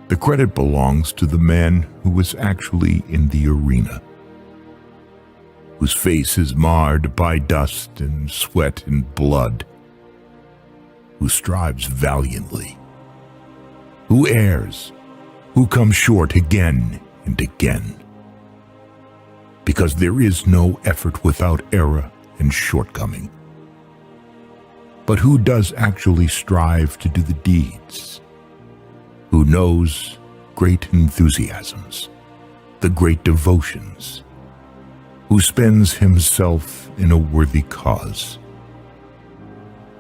The credit belongs to the man who was actually in the arena, whose face is marred by dust and sweat and blood, who strives valiantly, who errs, who comes short again and again. Because there is no effort without error and shortcoming. But who does actually strive to do the deeds? Who knows great enthusiasms, the great devotions, who spends himself in a worthy cause,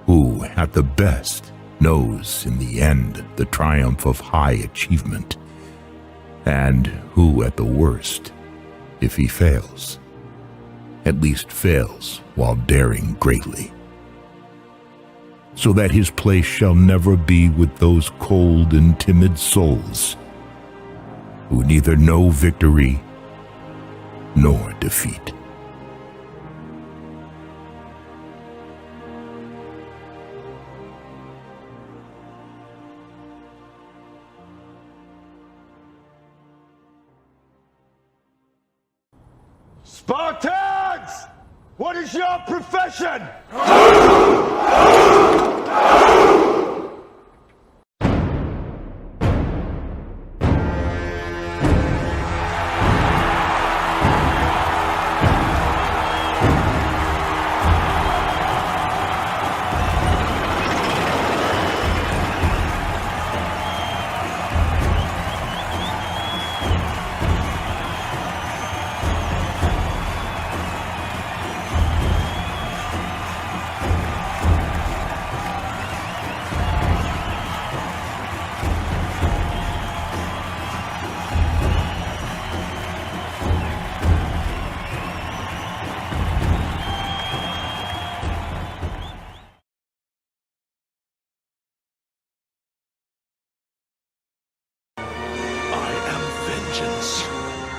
who, at the best, knows in the end the triumph of high achievement, and who, at the worst, if he fails, at least fails while daring greatly, so that his place shall never be with those cold and timid souls who neither know victory nor defeat. Spartans! What is your profession?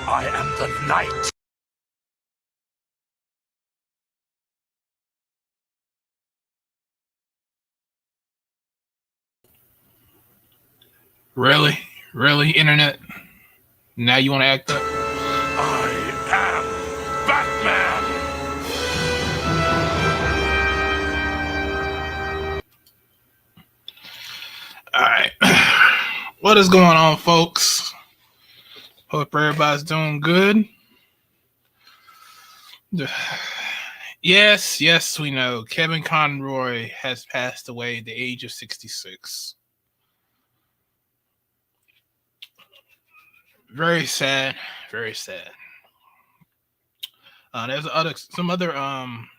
I am the knight. Really? Really, internet? Now you want to act up? I am Batman! Alright. What is going on, folks? Hope everybody's doing good. Yes, we know. Kevin Conroy has passed away at the age of 66. Very sad. Very sad. There's some other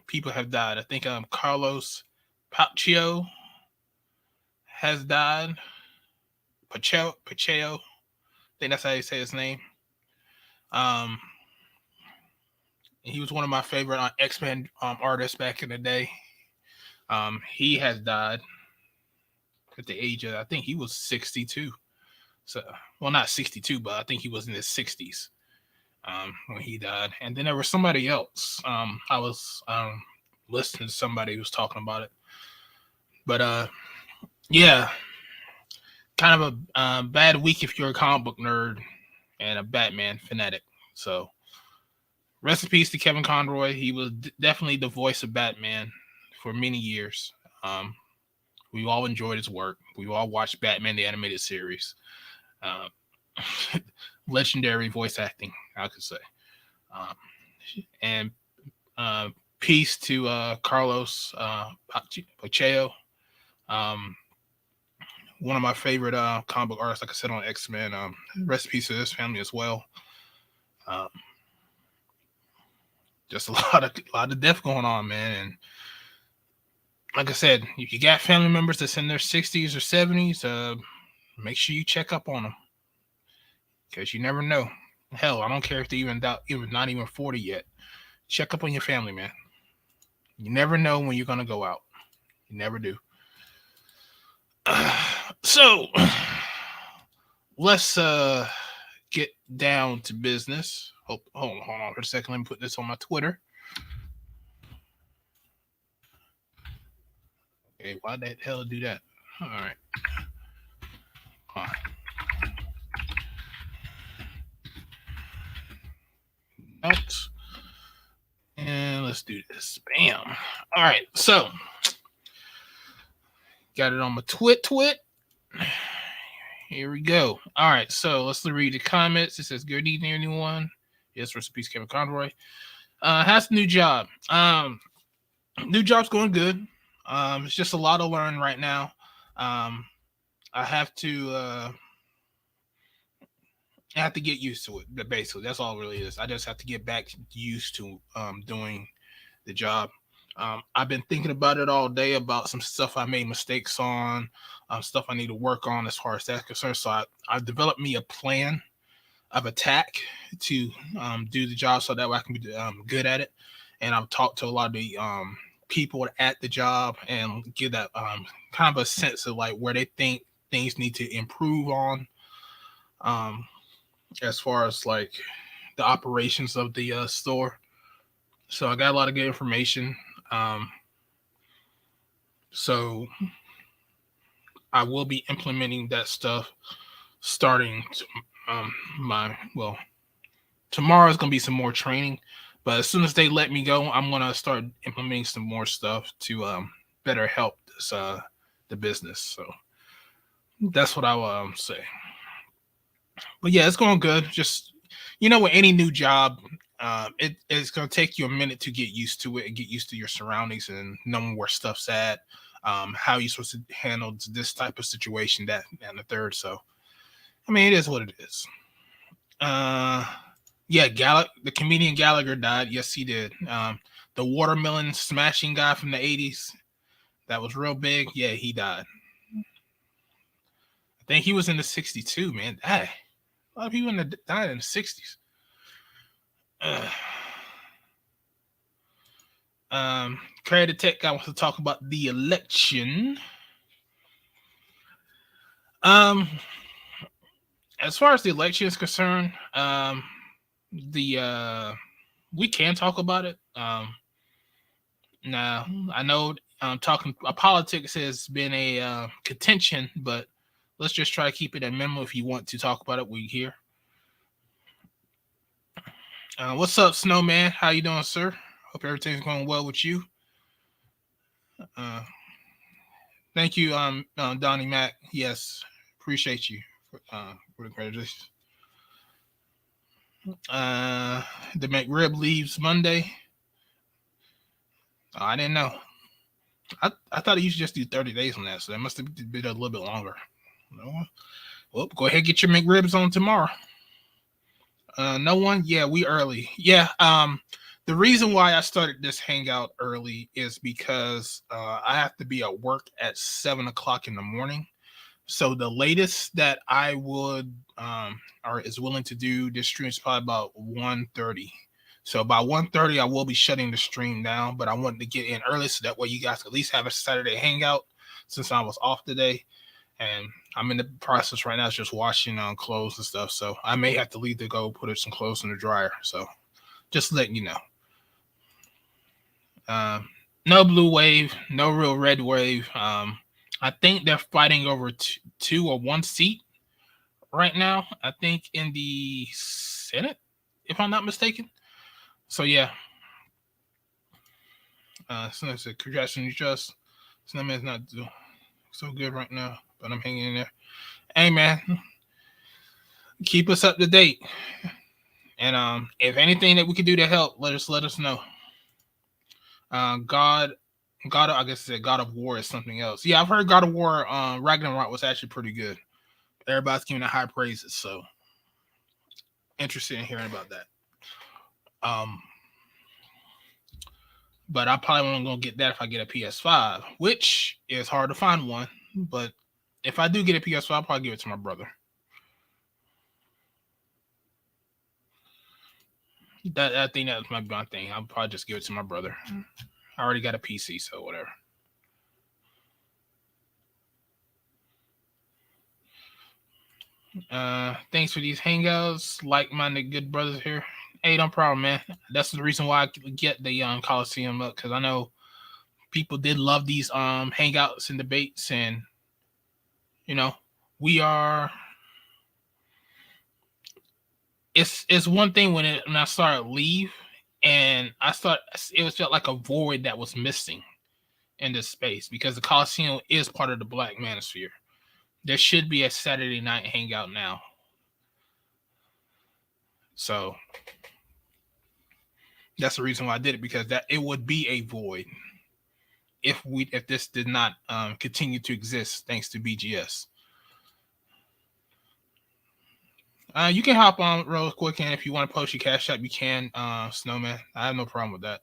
people have died. I think Carlos Pacheco has died. Pacheco. I think that's how you say his name. He was one of my favorite X-Men artists back in the day. He has died at the age of, I think he was 62. So, well, not 62, but I think he was in his 60s when he died. And then there was somebody else. I was listening to somebody who was talking about it. But yeah, kind of a bad week if you're a comic book nerd and a Batman fanatic. So, rest in peace to Kevin Conroy. He was definitely the voice of Batman for many years. We all enjoyed his work. We all watched Batman the Animated Series. Legendary voice acting, I could say. And peace to Carlos Pacheco. One of my favorite comic book artists, like I said, on X-Men. Rest in peace to his family as well. Just a lot of death going on, man. And like I said, if you got family members that's in their 60s or 70s, make sure you check up on them, because you never know. Hell, I don't care if they're even not even 40 yet. Check up on your family, man. You never know when you're gonna go out. You never do. So let's get down to business. Hold on for a second. Let me put this on my Twitter. Okay, why the hell do that? All right. Bam. All right, so got it on my twit. Here we go. All right, so let's read the comments. It says, "Good evening, everyone." Yes, rest in peace, Kevin Conroy. How's the new job? New job's going good. It's just a lot to learn right now. I have to get used to it. Basically, that's all it really is. I just have to get back used to doing the job. I've been thinking about it all day about some stuff I made mistakes on, stuff I need to work on as far as that's concerned. So I developed me a plan of attack to do the job so that way I can be good at it. And I've talked to a lot of the people at the job and give that kind of a sense of like where they think things need to improve on, as far as like the operations of the store. So I got a lot of good information. So I will be implementing that stuff starting tomorrow is going to be some more training, but as soon as they let me go, I'm going to start implementing some more stuff to better help this the business. So that's what I will say. But yeah, it's going good. Just, with any new job, it's going to take you a minute to get used to it and get used to your surroundings and knowing where stuff's at, how you're supposed to handle this type of situation, that and the third. So, I mean, it is what it is. Yeah, the comedian Gallagher died. Yes, he did. The watermelon smashing guy from the 80s that was real big. Yeah, he died. I think he was in the 62, man. A lot of people died in the 60s. Creative Tech guy wants to talk about the election. As far as the election is concerned, we can talk about it. Now I know talking politics has been a contention, but let's just try to keep it at minimum. If you want to talk about it, we're here. What's up, Snowman? How you doing, sir? Hope everything's going well with you. Thank you, Donnie Mac. Yes, appreciate you for the credit. The McRib leaves Monday. I didn't know. I thought he used to just do 30 days on that, so that must have been a little bit longer. Well, go ahead and get your McRibs on tomorrow. No one? Yeah, we early. Yeah. The reason why I started this hangout early is because I have to be at work at 7:00 in the morning. So the latest that I would or is willing to do this stream is probably about 1:30. So by 1:30, I will be shutting the stream down, but I wanted to get in early so that way you guys at least have a Saturday hangout since I was off today. And I'm in the process right now, it's just washing clothes and stuff. So I may have to leave to go put some clothes in the dryer. So just letting you know. No blue wave, no real red wave. I think they're fighting over two or one seat right now. I think in the Senate, if I'm not mistaken. So yeah. So it's a congratulations, just Snowman's not so good right now, but I'm hanging in there. Hey man, keep us up to date. And if anything that we can do to help, let us know. God, I guess I said God of War is something else. Yeah, I've heard God of War Ragnarok was actually pretty good. Everybody's giving it high praises, so interested in hearing about that. But I probably won't go get that if I get a PS5, which is hard to find one. But if I do get a PS5, I'll probably give it to my brother. I think that might be my thing. I'll probably just give it to my brother. I already got a PC, so whatever. Thanks for these hangouts, like-minded good brothers here. Hey, no problem, man. That's the reason why I get the Coliseum up, because I know people did love these hangouts and debates, and we are. It's one thing when I start leave And I thought it felt like a void that was missing in this space because the Coliseum is part of the Black Manosphere. There should be a Saturday night hangout now. So that's the reason why I did it, because that it would be a void if this did not continue to exist thanks to BGS. You can hop on real quick, and if you want to post your cash app, you can, Snowman. I have no problem with that.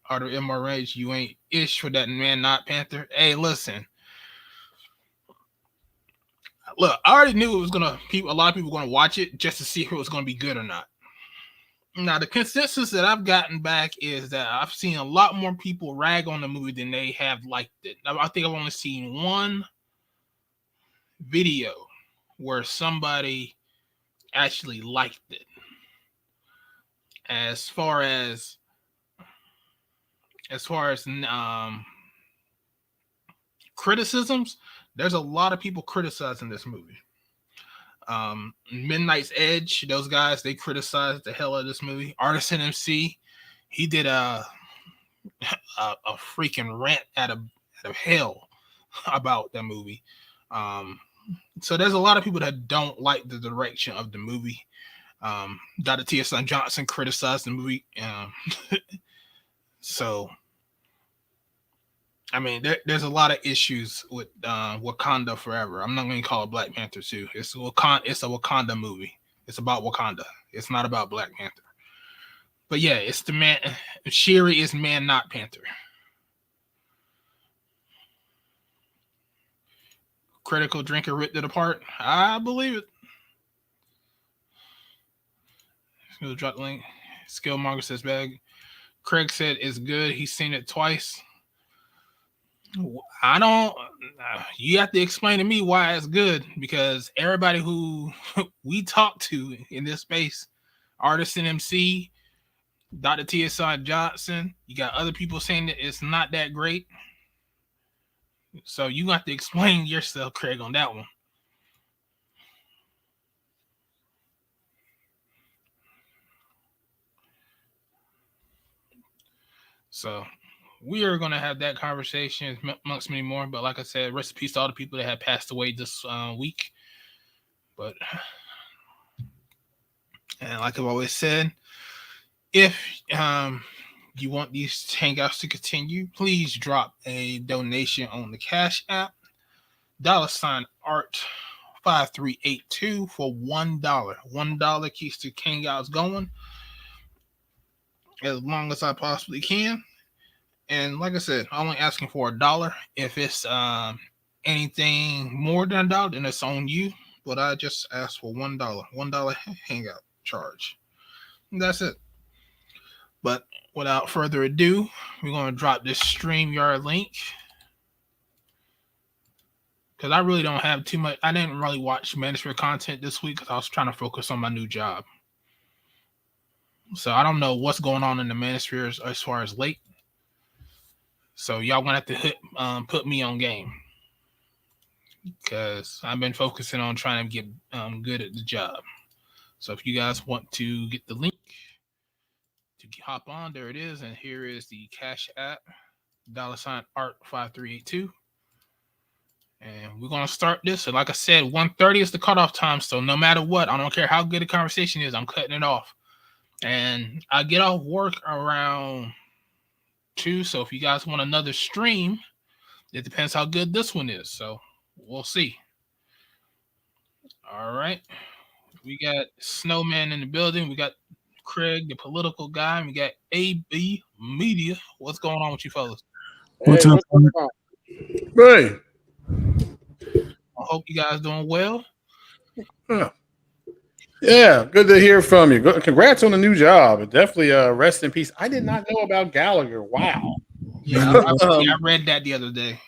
Art of MR Rage, you ain't ish for that man, not Panther. Hey, listen. Look, I already knew it was a lot of people were gonna watch it just to see if it was gonna be good or not. Now, the consensus that I've gotten back is that I've seen a lot more people rag on the movie than they have liked it. I think I've only seen one video where somebody actually liked it. As far as criticisms, there's a lot of people criticizing this movie. Midnight's Edge, those guys, they criticized the hell out of this movie. Artisan MC, he did a freaking rant out of hell about that movie. So there's a lot of people that don't like the direction of the movie. Dr. T.S. Johnson criticized the movie. So, I mean, there's a lot of issues with Wakanda Forever. I'm not going to call it Black Panther 2. It's a Wakanda movie. It's about Wakanda. It's not about Black Panther. But yeah, it's the man. Shiri is man, not Panther. Critical Drinker ripped it apart. I believe it. Go drop the link. Skillmonger says bag. Craig said it's good. He's seen it twice. I don't. You have to explain to me why it's good, because everybody who we talk to in this space, Artisan MC, Dr. T.S.I. Johnson, you got other people saying that it's not that great. So you have to explain yourself, Craig, on that one. So we are going to have that conversation amongst many more. But like I said, rest in peace to all the people that have passed away this week. But, and like I've always said, if you want these hangouts to continue, please drop a donation on the Cash App. $Art5382 for $1. $1 keeps the hangouts going as long as I possibly can. And like I said, I'm only asking for $1. If it's anything more than $1, then it's on you. But I just asked for $1. $1 hangout charge. And that's it. But without further ado, we're going to drop this StreamYard link, because I really don't have too much. I didn't really watch Manosphere content this week because I was trying to focus on my new job. So I don't know what's going on in the Manosphere as far as late. So y'all gonna have to put me on game, because I've been focusing on trying to get good at the job. So if you guys want to get the link to hop on, there it is. And here is the Cash App, $Art5382. And we're going to start this. And like I said, 1:30 is the cutoff time. So no matter what, I don't care how good the conversation is, I'm cutting it off. And I get off work around 2. So if you guys want another stream, it depends how good this one is. So we'll see. All right. We got Snowman in the building. We got Craig, the political guy. And we got AB Media. What's going on with you fellas? What's up? Hey. I hope you guys doing well. Yeah, good to hear from you. Congrats on the new job. Definitely rest in peace. I did not know about Gallagher. Wow. Yeah, I read that the other day.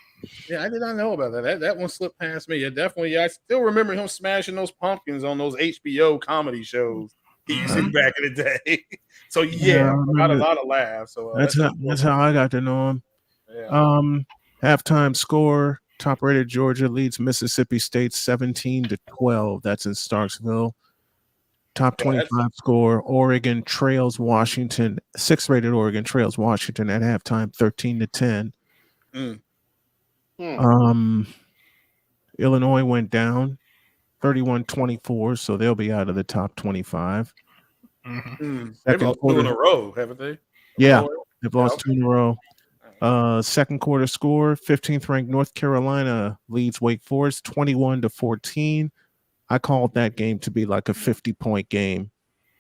Yeah, I did not know about that. That one slipped past me. Yeah, definitely. I still remember him smashing those pumpkins on those HBO comedy shows he used to back in the day. So yeah, got a lot of laughs. So that's how I got to know him. Yeah. Halftime score: top-rated Georgia leads Mississippi State 17-12. That's in Starksville. Top Oh, that's 25 score. Oregon trails Washington. 6th-rated Oregon trails Washington at halftime, 13-10. Illinois went down 31-24, so they'll be out of the top 25. Mhm. They've Second lost 2 in quarter. a row, haven't they? Yeah, Illinois? they've Yeah, lost okay. 2 in a row. Second quarter score, 15th ranked North Carolina leads Wake Forest 21-14. I called that game to be like a 50-point game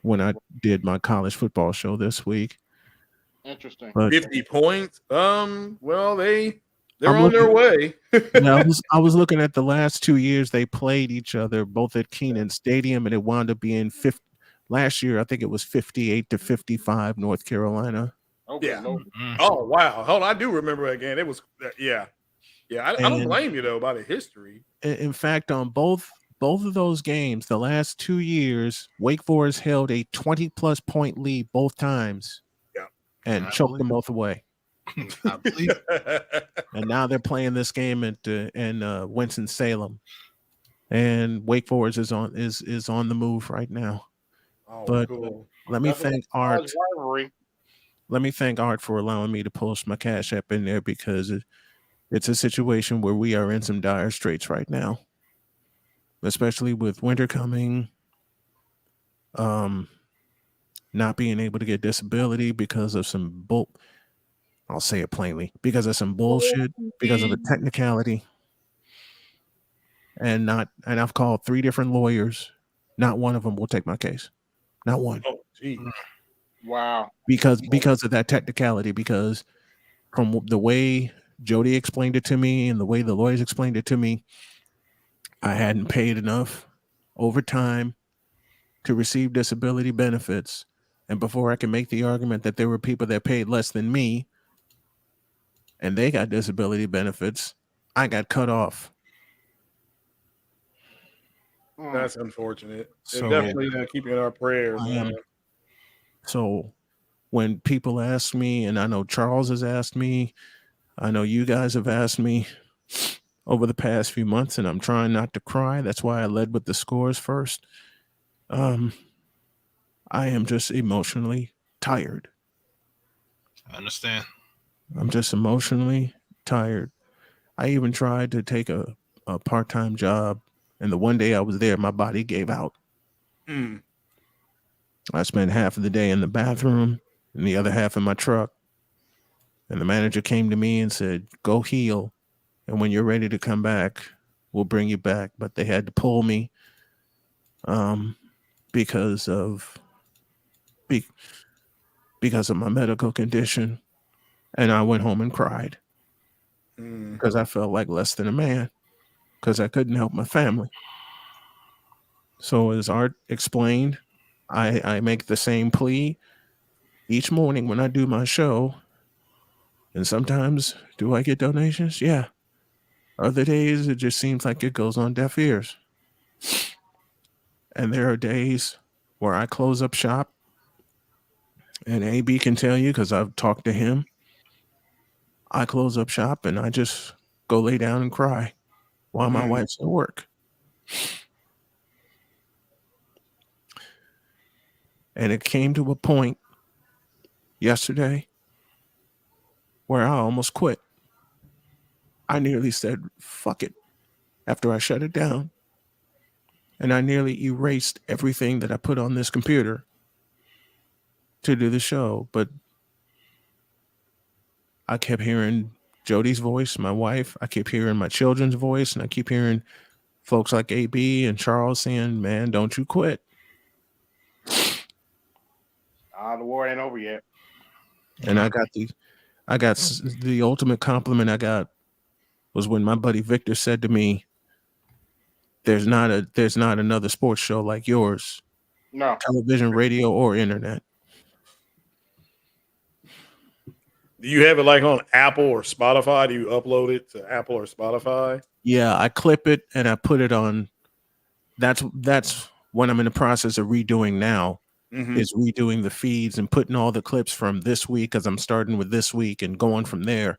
when I did my college football show this week. Interesting. But 50 points. Well, they're I'm on their looking, way. yeah, I was looking at the last 2 years they played each other, both at Kenan Stadium, and it wound up being 50. Last year, I think it was 58-55 North Carolina. Oh, good Yeah. Lord. Oh, wow. Hold on. I do remember that game. It was, yeah. Yeah. I don't And blame you, though, about the history. in fact, on both of those games, the last 2 years, Wake Forest held a 20-plus point lead both times Yeah. and I choked believe them both away. I believe. And now they're playing this game at Winston-Salem, and Wake Forest is on the move right now. Oh, But cool. let me Nothing thank but Art. college rivalry. Let me thank Art for allowing me to post my Cash App in there, because it's a situation where we are in some dire straits right now, especially with winter coming. Not being able to get disability because of some I'll say it plainly, because of some bullshit, because of a technicality. And I've called 3 different lawyers. Not one of them will take my case. Not one. Oh, geez. Wow. Because of that technicality, because from the way Jody explained it to me and the way the lawyers explained it to me, I hadn't paid enough overtime to receive disability benefits. And before I can make the argument that there were people that paid less than me and they got disability benefits, I got cut off. That's unfortunate. So Definitely keep you in our prayers, man. So when people ask me, and I know Charles has asked me, I know you guys have asked me over the past few months, and I'm trying not to cry. That's why I led with the scores first. I am just emotionally tired. I understand. I'm just emotionally tired. I even tried to take a part-time job, and the one day I was there, my body gave out. I spent half of the day in the bathroom and the other half in my truck. And the manager came to me and said, "Go heal. And when you're ready to come back, we'll bring you back." But they had to pull me because of my medical condition. And I went home and cried because I felt like less than a man because I couldn't help my family. So as Art explained, I make the same plea each morning when I do my show. And sometimes, do I get donations? Yeah. Other days, it just seems like it goes on deaf ears. And there are days where I close up shop, and AB can tell you because I've talked to him. I close up shop and I just go lay down and cry while my wife's at work. And it came to a point yesterday where I almost quit. I nearly said, fuck it, after I shut it down. And I nearly erased everything that I put on this computer to do the show. But I kept hearing Jody's voice, my wife. I keep hearing my children's voice, and I keep hearing folks like AB and Charles saying, "Man, don't you quit." The war ain't over yet. And I got the ultimate compliment I got was when my buddy Victor said to me, there's not another sports show like yours. No. Television, radio, or internet. Do you have it like on Apple or Spotify? Do you upload it to Apple or Spotify? Yeah, I clip it and I put it on. That's what I'm in the process of redoing now. Is redoing the feeds and putting all the clips from this week, because I'm starting with this week and going from there,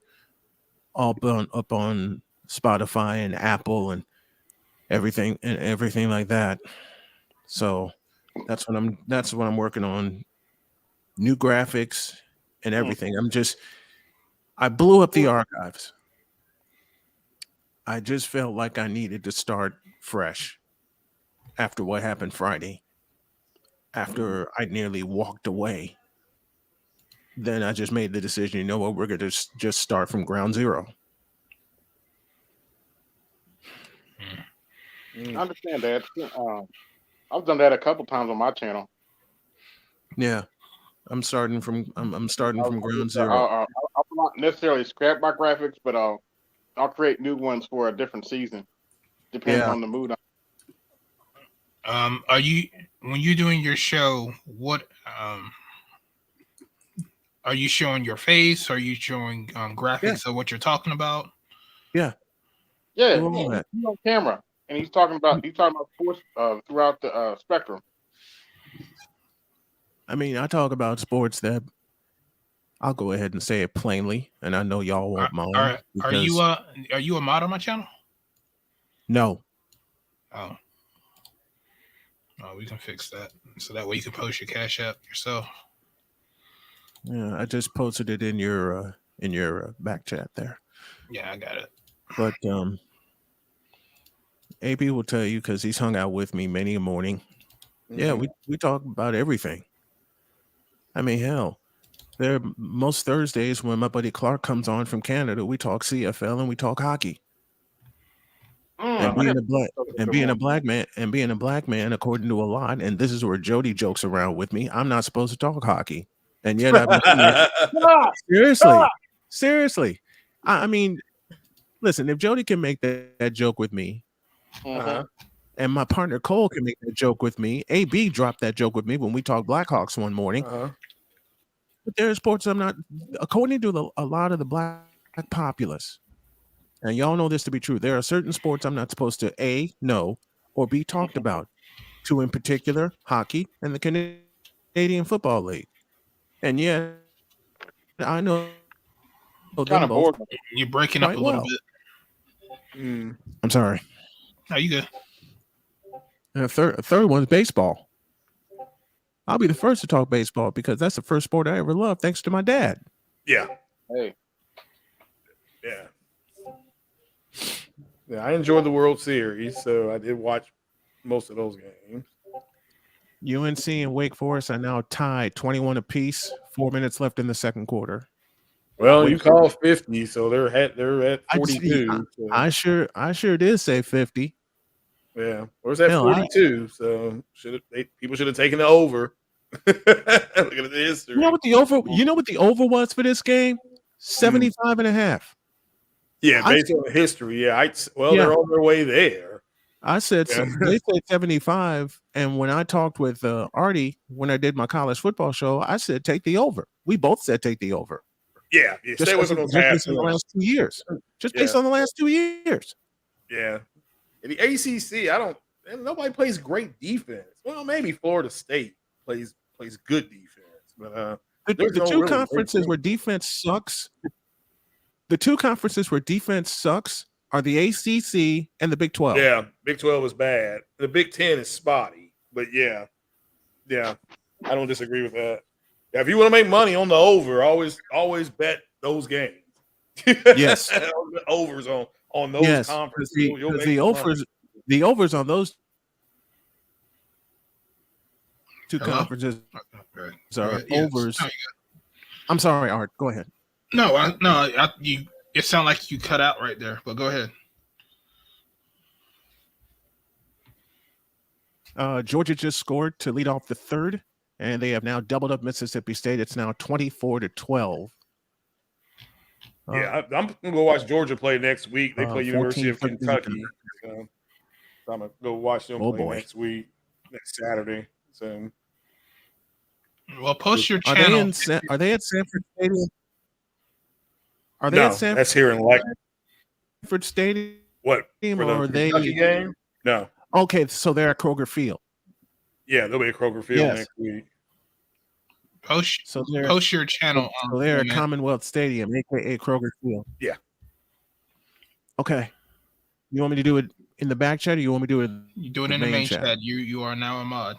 all up on Spotify and Apple and everything like that. So That's what I'm working on. New graphics and everything. I blew up the archives. I just felt like I needed to start fresh after what happened Friday. After I nearly walked away, then I just made the decision, you know what, we're going to just start from ground zero. I understand that. I've done that a couple times on my channel. Yeah. I'm starting from ground zero. I'll not necessarily scrap my graphics, but I'll create new ones for a different season, depending on the mood. Are you, when you're doing your show, what are you showing your face? Are you showing graphics of what you're talking about? Yeah. Yeah, Do all that. he's on camera, and he's talking about sports throughout the spectrum. I mean, I talk about sports that I'll go ahead and say it plainly, and I know y'all won't mind. Are you a mod on my channel? No. Oh, we can fix that, so that way you can post your Cash App yourself. Yeah, I just posted it in your back chat there. Yeah, I got it. But AB will tell you, because he's hung out with me many a morning. Yeah, we talk about everything. I mean, hell, there most Thursdays when my buddy Clark comes on from Canada, we talk CFL and we talk hockey. And being a black man, according to a lot, and this is where Jody jokes around with me, I'm not supposed to talk hockey, and yet I've seriously. I mean, listen, if Jody can make that joke with me, and my partner Cole can make that joke with me, AB dropped that joke with me when we talked Blackhawks one morning. But there are sports I'm not, according to a lot of the black populace, and y'all know this to be true, there are certain sports I'm not supposed to A, know, or B, talked about. Two in particular, hockey and the Canadian Football League. And yet, I know them both. You're breaking up a little bit. I'm sorry. No, you good. And a third one's baseball. I'll be the first to talk baseball because that's the first sport I ever loved, thanks to my dad. Yeah. Hey. Yeah, I enjoyed the World Series, so I did watch most of those games. UNC and Wake Forest are now tied 21 apiece, 4 minutes left in the second quarter. Well, you called 50, so they're at 42. I sure did say 50. Yeah, or was that 42? So people should have taken the over. Look at the history. You know what the over was for this game? 75 and a half. Yeah, based on the history. Yeah, they're on their way there. I said they said 75, and when I talked with Artie when I did my college football show, I said take the over. We both said take the over. Yeah, stay away from those halves. The last 2 years, just based on the last 2 years. Yeah, in the ACC, nobody plays great defense. Well, maybe Florida State plays good defense, but the two conferences where defense sucks. The two conferences where defense sucks are the ACC and the Big 12. Yeah, Big 12 is bad. The Big 10 is spotty, but yeah, I don't disagree with that. Yeah, if you want to make money on the over, always bet those games. Yes, overs on those conferences. The overs on those two conferences are overs. I'm sorry, Art. Go ahead. No, it sounded like you cut out right there, but go ahead. Georgia just scored to lead off the third, and they have now doubled up Mississippi State. It's now 24-12. I'm gonna go watch Georgia play next week. They play University of Kentucky. So I'm gonna go watch them play next week, next Saturday. So, well, post your channel. Are they at Sanford Stadium? Are they at Sanford? That's here in Sanford Stadium. What? Or are they Kentucky game? No. Okay, so they're at Kroger Field. Yeah, they'll be at Kroger Field next week. Post your channel. So they're at Commonwealth Stadium, aka Kroger Field. Yeah. Okay. You want me to do it in the back chat, or you want me to do it? You do it in the main chat. You are now a mod.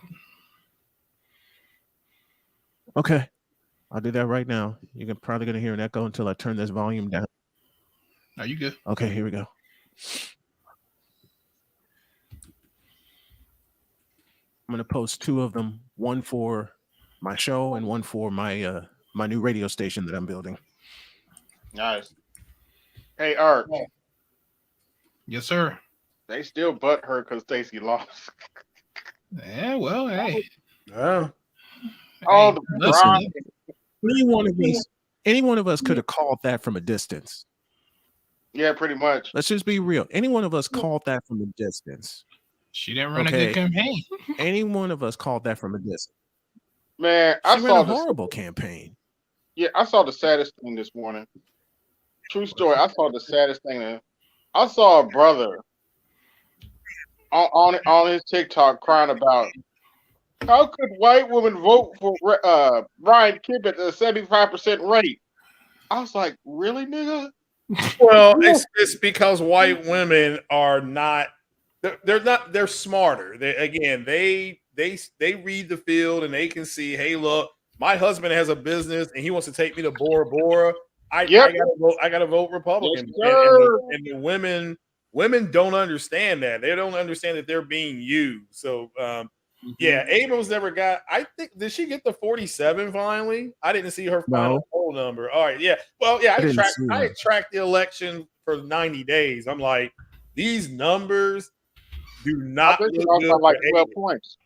Okay, I'll do that right now. You're probably gonna hear an echo until I turn this volume down. Are you good? Okay, here we go. I'm gonna post 2 of them, one for my show and one for my my new radio station that I'm building. Nice. Hey, Art. Yes, sir. They still butt her because Stacy lost. Yeah, well, hey. Yeah. Oh, Hey, the listen, Bron- Any one of us could have called that from a distance. Yeah, pretty much. Let's just be real. Any one of us called that from a distance. she didn't run a Okay. good campaign. Any one of us called that from a distance. Man, She ran a horrible campaign. Yeah, I saw the saddest thing this morning. True story. I saw the saddest thing. I saw a brother on his TikTok crying about how could white women vote for Brian Kemp at the 75% rate. I was like, really, nigga? Well, it's because white women are not. They're not. They're smarter. They read the field and they can see. Hey, look, my husband has a business and he wants to take me to Bora Bora. I gotta vote Republican. Yes, and the women don't understand that. They don't understand that they're being used. So yeah, Abrams never got. I think did she get the 47 finally? I didn't see her final poll number. All right, yeah. Well, yeah, I tracked the election for 90 days. I'm like, these numbers do not look good like 12 points.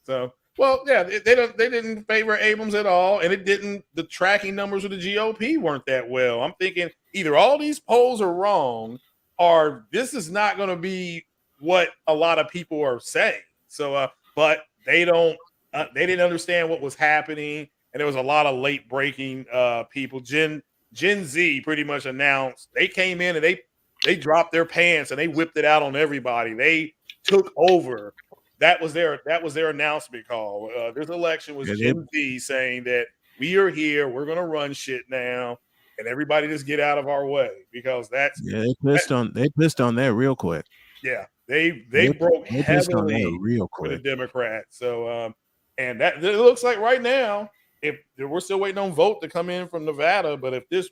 So well, yeah, they didn't favor Abrams at all, and it didn't. The tracking numbers of the GOP weren't that well. I'm thinking either all these polls are wrong, or this is not going to be what a lot of people are saying. So, but they don't. They didn't understand what was happening, and there was a lot of late breaking people. Gen Z pretty much announced they came in and they dropped their pants and they whipped it out on everybody. They took over. That was their announcement call. This election was Gen Z saying that we are here, we're going to run shit now, and everybody just get out of our way because that's they pissed on that real quick. Yeah, they broke heavily real for the quick. Democrats. So and that it looks like right now, if we're still waiting on vote to come in from Nevada, but if this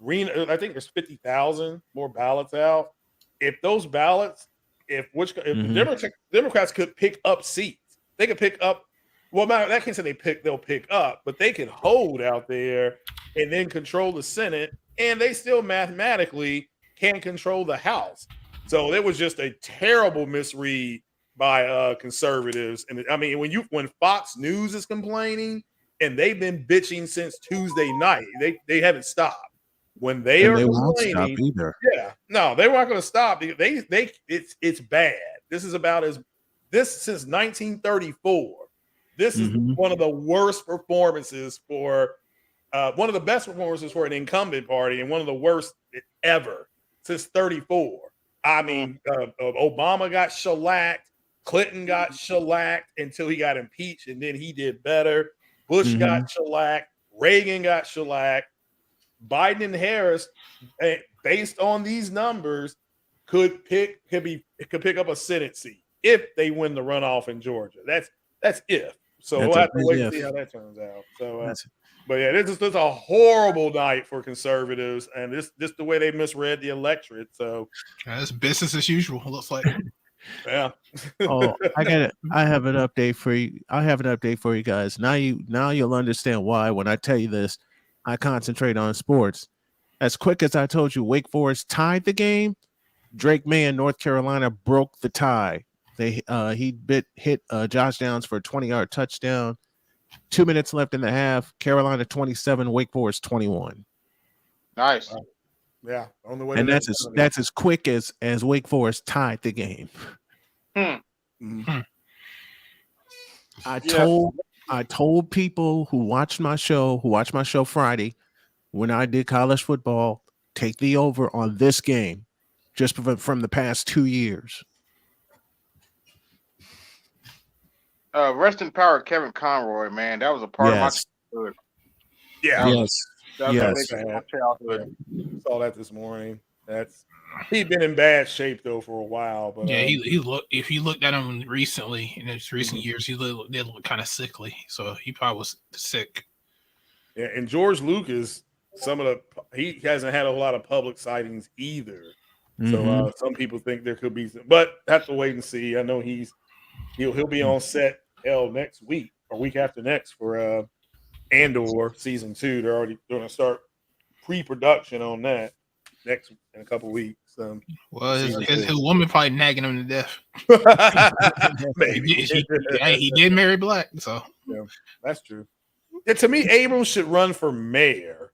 I think there's 50,000 more ballots out. If those ballots the Democrats could pick up seats, they could pick up. Well, that can't say they'll pick up, but they can hold out there and then control the Senate, and they still mathematically can control the House. So it was just a terrible misread by conservatives. And I mean, when Fox News is complaining, and they've been bitching since Tuesday night, they haven't stopped. When they won't stop either. Yeah, no, they weren't going to stop. It's bad. This is since 1934. This is one of the worst performances for one of the best performances for an incumbent party, and one of the worst ever since 34. I mean, Obama got shellacked, Clinton got shellacked until he got impeached, and then he did better. Bush got shellacked, Reagan got shellacked. Biden and Harris, based on these numbers, could pick up a Senate seat if they win the runoff in Georgia. That's if. So we'll have to wait and see how that turns out. So, but yeah, this is a horrible night for conservatives, and this the way they misread the electorate. So it's business as usual. It looks like. Yeah. I have an update for you. I have an update for you guys. Now you'll understand why when I tell you this, I concentrate on sports. As quick as I told you, Wake Forest tied the game. Drake May in North Carolina broke the tie. He hit Josh Downs for a 20-yard touchdown. 2 minutes left in the half. Carolina 27, Wake Forest 21. Nice. Yeah, on the way. And that's as quick as Wake Forest tied the game. I told people who watched my show Friday, when I did college football, take the over on this game, just from the past 2 years. Rest in power, Kevin Conroy, man. That was a part of my childhood. Yeah. Yes. Saw that this morning. He'd been in bad shape though for a while, but yeah, he looked. If you looked at him recently in his recent years, he did look kind of sickly. So he probably was sick. Yeah, and George Lucas, he hasn't had a lot of public sightings either. So some people think there could be some, but have to wait and see. I know he'll be on set next week or week after next for Andor season 2. They're already going to start pre-production on that next in a couple weeks. Well, his woman probably nagging him to death. Maybe he did marry black, so yeah, that's true. Yeah, to me, Abrams should run for mayor.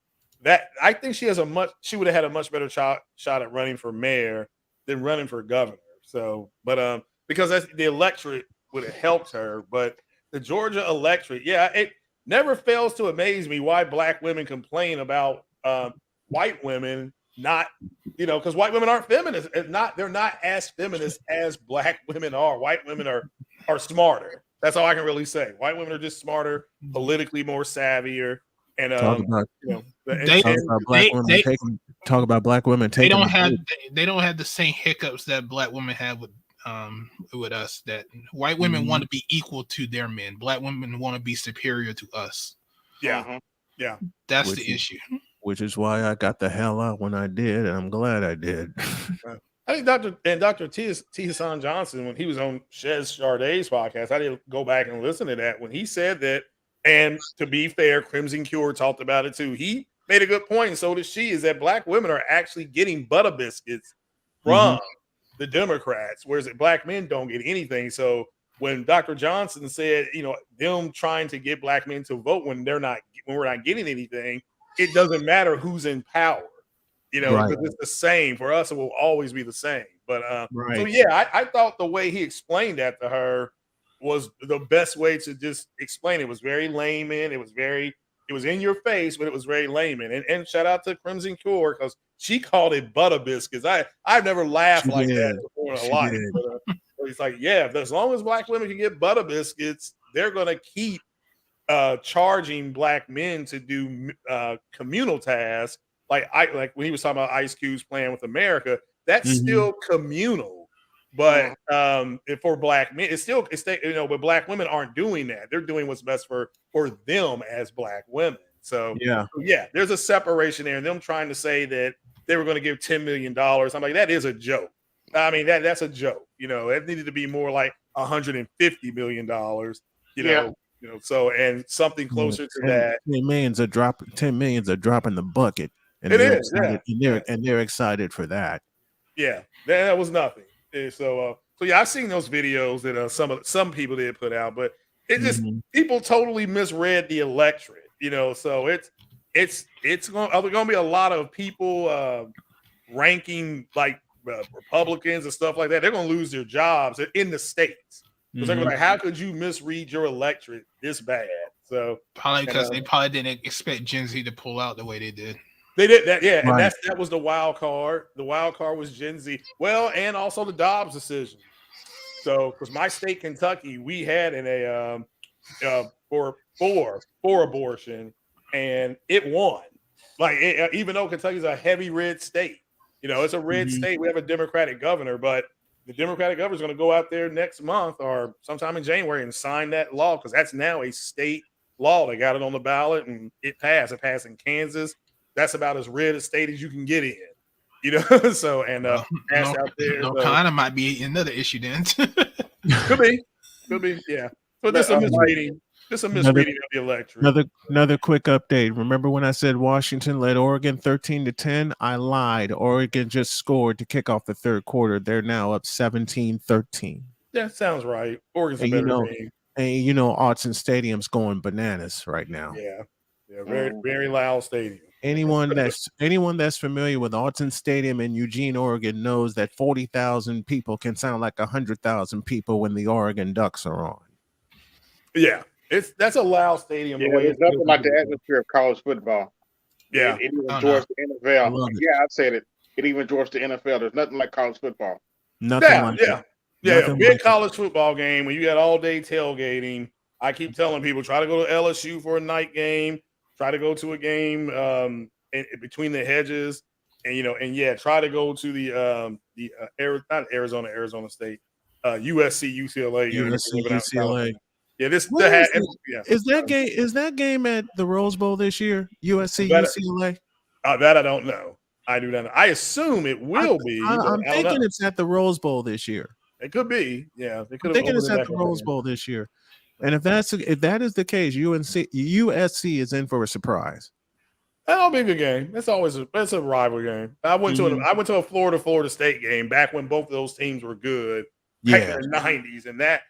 I think she would have had a much better shot at running for mayor than running for governor. So, but because the electorate would have helped her, but the Georgia electorate, yeah, it never fails to amaze me why black women complain about white women not, because white women aren't feminists. They're not as feminist as black women are. White women are smarter. That's all I can really say. White women are just smarter, politically more savvier, and talk about black women taking. They don't have the same hiccups that black women have with us. That white women want to be equal to their men. Black women want to be superior to us. Yeah, yeah. That's the issue. Which is why I got the hell out when I did, and I'm glad I did. I think Dr. T. Hassan Johnson, when he was on Shez Sarday's podcast, I didn't go back and listen to that when he said that. And to be fair, Crimson Cure talked about it too. He made a good point, and so did she, is that black women are actually getting butter biscuits from the Democrats, whereas black men don't get anything. So when Dr. Johnson said, them trying to get black men to vote when we're not getting anything, it doesn't matter who's in power, because it's the same for us. It will always be the same. But so yeah, I thought the way he explained that to her was the best way to just explain it. It was very layman. It was in your face, but it was very layman. And shout out to Crimson Cure because she called it butter biscuits. I've never laughed like that before in a life. But it's like, yeah, as long as black women can get butter biscuits, they're gonna keep charging black men to do communal tasks, like when he was talking about Ice Cube's Plan with America. That's still communal, but for black men, but black women aren't doing that. They're doing what's best for them as black women. So yeah, there's a separation there. And them trying to say that they were going to give $10 million, I'm like, that is a joke. I mean, that's a joke. It needed to be more like $150 million. So and something closer to that. 10 million's a drop in the bucket. And they're excited for that. Yeah, that was nothing. And so yeah, I've seen those videos that some people did put out, but it just people totally misread the electorate. So it's going to be a lot of people ranking like Republicans and stuff like that. They're going to lose their jobs in the states. Because they're like, how could you misread your electorate this bad? So probably because they probably didn't expect Gen Z to pull out the way they did. They did that, yeah, and that was the wild card. The wild card was Gen Z. Well, and also the Dobbs decision. So, because my state, Kentucky, we had for abortion, and it won. Like even though Kentucky's a heavy red state, it's a red state. We have a Democratic governor, but the Democratic governor is going to go out there next month or sometime in January and sign that law because that's now a state law. They got it on the ballot and it passed. It passed in Kansas. That's about as red a state as you can get in, So and out there. Kind of might be another issue then. Could be, yeah. But this is a misreading. Just a misreading of the electorate. Another quick update. Remember when I said Washington led Oregon 13-10? I lied. Oregon just scored to kick off the third quarter. They're now up 17-13. Yeah, sounds right. Oregon's a better team. And Autzen Stadium's going bananas right now. Yeah, very very loud stadium. Anyone that's familiar with Autzen Stadium in Eugene, Oregon, knows that 40,000 people can sound like 100,000 people when the Oregon Ducks are on. Yeah. That's a loud stadium. Yeah, there's nothing like the atmosphere of college football. Yeah, it even enjoys the NFL. Yeah, I said it. It even enjoys the NFL. There's nothing like college football. A big college football game when you got all day tailgating. I keep telling people try to go to LSU for a night game. Try to go to a game in between the hedges, and try to go to the Arizona State, USC, UCLA. USC, UCLA. Yeah, this Where yeah. is that game at the Rose Bowl this year? USC UCLA. That I don't know. I do not know. I assume it will be. But I'm I don't thinking know. it's at the Rose Bowl this year. It could be. Yeah, they I'm could have thinking opened it's it at back the up Rose again. Bowl this year. And if that is the case, USC is in for a surprise. That'll be a good game. That's a rival game. I went to a Florida State game back when both of those teams were good back in the 90s, and that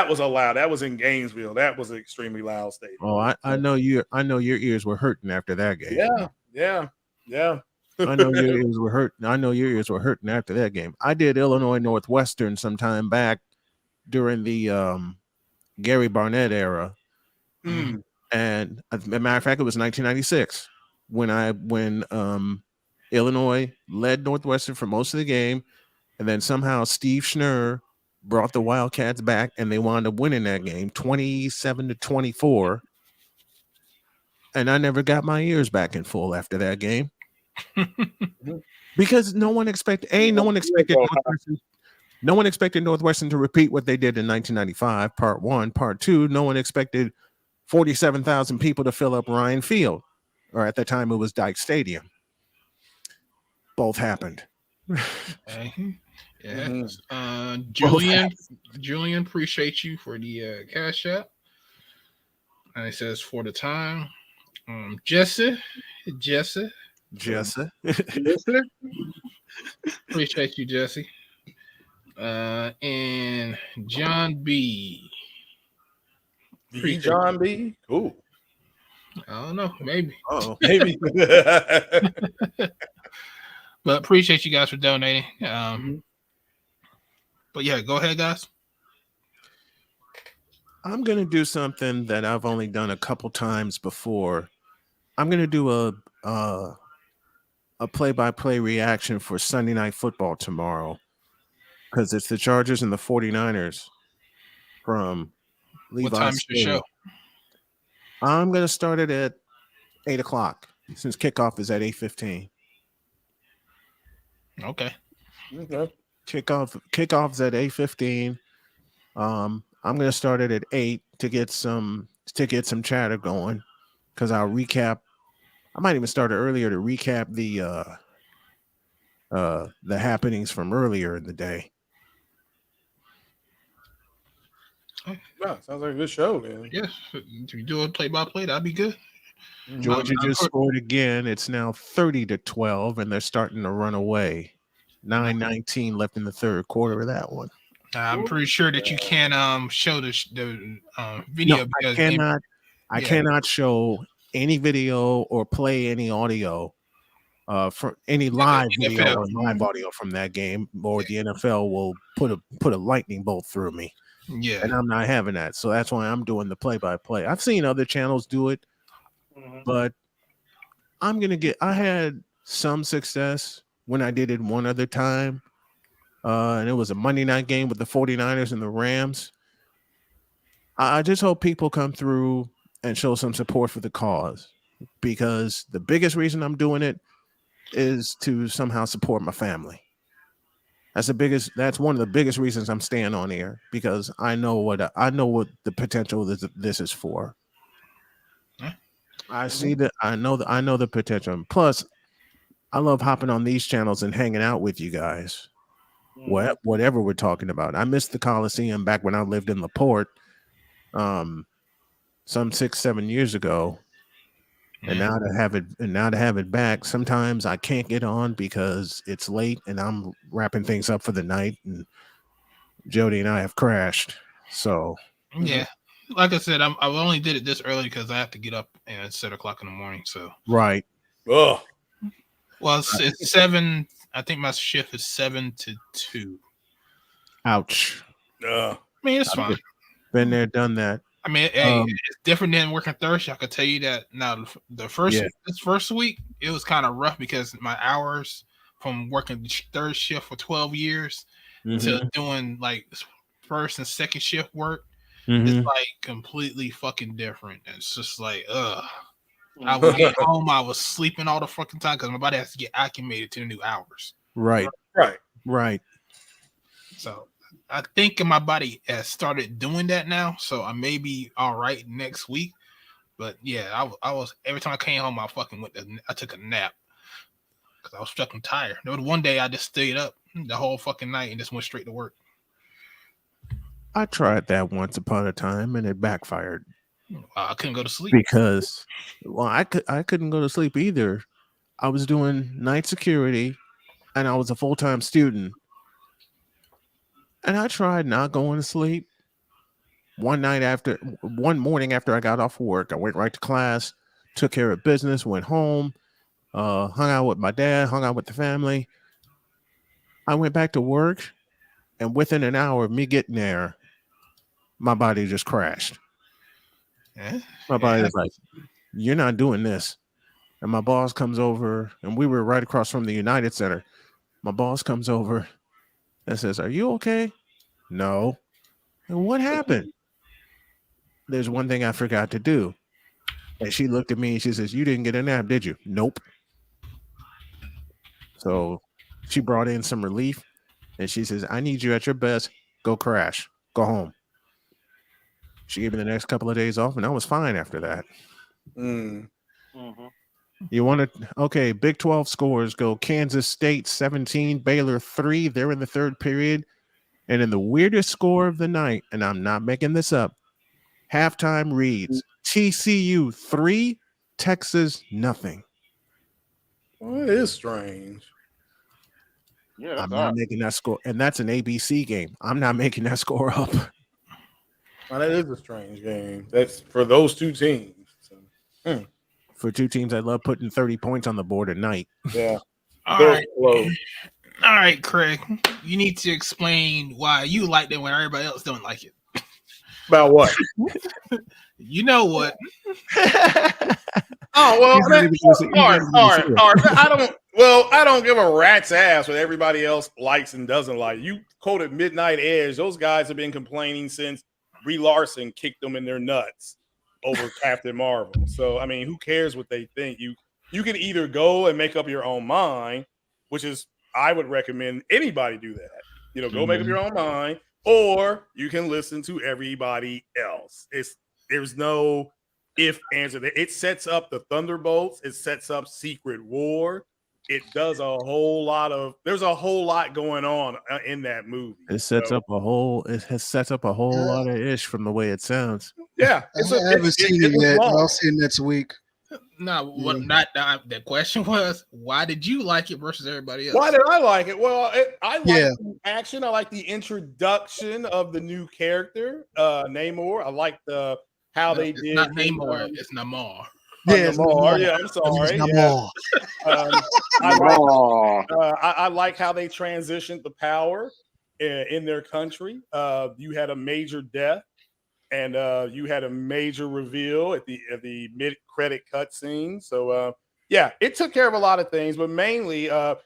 was loud. That was in Gainesville. That was an extremely loud stadium. Oh, I know your ears were hurting after that game. Yeah. I know your ears were hurting. I know your ears were hurting after that game. I did Illinois Northwestern some time back during the Gary Barnett era. And as a matter of fact, it was 1996 when Illinois led Northwestern for most of the game, and then somehow Steve Schnurr brought the Wildcats back, and they wound up winning that game 27-24. And I never got my ears back in full after that game because no one expected Northwestern to repeat what they did in 1995. Part one, part two, no one expected 47,000 people to fill up Ryan Field, or at the time it was Dyke Stadium. Both happened. Okay. Yeah. Julian, appreciate you for the cash app. And it says for the time. Jesse. Appreciate you, Jesse. And John B. John B. Cool. I don't know, maybe. Maybe. But appreciate you guys for donating. But yeah, go ahead, guys. I'm gonna do something that I've only done a couple times before. I'm gonna do a play-by-play reaction for Sunday Night Football tomorrow because it's the Chargers and the 49ers from Levi's. What time is your show? I'm gonna start it at 8:00 since kickoff is at 8:15. Okay. Kickoff's at 8:15. I'm gonna start it at 8 to get some chatter going because I'll recap. I might even start it earlier to recap the happenings from earlier in the day. Wow, sounds like a good show, man. Yeah, if you do a play-by-play, that'd be good. Georgia just scored again. It's now 30-12, and they're starting to run away. 9:19 left in the third quarter of that one. I'm pretty sure that you can show the video. No, I cannot show any video or play any audio for any live video or live audio from that game, or the NFL will put a lightning bolt through me. Yeah, and I'm not having that. So that's why I'm doing the play-by-play. I've seen other channels do it, but I had some success when I did it one other time. And it was a Monday night game with the 49ers and the Rams. I just hope people come through and show some support for the cause, because the biggest reason I'm doing it is to somehow support my family. That's one of the biggest reasons I'm staying on here, because I know what the potential this is for. I see that. I know the potential. Plus, I love hopping on these channels and hanging out with you guys. Whatever we're talking about. I missed the Coliseum back when I lived in LaPorte, some 6-7 years ago. And now to have it back, sometimes I can't get on because it's late and I'm wrapping things up for the night, and Jody and I have crashed. So yeah, like I said, I only did it this early because I have to get up at 7 o'clock in the morning. So right. Oh, well, it's 7. I think my shift is 7 to 2. Ouch. I mean, it's fine. Been there, done that. I mean, it's different than working Thursday. I can tell you that. Now, this first week, it was kind of rough because my hours from working the third shift for 12 years to doing like first and second shift work, it's like completely fucking different. It's just like, I would get home, I was sleeping all the fucking time because my body has to get acclimated to the new hours. Right. Right. Right. So I think my body has started doing that now, so I may be all right next week. But yeah, I was every time I came home, I took a nap because I was fucking tired. There was one day I just stayed up the whole fucking night and just went straight to work. I tried that once upon a time and it backfired. I couldn't go to sleep because, well, I couldn't go to sleep either. I was doing night security, and I was a full-time student, and I tried not going to sleep. One morning after I got off work, I went right to class, took care of business, went home, hung out with my dad, hung out with the family. I went back to work, and within an hour of me getting there, my body just crashed. My body was like, "You're not doing this." And my boss comes over, and we were right across from the United Center. My boss comes over and says, "Are you okay?" No. And what happened? There's one thing I forgot to do. And she looked at me and she says, "You didn't get a nap, did you?" Nope. So she brought in some relief and she says, "I need you at your best. Go crash. Go home." She gave me the next couple of days off, and I was fine after that. You want to? Okay, Big 12 scores go Kansas State 17, Baylor 3. They're in the third period. And in the weirdest score of the night, and I'm not making this up, halftime reads TCU 3, Texas nothing. Well, it is strange. Yeah, I'm not making that score. And that's an ABC game. I'm not making that score up. Well, that is a strange game. That's for those two teams. So, For two teams that love putting 30 points on the board at night. Yeah. All right, Craig. You need to explain why you liked it when everybody else don't like it. About what? You know what? Oh well, I don't give a rat's ass what everybody else likes and doesn't like. You quoted Midnight Edge. Those guys have been complaining since Brie Larson kicked them in their nuts over Captain Marvel. So I mean, who cares what they think? You can either go and make up your own mind, which is I would recommend anybody do that. Go make up your own mind, or you can listen to everybody else. There's no if answer. It sets up the Thunderbolts. It sets up Secret War. It does there's a whole lot going on in that movie. It sets up a whole lot of ish from the way it sounds. Yeah. I haven't seen it yet. I'll see it next week. No, the question was, why did you like it versus everybody else? Why did I like it? Well, I like the action. I like the introduction of the new character, Namor. I like how they did. Not Namor, it's Namor. Yeah, Namor. Yeah, I'm sorry. Namor. I like how they transitioned the power in their country. You had a major death. And you had a major reveal at the mid-credit cutscene. So it took care of a lot of things, but mainly I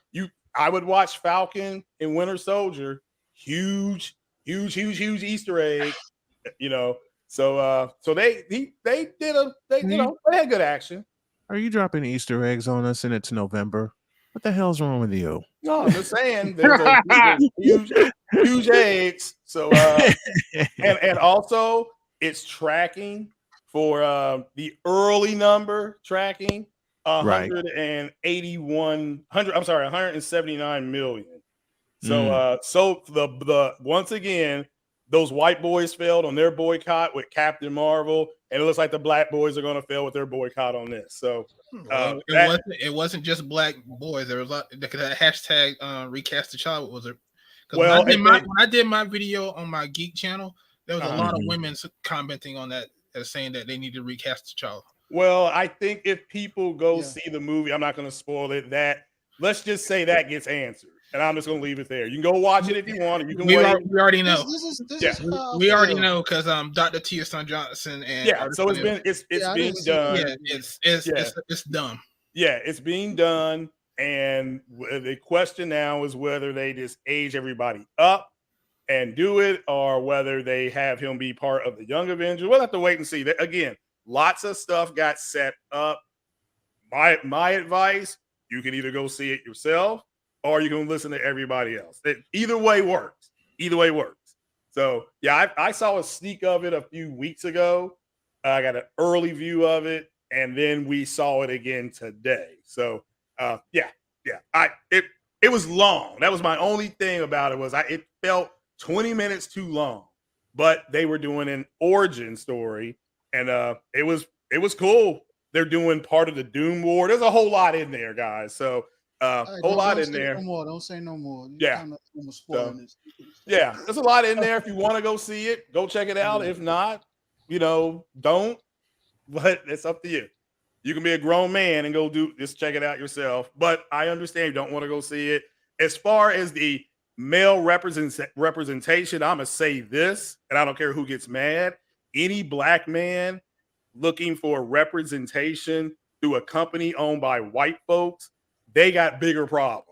would watch Falcon and Winter Soldier. Huge Easter egg, So they had good action. Are you dropping Easter eggs on us and it's November? What the hell's wrong with you? No, I'm just saying there's huge eggs. So and also it's tracking for the early number tracking 179 million. So the once again, those white boys failed on their boycott with Captain Marvel, and it looks like the black boys are going to fail with their boycott on this. So it wasn't just black boys. There was a lot. That hashtag recast the child was it? Well, when I did my video on my Geek channel, there was a lot of women commenting on that, saying that they need to recast the child. Well, I think if people go see the movie, I'm not going to spoil it. Let's just say that gets answered. And I'm just gonna leave it there. You can go watch it if you want. You can. We already know. We already know because Dr. Tia Son Johnson and So it's being done. It's done. Yeah, it's being done, and the question now is whether they just age everybody up and do it, or whether they have him be part of the Young Avengers. We'll have to wait and see. Again, lots of stuff got set up. My advice: you can either go see it yourself, or you can listen to everybody else. Either way works. So yeah, I saw a sneak of it a few weeks ago. I got an early view of it, and then we saw it again today. So yeah. It was long. That was my only thing about it was it felt 20 minutes too long, but they were doing an origin story, and it was cool. They're doing part of the Doom War. There's a whole lot in there, guys. So whole lot in there. No more. Don't say no more. Yeah. Yeah, there's a lot in there. If you want to go see it, go check it out. If not, don't. But it's up to you. You can be a grown man and go just check it out yourself. But I understand you don't want to go see it. As far as the male representation, I'm going to say this, and I don't care who gets mad. Any black man looking for representation through a company owned by white folks, they got bigger problems.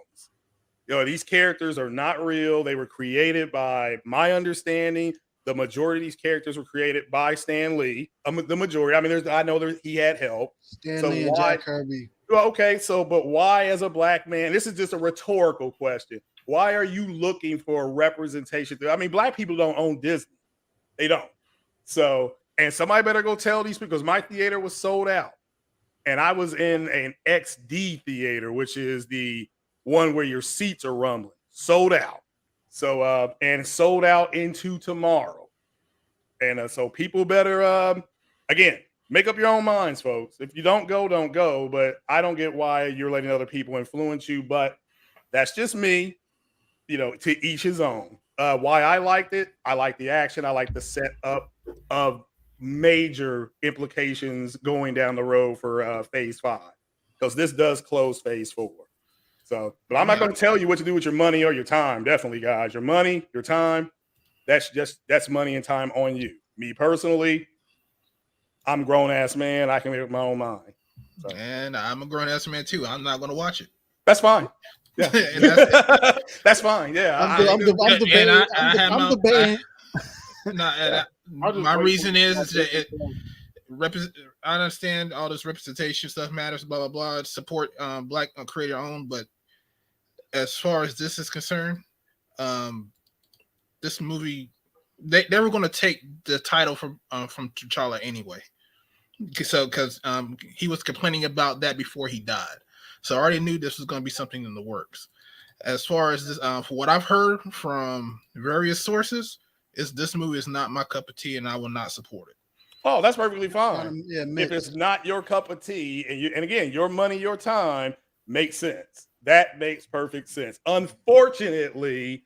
These characters are not real. They were created by, my understanding, the majority of these characters were created by Stan Lee. The majority. I mean, I know he had help. Stan Lee and Jack Kirby. Well, okay, but why, as a black man? This is just a rhetorical question. Why are you looking for a representation? I mean, black people don't own Disney. They don't. So, and somebody better go tell these people, because my theater was sold out, and I was in an XD theater, which is the one where your seats are rumbling. Sold out. So and sold out into tomorrow. And so people better again, make up your own minds, folks. If you don't go, don't go. But I don't get why you're letting other people influence you. But that's just me, to each his own. Why I liked it, I like the action, I like the setup of major implications going down the road for phase 5. Because this does close phase 4. So, but I'm not going to tell you what to do with your money or your time. Definitely, guys. Your money, your time, that's money and time on you. Me personally, I'm a grown-ass man. I can make up my own mind. So. And I'm a grown-ass man, too. I'm not going to watch it. That's fine. Yeah. That's fine. Yeah. I'm debating. My reason is that I understand all this representation stuff matters, blah, blah, blah. Support black creator-owned, but as far as this is concerned, this movie, they were going to take the title from T'Challa anyway. So, because he was complaining about that before he died. So I already knew this was going to be something in the works. As far as this, for what I've heard from various sources, this movie is not my cup of tea, and I will not support it. Oh, that's perfectly fine. If it's not your cup of tea, and again, your money, your time makes sense. That makes perfect sense. Unfortunately,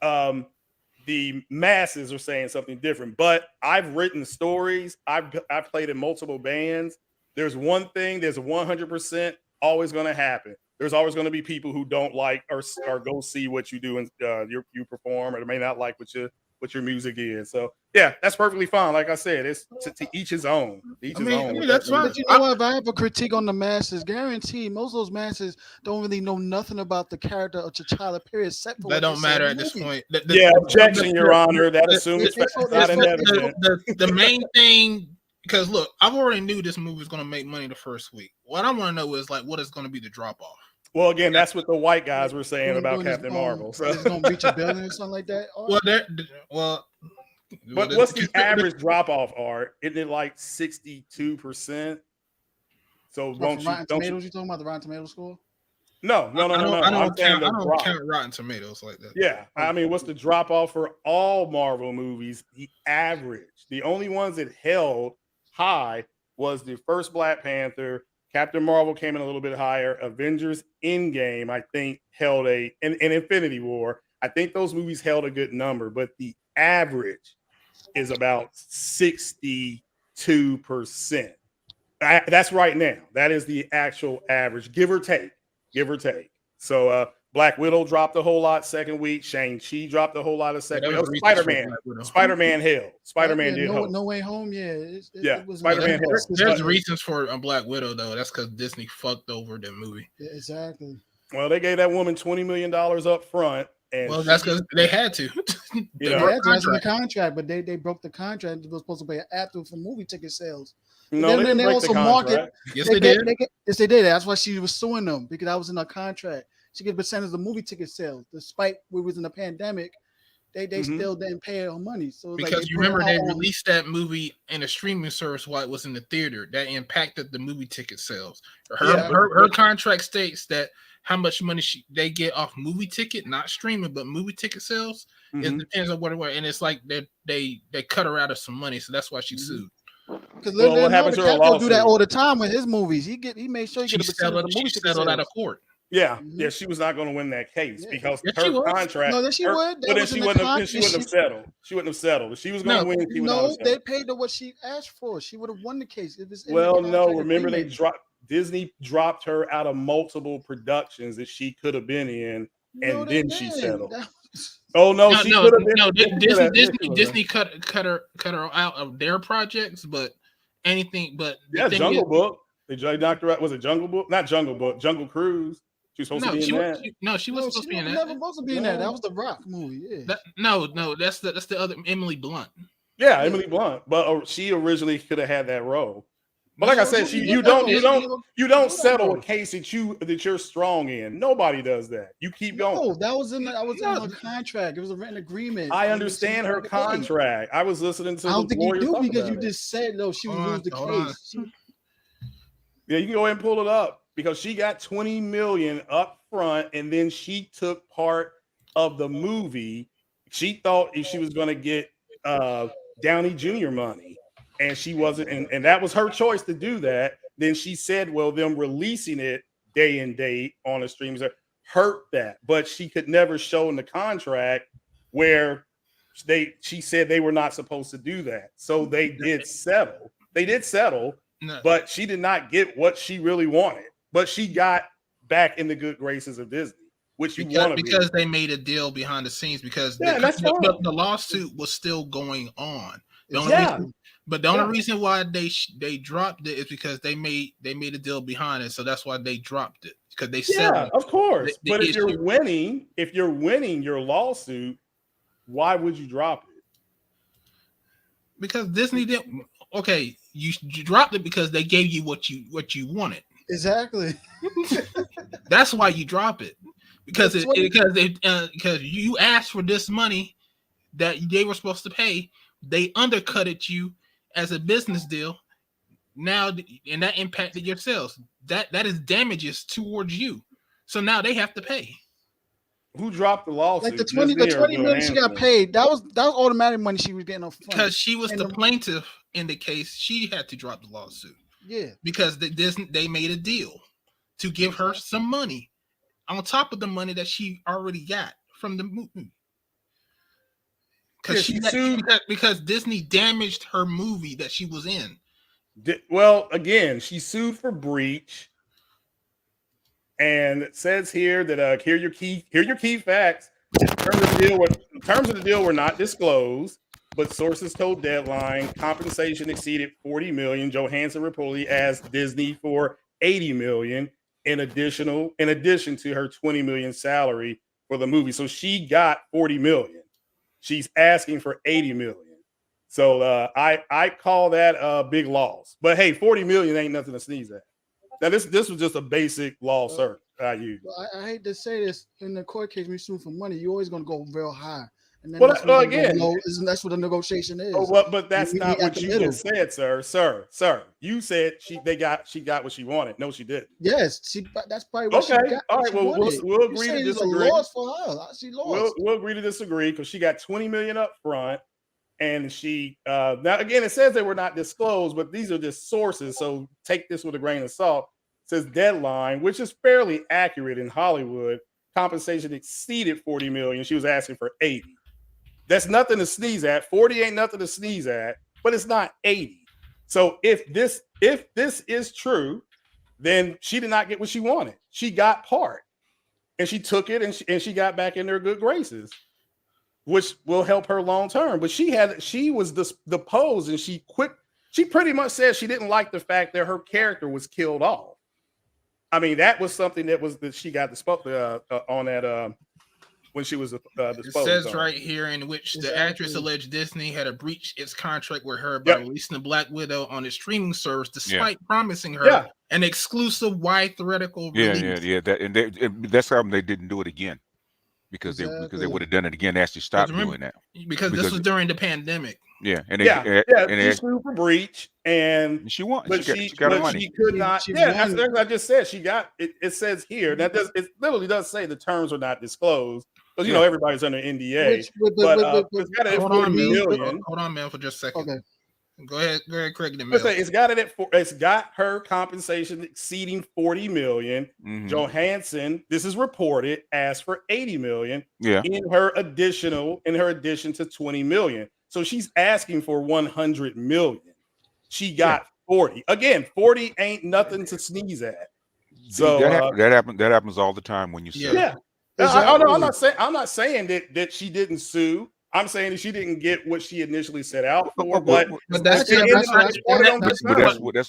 the masses are saying something different. But I've written stories. I've played in multiple bands. There's one thing. There's 100% always going to happen. There's always going to be people who don't like or go see what you do and you perform, or they may not like what your music is. So yeah, that's perfectly fine. Like I said, it's to each his own. That's fine. But you know what? If I have a critique on the masses, guarantee most of those masses don't really know nothing about the character of T'Challa. Period. Except for that don't matter at this point. Objection, Your Honor. That assumes not in the main thing. Because look, I've already knew this movie was going to make money the first week. What I want to know is what is going to be the drop off. Well, again, that's what the white guys were saying about Captain Marvel. So it's going to reach $1 billion or something like that. But what's the average drop off, Art? Isn't it like 62%? So Rotten Tomatoes, you talking about the Rotten Tomatoes score? No. I don't count Rotten Tomatoes like that. Yeah, I mean, what's the drop off for all Marvel movies? The average. The only ones that held high was the first Black Panther. Captain Marvel came in a little bit higher. Avengers Endgame, I think, held and Infinity War. I think those movies held a good number, but the average is about 62%. That's right now. That is the actual average, give or take. So Black Widow dropped a whole lot second week. Shang-Chi dropped a whole lot of second week. Spider-Man held. Spider-Man did hold. No Way Home, it was Spider-Man held. There's reasons for Black Widow, though. That's because Disney fucked over the movie. Yeah, exactly. Well, they gave that woman $20 million up front. And that's because they had to. They had to in the contract, but they broke the contract. They were supposed to pay after for movie ticket sales. No, they didn't break the contract. Yes, they did. Yes, they did. That's why she was suing them, because that was in her contract. She get a percentage of the movie ticket sales, despite we was in a pandemic. they still didn't pay her money. So it's because like you remember they released that movie in a streaming service while it was in the theater. That impacted the movie ticket sales. Her contract states that how much money they get off movie ticket, not streaming, but movie ticket sales. It depends on what it was, and it's like they cut her out of some money, so that's why she sued. Because what happens to DiCaprio do that all the time with his movies. He made sure he get a percentage of the movie ticket settled sales. out of court. Yeah, she was not going to win that case because her contract. No, then she would. But then she wouldn't have settled. She wouldn't have settled. If she was going to win, she would not have settled. They paid her what she asked for. She would have won the case. Remember Disney dropped her out of multiple productions that she could have been in, and then she settled. She could have been. No, Disney cut her out of their projects, but anything. But Jungle Book. They knocked her out. Was it Jungle Book? Not Jungle Book. Jungle Cruise. She was supposed to be in that. She was supposed to be in that. Never supposed to be in that. That was the Rock movie. Yeah. That's the other Emily Blunt. Yeah, Emily Blunt. But she originally could have had that role. But like I said, you don't settle a case that you're strong in. Nobody does that. You keep going. No, that was in her contract. It was a written agreement. I understand her contract. I was listening to. I don't think you do because you just said she would lose the case. Yeah, you can go ahead and pull it up because she got $20 million up front, and then she took part of the movie. She thought she was going to get Downey Jr. money, and she wasn't, and that was her choice to do that. Then she said, well, them releasing it day and date on the streams hurt that, but she could never show in the contract where she said they were not supposed to do that. So they did settle. No. But she did not get what she really wanted. But she got back in the good graces of Disney, which you want to because they made a deal behind the scenes because the lawsuit was still going on. But the only reason why they dropped it is because they made a deal behind it, so that's why they dropped it because they settled. Of course. But if you're winning your lawsuit, why would you drop it? Because Disney didn't. Okay, you dropped it because they gave you what you wanted. Exactly. That's why you drop it because you asked for this money that they were supposed to pay. They undercutted you as a business deal. Now, and that impacted your sales. That is damages towards you. So now they have to pay. Who dropped the lawsuit? Like the 20 million she got paid. That was automatic money she was getting off front. Because she was the plaintiff in the case, she had to drop the lawsuit. Yeah. Because they made a deal to give her some money on top of the money that she already got from the movie. Because Disney damaged her movie that she was in. Well, again, she sued for breach. And it says here that here are your key facts. Terms of the deal were not disclosed, but sources told Deadline compensation exceeded $40 million. Johansson reportedly asked Disney for $80 million in addition to her $20 million salary for the movie. So she got $40 million. She's asking for $80 million. So I call that a big loss. But hey, $40 million ain't nothing to sneeze at. Now this was just a basic law search I used. I hate to say this, in the court case, when you sue for money, you're always going to go real high. And then that's what the negotiation is. But that's not what you just said, sir. You said she got what she wanted. No, she didn't. Yes, that's probably what she got. All right, we'll agree to disagree. A loss for her. She lost. We'll agree to disagree because she got $20 million up front, and she now again it says they were not disclosed, but these are just sources, so take this with a grain of salt. It says Deadline, which is fairly accurate in Hollywood. Compensation exceeded $40 million. She was asking for $80. That's nothing to sneeze at. 40 ain't nothing to sneeze at, but it's not 80. So if this is true, then she did not get what she wanted. She got part, and she took it, and she got back in their good graces, which will help her long term. But she was deposed, and she quit. She pretty much said she didn't like the fact that her character was killed off. I mean, that was something that she got on that. When she was disposed. It says right here in which the actress alleged Disney had breached its contract with her by releasing the Black Widow on its streaming service, despite promising her an exclusive wide theatrical release. That's how they didn't do it again. because they Exactly. would have done it again. They actually stopped remember- doing that. because this was during the pandemic. Yeah, and she sued for breach, and she won. But She got her money. she could not. She Yeah, won. that's what I just said. She got it. It says here that it literally does say the terms are not disclosed because you know everybody's under NDA. It's got it at 40 million. Hold on, man, for just a second. Okay. Go ahead, Craig. It's got it at it's got her compensation exceeding 40 million. Johansson, this is reported, asked for 80 million. Yeah. In her addition to 20 million. So she's asking for 100 million. She got 40. Again, 40 ain't nothing to sneeze at. So that happens all the time when you sue. Yeah. I'm not saying that she didn't sue. I'm saying that she didn't get what she initially set out for. But that's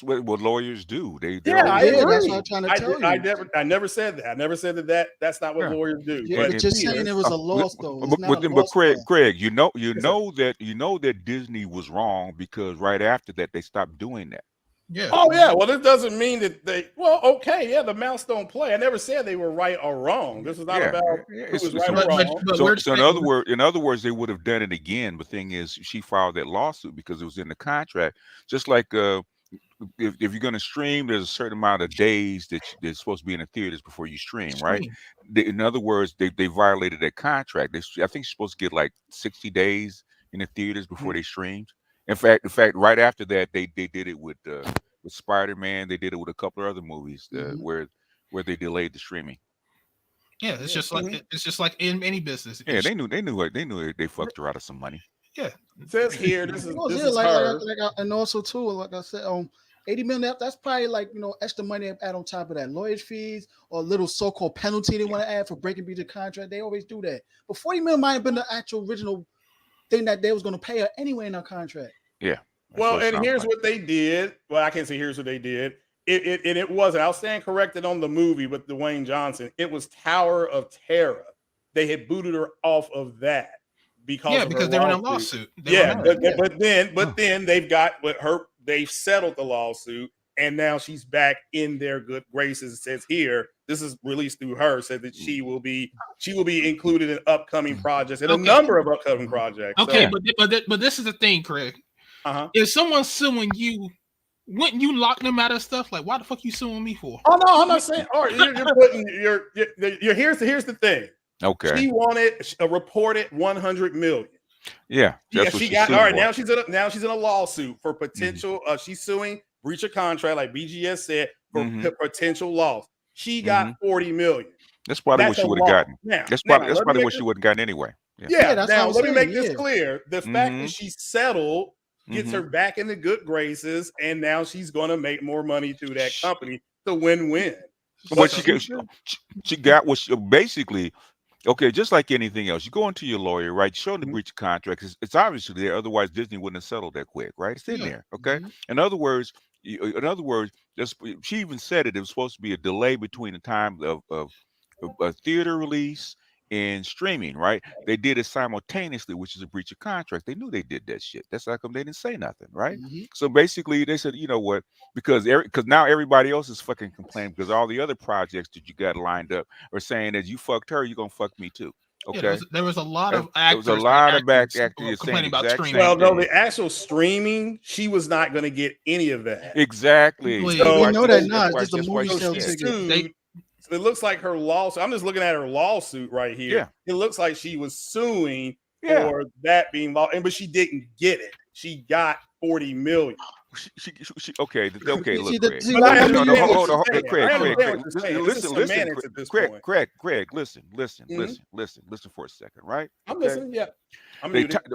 what lawyers do. They I agree. That's what I'm trying to tell you. I never said that. I never said that's not what lawyers do. Yeah, but just saying it was a loss though. But Craig, you know that Disney was wrong because right after that they stopped doing that. Yeah. Oh yeah. Well, this doesn't mean that they. Well, okay. Yeah, the mouse don't play. I never said they were right or wrong. This is not about who was right or wrong. So in other words, they would have done it again. The thing is, she filed that lawsuit because it was in the contract. Just like if you're going to stream, there's a certain amount of days that's supposed to be in the theaters before you stream, right? In other words, they violated that contract. I think you're supposed to get like 60 days in the theaters before they streamed. In fact, right after that, they did it with Spider-Man. They did it with a couple of other movies where they delayed the streaming. Yeah, it's just like in any business. Yeah, they knew they fucked her out of some money. Yeah, it says here this is and also too, like I said, 80 million. That's probably like extra money to add on top of that, lawyers' fees or a little so-called penalty they want to add for breaking breach of contract. They always do that. But 40 million might have been the actual original thing that they was going to pay her anyway in our contract. Yeah. Well, and here's what they did. Well, I can't say here's what they did. It wasn't. I'll stand corrected on the movie with Dwayne Johnson. It was Tower of Terror. They had booted her off of that because they're in a lawsuit. But then they've settled the lawsuit, and now she's back in their good graces. It says here, this is released through her, said that she will be included in upcoming projects and a number of upcoming projects. Okay, but this is the thing, Craig. If someone's suing you, wouldn't you lock them out of stuff? Like, why the fuck you suing me for? Oh no, I'm not saying. All right, you're putting your here's the thing. Okay. She wanted a reported 100 million. Yeah. She got all right. Now she's in a lawsuit for potential. She's suing breach of contract, like BGS said, for potential loss. She got 40 million. That's probably what she would have gotten. That's probably what she would have gotten anyway. Yeah. Now let me make this clear: the fact that she settled gets her back in the good graces, and now she's going to make more money through that company. It's a win-win. What she got was basically okay, just like anything else. You go into your lawyer, right? Show them the breach of contract. It's obviously there. Otherwise, Disney wouldn't have settled that quick, right? It's in there. Okay. In other words, she even said it was supposed to be a delay between the time of a theater release and streaming, right? They did it simultaneously, which is a breach of contract. They knew they did that shit. That's how come they didn't say nothing, right? So basically, they said, you know what? Because now everybody else is fucking complaining because all the other projects that you got lined up are saying that you fucked her, you're gonna fuck me too. Okay, there was a lot of actors. There was a lot of actors complaining about streaming. Well, no, the actual streaming, she was not going to get any of that. Exactly. So, we know that now. It's just a movie sale ticket. It looks like her lawsuit. I'm just looking at her lawsuit right here. Yeah. It looks like she was suing for that being law, but she didn't get it. She got 40 million. Okay. Look, Craig. Craig, listen for a second, right? I'm listening. Yeah.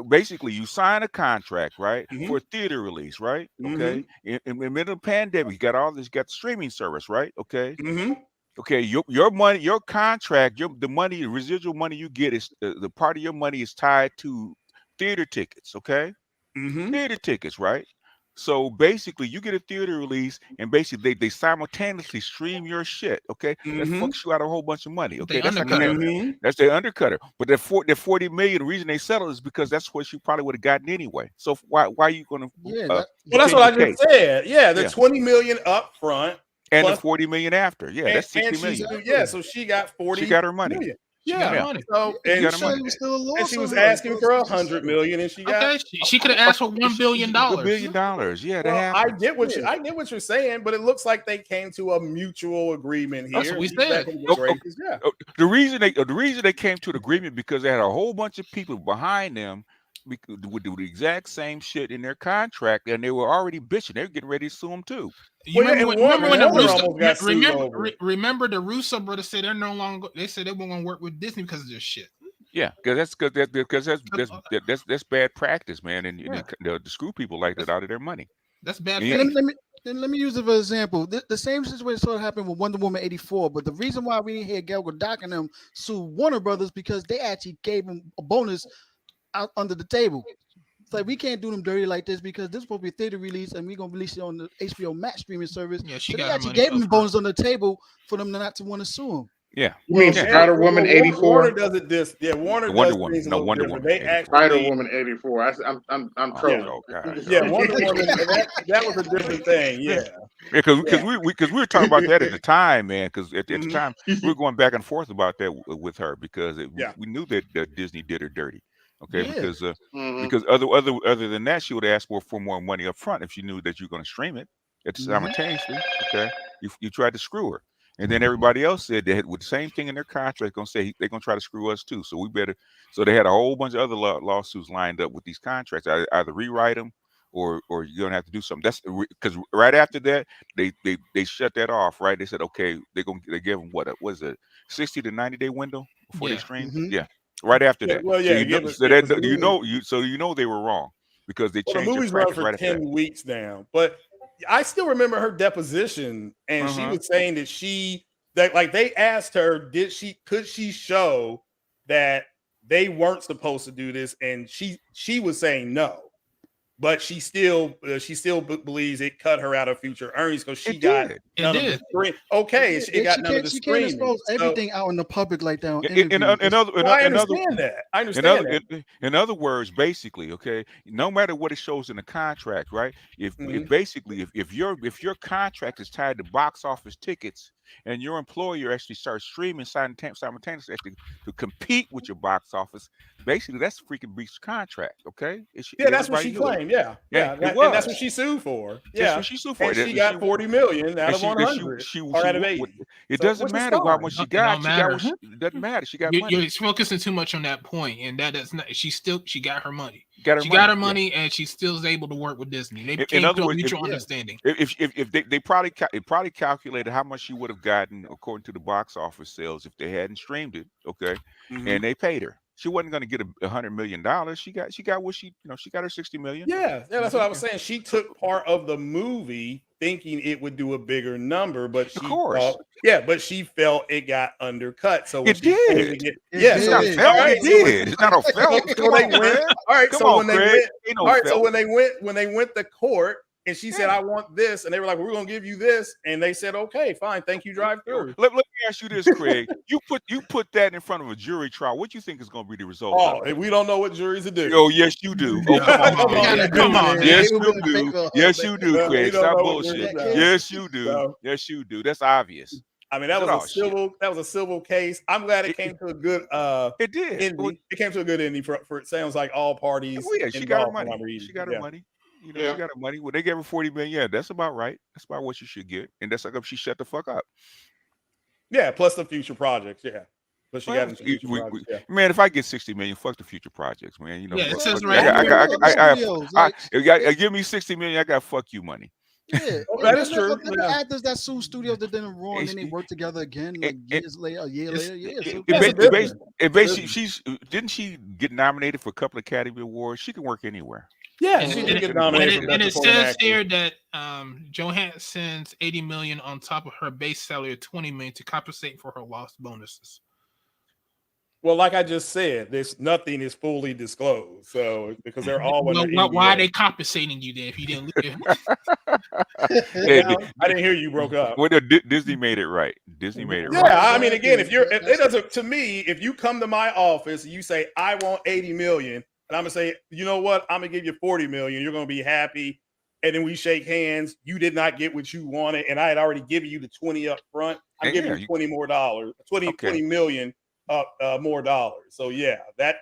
Basically, you sign a contract, right, for a theater release, right? Okay. In the middle of the pandemic, you got all this, you got the streaming service, right? Okay. Okay, your money, your contract, the money, the residual money you get is the part of your money is tied to theater tickets. Okay, theater tickets, right? So basically, you get a theater release, and basically they simultaneously stream your shit. Okay, that fucks you out a whole bunch of money. Okay, that's the undercutter. But the 40 million, the reason they settled is because that's what you probably would have gotten anyway. So why are you going to? Well, that's what I just said. Yeah, the 20 million up front. And plus, the 40 million after. Yeah, that's 60 million. So she got 40. She got her money. Million. She got her money. So She got her said money. it was still a law. and she was somewhere. asking for $100 million, and she got. Okay, she could have asked for $1 billion. $1 billion. Yeah, that Well, happened. I get what you're saying, but it looks like they came to a mutual agreement here. That's what we She's back said. in good graces, yeah. The reason they came to an agreement because they had a whole bunch of people behind them would do the exact same shit in their contract, and they were already bitching. They were getting ready to sue them too. You remember when the Russo almost got sued over. remember the Russo brothers said they're no longer. They said they weren't going to work with Disney because of this shit. Yeah, because that's bad practice, man, and the screw people like that out of their money. That's bad. Let me use it for example. The same situation sort of happened with Wonder Woman 84, but the reason why we didn't hear Gal Gadot and them sue Warner Brothers because they actually gave them a bonus out under the table. It's like we can't do them dirty like this because this is supposed to be a theater release and we're gonna release it on the HBO Max streaming service. Yeah, so they actually gave them the bonus on the table for them not to want to sue them. Yeah, you mean Spider-Woman 84? Warner does it this. Yeah, Warner Wonder does Woman. things a No, little Wonder different. Woman. They actually Spider-Woman 84. I'm trolling. Oh, God. Yeah, Wonder Woman. That was a different thing. Yeah. Because we were talking about that at the time, man. Because at the time we were going back and forth about that with her because we knew that Disney did her dirty. Okay, because other than that, she would ask for more money up front if she knew that you're going to stream it simultaneously. Okay, you tried to screw her, and then everybody else said they had with the same thing in their contract going to say they're going to try to screw us too. So we better. So they had a whole bunch of other lawsuits lined up with these contracts. Either rewrite them or you're gonna have to do something. That's because right after that they shut that off. Right? They said okay, they gave them what was it 60 to 90-day window before they streamed. Yeah. Right after that, well, you know they were wrong because they changed the movies their run for right 10 weeks now. But I still remember her deposition, and she was saying that like they asked her, could she show that they weren't supposed to do this, and she was saying no. But she still believes it cut her out of future earnings because she got none of the screen. Okay, it got none of the screen. She can't expose everything out in the public like that. I understand that. I understand that. In other words, basically, okay, no matter what it shows in the contract, right? If your contract is tied to box office tickets and your employer actually starts streaming simultaneously to compete with your box office, basically that's a freaking breach of contract. Okay, that's what she claimed. Yeah, and that's what she sued for. Yeah, that's what she sued for. And she got $40 million out of 100. It doesn't matter how much she got. It doesn't matter. She got money. You're focusing too much on that point, and that is not. She got her money. She got her money, and she still is able to work with Disney. They came to a mutual understanding. If they probably calculated how much she would have gotten according to the box office sales if they hadn't streamed it. Okay, and they paid her. She wasn't going to get $100 million. She got what she got her $60 million. Yeah, that's what I was saying. She took part of the movie thinking it would do a bigger number, but she felt it got undercut. So it did. It's not felt. It did. It's not a felt. So when they went to court. And she said, I want this. And they were like, we're going to give you this. And they said, okay, fine. Thank you. Drive through. Let me ask you this, Craig. you put that in front of a jury trial. What do you think is going to be the result? Oh, we don't know what juries are doing. Oh, yes, you do. Oh, come on. Yes, you do. Yes, you do, Craig. Stop bullshit. Yes, you do. Yes, you do. That's obvious. I mean, that was a civil case. I'm glad it came to a good it did. Ending. It came to a good ending for it sounds like all parties. Oh, yeah, she got her money. She got her money. She got her money. Well, they gave her $40 million. Yeah, that's about right. That's about what you should get. And that's like if she shut the fuck up. Yeah, plus the future projects. Yeah. But she got into future projects. Man, if I get $60 million, fuck the future projects, man. It says right. Give me $60 million. I got fuck you money. Yeah, that is true. The actors that sue studios that didn't run and then they work together again like a year later. Didn't she get nominated for a couple of Academy Awards? She can work anywhere. Yeah, she did get nominated. And it says here that Johansson's $80 million on top of her base salary of $20 million to compensate for her lost bonuses. Well, like I just said, nothing is fully disclosed. So because they're all why are they compensating you then if you didn't I didn't hear you broke up. Well, Disney made it right. Disney made it right. Yeah, I mean, again, if you come to my office and you say I want $80 million, and I'm gonna say, you know what, I'm gonna give you $40 million, you're gonna be happy, and then we shake hands. You did not get what you wanted, and I had already given you the 20 up front. I'm giving you $20 more, $20 million. more dollars. So yeah, that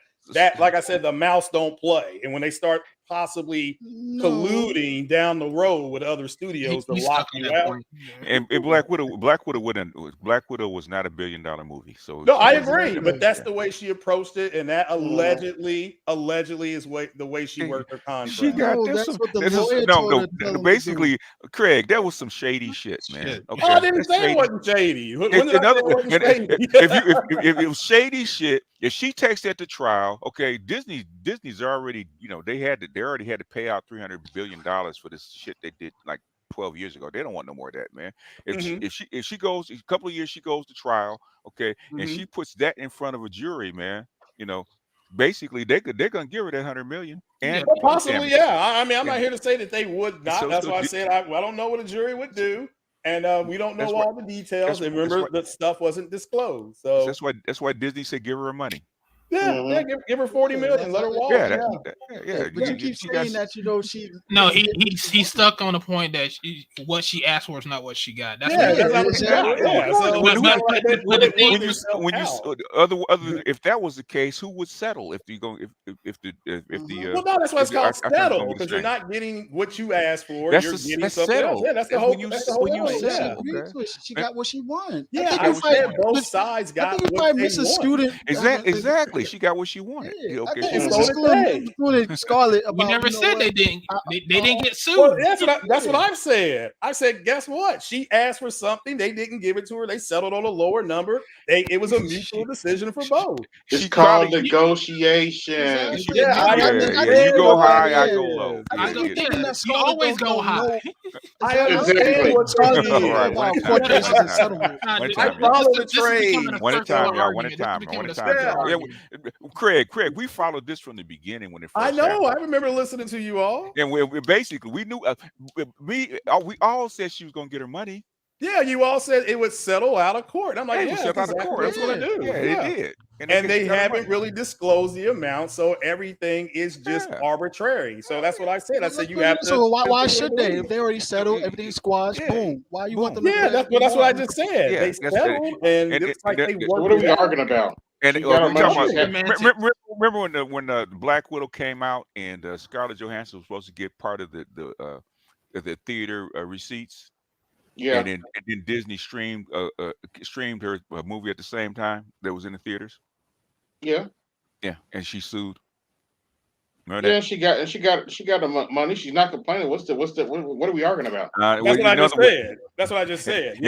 like I said, the mouse don't play, and when they start possibly colluding down the road with other studios to lock you out. And Black Widow was not $1 billion movie. So no, I agree, but that's the way she approached it, and that allegedly is the way she worked her contract. She got basically, Craig, that was some shady shit, man. Okay, I didn't say it wasn't shady. If it was shady shit, if she takes that to trial, okay, Disney's already, they already had to pay out $300 billion for this shit they did like 12 years ago. They don't want no more of that, man. If she goes a couple of years, she goes to trial, okay, and she puts that in front of a jury, man, basically they're gonna give her that $100 million. And possibly, yeah. I mean, I'm not here to say that they would not. That's why I said I don't know what a jury would do. And we don't know all the details. And remember, that stuff wasn't disclosed. So that's why Disney said give her money. Yeah, give her $40 million. Let her walk. But you keep saying that she. No, he's stuck on the point that what she asked for is not what she got. That's if that was the case, who would settle? That's why it's called settle, because you're not getting what you asked for. You're getting something else. Yeah, that's the whole. She got what she wanted. Yeah, I said both sides got what they wanted. Exactly. She got what she wanted. Okay, Scarlett about, we never said they didn't. They didn't get sued. Well, that's what I've said. I said, guess what? She asked for something. They didn't give it to her. They settled on a lower number. It was a mutual decision for both. It's called negotiation. You go high, I go low. You always go high. I understand what Charlie is. I follow the trade. One at a time, y'all. One at a time. Craig, we followed this from the beginning when it first happened. I remember listening to you all. And we knew we all said she was gonna get her money. Yeah, you all said it would settle out of court. I'm like, that's what it's gonna do. Yeah, it did. And they haven't really disclosed the amount, so everything is just arbitrary. So that's what I said. I said you have to. So why should they? If they already settled, everything's squashed, boom. Why you want them? Yeah, that's what I just said. They settled, and it's like they worked. What are we arguing about? And remember when the Black Widow came out and Scarlett Johansson was supposed to get part of the theater receipts. Yeah, and then Disney streamed her movie at the same time that was in the theaters. Yeah, and she sued. She got the money. She's not complaining. What are we arguing about? That's what I just said.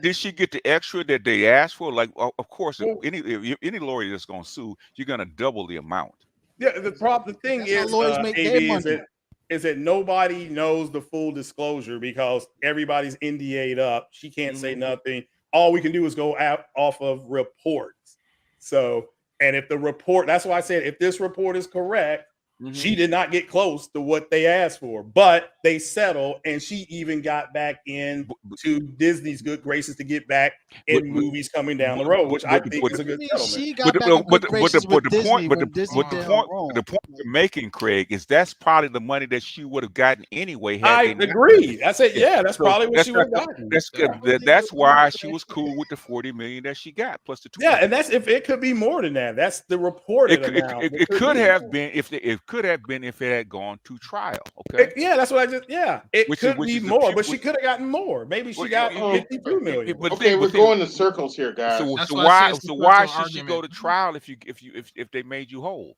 Did she get the extra that they asked for? Like, of course, any lawyer that's going to sue, you're going to double the amount. Yeah, the thing is, lawyers make their money. Is that nobody knows the full disclosure because everybody's NDA'd up. She can't say nothing. All we can do is go out off of reports. So, and if the report, that's why I said, if this report is correct, she did not get close to what they asked for, but they settled, and she even got back in to Disney's good graces to get back in movies coming down the road, which I think is a good settlement. She got back in good graces with Disney when Disney did wrong. The point you're making, Craig, is that's probably the money that she would have gotten anyway. I agree. I said, that's probably what she would have gotten. That's why she was cool with the $40 million that she got plus the 20. Yeah, and that's if it could be more than that. That's the reported amount. It could have been if it had gone to trial. Okay. That's what I just. Yeah, it could be more, but she could have gotten more. Maybe she got $52 million. Okay, we're going in circles here, guys. So why should she go to trial if they made you whole?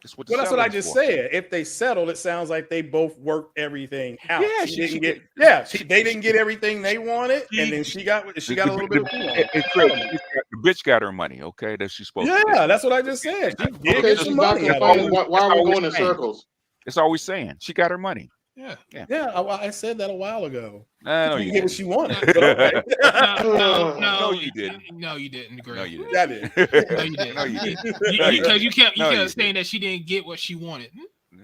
That's what I just said. If they settled, it sounds like they both worked everything out. Yeah, they didn't get everything they wanted, and then she got a little bit. The bitch got her money, okay? That she's supposed to. Yeah, that's what I just said. She did get some money. Why are we going in circles? It's always saying she got her money. Yeah. I said that a while ago. No, you get what she wanted. No, you didn't. No, you didn't. No, you didn't. I did. No, you didn't. Because you kept saying that she didn't get what she wanted.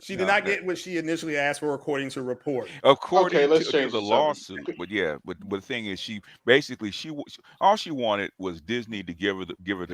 She did not get what she initially asked for, according to report. Okay, let's to change the the subject. lawsuit, but yeah, but the thing is, she basically all she wanted was Disney to give her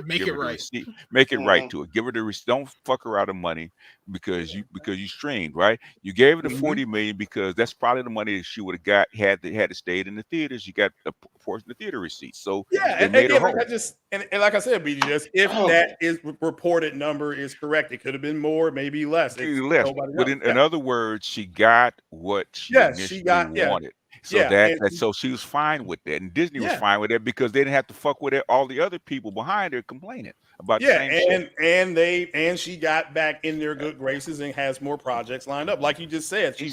Make it the right. receipt, make it right Mhm. to her, give her the receipt. Don't fuck her out of money because you streamed, right? You gave her the Mhm. 40 million because that's probably the money that she would have got had it stayed in the theaters. You got a portion of the theater receipts, so Yeah, they and made her again, like whole. I just and like I said, BGS, if Oh. that is reported number is correct, it could have been more, maybe less. It's Less, nobody but knows. in other words, she got what she Yes, she initially got wanted. So yeah, and so she was fine with that, and Disney was yeah, fine with that because they didn't have to fuck with it, all the other people behind her complaining about the yeah, same shit. and she got back in their good graces and has more projects lined up. Like you just said, she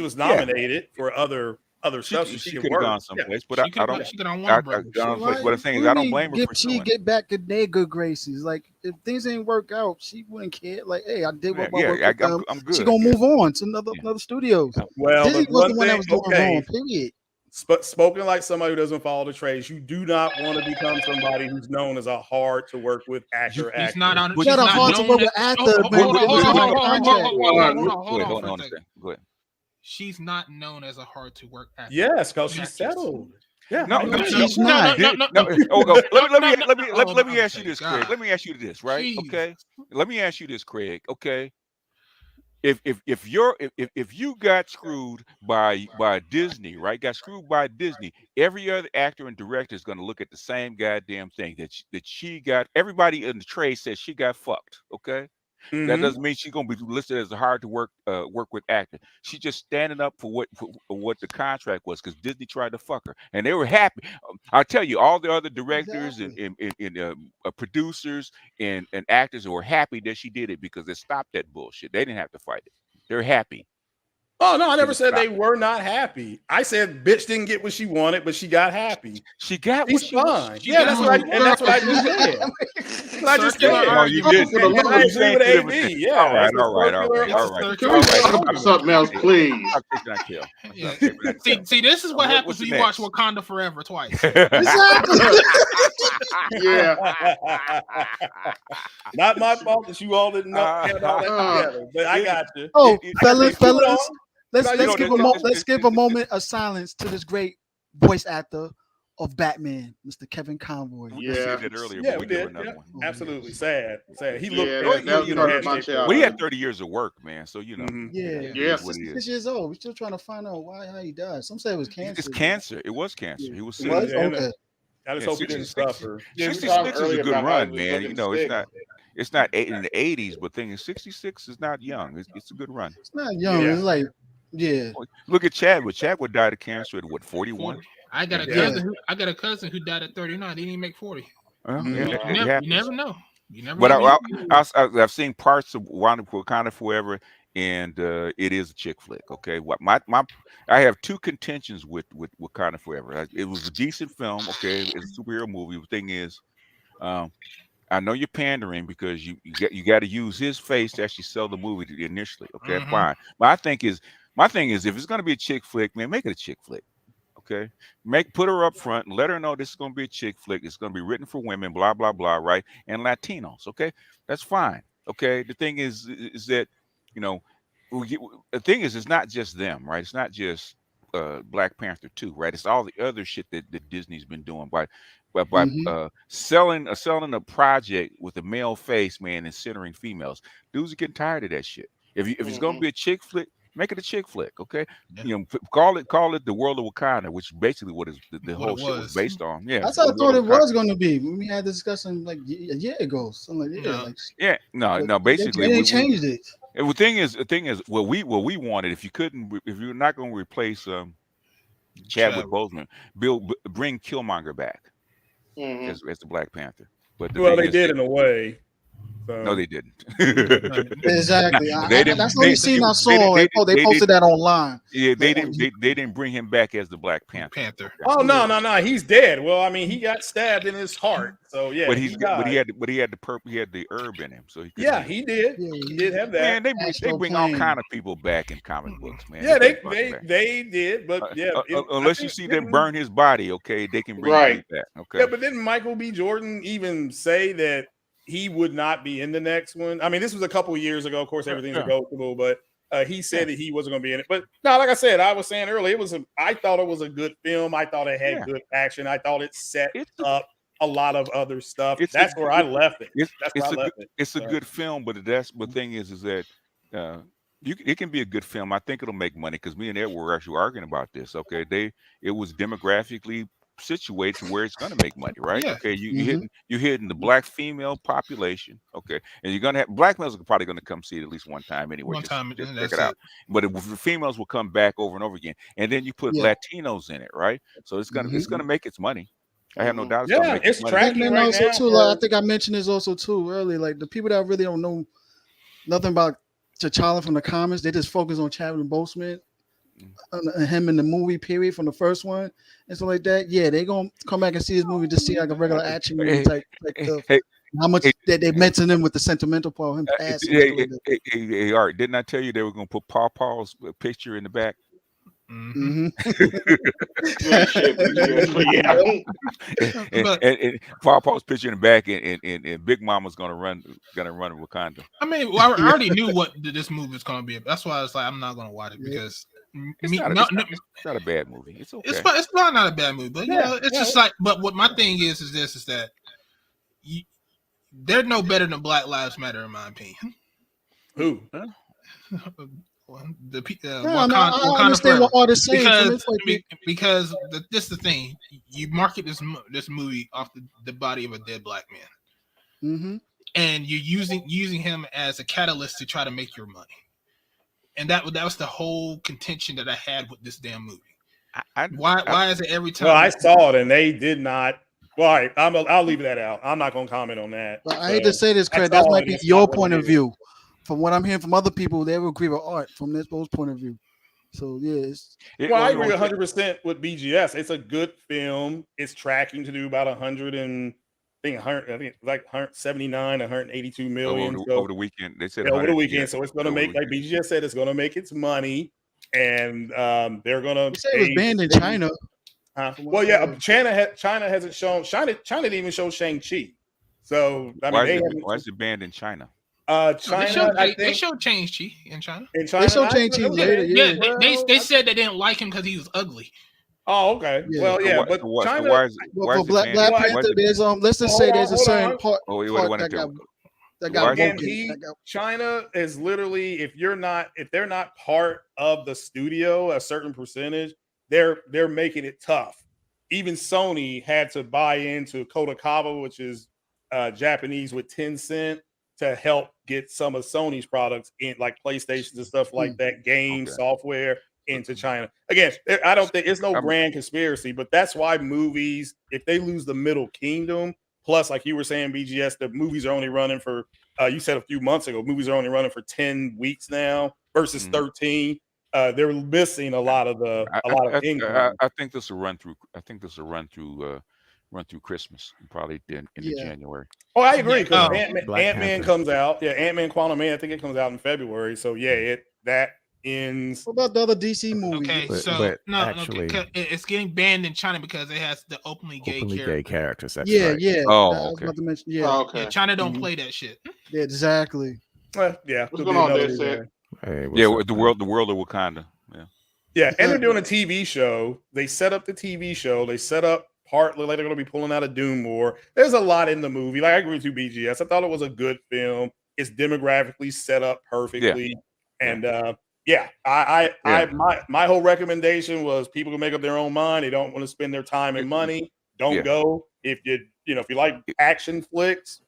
was Yeah, nominated for other stuff, so she she could could have work. gone Yeah, someplace, but She I could don't. have on Warner Brothers. Gone someplace. Why, But the thing is, what I do don't you blame her mean for she suing. get back in their good graces? Like if things ain't work out, she wouldn't care. Like, hey, I did what my work with them. I'm She good. gonna Yeah, move on to yeah. another studios. well, Disney but was one the one that thing, was doing wrong. Period. spoken like somebody who doesn't follow the trades, you do not want to become somebody who's known as a hard to work with actor. She's not on. But You She's got a not hard to known work as. with actor, but Hold on, if hold it's on, behind hold a on, contract. hold on Hold for a on a second. second. Go ahead. She's not known as a hard to work actor. Yes, because She's she's actress. settled. Yeah, No, No, no, she's no, not. no. Let me ask you Okay, this, Craig. God. Let me ask you this, right? Jeez. Okay. Let me ask you this, Craig. Okay. If you got screwed by Disney, right? Got screwed by Disney, every other actor and director is going to look at the same goddamn thing that she got. Everybody in the trade says she got fucked. Okay. That Mhm. doesn't mean she's gonna be listed as a hard to work with actor. She's just standing up for what the contract was because Disney tried to fuck her, and they were happy. I tell you, all the other directors Exactly. and producers and actors were happy that she did it because it stopped that bullshit. They didn't have to fight it. They're happy. Oh no, I Because never it said they stopped it. were not happy. I said bitch didn't get what she wanted, but she got happy. She got what She's she was. fine. She Yeah, got that's what I just said. That's what I just circular said. No, you argument. didn't. For the And love I of agree with Saying two different AB. things. Yeah, All right, it's a all right, all circular. right, all It's a right. circular Can we All right. talk argument. about something else, please? Stop kicking that tail. Yeah. Stop kicking that tail. See, this is what happens What's when the you watch next? Wakanda Forever twice. Exactly. Yeah. Not my fault that you all didn't know had all that together, but I got you. Oh, Fellas, fellas, let's No, you let's know, give let's give a moment of silence to this great voice actor of Batman, Mr. Kevin Conroy. We said that earlier, Yeah, but we we give did. another Yeah, one. absolutely. Sad. He Yeah, looked. that was you part know, of my handshake. childhood. Well, he had 30 years of work, man. So you know, Yeah. it Yeah. is what it 66 is. years old. We're still trying to find out how he died. Some say it was cancer. It's cancer. It was cancer. He was It sick. was? Yeah, Okay. I just Yeah, hope he didn't 66. suffer. Yeah, we 66 talked is a earlier good about how he run, was man. looking You know, sick. it's not in the 80s, but thing is 66 is not young. It's a good run. It's not young. Yeah. It's like, yeah. Look at Chadwick. Chadwick died of cancer at what, 41? 40. I got a Yeah. cousin who died at 39. He didn't even make 40. Yeah, Mhm. it You happens. never know. You never But know. I've seen parts of Wakanda Forever, and it is a chick flick. Okay, I have two contentions with Wakanda Forever. It was a decent film. Okay, it's a superhero movie. The thing is, I know you're pandering because you got to use his face to actually sell the movie initially. Okay, Mhm. fine. My thing is, if it's going to be a chick flick, man, make it a chick flick. Okay, put her up front and let her know this is going to be a chick flick. It's going to be written for women, blah blah blah, right? And Latinos. Okay, that's fine. Okay, the thing is that you know, the thing is, it's not just them, right? It's not just Black Panther 2, right? It's all the other shit that Disney's been doing by Mhm. selling a project with a male face, man, and centering females. Dudes are getting tired of that shit. If it's gonna be a chick flick, make it a chick flick, okay? Yeah. You know, call it the World of Wakanda, which basically what is the What whole it shit was was. based on. Yeah, That's how I the thought World it of Wakanda. was going to be when we had this discussion like a year ago. So I'm like, yeah, No. like Yeah, no, but basically they changed it. and the thing is, what we wanted, if you're not going to replace Chadwick Boseman, bring Killmonger back Mhm. as the Black Panther. But the Well, thing they is, did in a way. So. no, they didn't. Exactly. They didn't. That's the only scene I saw. They They posted that online. Yeah, they Like, didn't. They didn't bring him back as the Black Panther. Okay. Oh no, he's dead. Well, I mean, he got stabbed in his heart. So yeah, But he he had the herb in him, so he could. Yeah, he did. He did have that. Man, they bring all kind of people back in comic books, man. Yeah, bring fucking back. they did, but yeah. Unless you see them burn his body, okay, they can bring him back. Okay. Yeah, but didn't Michael B. Jordan even say that he would not be in the next one? I mean, this was a couple years ago. Of course, everything's negotiable, but He said that he wasn't going to be in it. But no, like I said, I was saying earlier, I thought it was a good film. I thought it had good action. I thought it set up a lot of other stuff. That's where I left it. That's where I left it. It's a good film, but the thing is that it can be a good film. I think it'll make money because me and Ed were actually arguing about this. Okay, it was demographically situated to where it's going to make money, right? Yeah. Okay, you're hitting the black female population. Okay, and you're going to have black males are probably going to come see it at least one time anyway. Just check it out. But the females will come back over and over again, and then you put Latinos in it, right? So it's gonna make its money. I have no doubt. It's tracking right also now. Too, like, I think I mentioned this also too earlier. Like the people that really don't know nothing about T'Challa from the comics, they just focus on Chadwick Boseman and him in the movie period from the first one and stuff like that. Yeah, they gonna come back and see this movie to see like a regular action movie type stuff. How much that they mentioned him with the sentimental part of him passing. Hey, Art, didn't I tell you they were gonna put Paw's picture in the back? And Paw's picture in the back, and Big Mama's gonna run Wakanda. I mean, I already knew what this movie was gonna be. That's why I was like, I'm not gonna watch it because it's not a bad movie. It's okay. It's not a bad movie, but you know, it's just like. But what my thing is that they're no better than Black Lives Matter in my opinion. Who? The I understand what all this saying because this is the thing. You market this movie off the body of a dead black man, and you're using him as a catalyst to try to make your money, and that was the whole contention that I had with this damn movie. Why is it every time? Well, I saw it and they did not. Well, all right, I'll leave that out. I'm not going to comment on that. But I hate to say this, Craig. That might be your point of view. From what I'm hearing from other people, they will agree with Art from this point of view. So I agree 100% with BGS. It's a good film. It's tracking to do about 179, 182 million over the weekend. They said over the weekend. So it's going to make, like BGS said, it's going to make its money, and they're going to. You say it was banned in China. Well, yeah, China hasn't shown. China didn't even show Shang-Chi. So I mean, why is it banned in China? China, they showed Shang-Chi in China. In China, they showed Shang-Chi later. Yeah, they said they didn't like him because he was ugly. Oh, okay. Yeah. Well, yeah, but China. Why is Black Panther, there's let's just say there's a certain part that got China is literally if they're not part of the studio, a certain percentage, they're making it tough. Even Sony had to buy into Kodakawa, which is Japanese with Tencent, to help get some of Sony's products in, like PlayStations and stuff like that, software into China. Again, I don't think it's no grand conspiracy, but that's why movies, if they lose the Middle Kingdom, plus, like you were saying, BGS, the movies are only running for, you said a few months ago, movies are only running for 10 weeks now versus 13. They're missing a lot of income. I think this will run through. I think this will run through Christmas, probably in January. Oh, I agree. Because Ant-Man comes out. Yeah, Ant-Man Quantumania. I think it comes out in February. So that ends. What about the other DC movies? Okay, it's getting banned in China because it has the openly gay characters. That's right. Oh, I was about to mention. Yeah. Oh, okay. Yeah, China don't play that shit. Yeah, exactly. Yeah. What's going on there, Sid? Hey, the world of Wakanda. Yeah, and they're doing a TV show. They set up the TV show. They set up partly like they're going to be pulling out of Doom War. There's a lot in the movie. Like I agree with you, BGS. I thought it was a good film. It's demographically set up perfectly, and my whole recommendation was people can make up their own mind. They don't want to spend their time and money. Don't go. If you like action flicks,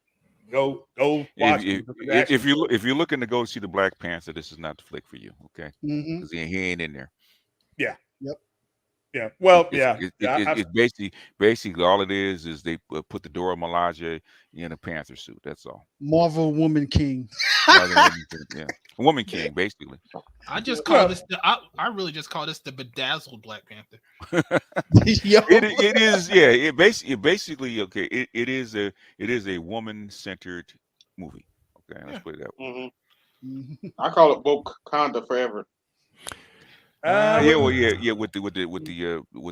go watch. If you're looking to go see the Black Panther, this is not the flick for you. Okay, because he ain't in there. Yeah. Yep. Yeah. Well, it's basically all it is they put the Dora Milaje in a Panther suit. That's all. Marvel Woman King. Woman King, basically. I just call this. I really just call this the bedazzled Black Panther. It is. Yeah. It basically okay. It is a woman-centered movie. Okay, let's put it that way. I call it Wakanda forever. With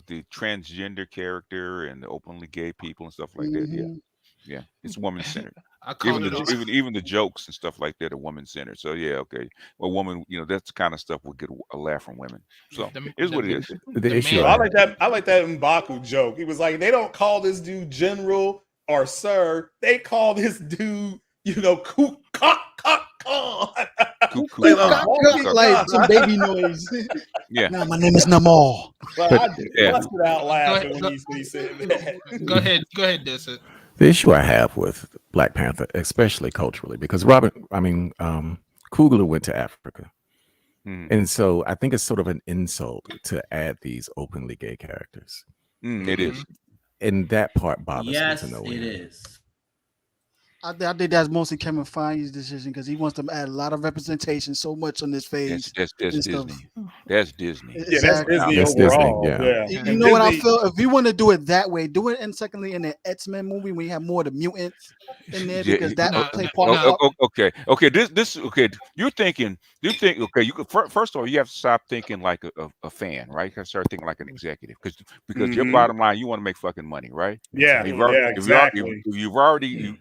the transgender character and the openly gay people and stuff like that. Yeah, it's woman centered. I called it. Even the jokes and stuff like that are woman centered. So yeah, okay. A woman, that's the kind of stuff would get a laugh from women. So here's what it is. The issue. I like that. I like that M'Baku joke. He was like, they don't call this dude general or sir. They call this dude, Kuk like some baby noise. Yeah. No, my name is Namal. But I busted out laughing when he said that. Go ahead, Dissa. The issue I have with Black Panther, especially culturally, because Coogler went to Africa. And so I think it's sort of an insult to add these openly gay characters. It is. And that part bothers me to no end. It is. I think that's mostly Kevin Feige's decision because he wants to add a lot of representation so much on this phase. That's Disney. That's Disney. Yeah, that's Disney That's overall. Disney, yeah. You know what I feel? If you want to do it that way, do it. And secondly, in the X-Men movie, we have more of the mutants in there because that will play part of Okay. You think, okay, you could first of all, you have to stop thinking like a fan, right? You have to start thinking like an executive because your bottom line, you want to make fucking money, right? Yeah, exactly. You already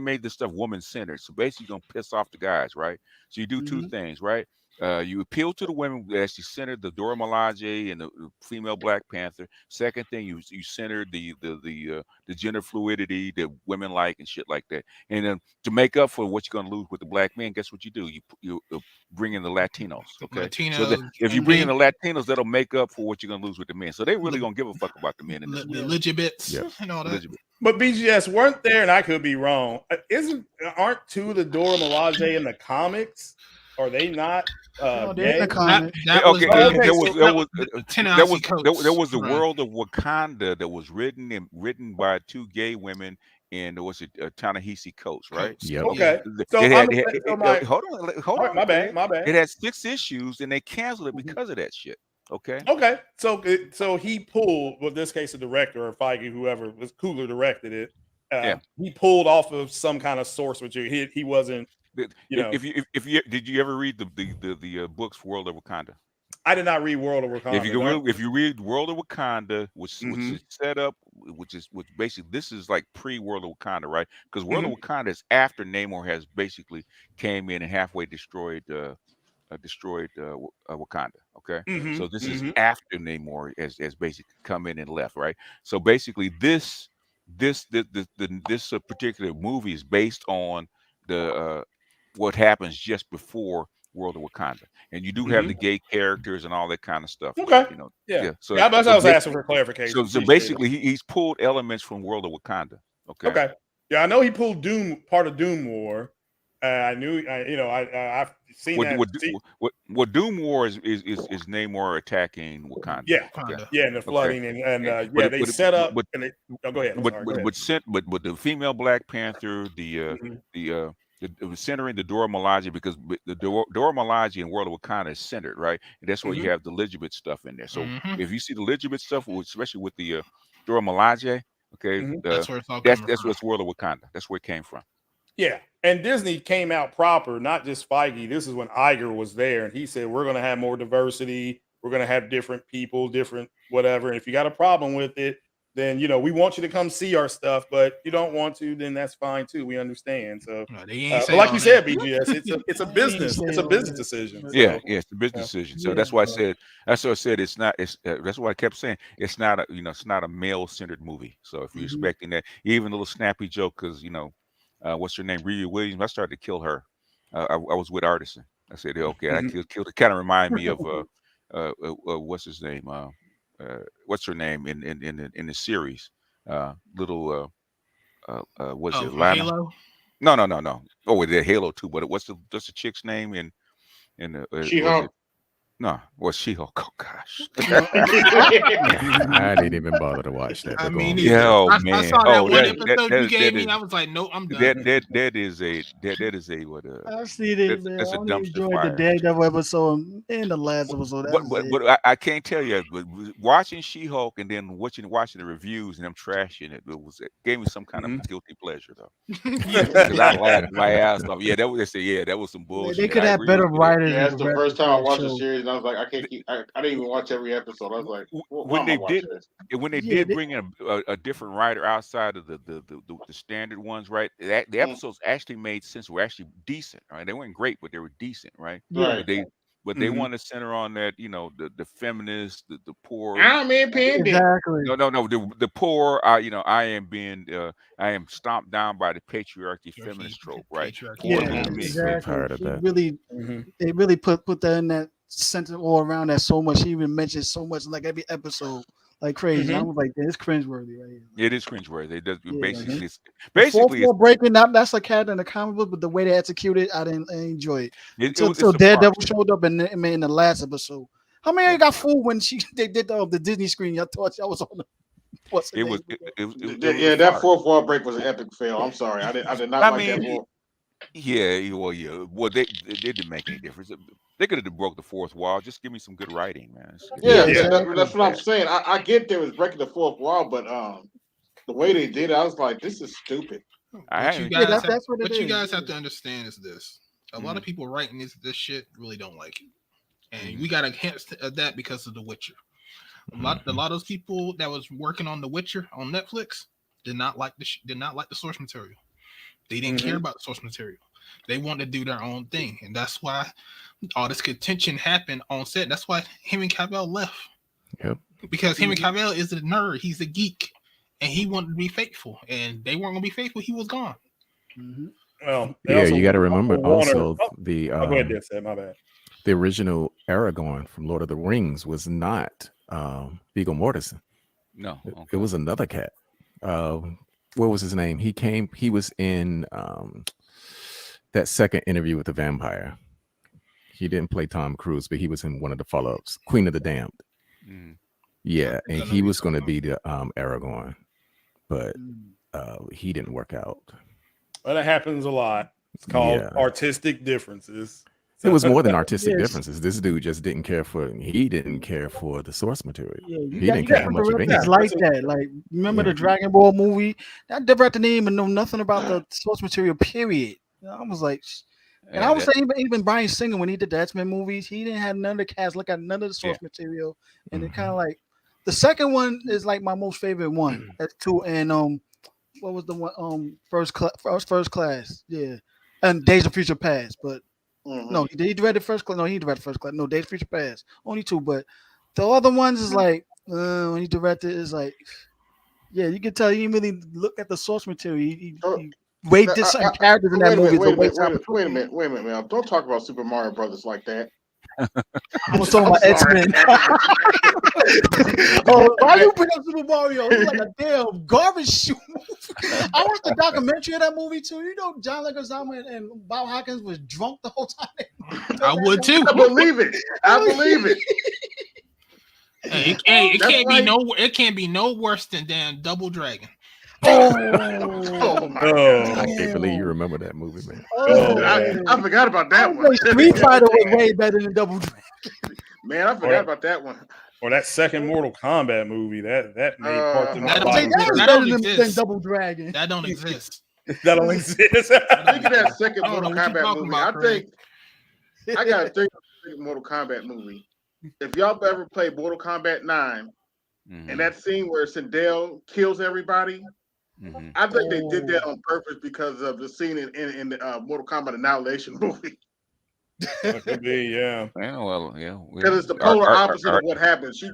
made this stuff woman centered, so basically you're gonna piss off the guys, right? So you do two things, right? You appeal to the women that actually centered the Dora Milaje and the female Black Panther. Second thing, you centered the gender fluidity that women like and shit like that. And then to make up for what you're gonna lose with the black men, guess what you do? You bring in the Latinos. Okay, so if you bring in the Latinos, that'll make up for what you're gonna lose with the men. So they really gonna give a fuck about the men in this the legibits and all that. But BGS weren't there, and I could be wrong. Aren't two of the Dora Milaje in the comics? Are they not? They're in the comics. There was the World of Wakanda that was written by two gay women. And was it Ta-Nehisi Coates, right? Yep. Okay. Hold on. My bad. It had 6 issues, and they canceled it because of that shit. Okay. So he pulled, well, in this case, the director or Feige, whoever was Coogler directed it. He pulled off of some kind of source material. He wasn't. Did you ever read the books World of Wakanda? I did not read World of Wakanda. If you read World of Wakanda, which is set up, which basically this is like pre-World of Wakanda, right? Because World of Wakanda is after Namor has basically came in and halfway destroyed Wakanda. Okay, so this is after Namor has basically come in and left, right? So basically, this particular movie is based on the what happens just before World of Wakanda, and you do have the gay characters and all that kind of stuff. Okay, So I was asking for clarification. So basically, he's pulled elements from World of Wakanda. Okay. Yeah, I know he pulled part of Doom War. I've seen that. What Doom War is Namor attacking Wakanda. Yeah, and the flooding they set up. Go ahead. But the female Black Panther, centering the Dora Milaje, because the Dora Milaje in World of Wakanda is centered, right? And that's where you have the legitimate stuff in there. So if you see the legitimate stuff, especially with the Dora Milaje, that's what's World of Wakanda. That's where it came from. Yeah, and Disney came out proper, not just Feige. This is when Iger was there, and he said, we're going to have more diversity. We're going to have different people, different whatever. And if you got a problem with it, then, we want you to come see our stuff. But you don't want to, then that's fine, too. We understand. So, but like you said, BGS, it's a business. It's a business decision. So, it's a business decision. So that's why I said, that's why I kept saying it's not a male-centered movie. So if you're expecting that, even a little snappy joke, because, what's her name? Riri Williams. I started to kill her. I was with Artisan. I said, okay, I killed it. Kind of remind me of what's his name? What's her name in the series? What's it? Lana? Halo? No. Oh, they Halo too. But what's the chick's name in the She-Hulk? No, She-Hulk. Oh gosh, I didn't even bother to watch that. I mean, man. I saw that one episode you gave me. I was like, no, I'm done. That is a what? I've seen it, man. That's a dumpster enjoyed fire. The Daredevil episode and the last episode. But I can't tell you. But watching She-Hulk and then watching the reviews and them trashing it, it gave me some kind of guilty pleasure though. Because I laughed my ass off. Yeah, that was some bullshit. They could have better writers. That's the first time I watched the series. and I was like, I can't keep. I didn't even watch every episode. I was like, why when am I they watching did this? when they did bring in a different writer outside of the standard ones, right? The episodes actually made sense. Were actually decent, right? They weren't great, but they were decent, right? Yeah. But they want to center on that, the feminists, the poor. I'm independent. Exactly. No, the poor. I am stomped down by the patriarchy feminist trope, right? Yeah, Poor little me. exactly. Tired of She that. really, they really put that in that sentence all around that so much. She even mentions so much like every episode, like crazy. I was like, "Damn, it's cringeworthy right here." It is cringeworthy. It does Yeah. basically. It's, The fourth basically, wall breaking, that's a cat in the comic book, but the way they executed, I didn't enjoy it. it's Until a Daredevil farce. showed up in the last episode. How many got fooled when they did the Disney screen? I thought y'all was on the. What's the It name? was. It was Yeah, a that farce. fourth wall break was an epic fail. I'm sorry, I did not I like that mean, wall. yeah. Well, they didn't make any difference. They could have broke the fourth wall. Just give me some good writing, man. Yeah, that's what I'm saying. I get there was breaking the fourth wall, but the way they did it, I was like, this is stupid. What you guys, that's what it what you is. guys have to understand is this: a lot of people writing this shit really don't like it, and we got a hint of that because of The Witcher. A lot of those people that was working on The Witcher on Netflix did not like the source material. They didn't care about the source material. They wanted to do their own thing, and that's why all this contention happened on set. That's why Henry Cavill left. Yep. Because Henry Cavill is a nerd. He's a geek, and he wanted to be faithful. And they weren't gonna be faithful. He was gone. Well, Yeah, you got to remember Warner- also the go ahead, Dad, say, my bad. the original Aragorn from Lord of the Rings was not Viggo Mortensen. No, It was another cat. What was his name? He was in that second Interview with the Vampire. He didn't play Tom Cruise, but he was in one of the follow-ups, Queen of the Damned. Yeah, and he was going to be the Aragorn, but he didn't work out. Well, that happens a lot. It's called artistic differences. It was more than artistic differences. This dude just didn't care for the source material. He didn't care how much of anything. It's like that. Like, remember the Dragon Ball movie? That director didn't even know nothing about the source material, period. I was like, and I was saying even Bryan Singer, when he did the X-Men movies, he didn't have none of the cast look at none of the source material. And it kind of like the second one is like my most favorite one. That's two. And what was the one? First class. Yeah. And Days of Future Past, but no, did he direct the first class? No, he directed first class. No, Days of Future Past. Only two, but the other ones is like when he directed is like, yeah, you can tell he didn't really look at the source material. He did certain characters in that movie. Wait a minute, man. Don't talk about Super Mario Brothers like that. I was talking about X-Men. Why you bring up Super Mario? It's like a damn garbage shoe. I watched the documentary of that movie too. You know, John Leguizamo and Bob Hawkins was drunk the whole time. I would too. I believe it. It can't be no worse than damn Double Dragon. Oh my God. I can't believe you remember that movie, man. I forgot about that one. Street Fighter was way better than Double Dragon. Man, I forgot about that one. Or that second Mortal Kombat movie that made parts of my that life. don't exist. Double Dragon. That don't exist. That don't exist. Think of that second Mortal Kombat movie. About, I got to think of the second Mortal Kombat movie. If y'all ever played Mortal Kombat 9, and that scene where Sindel kills everybody, I think they did that on purpose because of the scene in the Mortal Kombat Annihilation movie. That could be, yeah. Because it's the polar opposite of what happens. They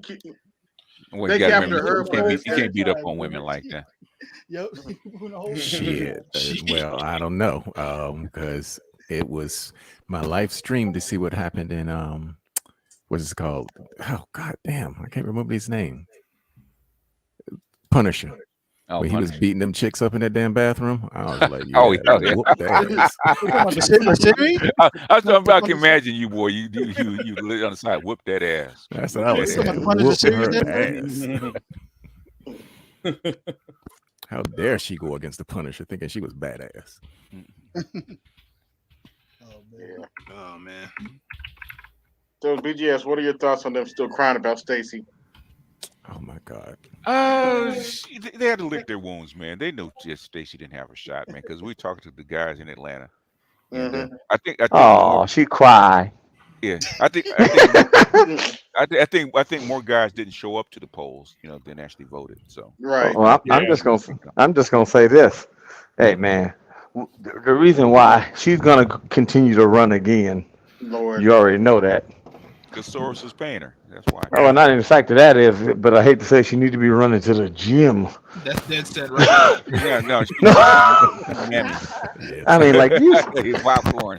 capture her. You can't beat up on women like that. Yep. Shit. Well, I don't know. Because it was my live stream to see what happened in what is it called? Oh god damn, I can't remember his name. Punisher. When he was beating them chicks up in that damn bathroom, I was like, whoop that ass. I was talking about, I can imagine you, boy. You lit on the side, whoop that ass. That's what I was saying. Whooping her ass. How dare she go against the Punisher thinking she was badass? Oh man. So BGS, what are your thoughts on them still crying about Stacy? Oh my God. They had to lick their wounds, man. They knew just Stacy didn't have a shot, man, because we talked to the guys in Atlanta. And, I think she cried. Yeah, I think more guys didn't show up to the polls, than actually voted. So Right. Well, I'm just gonna say this. Hey, man, the reason why she's gonna continue to run again, Lord. you already know that. because Soros is paying her. That's why. Oh, not in the fact that is, but I hate to say she need to be running to the gym. That's dead set right. Yeah, no. Mammy. I mean, like you. Popcorn.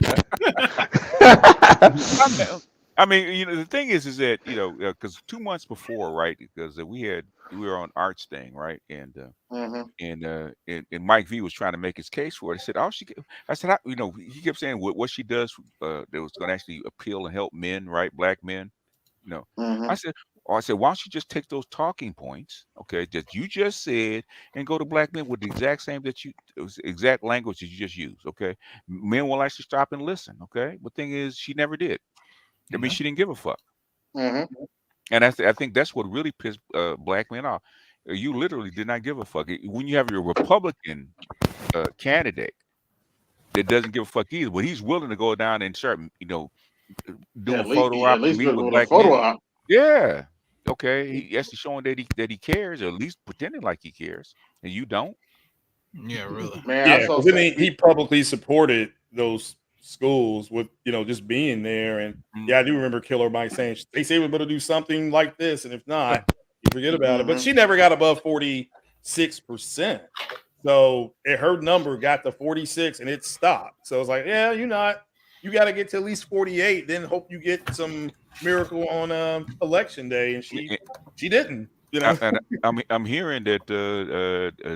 I mean, the thing is that because 2 months before, right? Because we were on Art's thing, right? And Mike V was trying to make his case for it. I said, I said, he kept saying what she does that was going to actually appeal and help men, right? Black men. I said, why don't you just take those talking points, okay, that you just said, and go to black men with the exact same exact language that you just used, okay? Men will actually stop and listen, okay? But thing is, she never did. I mean, she didn't give a fuck. And I think that's what really pissed black men off. You literally did not give a fuck. When you have your Republican candidate that doesn't give a fuck either, but he's willing to go down and start, doing photo op and meet with black men. Yeah. Okay. He actually showing that he cares, or at least pretending like he cares, and you don't. Yeah, really. Man, yeah, then he publicly supported those schools with just being there, and I do remember Killer Mike saying they say we're going to do something like this, and if not, you forget about it. But she never got above 46%. So her number got to 46, and it stopped. So it's like, yeah, you got to get to at least 48, then hope you get some miracle on election day, and she didn't. I'm hearing that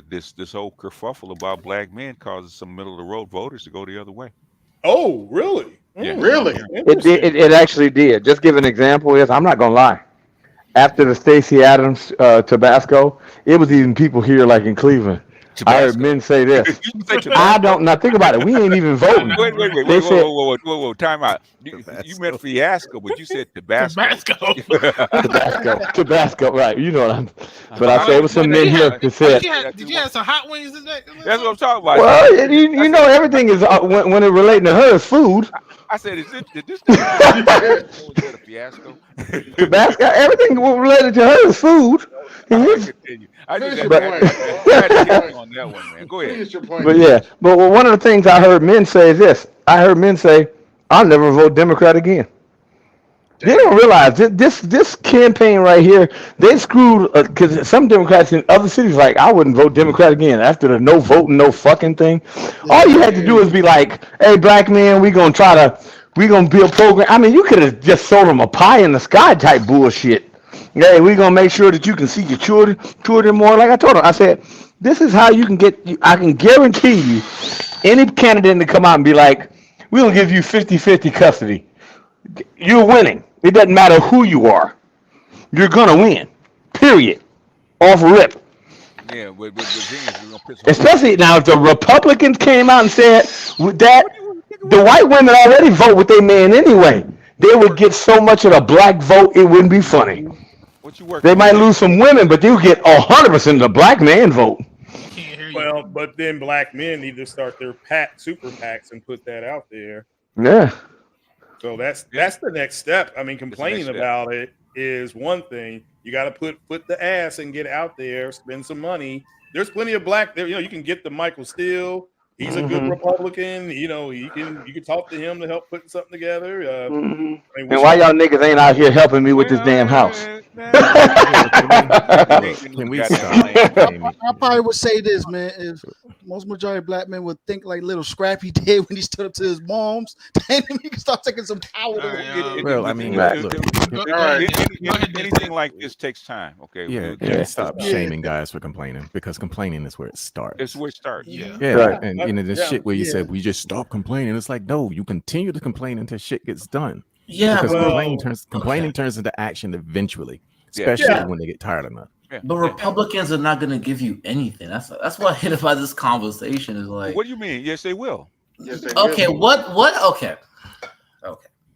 this whole kerfuffle about black men causes some middle of the road voters to go the other way. Oh, really? Yeah. Really? It actually did. Just give an example. I'm not gonna lie. After the Stacey Adams Tabasco, it was even people here like in Cleveland. Tabasco. I heard men say this. I don't. Now think about it. We ain't even voting. Wait. Whoa. Time out. You meant fiasco, but you said Tabasco. Tabasco. Right. You know what I'm. But I say it was some men here that said. Did you have some hot wings today? That's what I'm talking about. Well, you know everything is when it relating to her is food. I said, is this a fiasco? Tabasco. Everything related to her is food. I just had to get on that one, man. Go ahead. But one of the things I heard men say is this. I heard men say, I'll never vote Democrat again. They don't realize this campaign right here, they screwed, because some Democrats in other cities like, I wouldn't vote Democrat again after the no voting, no fucking thing. All you had to do is be like, hey, black man, we're going to build a program. I mean, you could have just sold them a pie in the sky type bullshit. Hey, we're going to make sure that you can see your children more. Like I told them, I said, this is how you can I can guarantee you, any candidate to come out and be like, we're going to give you 50-50 custody. You're winning. It doesn't matter who you are. You're going to win. Period. Off rip. Yeah, especially now, if the Republicans came out and said that the white women already vote with their man anyway. They would get so much of the black vote, it wouldn't be funny. They might lose some women, but they would get 100% of the black man vote. Well, but then black men need to start their super PACs and put that out there. Yeah. So that's the next step. I mean, complaining about it is one thing. You got to put the ass and get out there, spend some money. There's plenty of black there. You can get the Michael Steele. He's a good Republican. You can talk to him to help put something together. I mean, and why y'all niggas ain't out here helping me with this damn house? Can we stop? I probably would say this, man. If most majority of black men would think like little Scrappy did when he stood up to his moms, then he can start taking some power. Well, I mean, anything like this takes time. Okay. Yeah. Stop shaming guys for complaining, because complaining is where it starts. It's where it starts. Yeah. Right. And this shit where you said we just stop complaining. It's like, no, you continue to complain until shit gets done. Yeah, because complaining turns into action eventually, especially when they get tired enough. Yeah. But Republicans are not going to give you anything. That's what I hate about this conversation. Is like, what do you mean? Yes, they will. Yes, they okay, will. what? Okay.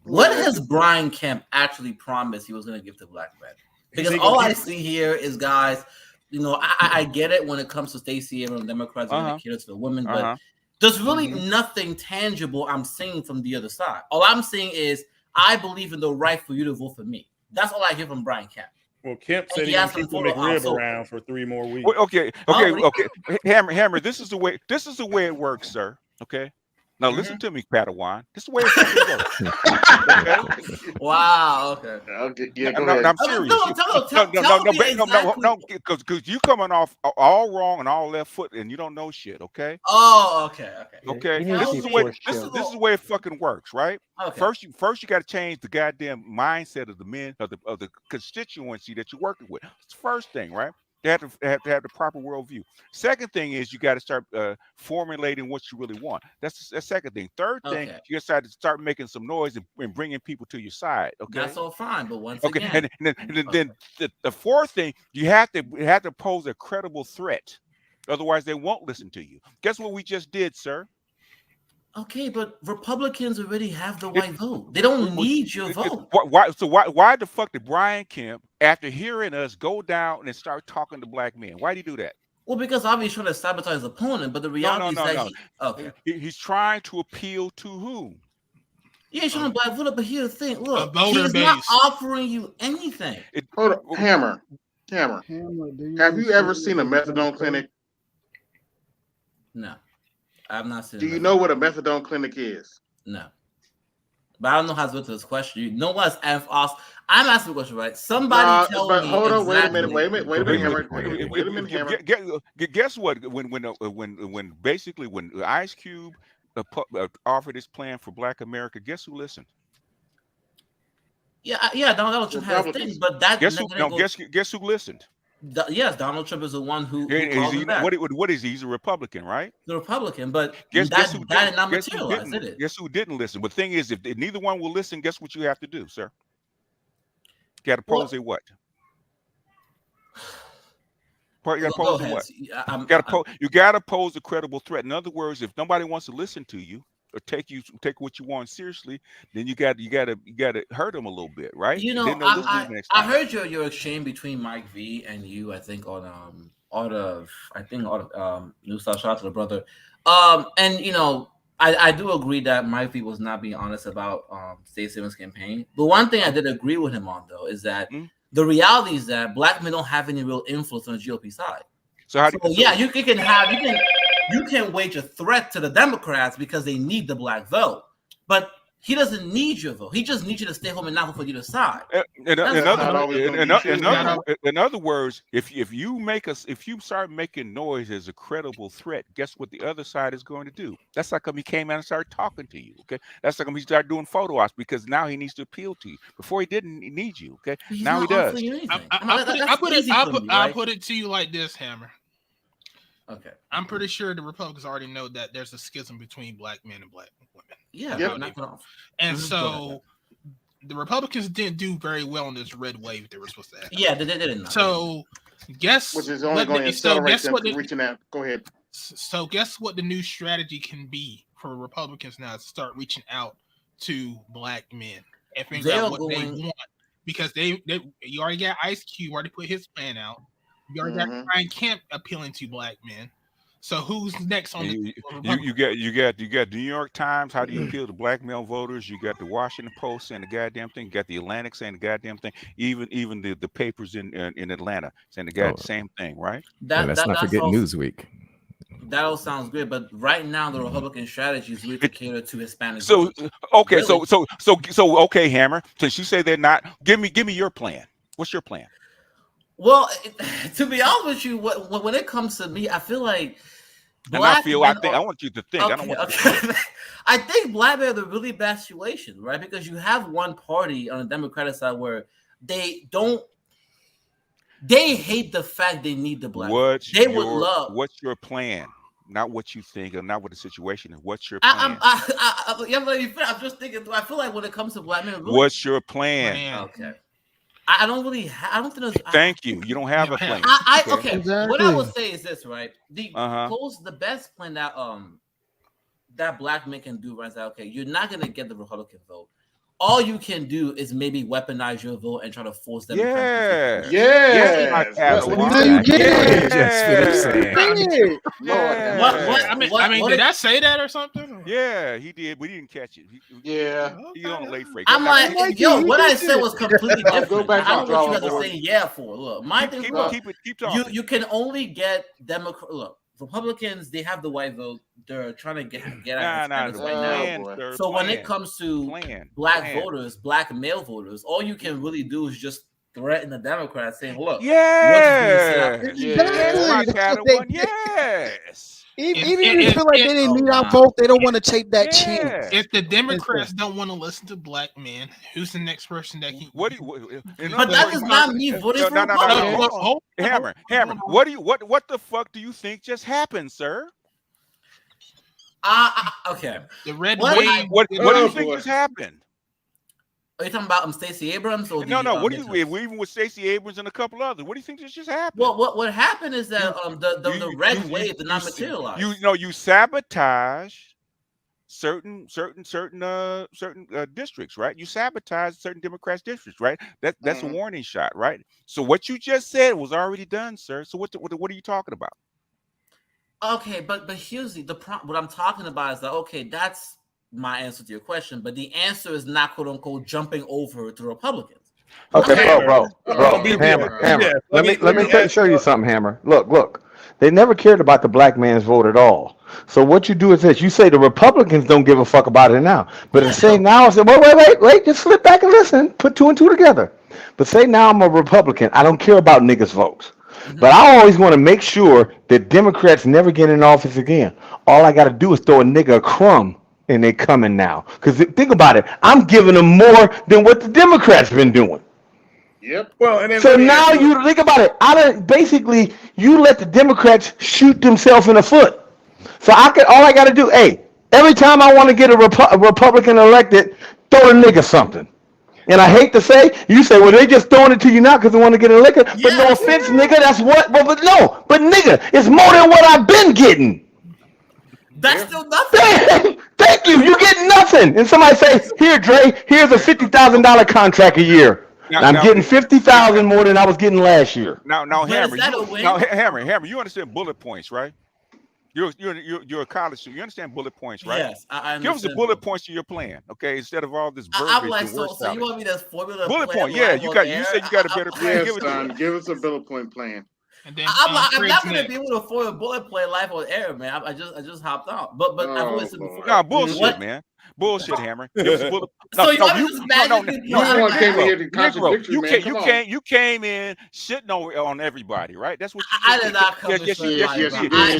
What has Brian Kemp actually promised he was going to give to black men? Because all I see here is guys. I get it when it comes to Stacey and Democrats and cater to the women, but there's really nothing tangible I'm seeing from the other side. All I'm seeing is I believe in the right for you to vote for me. That's all I hear from Brian Kemp. Well, Kemp said he he has can keep the some photo McRib ops, so- around for 3 more weeks. Well, okay. Hammer. This is the way it works, sir. Okay. Now listen to me, Padawan. This is the way it fucking works. Okay? Wow. Okay. Okay. Yeah. Go No, ahead. I'm serious. No, because you coming off all wrong and all left foot, and you don't know shit. Okay. Oh, okay. Okay. Yeah, This is the way it fucking works, right? Okay. First you got to change the goddamn mindset of the men of the constituency that you're working with. It's the first thing, right? They have to have the proper worldview. Second thing is you got to start formulating what you really want. That's the second thing. Third thing, you got to start making some noise and bringing people to your side. Okay, that's all fine, but once okay, again, and then the fourth thing, you have to pose a credible threat. Otherwise, they won't listen to you. Guess what we just did, sir? Okay, but Republicans already have the white vote. They don't need your vote. Why the fuck did Brian Kemp, after hearing us, go down and start talking to black men? Why did he do that? Well, because obviously he's trying to sabotage his opponent, but the reality is that he's trying to appeal to who? Yeah, he's trying to black vote, but here's the thing. Look, he's not offering you anything. Hold on, Hammer. Have you ever seen a methadone clinic? No. I've not seen. Do you know what a methadone clinic is? No, but I don't know how to answer this question. You know what's asked? I'm asking a question, right? Somebody tell me. Hold on, exactly. wait a minute, Hammer. Guess what? When basically when Ice Cube offered his plan for Black America, guess who listened? Yeah, Donald Trump has things, but that guess who listened? Yes, Donald Trump is the one who what is he? He's a Republican, right? The Republican, but guess who did not materialize, did it? Guess who didn't listen? But the thing is, if neither one will listen, guess what you have to do, sir? You got to pose a what? You got to pose a what? You got to pose a credible threat. In other words, if nobody wants to listen to you or take what you want seriously, then you got to hurt them a little bit, right? You know, I heard your exchange between Mike V and you. I think on New Style. Shout out to the brother. And you know, I do agree that Mike V was not being honest about Stacey Abrams' campaign. The one thing I did agree with him on though is that the reality is that black men don't have any real influence on the GOP side. You can wage a threat to the Democrats because they need the black vote, but he doesn't need your vote. He just needs you to stay home and not vote for either side. In other words, if you start making noise as a credible threat, guess what the other side is going to do? That's like he came out and started talking to you. Okay, that's like he started doing photo ops because now he needs to appeal to you. Before he didn't need you. Okay, now he does. I'll put it to you like this, Hammer. Okay. I'm pretty sure the Republicans already know that there's a schism between black men and black women. Yeah. And so the Republicans didn't do very well in this red wave they were supposed to have. Yeah, they didn't. So guess which is only going to accelerate them reaching out. Go ahead. So guess what the new strategy can be for Republicans now to start reaching out to black men and figure out what they want. Because you already got Ice Cube already put his plan out. You already got Brian Kemp appealing to black men. So who's next on the you got New York Times. How do you appeal to black male voters? You got the Washington Post saying the goddamn thing. You got the Atlantic saying the goddamn thing. Even the papers in Atlanta saying the same thing, right? Let's not forget Newsweek. That all sounds good, but right now the Republican strategy is really to cater to Hispanic. So okay, really? so okay, Hammer. Since you say they're not, give me your plan. What's your plan? Well, to be honest with you, when it comes to me, I feel like I want you to think. Okay, I don't want you to think. I think black men are the really bad situation, right? Because you have one party on the Democratic side where they hate the fact they need the black. What's your plan? Not what you think, or not what the situation is. What's your plan? I'm just thinking. I feel like when it comes to black men, what's your plan? Okay. I don't really. I don't think there's. Thank you. You don't have a plan. Okay. Exactly. What I would say is this, right? The best plan that black men can do right now. Okay, you're not gonna get the Republican vote, all you can do is maybe weaponize your vote and try to force them. Yes. Yes. Yes, Now you get it. Just finished saying. Lord have mercy. Did I say that or something? Yeah, he did, but he didn't catch it. Yeah. He on a late freak. I'm like, yo, what I said was completely different. Go back I to don't know what you drawing guys are board. saying yeah for. Look, my thing is, look, keep talking. you can only get Democrat. Look, Republicans, they have the white vote. They're trying to get at Hispanics right now. So when it comes to black voters, black male voters, all you can really do is just threaten the Democrats, saying, "Look, yes, Even if you feel like they didn't need our vote, they don't want to take that chance. If the Democrats don't want to listen to black men, who's the next person that can? But that is not me voting for Republicans. Hammer. What the fuck do you think just happened, sir? Okay. The red wave. What do you think just happened? Are you talking about Stacey Abrams or no? What do you even with Stacey Abrams and a couple others? What do you think just happened? Well, what happened is that the red wave did not materialize. You sabotage certain districts, right? You sabotage certain Democrats districts, right? That's a warning shot, right? So what you just said was already done, sir. So what are you talking about? Okay, but here's what I'm talking about is that that's my answer to your question, but the answer is not quote unquote jumping over to Republicans. Okay, bro, Hammer. Let me show you something, Hammer. Look. They never cared about the black man's vote at all. So what you do is this: you say the Republicans don't give a fuck about it now, but say now, say wait, just slip back and listen, put two and two together. But say now I'm a Republican, I don't care about niggas' votes. But I always want to make sure that Democrats never get in office again. All I got to do is throw a nigga a crumb, and they coming now. Because think about it, I'm giving them more than what the Democrats been doing. Yep. Well, and then so now you think about it. Basically, you let the Democrats shoot themselves in the foot. So all I got to do, every time I want to get a Republican elected, throw a nigga something. And I hate to say, you say, well, they just throwing it to you now because they want to get elected. But no offense, nigga, that's what. But nigga, it's more than what I've been getting. That's still nothing. Thank you. You get nothing. And somebody say, here, Dre, here's a $50,000 contract a year. I'm getting $50,000 more than I was getting last year. Now, Hammer, Hammer, you understand bullet points, right? You're a college student. You understand bullet points, right? Yes, I understand. Give us the bullet points to your plan, okay? Instead of all this verbiage. I'm like, so you want me to formula bullet point? Yeah, you said you got a better plan. Give us a bullet point plan. And then, I'm not gonna be able to afford a bullet point live on air, man. I just hopped out. But I've listened before. Nah, bullshit, man. Bullshit, Hammer. So you came in shitting on everybody, right? That's what you did. I did not come Yes, you did.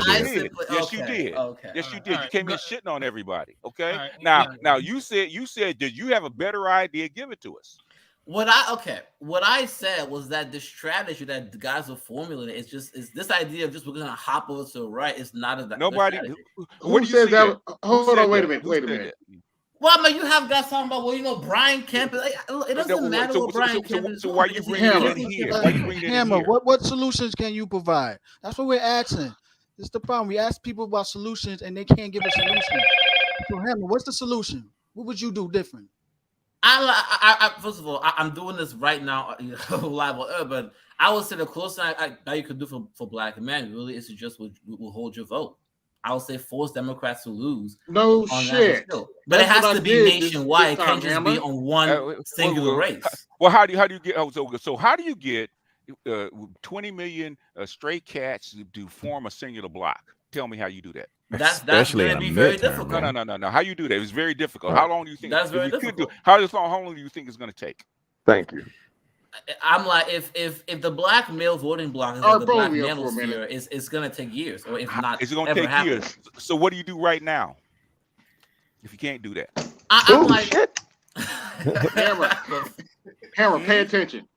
Yes, you did. Okay. Yes, you did. You came in shitting on everybody. Okay. Now you said, did you have a better idea? Give it to us. What I said was that the strategy that the guys are formulating is this idea of just we're gonna hop over to the right. It's not a nobody. Who says that? Hold on, wait a minute. Well, I mean, you have guys talking about, Brian Kemp. It doesn't matter what Brian Kemp is. So why you bring it in here? Hammer, what solutions can you provide? That's what we're asking. This is the problem. We ask people about solutions and they can't give a solution. So Hammer, what's the solution? What would you do different? First of all, I'm doing this right now, live on air, but I would say the closest that you could do for black men really is to just will hold your vote. I would say force Democrats to lose. No shit. But it has to be nationwide. It can't just be on one singular race. Well, how do you get? So how do you get 20 million stray cats to form a singular block? Tell me how you do that. That's going to be very difficult. No. How you do that? It's very difficult. How long do you think? That's very difficult. How long do you think it's going to take? Thank you. I'm like, if the black male voting block is like the black manosphere, it's going to take years, or if not, it's going to take years. So what do you do right now if you can't do that? I'm like, Hammer, pay attention.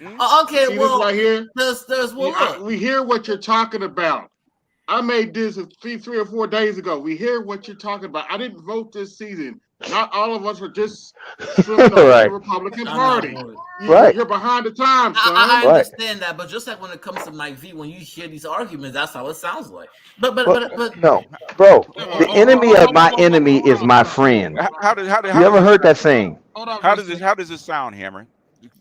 Okay, see this right here? We hear what you're talking about. I made this 3 or 4 days ago. We hear what you're talking about. I didn't vote this season Not all of us are just swimming over Right. the Republican Party. Right. You're behind the times, son. I understand that, but just like when it comes to Mike V, when you hear these arguments, that's how it sounds like. But no, bro. The enemy of my enemy is my friend. You ever heard that saying? How does it sound, Hammer?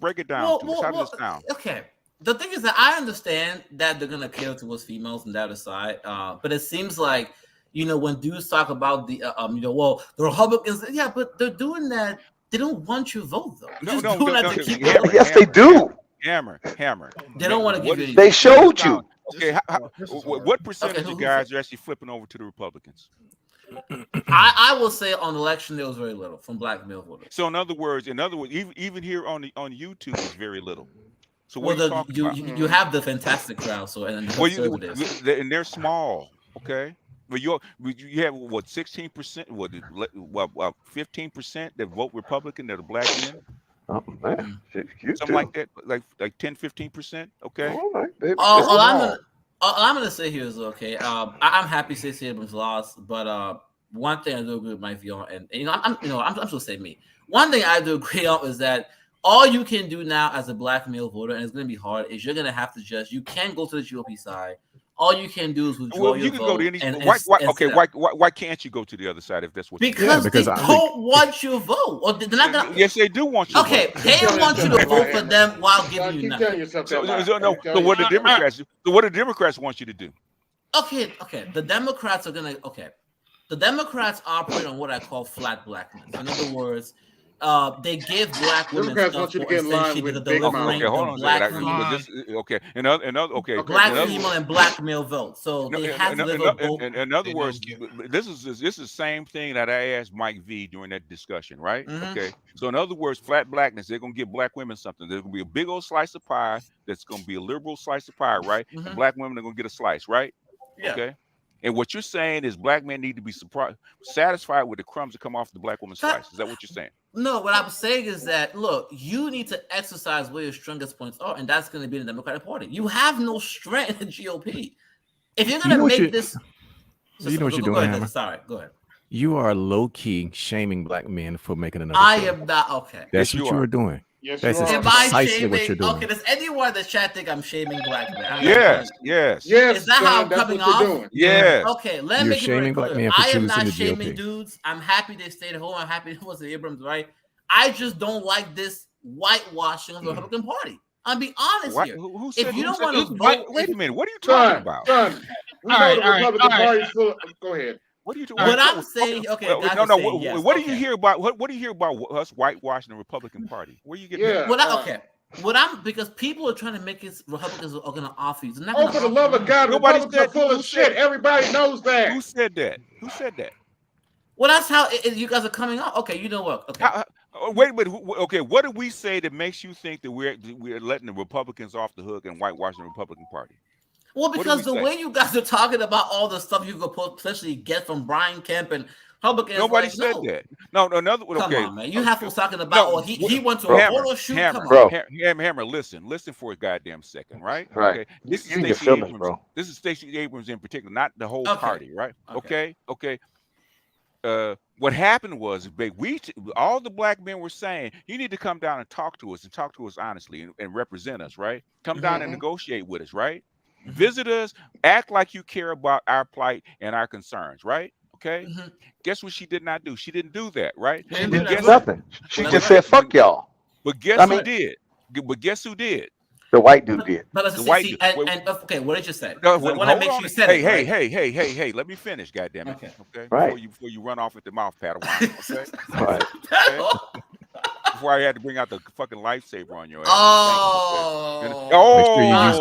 Break it down to us. How does it sound? Okay. The thing is that I understand that they're gonna cater towards females on that side, but it seems like when dudes talk about the the Republicans, yeah, but they're doing that. They don't want your vote though. Yes, they do. Hammer. They don't want to give you. They showed you. Okay, what percentage of guys are actually flipping over to the Republicans? I will say on election day was very little from black male voters. So in other words, even here on YouTube is very little. So what you have the fantastic crowd, so and and they're small, okay. But you have what 16%, what 15% that vote Republican that are black men. Oh man, something like that, like 10-15%. Okay. All right, baby. All I'm gonna say here is okay. I'm happy Stacey Abrams lost, but one thing I do agree with Mike V on, and I'm supposed to say me. One thing I do agree on is that all you can do now as a black male voter, and it's going to be hard, is you're going to have to you can't go to the GOP side. All you can do is withdraw your vote. Go to any. Why can't you go to the other side if that's what? Because they don't want your vote. Or they're not gonna, yes, they do want your vote. They want you to vote for them while giving you nothing. So what the Democrats? So what the Democrats want you to do? Okay. The Democrats are gonna. Okay, the Democrats operate on what I call flat blackness. In other words, they give black women Democrats want you to get in line with Big Mouth. Okay, hold on. Black female and black male vote. So they have to live both. In other words, this is the same thing that I asked Mike V during that discussion, right? Okay. So in other words, flat blackness, they're gonna give black women something. There's gonna be a big old slice of pie that's gonna be a liberal slice of pie, right? And black women are gonna get a slice, right? Yeah. Okay. And what you're saying is black men need to be satisfied with the crumbs that come off the black woman's slice. Is that what you're saying? No, what I'm saying is that, look, you need to exercise where your strongest points are, and that's going to be in the Democratic Party. You have no strength in the GOP. If you're going to make this... You know what you're doing, Hammer? Sorry, go ahead. You are low-key shaming black men for making another I am not... Okay. That's what you are doing. Yes, that's precisely what you're doing. Okay, does anyone in the chat think I'm shaming black men? Yes. Is that how I'm coming off? Yes. Okay, let me make it very clear. I am not shaming dudes. I'm happy they stayed at home. I'm happy it wasn't Abrams, right? I just don't like this whitewashing of the Republican Party. I'll be honest here. If you don't want to vote, wait a minute. What are you talking about? Son, we know the Republican Party is full. Go ahead. What are you doing? What I'm saying, okay. What do you hear about what do you hear about us whitewashing the Republican Party? Where you get that? Because people are trying to make it Republicans are going to offer you. Oh, for the love of God, Republicans are full of shit. Everybody knows that. Who said that? Well, that's how you guys are coming out. Okay, you know what? Okay. Wait a minute. Okay, what did we say that makes you think that we're letting the Republicans off the hook and whitewashing the Republican Party? Well, because the way you guys are talking about all the stuff you could potentially get from Brian Kemp and Republicans, nobody said that. No, another. Come on, man. You have to talking about. He went to a photo shoot. Hammer, listen for a goddamn second, right? Right. Okay. This is Stacey Abrams. Bro. This is Stacey Abrams in particular, not the whole party, right? Okay. What happened was, all the black men were saying, you need to come down and talk to us honestly and represent us, right? Come down and negotiate with us, right? Visit us, act like you care about our plight and our concerns, right? Okay. Guess what she did not do? She didn't do that, right? Nothing. She just said, "Fuck y'all." But guess who did? The white dude did. But the white dude. Okay, what did you say? I want to make sure you said it. Hey, let me finish, goddammit. Okay. Right. Before you run off at the mouth paddle. Okay. Right. Before I had to bring out the fucking lifesaver on your ass.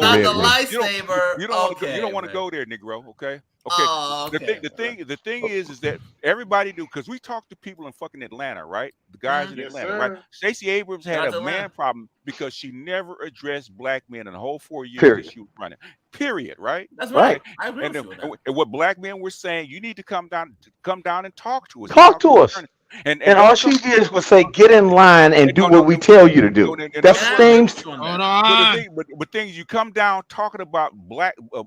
Not the lifesaver. You don't want to go there, Negro. Okay. The thing is that everybody do, because we talked to people in fucking Atlanta, right? The guys in Atlanta, right? Stacey Abrams had a man problem because she never addressed black men in the whole 4 years that she was running. Period. Right? That's right. I agree with you. And what black men were saying, you need to come down and talk to us. Talk to us. And all she did was say, "Get in line and do what we tell you to do." That's the same. Hold on. But things you come down talking about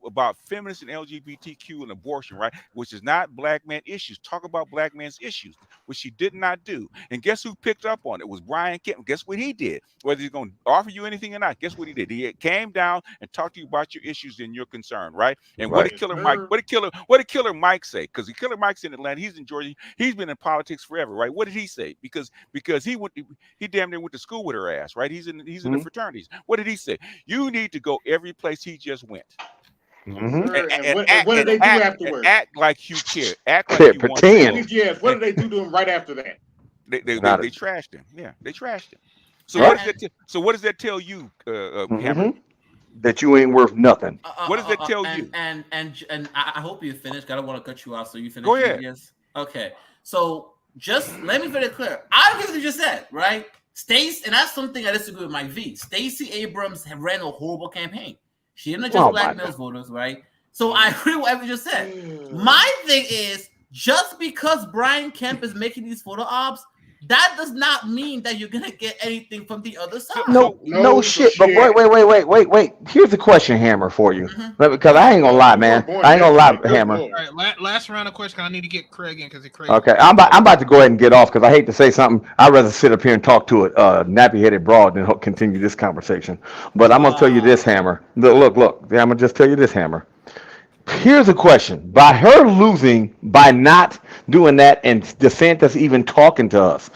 about feminists and LGBTQ and abortion, right? Which is not black man issues. Talk about black man's issues, which she did not do. And guess who picked up on it? It was Brian Kemp. Guess what he did? Whether he's going to offer you anything or not, guess what he did? He came down and talked to you about your issues and your concern, right? And what did Killer Mike? What did Killer Mike say? Because Killer Mike's in Atlanta. He's in Georgia. He's been in politics forever, right? What did he say? Because he damn near went to school with her ass, right? He's in the fraternities. What did he say? You need to go every place he just went. And what did they do afterwards? Act like you care. Act like you pretend. want to. Yes. What did they do to him right after that? They trashed him. Yeah, they trashed him. So what does that tell you, Hammer? That you ain't worth nothing. What does that tell you? And I hope you finished. I don't want to cut you off, so you finish. Go ahead. Yes. Okay. So just let me make it clear. I agree with what you just said, right? Stacey, and that's something I disagree with Mike V. Stacey Abrams ran a horrible campaign. She didn't address black male voters, right? So I agree with what you just said. My thing is, just because Brian Kemp is making these photo ops, that does not mean that you're gonna get anything from the other side. No shit. But wait. Here's the question, Hammer, for you. Because I ain't gonna lie, man. I ain't gonna lie, Hammer. All right, last round of questions. I need to get Craig in because Craig. Okay, I'm about to go ahead and get off because I hate to say something. I'd rather sit up here and talk to a nappy-headed broad than continue this conversation. But I'm gonna tell you this, Hammer. Look. I'm gonna just tell you this, Hammer. Here's a question. By her losing, by not doing that, and DeSantis even talking to us,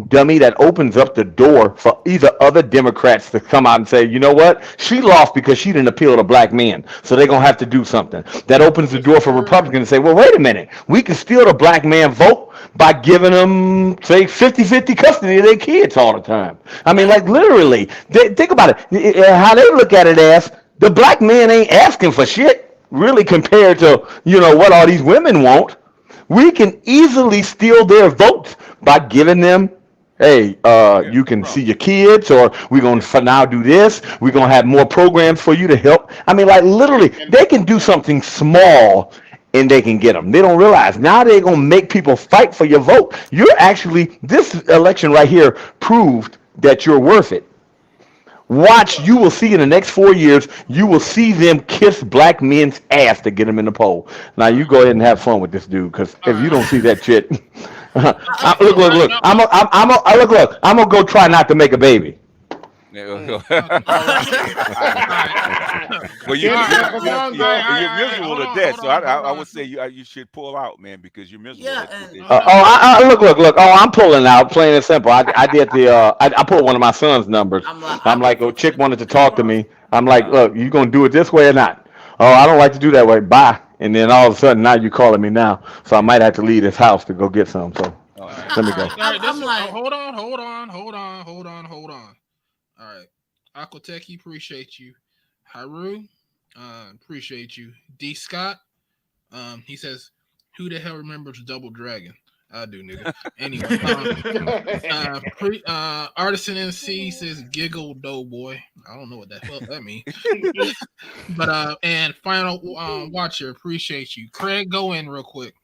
dummy, that opens up the door for either other Democrats to come out and say, you know what? She lost because she didn't appeal to black men, so they're going to have to do something. That opens the door for Republicans to say, well, wait a minute. We can steal the black man vote by giving them, say, 50-50 custody of their kids all the time. I mean, like, literally. Think about it. How they look at it as, the black man ain't asking for shit. Really, compared to what all these women want, we can easily steal their votes by giving them, hey, you can see your kids, or we're gonna for now do this. We're gonna have more programs for you to help. I mean, like literally, they can do something small and they can get them. They don't realize now they're gonna make people fight for your vote. This election right here proved that you're worth it. Watch, you will see in the next 4 years, you will see them kiss black men's ass to get them in the poll. Now, you go ahead and have fun with this dude, because if you don't see that shit, look. I'm gonna go try not to make a baby. Well, you're miserable to death, so I would say you should pull out, man, because you're miserable. Look. Oh, I'm pulling out, plain and simple. I did I put one of my son's numbers. I'm like, a chick wanted to talk to me. I'm like, look, you gonna do it this way or not? Oh, I don't like to do that way. Bye. And then all of a sudden, now you're calling me now, so I might have to leave this house to go get some. So let me go. Hold on. All right, Aquateki, appreciate you. Haru, appreciate you. D. Scott, he says, "Who the hell remembers Double Dragon?" I do, nigga. Anyway, Artisan NC says, "Giggle Doughboy." I don't know what that means. But and final watcher, appreciate you. Craig, go in real quick.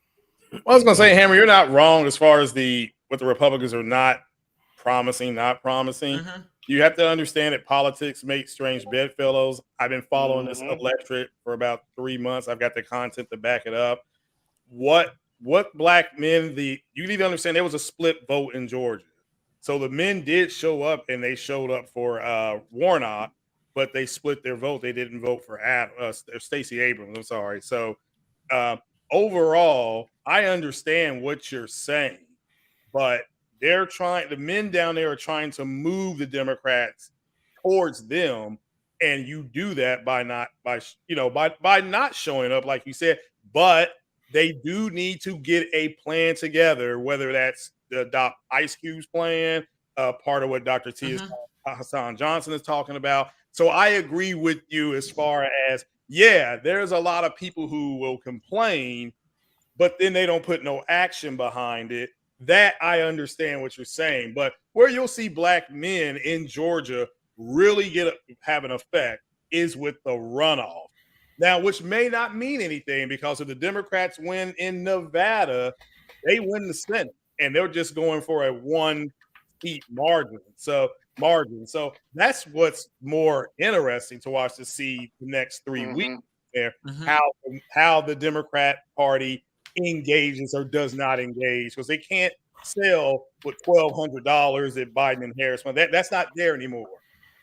Well, I was gonna say, Hammer, you're not wrong as far as what the Republicans are not promising. You have to understand that politics makes strange bedfellows. I've been following this electorate for about 3 months. I've got the content to back it up. What black men, you need to understand there was a split vote in Georgia. So the men did show up, and they showed up for Warnock, but they split their vote. They didn't vote for Stacey Abrams. I'm sorry. So overall, I understand what you're saying, but the men down there are trying to move the Democrats towards them, and you do that by not showing up, like you said. But they do need to get a plan together, whether that's the adopt Ice Cube's plan, part of what Dr. T Hassan Johnson is talking about. So I agree with you as far as, there's a lot of people who will complain, but then they don't put no action behind it. That I understand what you're saying, but where you'll see black men in Georgia really have an effect is with the runoff. Now, which may not mean anything, because if the Democrats win in Nevada, they win the Senate. and they're just going for a 1 seat margin. So that's what's more interesting to watch to see the next 3 weeks there, how the Democrat Party engages or does not engage, because they can't sell with $1,200 that Biden and Harris won. That's not there anymore.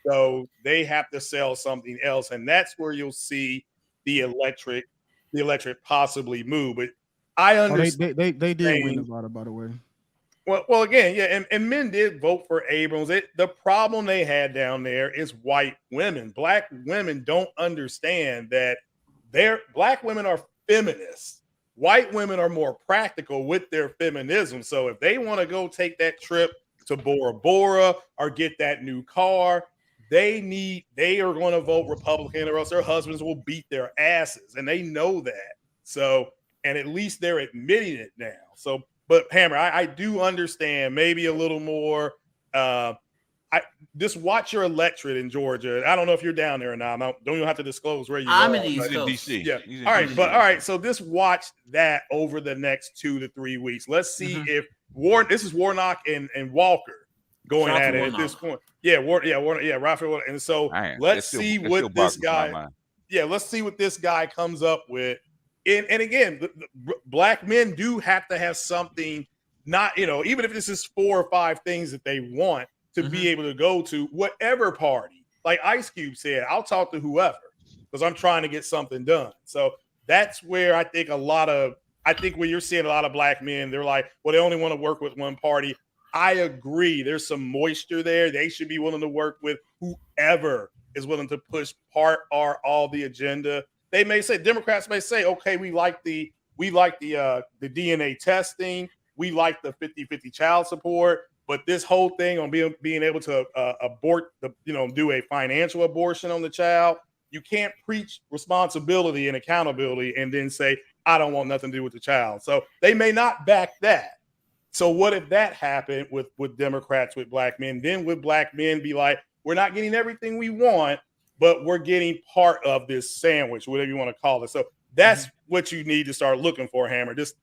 So they have to sell something else, and that's where you'll see the electric possibly move. But I understand they did win Nevada, by the way. Well, again, yeah, and men did vote for Abrams. The problem they had down there is white women. Black women don't understand that black women are feminists. White women are more practical with their feminism. So if they want to go take that trip to Bora Bora or get that new car, they are going to vote Republican, or else their husbands will beat their asses, and they know that. So, and at least they're admitting it now. So, but Hammer, I do understand maybe a little more. Just watch your electorate in Georgia. I don't know if you're down there or not. Don't even have to disclose where you are. I'm in East Coast. DC. Yeah. All right, but all right. So just watch that over the next 2 to 3 weeks. Let's see if this is Warnock and Walker going at it at this point. Yeah, Raphael. And so let's see what this guy. Yeah, let's see what this guy comes up with. And again, the black men do have to have something. Not even if this is 4 or 5 things that they want to be able to go to whatever party. Like Ice Cube said, I'll talk to whoever because I'm trying to get something done. So that's where I think where you're seeing a lot of black men, they're like, well, they only want to work with one party. I agree. There's some moisture there. They should be willing to work with whoever is willing to push part or all the agenda. They may say, Democrats may say, okay, we like the DNA testing. We like the 50-50 child support. But this whole thing on being able to abort do a financial abortion on the child, you can't preach responsibility and accountability and then say, I don't want nothing to do with the child. So they may not back that. So what if that happened with Democrats, with black men? Then would black men be like, we're not getting everything we want, but we're getting part of this sandwich, whatever you want to call it. So that's what you need to start looking for, Hammer. Just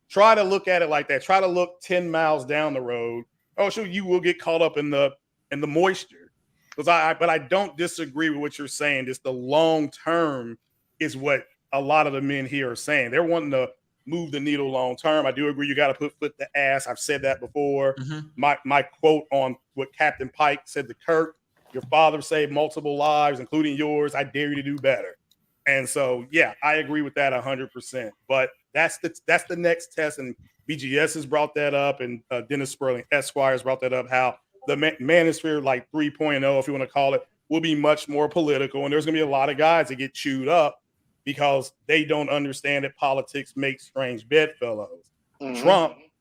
try to look at it like that. Try to look 10 miles down the road. Oh, sure, you will get caught up in the moisture. But I don't disagree with what you're saying. Just the long term is what a lot of the men here are saying. They're wanting to move the needle long term. I do agree. You got to put foot to ass. I've said that before. My quote on what Captain Pike said to Kirk: "Your father saved multiple lives, including yours. I dare you to do better." And so, yeah, I agree with that 100%. But that's the next test. And BGS has brought that up, and Dennis Sperling Esquire has brought that up, how the manosphere, like 3.0, if you want to call it, will be much more political. And there's going to be a lot of guys that get chewed up because they don't understand that politics makes strange bedfellows.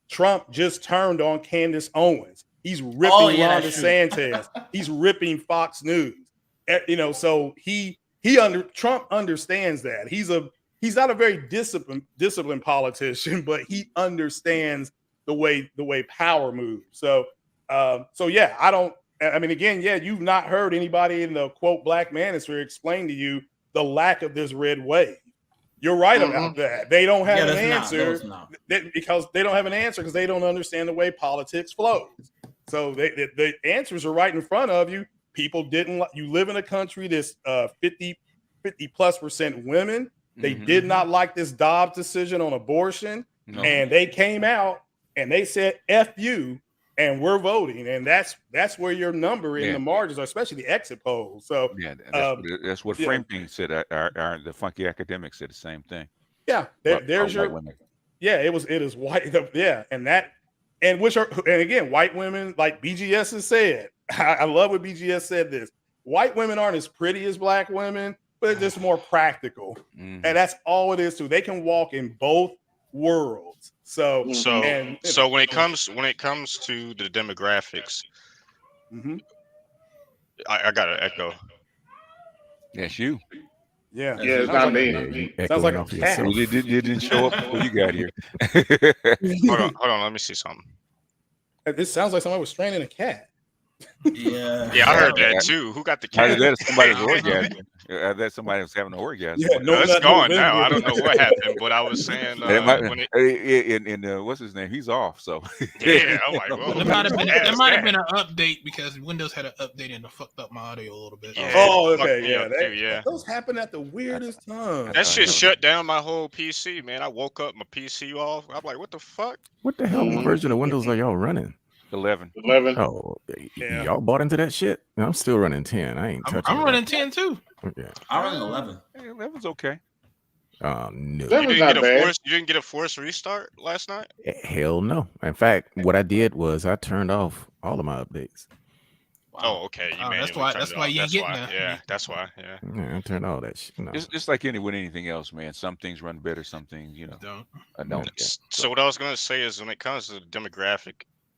Trump just turned on Candace Owens. He's ripping Ron DeSantis. He's ripping Fox News. So Trump understands that. He's not a very disciplined politician, but he understands the way power moves. So yeah, you've not heard anybody in the quote black manosphere explain to you the lack of this red wave. You're right about that. They don't have an answer because they don't have an answer because they don't understand the way politics flows. So the answers are right in front of you. People you live in a country that's 50+% women. They did not like this Dobbs decision on abortion. And they came out and they said, F you, and we're voting. And that's where your number in the margins are, especially the exit polls. So that's what Frampton said. The funky academics said the same thing. Yeah, there's your it is white. And again, white women, like BGS has said. I love what BGS said this. White women aren't as pretty as black women, but they're just more practical. And that's all it is too. They can walk in both worlds. So when it comes to the demographics, I gotta echo. That's you. Yeah, it's not me. Sounds like a cat. You didn't show up before you got here. Hold on, let me see something. This sounds like somebody was straining a cat. Yeah, I heard that too. Who got the cat? That is somebody's orgasm. That somebody was having an orgasm. Yeah, no it's nut, no gone now. I vision. don't know what happened, but I was saying when it. In what's his name? He's off. So Yeah, I'm like, whoa, There might have been what was an that? update because Windows had an update and it fucked up my audio a little bit. Yeah, Oh, it fucked okay, me yeah. up too, yeah. Those happen at the weirdest times. That shit shut down my whole PC, man. I woke up, my PC off. I'm like, what the fuck? What the hell version of Windows are y'all running? 11. 11. Oh, Yeah. y'all bought into that shit? I'm still running 10. I ain't touching I'm it. running 10 too. Yeah. I'm running 11. 11's okay. No. You 11's didn't not get a bad. forced. You didn't get a forced restart last night. Hell no. In fact, what I did was I turned off all of my updates. Oh, okay. You that's manually why. turned That's it why off. you ain't That's getting why. that. Yeah, that's why. Yeah. I turned all that shit. No. It's like with anything else, man. Some things run better, some things, Don't. don't. Yeah. So what I was gonna say is when it comes to the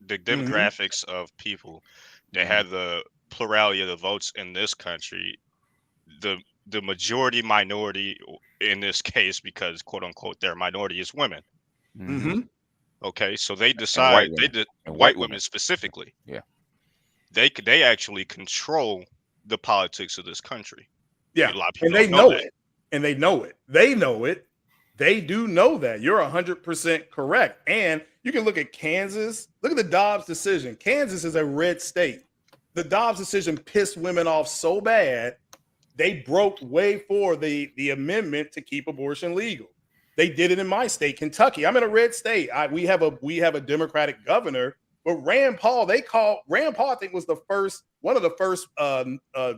demographics of people that have the plurality of the votes in this country, the majority minority in this case, because quote unquote their minority is women. Mm-hmm. Okay, so they decide white women specifically. Yeah. They actually control the politics of this country. Yeah, A lot of and people they don't know that. it. And they know it. They know it. They do know that. You're 100% correct. And you can look at Kansas. Look at the Dobbs decision. Kansas is a red state. The Dobbs decision pissed women off so bad, they broke way for the amendment to keep abortion legal. They did it in my state, Kentucky. I'm in a red state. We have a Democratic governor, but Rand Paul, I think was one of the first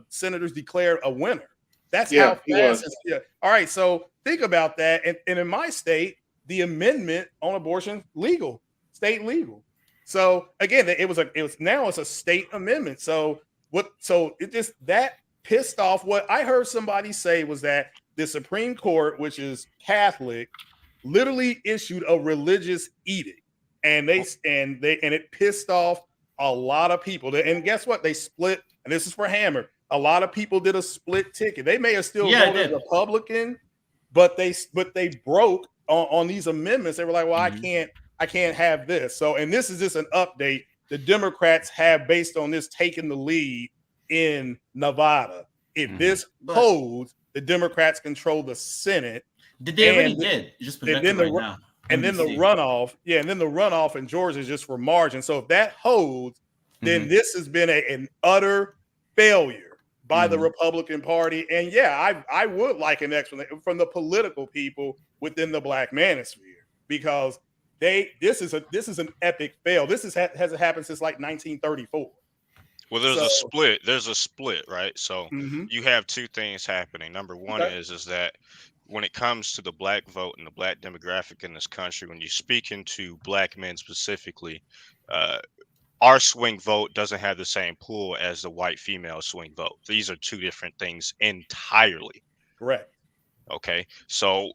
senators declared a winner. That's how fast it's. Yeah. All right. So think about that. And in my state, the amendment on abortion legal, state legal. So again, it's a state amendment. So it just that pissed off. What I heard somebody say was that the Supreme Court, which is Catholic, literally issued a religious edict, and it pissed off a lot of people. And guess what? They split. And this is for Hammer. A lot of people did a split ticket. They may have still voted Republican, but they broke on these amendments. They were like, well, I can't have this. So, and this is just an update. The Democrats have, based on this, taken the lead in Nevada. If this holds, the Democrats control the Senate. They already did. You just projected right now. And then the runoff, in Georgia is just for margin. So if that holds, then this has been an utter failure by the Republican Party. And I would like an explanation from the political people within the Black manosphere, because this is an epic fail. This hasn't happened since like 1934. Well, there's a split, right? So you have two things happening. Number one is that when it comes to the Black vote and the Black demographic in this country, when you speak into Black men specifically, our swing vote doesn't have the same pool as the white female swing vote. These are two different things entirely. Correct. Okay. So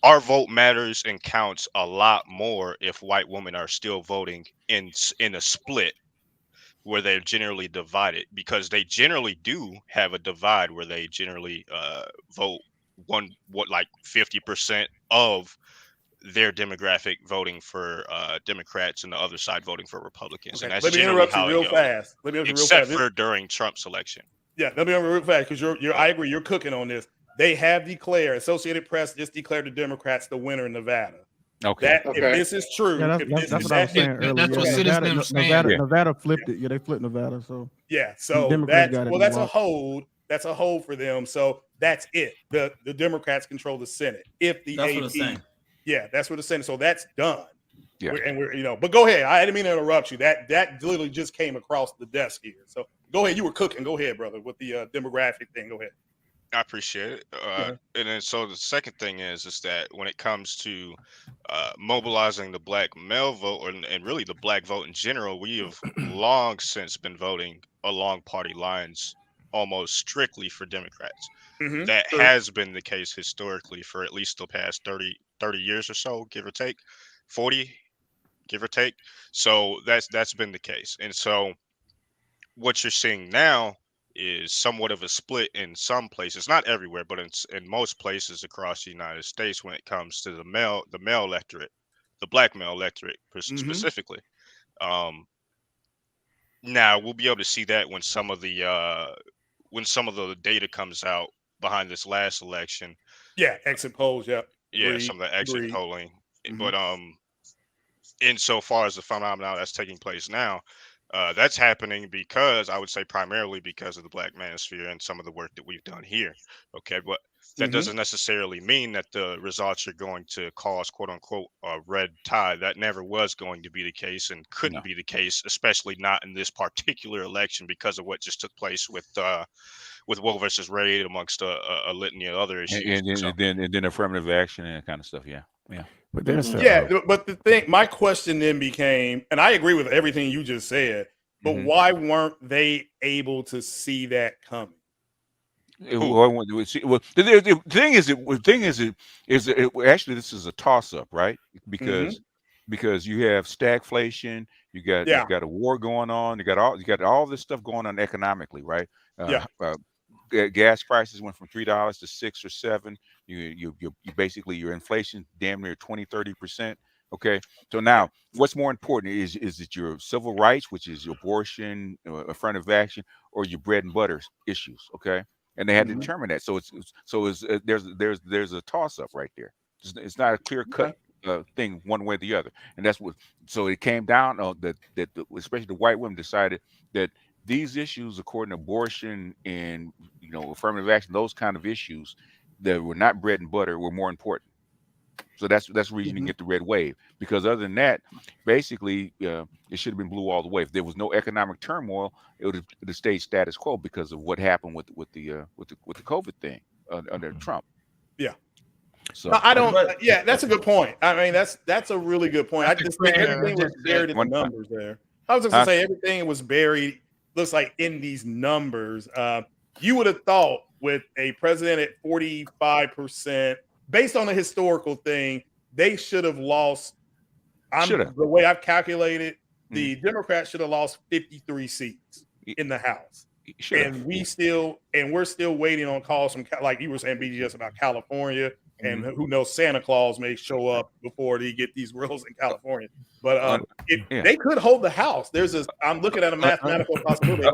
our vote matters and counts a lot more if white women are still voting in a split where they're generally divided, because they generally do have a divide where they generally vote 50% of their demographic voting for Democrats and the other side voting for Republicans. Okay. And that's Let me interrupt you real fast. Except for during Trump's election. Yeah, let me interrupt real fast, because I agree, you're cooking on this. They have declared, Associated Press just declared the Democrats the winner in Nevada. Okay. If this is true, that's what I was saying earlier. That's what citizens saying. Nevada flipped it. Yeah, they flipped Nevada. So so that's a hold. That's a hold for them. So that's it. The Democrats control the Senate. If the That's what it's saying. Yeah, that's what it's saying. So that's done. Yeah. But go ahead. I didn't mean to interrupt you. That literally just came across the desk here. So go ahead. You were cooking. Go ahead, brother, with the demographic thing. Go ahead. I appreciate it. And then so the second thing is that when it comes to mobilizing the Black male vote and really the Black vote in general, we have long since been voting along party lines almost strictly for Democrats. That has been the case historically for at least the past 30 years or so, give or take, 40, give or take. So that's been the case. And so what you're seeing now is somewhat of a split in some places, not everywhere, but in most places across the United States when it comes to the male electorate, the Black male electorate specifically. Now we'll be able to see that when some of the when some of the data comes out behind this last election. Yeah, exit polls. Yep. Yeah, Agreed. some of the exit Agreed. polling. Mhm. But insofar as the phenomenon that's taking place now, that's happening because I would say primarily because of the Black Manosphere and some of the work that we've done here. Okay, but that doesn't necessarily mean that the results are going to cause "quote unquote" a red tide. That never was going to be the case and couldn't be the case, especially not in this particular election because of what just took place with Woe versus Raid, amongst a litany of other issues. And then affirmative action and that kind of stuff. Yeah. But there's but the thing, my question then became, and I agree with everything you just said, but why weren't they able to see that coming? Well, the thing is actually this is a toss up, right? Because you have stagflation, you got a war going on, you got all this stuff going on economically, right? Gas prices went from $3 to $6 or $7. You basically your inflation damn near 20-30%. Okay, so now what's more important is it your civil rights, which is your abortion, affirmative action, or your bread and butter issues? Okay, and they had to determine that. So there's a toss up right there. It's not a clear cut thing one way or the other, and that's what. So it came down on that especially the white women decided that these issues, according to abortion and affirmative action, those kind of issues that were not bread and butter were more important. So that's the reason you get the red wave. Because other than that, basically, it should have been blue all the way. If there was no economic turmoil, it would have stayed status quo because of what happened with the COVID thing under Trump. Yeah. So no, I don't. Yeah, that's a good point. I mean, that's a really good point. I just think everything was buried in the numbers there. I was just gonna say everything was buried. Looks like in these numbers. You would have thought with a president at 45%, based on the historical thing, they should have lost. The way I've calculated, the Democrats should have lost 53 seats in the House. And we're still waiting on calls from, like you were saying, BGS, about California. And who knows, Santa Claus may show up before they get these rules in California. But they could hold the House. I'm looking at a mathematical possibility.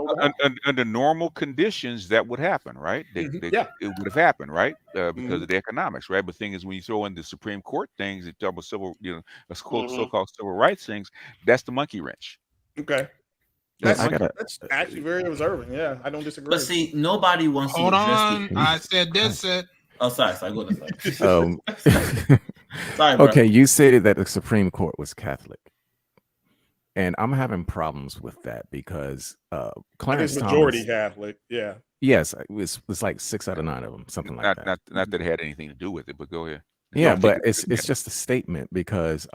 Under normal conditions, that would happen, right? It would have happened, right? Because of the economics, right? But the thing is, when you throw in the Supreme Court things, it talk about so-called civil rights things, that's the monkey wrench. Okay. That's actually very observant. Yeah, I don't disagree. But see, nobody wants Hold to on. I said this. Oh, sorry. Go ahead. Sorry, bro. Okay, you said that the Supreme Court was Catholic, and I'm having problems with that because Clarence Thomas, majority Catholic. Yeah. Yes, it was like 6 out of 9 of them, something like that. Not that it had anything to do with it, but go ahead. Yeah, but it's just a statement because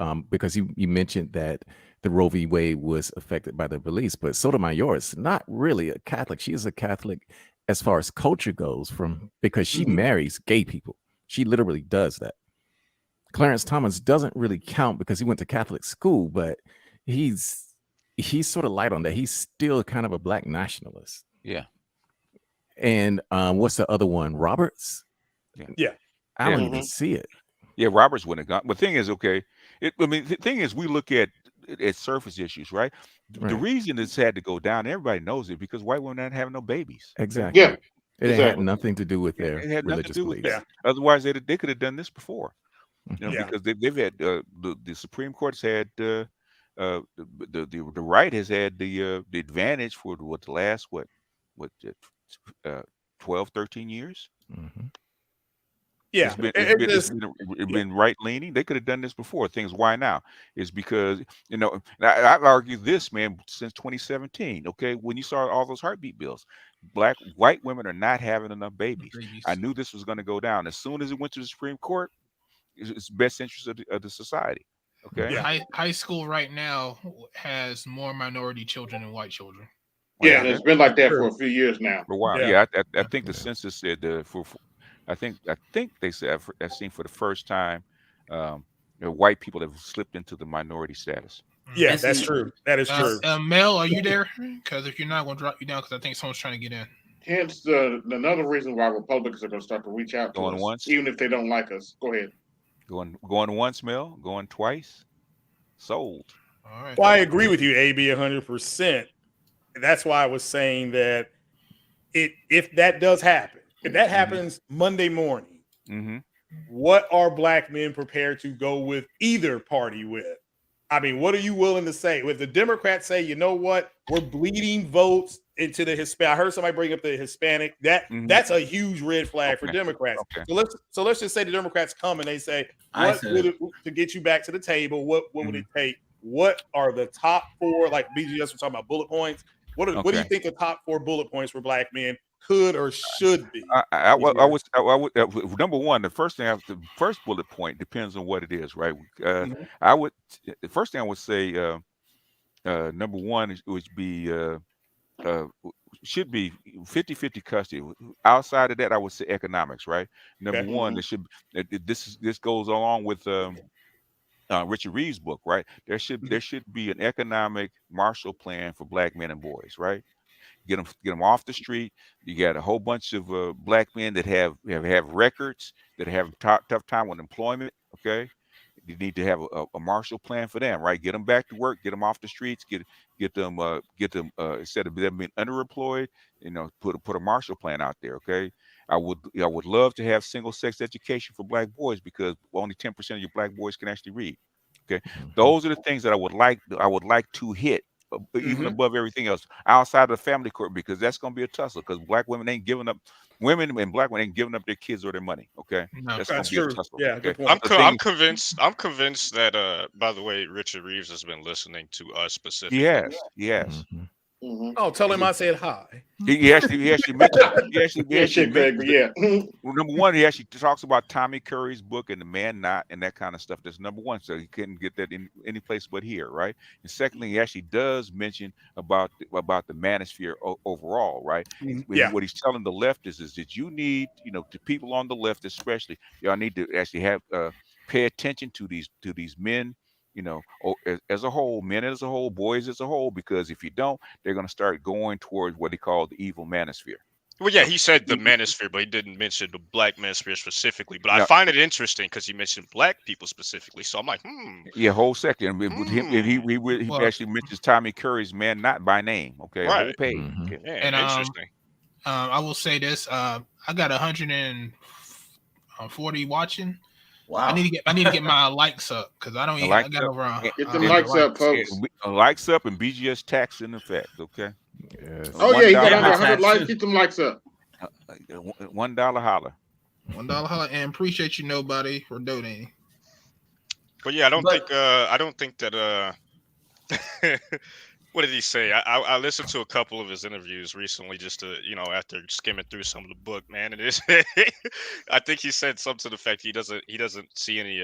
you mentioned that the Roe v. Wade was affected by the release, but Sotomayor is not really a Catholic. She is a Catholic as far as culture goes, because she marries gay people. She literally does that. Clarence Thomas doesn't really count because he went to Catholic school, but he's sort of light on that. He's still kind of a black nationalist. Yeah. And what's the other one? Roberts? Yeah. I don't even see it. Yeah, Roberts wouldn't have gone. But the thing is, okay, the thing is, we look at surface issues, right? The reason it's had to go down, everybody knows it, because white women aren't having no babies. Exactly. Yeah. It had nothing to do with their religious beliefs. Otherwise, they could have done this before. Because they've had the Supreme Court's had the right has had the advantage for the last 12, 13 years. Yeah, it's been right leaning. They could have done this before. Things why now is because I've argued this, man, since 2017. Okay, when you saw all those heartbeat bills, white women are not having enough babies. I knew this was going to go down. As soon as it went to the Supreme Court, it's best interest of the society. Okay, high school right now has more minority children than white children. Yeah, it's been like that for a few years now. For a while, yeah. I think the census said I think they said I've seen for the first time, white people have slipped into the minority status. Yeah, that's true. That is true. Mel, are you there? Because if you're not, going to drop you down because I think someone's trying to get in. Hence another reason why Republicans are going to start to reach out to us, once, even if they don't like us. Go ahead. Going once, Mel. Going twice. Sold. All right. Well, I agree with you, AB, 100%. That's why I was saying that if that does happen, if that happens Monday morning, what are black men prepared to go with either party with? I mean, what are you willing to say? If the Democrats say, you know what, we're bleeding votes into the Hispanic. I heard somebody bring up the Hispanic. That's a huge red flag for Democrats. So let's just say the Democrats come and they say, what would it, to get you back to the table? What would it take? What are the top 4? Like BGS was talking about bullet points. What do you think the top 4 bullet points for black men could or should be? I would number one, the first bullet point depends on what it is, right? The first thing I would say, number one would be should be 50-50 custody. Outside of that, I would say economics, right? Number one, this goes along with Richard Reeves' book, right? There should be an economic Marshall Plan for black men and boys, right? Get them off the street. You got a whole bunch of black men that have records, that have tough time with employment. Okay, you need to have a Marshall Plan for them, right? Get them back to work. Get them off the streets. Get them instead of them being underemployed, put a Marshall Plan out there. Okay, I would love to have single sex education for black boys because only 10% of your black boys can actually read. Okay, those are the things that I would like to hit. Even above everything else, outside of the family court, because that's going to be a tussle. Because black women ain't giving up, women and black women ain't giving up their kids or their money. Okay, that's going to be a tussle. Yeah, okay? I'm convinced that. By the way, Richard Reeves has been listening to us specifically. He has. Oh, tell him I said hi. He actually mentioned. Number one, he actually talks about Tommy Curry's book and The Man Not and that kind of stuff. That's number one. So he couldn't get that in any place but here, right? And secondly, he actually does mention about the manosphere overall, right? What he's telling the leftists is that you need, to people on the left especially, y'all need to actually have pay attention to these men. As a whole, men as a whole, boys as a whole, because if you don't, they're going to start going towards what they call the evil manosphere. Well, yeah, he said the manosphere, but he didn't mention the black manosphere specifically. But I find it interesting because he mentioned black people specifically. So I'm like, Yeah, whole second. With him, he actually mentions Tommy Curry's Man Not by name. Okay, right. Whole page. Yeah, and interesting. I will say this: I got 140 watching. Wow. I need to get my likes up because I don't even. I got over. Get them likes up, folks. Likes up and BGS tax in effect. Okay. Yes. Oh yeah, you got under 100 likes. Keep them likes up. $1 holler. $1 holler, and appreciate you, nobody, for donating. But yeah, I don't think that. What did he say? I listened to a couple of his interviews recently, just to after skimming through some of the book, man. And it's I think he said something to the fact he doesn't see any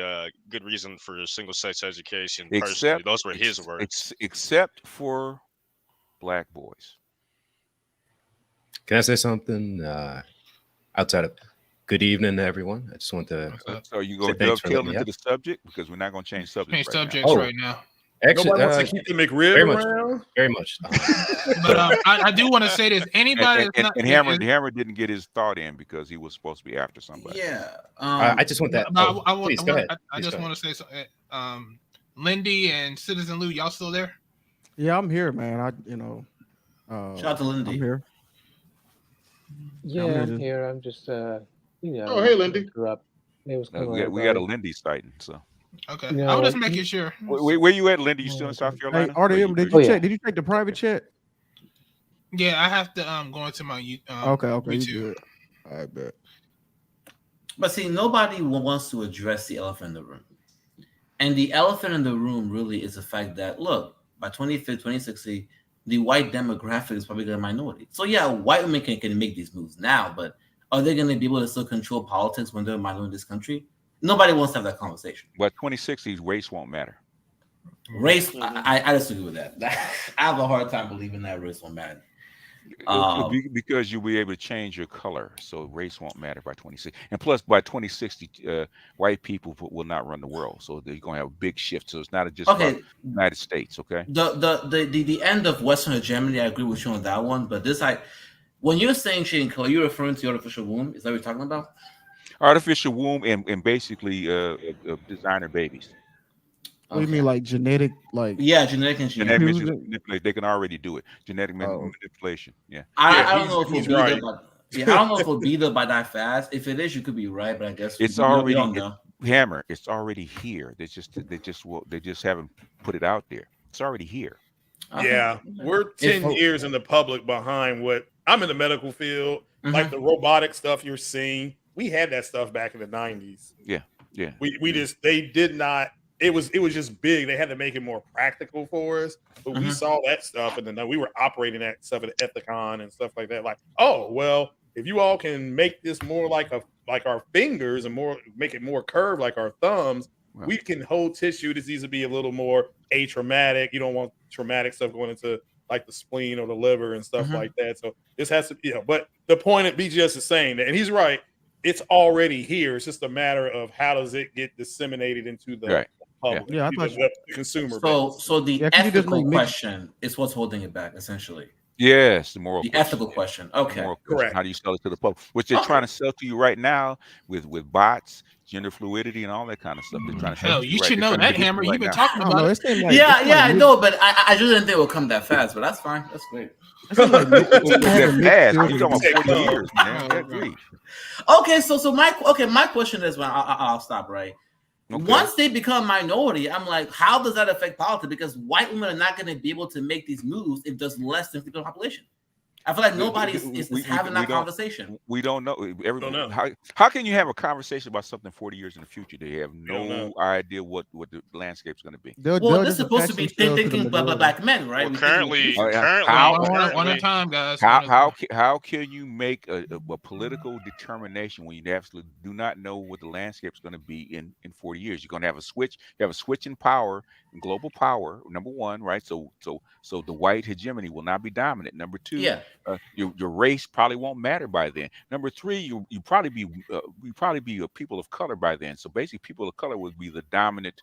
good reason for single sex education. Personally, those were his words. Except for black boys. Can I say something outside of good evening to everyone? I just want to. So you go dovetail into the subject because we're not going to change subjects. Right now. Actually, nobody wants to keep the McRib around. Very much. But I do want to say this: anybody and Hammer didn't get his thought in because he was supposed to be after somebody. Yeah. I just want that. I just want to say something. Lindy and Citizen Lou, y'all still there? Yeah, I'm here, man. Shout out to Lindy. I'm here. Yeah, I'm here. I'm just Oh, hey, Lindy. We got a Lindy sighting, so. Okay, I was just making sure. Where you at, Lindy? You still in South Carolina? Hey, RDM, did you take the private chat? Yeah, I have to go into my okay, YouTube. I bet. But see, nobody wants to address the elephant in the room, and the elephant in the room really is the fact that look, by 2050, 2060, the white demographic is probably a minority. So yeah, white women can make these moves now, but are they going to be able to still control politics when they're a minority in this country? Nobody wants to have that conversation. But 2060s, race won't matter. Race, I disagree with that. I have a hard time believing that race won't matter. Because you'll be able to change your color, so race won't matter by 2060. And plus, by 2060, white people will not run the world, so they're going to have a big shift. So it's not just about the United States. Okay. The end of Western hegemony, I agree with you on that one. But when you're saying changing color, you're referring to the artificial womb. Is that what you're talking about? Artificial womb and basically designer babies. What do you mean, like genetic, like genetic engineering? They can already do it. Genetic manipulation. Yeah. I don't know if it'll be there, but I don't know if it'll be there by that fast. If it is, you could be right, but I guess It's we already don't know. Hammer. It's already here. They just haven't put it out there. It's already here. Yeah, we're 10 years in the public behind what I'm in the medical field, like the robotic stuff you're seeing. We had that stuff back in the 90s. Yeah. We just they did not. It was just big. They had to make it more practical for us. But we saw that stuff, and then we were operating that stuff at Ethicon and stuff like that. Like, oh well, if you all can make this more like our fingers and make it more curved like our thumbs, we can hold tissue. This needs to be a little more atraumatic. You don't want traumatic stuff going into like the spleen or the liver and stuff like that. So this has to, but the point that BGS is saying that, and he's right, it's already here. It's just a matter of how does it get disseminated into the public, the consumer. So the ethical question is what's holding it back, essentially. Yes, the moral question. Ethical question. Okay, correct. How do you sell it to the public? Which they're trying to sell to you right now with bots, gender fluidity, and all that kind of stuff. They're trying to sell to you. You should know that, Hammer. You've been talking about it. I know, but I just didn't think it would come that fast. But that's fine. That's great. That fast. You're talking about 40 years, man. Okay, so my question is, I'll stop right. Okay. Once they become minority, I'm like, how does that affect politics? Because white women are not going to be able to make these moves if there's less than 50% of the population. I feel like nobody is having that conversation. We don't know. How can you have a conversation about something 40 years in the future? They have no idea what the landscape's going to be. Well, this is supposed to be thinking black men, right? Well, currently, one at a time, guys. How can you make a political determination when you absolutely do not know what the landscape's going to be in 40 years? You're going to have a switch. You have a switch in power, in global power. Number one, right? So the white hegemony will not be dominant. Number two, your race probably won't matter by then. Number three, you probably be a people of color by then. So basically, people of color would be the dominant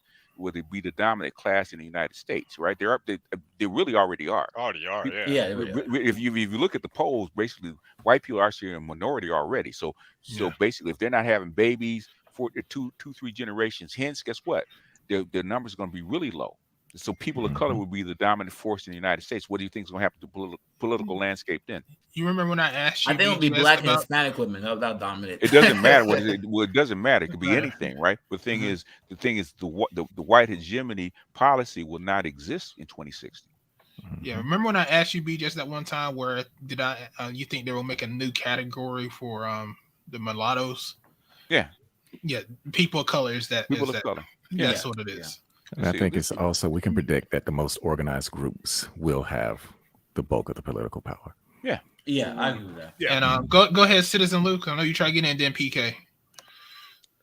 dominant class in the United States, right? They really already are. If you look at the polls, basically, white people are actually a minority already. So basically, if they're not having babies for 2-3 generations, hence, guess what? Their numbers are going to be really low. So people of color will be the dominant force in the United States. What do you think is going to happen to the political landscape then? You remember when I asked you? I think it'll be black and Hispanic women. That dominant. It doesn't matter what it is. Well, it doesn't matter. It could be anything, right? The thing is, the white hegemony policy will not exist in 2060. Yeah, remember when I asked you, B, just that one time where you think they will make a new category for the mulattoes? Yeah, people of color is that people of color. Yeah, that's what it is. And I think it's also, we can predict that the most organized groups will have the bulk of the political power. Yeah, I agree with that. Yeah. And go ahead, Citizen Luke. I know you try to get in, then PK.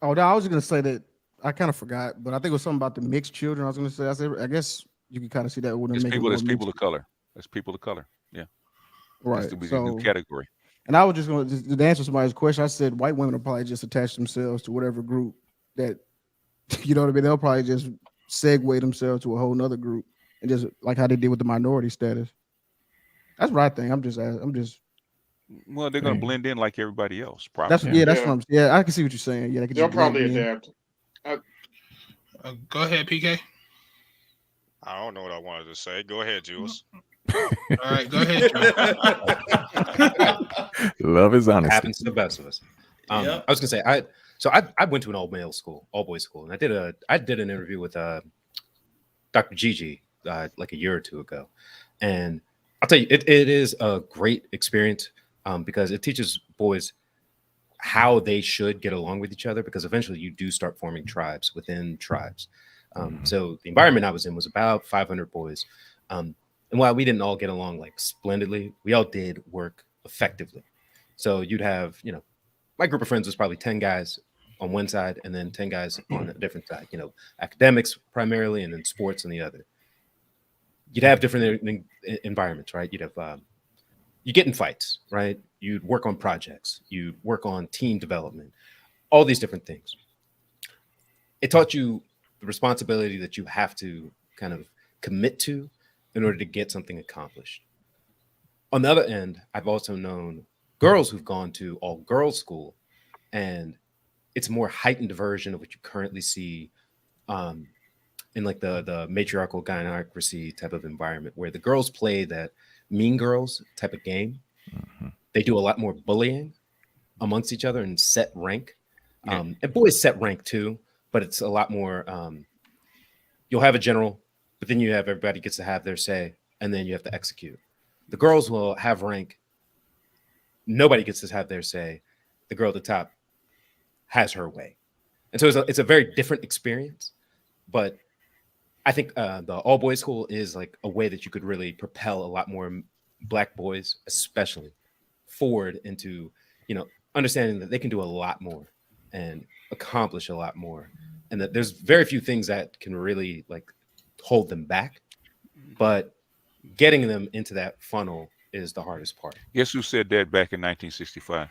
Oh, no, I was going to say that I kind of forgot, but I think it was something about the mixed children. I was going to say, I guess you can kind of see that. It's people of color. It's people of color. Yeah. Right. It's a new category. And I was just going to answer somebody's question. I said white women will probably just attach themselves to whatever group that, you know what I mean? They'll probably just segue themselves to a whole nother group and just like how they did with the minority status. That's what I think. I'm just well, they're gonna blend in like everybody else. Probably. That's what I'm saying. Yeah, I can see what you're saying. Yeah, they'll probably adapt. Go ahead, PK. I don't know what I wanted to say. Go ahead, Jules. All right, go ahead, Jules. Love is honesty. Happens to the best of us. I was gonna say I went to an all boys school, and I did an interview with Dr. Gigi like a year or two ago, and I'll tell you, it is a great experience because it teaches boys how they should get along with each other, because eventually you do start forming tribes within tribes. So the environment I was in was about 500 boys, and while we didn't all get along like splendidly, we all did work effectively. So you'd have, my group of friends was probably 10 guys on one side and then 10 guys on a different side, academics primarily and then sports on the other. You'd have different environments, right? You'd have, you get in fights, right? You'd work on projects, you'd work on team development, all these different things. It taught you the responsibility that you have to kind of commit to in order to get something accomplished. On the other end, I've also known girls who've gone to all girls school, and it's a more heightened version of what you currently see in like the matriarchal gynocracy type of environment where the girls play that mean girls type of game. They do a lot more bullying amongst each other and set rank. And boys set rank too, but it's a lot more. You'll have a general, but then you have everybody gets to have their say, and then you have to execute. The girls will have rank. Nobody gets to have their say. The girl at the top has her way. And so it's a very different experience. But I think the all boys school is like a way that you could really propel a lot more Black boys, especially, forward into, understanding that they can do a lot more and accomplish a lot more. And that there's very few things that can really like hold them back. But getting them into that funnel is the hardest part. Guess who said that back in 1965?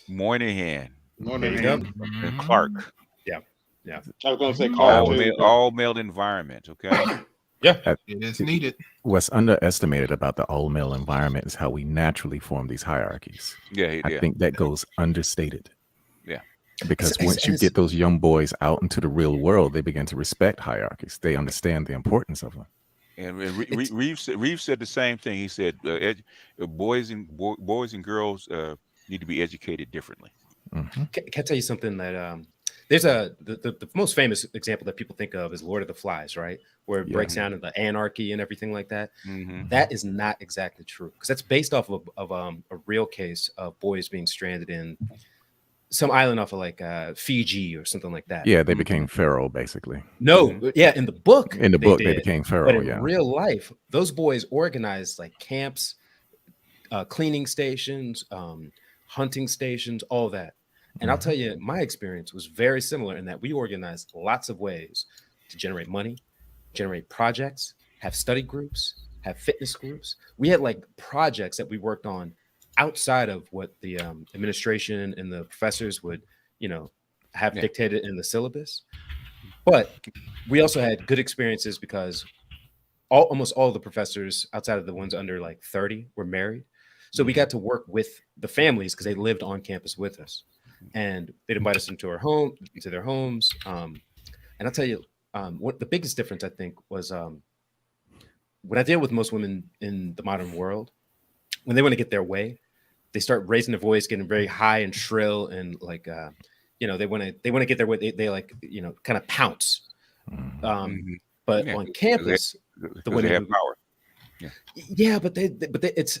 Moynihan. And Clark. Yeah. I was going to say all male environment. Okay. Yeah, it is needed. What's underestimated about the all male environment is how we naturally form these hierarchies. I think that goes understated. Yeah. Because once you get those young boys out into the real world, they begin to respect hierarchies. They understand the importance of them. And Reeves said the same thing. He said boys and girls need to be educated differently. Can I tell you something that there's the most famous example that people think of is Lord of the Flies, right? Where it breaks down into anarchy and everything like that. That is not exactly true, because that's based off of a real case of boys being stranded in some island off of like Fiji or something like that. Yeah, they became feral, basically. No, yeah, in the book. They became feral, but in real life, those boys organized like camps, cleaning stations, hunting stations, all that. And I'll tell you, my experience was very similar in that we organized lots of ways to generate money, generate projects, have study groups, have fitness groups. We had like projects that we worked on outside of what the administration and the professors would, have dictated in the syllabus. But we also had good experiences because almost all of the professors outside of the ones under like 30 were married. So we got to work with the families because they lived on campus with us. And they'd invite us into their homes. And I'll tell you, what the biggest difference I think was what I deal with most women in the modern world, when they want to get their way, they start raising their voice, getting very high and shrill, and like they want to get their way. They like kind of pounce. But on campus, the women have power. Yeah, but it's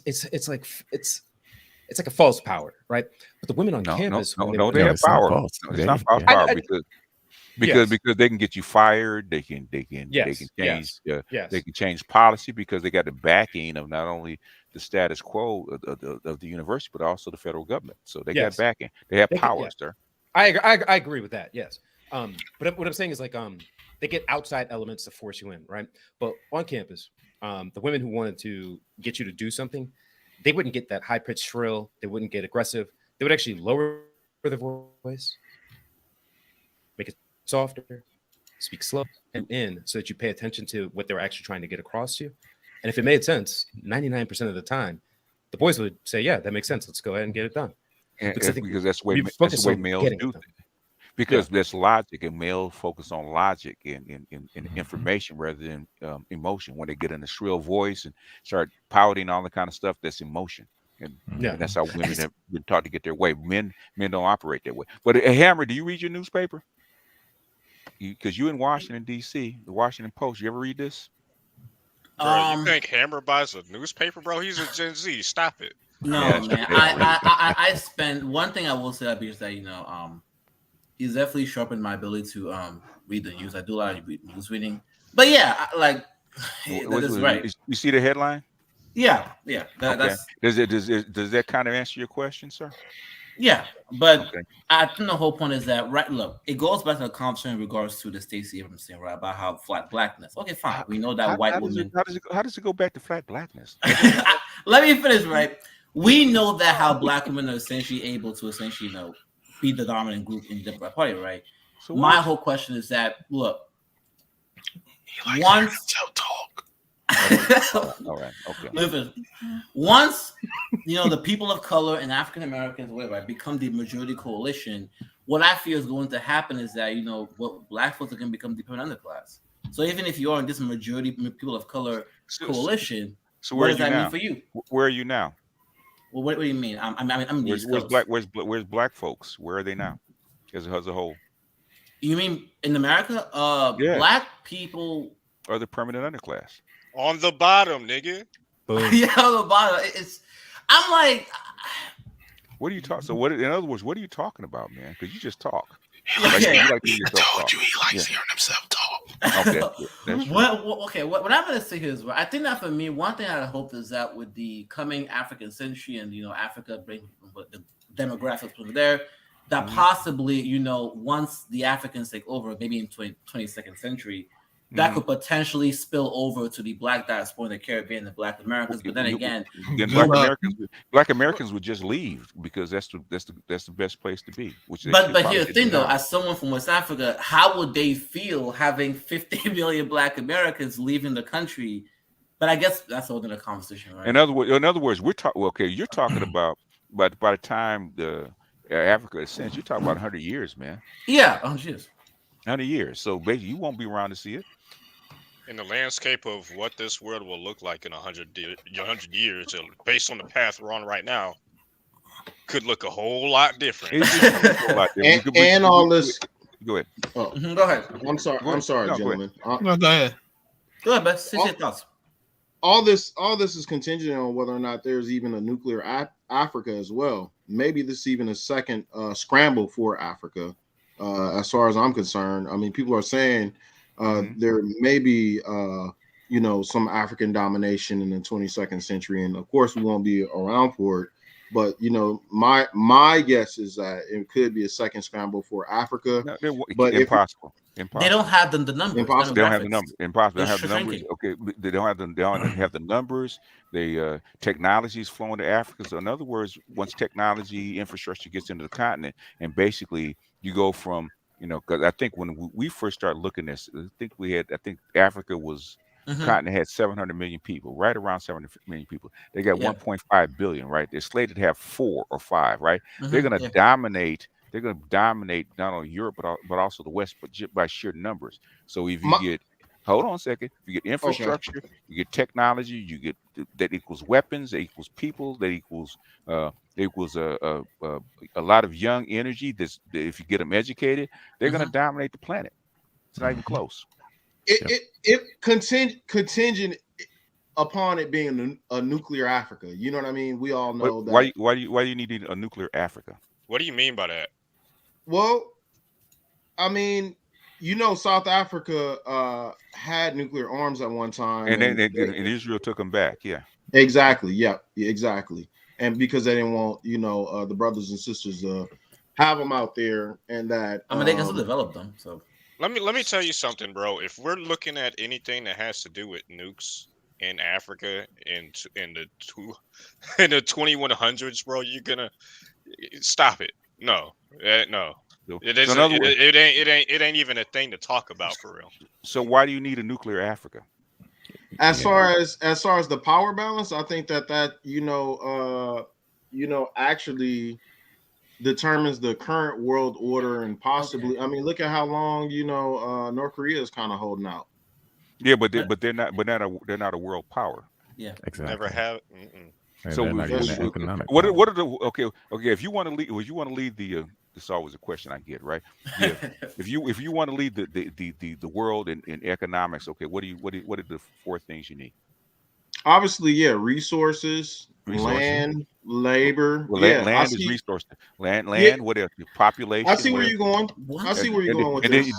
like a false power, right? But the women on campus, they have power. It's not false power because they can get you fired. They can change. They can change policy because they got the backing of not only the status quo of the university, but also the federal government. So they got backing. They have power, sir. I agree with that. Yes. But what I'm saying is like they get outside elements to force you in, right? But on campus, the women who wanted to get you to do something, they wouldn't get that high-pitched shrill. They wouldn't get aggressive. They would actually lower their voice, make it softer, speak slow and in, so that you pay attention to what they were actually trying to get across to you. And if it made sense, 99% of the time, the boys would say, "Yeah, that makes sense. Let's go ahead and get it done." Because that's the way males do things. Because there's logic, and males focus on logic and information rather than emotion. When they get in a shrill voice and start pouting, all the kind of stuff, that's emotion. And that's how women have been taught to get their way. Men don't operate that way. But Hammer, do you read your newspaper? Because you in Washington, D.C., the Washington Post. You ever read this? Bro, you think Hammer buys a newspaper, bro? He's a Gen Z. Stop it. No, man. I spend one thing I will say is that he's definitely sharpened my ability to read the news. I do a lot of news reading, but yeah, that's right. You see the headline? Yeah. That's does that kind of answer your question, sir? Yeah, but I think the whole point is that look, it goes back to the conversation in regards to the Stacey Abrams thing, right? About how flat blackness. Okay, fine. We know that white women. How does it go back to flat blackness? Let me finish, right? We know that how black women are essentially able to be the dominant group in the Democratic Party, right? So my whole question is that look, once talk. All right. Okay. Listen, once the people of color and African Americans, whatever, become the majority coalition, what I fear is going to happen is that what black folks are going to become the permanent underclass. So even if you are in this majority people of color coalition, so what does that mean for you? Where are you now? Well, what do you mean? I'm the East Coast. Where's black folks? Where are they now, as a whole? You mean in America? Black people are the permanent underclass. On the bottom, nigga. Yeah, on the bottom. I'm like, what are you talking? So what? In other words, what are you talking about, man? Because you just talk. Okay. Like you told you he likes hearing himself talk. Okay. What I'm gonna say here is, I think that for me, one thing I hope is that with the coming African century and Africa bring the demographics from there, that possibly once the Africans take over, maybe in 22nd century, that could potentially spill over to the black diaspora in the Caribbean, the black Americans. But then again, black Americans would just leave because that's the best place to be. But here's the thing, though, as someone from West Africa, how would they feel having 50 million black Americans leaving the country? But I guess that's all in a conversation, right? In other words, we're talking. Okay, you're talking about, but by the time the Africa ascends, you're talking about 100 years, man. Yeah, 100 years. 100 years. So basically, you won't be around to see it. In the landscape of what this world will look like in 100 years, based on the path we're on right now, could look a whole lot different. And all this. Go ahead. Oh, go ahead. I'm sorry, gentlemen. No, go ahead. Go ahead, Beth. Say your thoughts. All this is contingent on whether or not there's even a nuclear Africa as well. Maybe this is even a second scramble for Africa. As far as I'm concerned, I mean, people are saying there may be, some African domination in the 22nd century, and of course we won't be around for it. But my guess is that it could be a second scramble for Africa. But impossible. They don't have the numbers. Impossible. They don't have the numbers. Impossible. They don't have the numbers. Okay, they don't have the numbers. The technology is flowing to Africa. So in other words, once technology infrastructure gets into the continent, and basically you go from because I think when we first started looking at this, I think Africa was continent had 700 million people, right around 700 million people. They got 1.5 billion, right? They're slated to have 4 or 5, right? They're going to dominate. They're going to dominate not only Europe but also the West, but just by sheer numbers. So if you get, hold on a second, if you get infrastructure, you get technology, you get that equals weapons, that equals people, that equals a lot of young energy. If you get them educated, they're going to dominate the planet. It's not even close. It contingent upon it being a nuclear Africa. You know what I mean? We all know that. Why do you need a nuclear Africa? What do you mean by that? Well, I mean, South Africa had nuclear arms at one time, and Israel took them back. Yeah, exactly. Yeah, exactly. And because they didn't want the brothers and sisters have them out there, and that they can still develop them. So let me tell you something, bro. If we're looking at anything that has to do with nukes in Africa in the 2100s, bro, you're gonna stop it. No. It isn't. It ain't even a thing to talk about for real. So why do you need a nuclear Africa? As far as the power balance, I think that actually determines the current world order, and possibly. I mean, look at how long North Korea is kind of holding out. Yeah, but they're not a world power. Yeah, exactly. Never have. So what are the okay? If you want to lead, the this is always a question I get, right? Yeah. if you want to lead the world in economics, okay, what are the 4 things you need? Obviously, resources, land, labor. Land is resource. Land. What else? Population. I see where you're going. I see where you're going with this.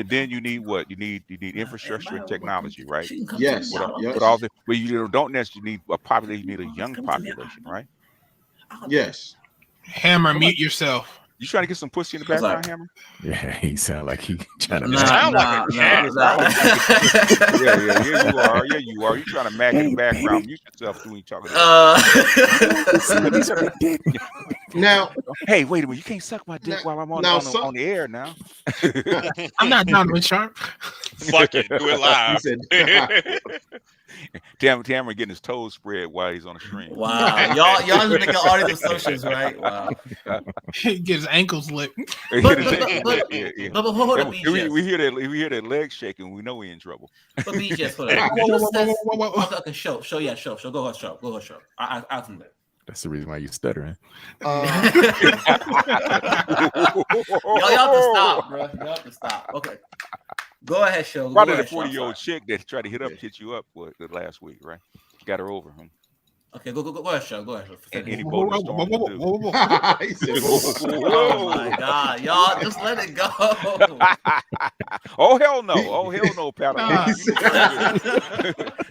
Then you need what? You need infrastructure and technology, right? Yes. But all the you don't necessarily need a population. You need a young population, right? Yes. Hammer, mute yourself. You trying to get some pussy in the background, Hammer? Yeah, he sound like he trying to. Yeah, you are. You trying to mag in the background? Mute yourself when you talking. Now, hey, wait a minute. You can't suck my dick while I'm on the air now. I'm not Donovan Sharp. Fuck it, do it live. Tamara getting his toes spread while he's on the stream. Wow, y'all just making all these assumptions, right? Wow. He gets his ankles licked. But hold up, BGS. We hear that leg shaking. We know we're in trouble. But BGS, hold up. Okay, show. Go ahead, show. I'll do that. That's the reason why you stuttering. Y'all have to stop, bro. Y'all have to stop. Okay. Go ahead, show. Probably the 40-year-old chick that tried to hit you up the last week, right? Got her over him. Okay, go ahead, show. Go ahead. Any boat storm will do. Oh my God, y'all just let it go. Oh hell no! Oh hell no, Padawan.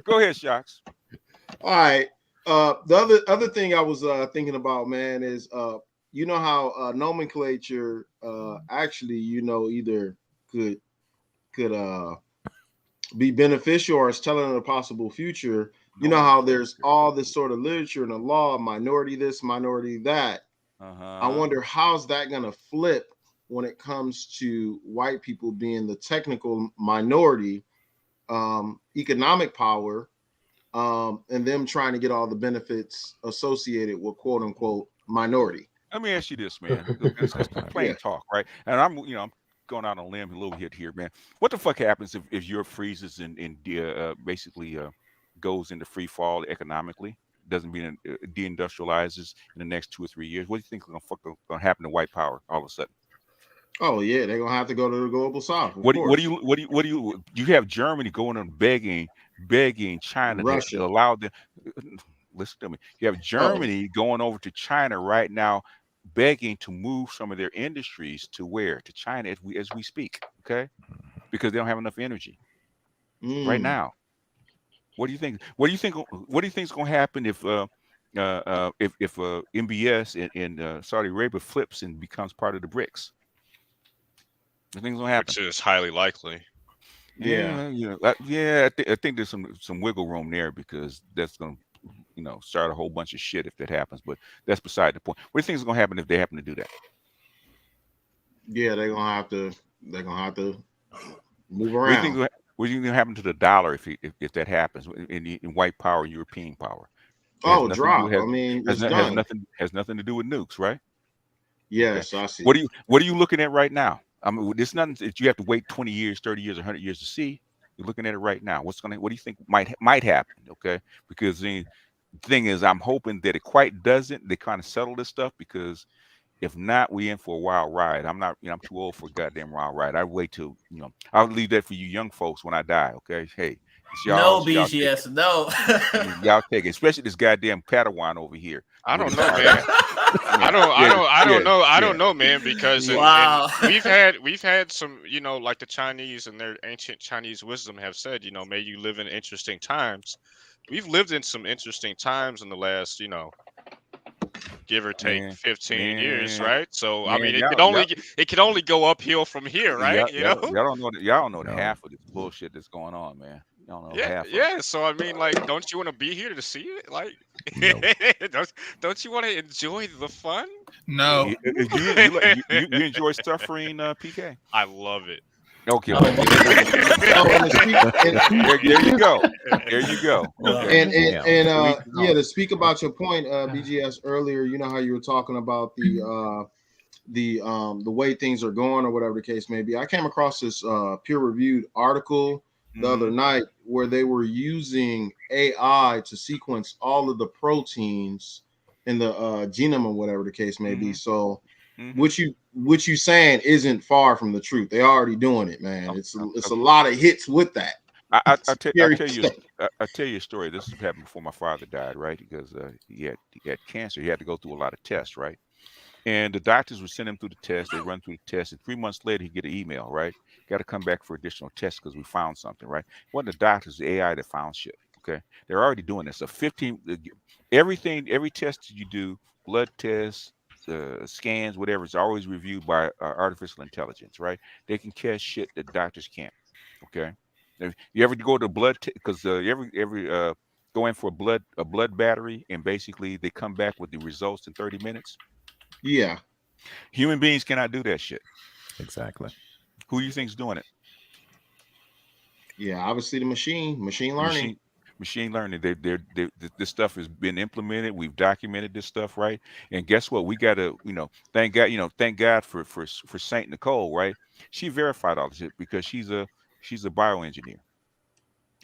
Go ahead, Shocks. All right. The other thing I was thinking about, man, is you know how nomenclature actually, either could be beneficial or is telling a possible future. You know how there's all this sort of literature in the law, minority this, minority that. I wonder how's that going to flip when it comes to white people being the technical minority, economic power, and them trying to get all the benefits associated with quote unquote minority. Let me ask you this, man. It's plain talk, right? And I'm going out on a limb a little bit here, man. What the fuck happens if Europe freezes and basically goes into free fall economically? Doesn't mean deindustrializes in the next 2 or 3 years. What do you think is gonna happen to white power all of a sudden? Oh yeah, they're gonna have to go to the global south. What do you have Germany going and begging China Russia to allow them? Listen to me. You have Germany going over to China right now, begging to move some of their industries to where? To China as we speak, okay? Because they don't have enough energy right now. What do you think? What do you think is going to happen if MBS in Saudi Arabia flips and becomes part of the BRICS? The thing's going to happen. Which is highly likely. Yeah. I think there's some wiggle room there because that's going to start a whole bunch of shit if that happens. But that's beside the point. What do you think is going to happen if they happen to do that? Yeah, they're gonna have to move around. What do you think will happen to the dollar if that happens in white power, European power? Drop. It's done. Has nothing to do with nukes, right? Yes, okay. I see. What are you looking at right now? I mean, it's nothing that you have to wait 20 years, 30 years, 100 years to see. You're looking at it right now. What do you think might happen? Okay, because the thing is, I'm hoping that it quite doesn't. They kind of settle this stuff because if not, we in for a wild ride. I'm too old for a goddamn wild ride. I wait till I'll leave that for you young folks when I die. Okay, hey, it's y'all. No, BGS, no. Y'all take it, especially this goddamn Padawan over here. I don't know, man. I don't know, man, because we've had some, like the Chinese and their ancient Chinese wisdom have said, may you live in interesting times. We've lived in some interesting times in the last, give or take 15 years, right? So I mean, it can only go uphill from here, right? Y'all don't know the half of this bullshit that's going on, man. Y'all know half. Yeah. So I mean, like, don't you want to be here to see it? Like, don't you want to enjoy the fun? No. You enjoy suffering, PK? I love it. Okay. There you go. There you go. Okay. And to speak about your point, BGS, earlier, you know how you were talking about the way things are going or whatever the case may be. I came across this peer-reviewed article the other night where they were using AI to sequence all of the proteins in the genome or whatever the case may be. So what you saying isn't far from the truth. They're already doing it, man. It's a lot of hits with that. I tell you a story. This happened before my father died, right? Because he had cancer. He had to go through a lot of tests, right? And the doctors would send him through the test. They run through the test, and 3 months later, he'd get an email, right? Got to come back for additional tests because we found something, right? It wasn't the doctors, the AI that found shit. Okay, they're already doing this. So every test you do, blood tests, scans, whatever, it's always reviewed by artificial intelligence, right? They can catch shit that doctors can't. Okay, if you ever go to blood because every go in for a blood battery, and basically they come back with the results in 30 minutes. Yeah, human beings cannot do that shit. Exactly. Who do you think's doing it? Yeah, obviously the machine learning. machine learning. This stuff has been implemented. We've documented this stuff, right? And guess what? We got to, thank God for Saint Nicole, right? She verified all this shit because she's a bioengineer.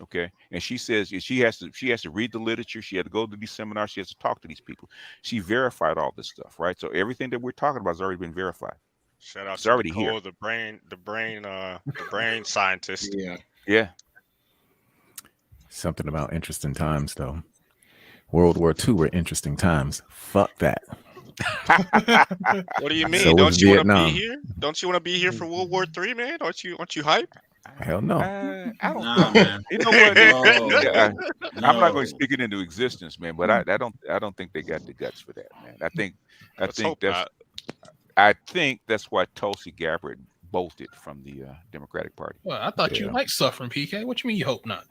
Okay, and she says she has to read the literature. She had to go to these seminars. She has to talk to these people. She verified all this stuff, right? So everything that we're talking about has already been verified. Shout out It's to already Nicole, here. the brain scientist. Yeah. Something about interesting times, though. World War II were interesting times. Fuck that. What do you mean? So was Don't you want to be Vietnam. here? Don't you want to be here for World War III, man? Aren't you hype? Hell no. I don't Nah, think. man. You know what? No. I'm not going to No. speak it into existence, man. But I don't think they got the guts for that, man. I think that's why Tulsi Gabbard bolted from the Democratic Party. Well, I thought you liked suffering, PK. What you mean you hope not?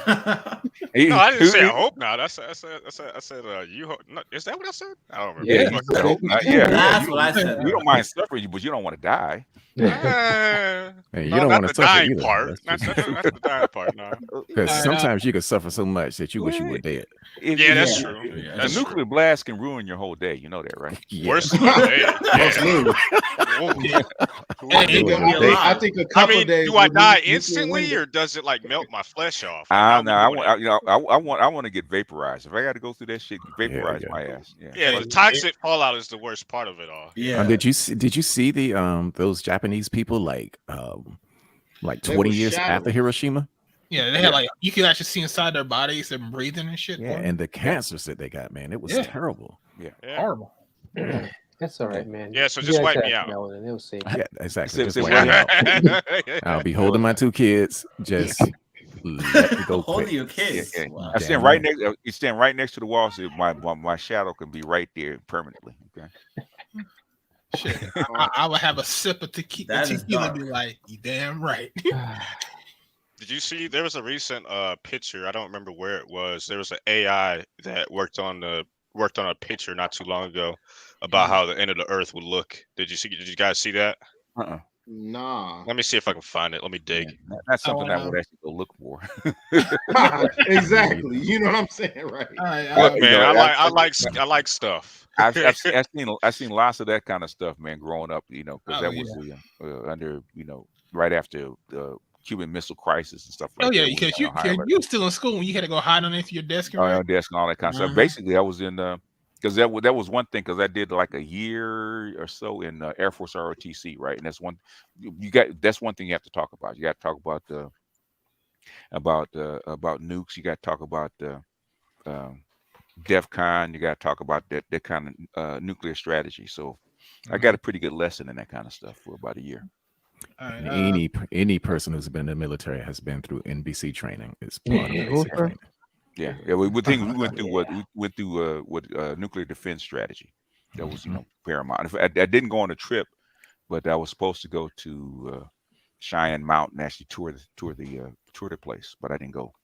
No, I didn't say I hope not. I said you hope. No, is that what I said? I don't remember. Yeah, you said hope not. Yeah, That's what I said. You don't mind suffering, but you don't want to die. Hey, you No, don't not want the to suffer dying either. part. That's Not just- the dying part. No. Because sometimes you can suffer so much that you wish you were dead. Yeah, that's true. A That's nuclear blast can ruin your whole day. You know that, right? Worse than a day. I think a couple days. do I would be die nuclear instantly, winter. or does it like melt my flesh off? I want to get vaporized. If I got to go through that shit, vaporize my ass. Yeah, the toxic fallout is the worst part of it all. Did you see the those Japanese people like They 20 were years shattered. after Hiroshima? Yeah, they had like you could actually see inside their bodies, them breathing and shit. Yeah, and the cancers that they got, man, it was Yeah. terrible. Yeah, horrible. That's all right, man. Yeah, so You just guys wipe have me out. melanin, it'll save you. Yeah, exactly. Just Say wipe what? me out. I'll be holding my 2 kids. Just let me go Holding quick. your kids. Yeah. Wow. I stand right next. You stand right next to the wall, so my shadow can be right there permanently. Okay. Shit, I would have a sip of tequila That is and dark. be like, "You damn right." Did you see? There was a recent picture. I don't remember where it was. There was an AI that worked on a picture not too long ago about how the end of the Earth would look. Did you guys see that? Nah. Let me see if I can find it. Let me dig. That's something I would actually go look for. Exactly. You know what I'm saying, right? Look, man, I like stuff. I've seen lots of that kind of stuff, man, growing up. Because Oh, that was under right after the Cuban Missile Crisis and stuff like Oh that. yeah, we because were on high alert. you were still in school when you had to go hide underneath your desk. And on desk and all that kind of stuff. Basically, I was in because that was one thing, because I did like a year or so in Air Force ROTC, right? And that's one thing you have to talk about. You got to talk about about nukes. You got to talk about DEFCON. You got to talk about that kind of nuclear strategy. So I got a pretty good lesson in that kind of stuff for about a year. And any person who's been in the military has been through NBC training. It's part of basic training. Yeah, we went through nuclear defense strategy. That was paramount. I didn't go on a trip, but I was supposed to go to Cheyenne Mountain, actually tour the place, but I didn't go.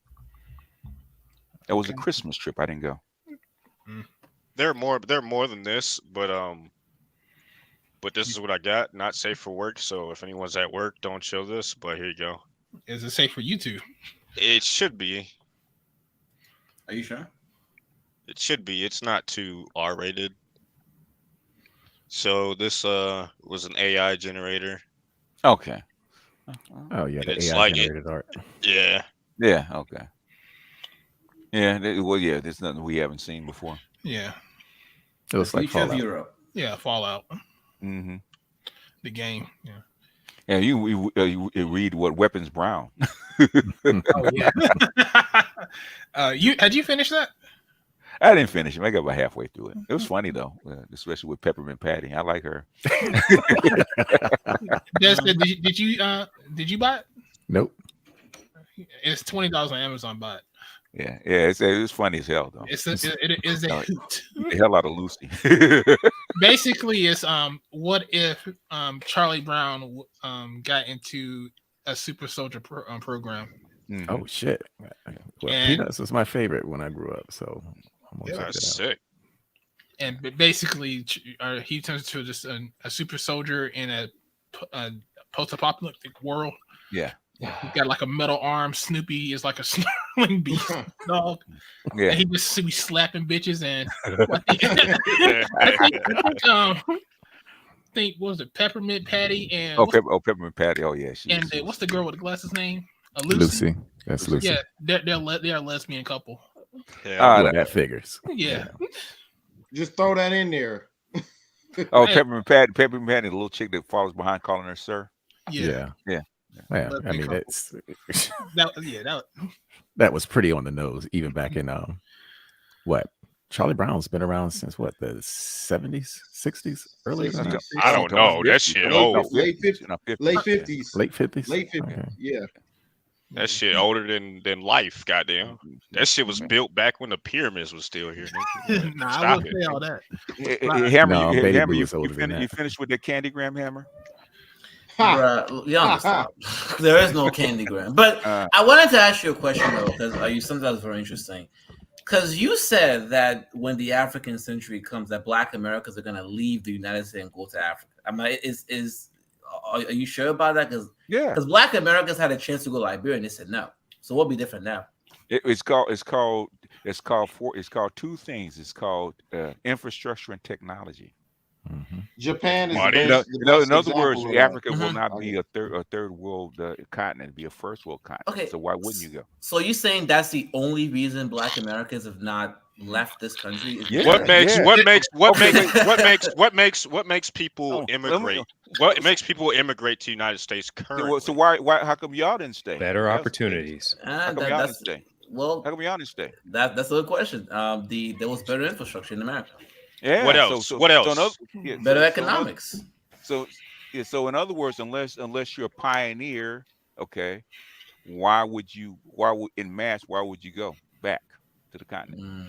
It was a Christmas trip. I didn't go. They're more than this, but this is what I got. Not safe for work. So if anyone's at work, don't show this. But here you go. Is it safe for you two? It should be. Are you sure? It should be. It's not too R-rated. So this was an AI generator. Okay. Oh yeah, And the it's AI like generated art. Yeah. Yeah. Okay. Yeah. There's nothing we haven't seen before. Yeah. It looks like Future of Fallout. Europe. Yeah, Fallout. Mm-hmm. The game. Yeah. Yeah, you read what Weapons Brown. Oh yeah. Had you finished that? I didn't finish it. I got about halfway through it. It was funny though, especially with Peppermint Patty. I like her. Jessica, did you buy it? Nope. It's $20 on Amazon. Buy it. Yeah, it's funny as hell though. It is a hoot. The hell out of Lucy. Basically, it's what if Charlie Brown got into a super soldier program? Mm-hmm. Oh shit! Well, And- Peanuts was my favorite when I grew up, so I'm gonna check it out. Sick. And basically, he turns into just a super soldier in a post-apocalyptic world. Yeah. He's got like a metal arm. Snoopy is like a Like beef dog. Yeah. And he just be slapping bitches and I think what was it, Peppermint Patty and Peppermint Patty. Oh yeah, what's the girl with the glasses name? Lucy. That's Lucy. Yeah, they're a lesbian couple. Yeah, that figures. Yeah. Just throw that in there. Oh, Peppermint Patty, the little chick that follows behind calling her sir. Yeah. Well, I mean, that's that was pretty on the nose, even back in what? Charlie Brown's been around since what, the 70s, 60s, early 60s. I don't know. That shit old. Late 50s. Late 50s. Late 50s. Okay. Yeah. That shit older than life, goddamn. That shit was built back when the pyramids was still here. Nah, I wouldn't say all that. Hammer, Baby you Boo's older than that. finished with that Candygram, Hammer? Bruh, y'all stop. There is no Candygram. But I wanted to ask you a question though, because you sometimes very interesting. Because you said that when the African century comes, that Black Americans are gonna leave the United States and go to Africa. I mean, are you sure about that? Because Black Americans had a chance to go to Liberia and they said no. So what'll be different now? It's called two things. It's called infrastructure and technology. Japan is in other words, Africa will not be a third world continent; be a first world continent. Okay, so why wouldn't you go? So you're saying that's the only reason Black Americans have not left this country? What makes people immigrate? What makes people immigrate to the United States currently? So why? How come y'all didn't stay? Better opportunities. How come y'all didn't stay? Well, how come y'all didn't stay? That's a good question. There was better infrastructure in America. Yeah. What else? What else? Better economics. So in other words, unless you're a pioneer, okay, why would you go back to the continent?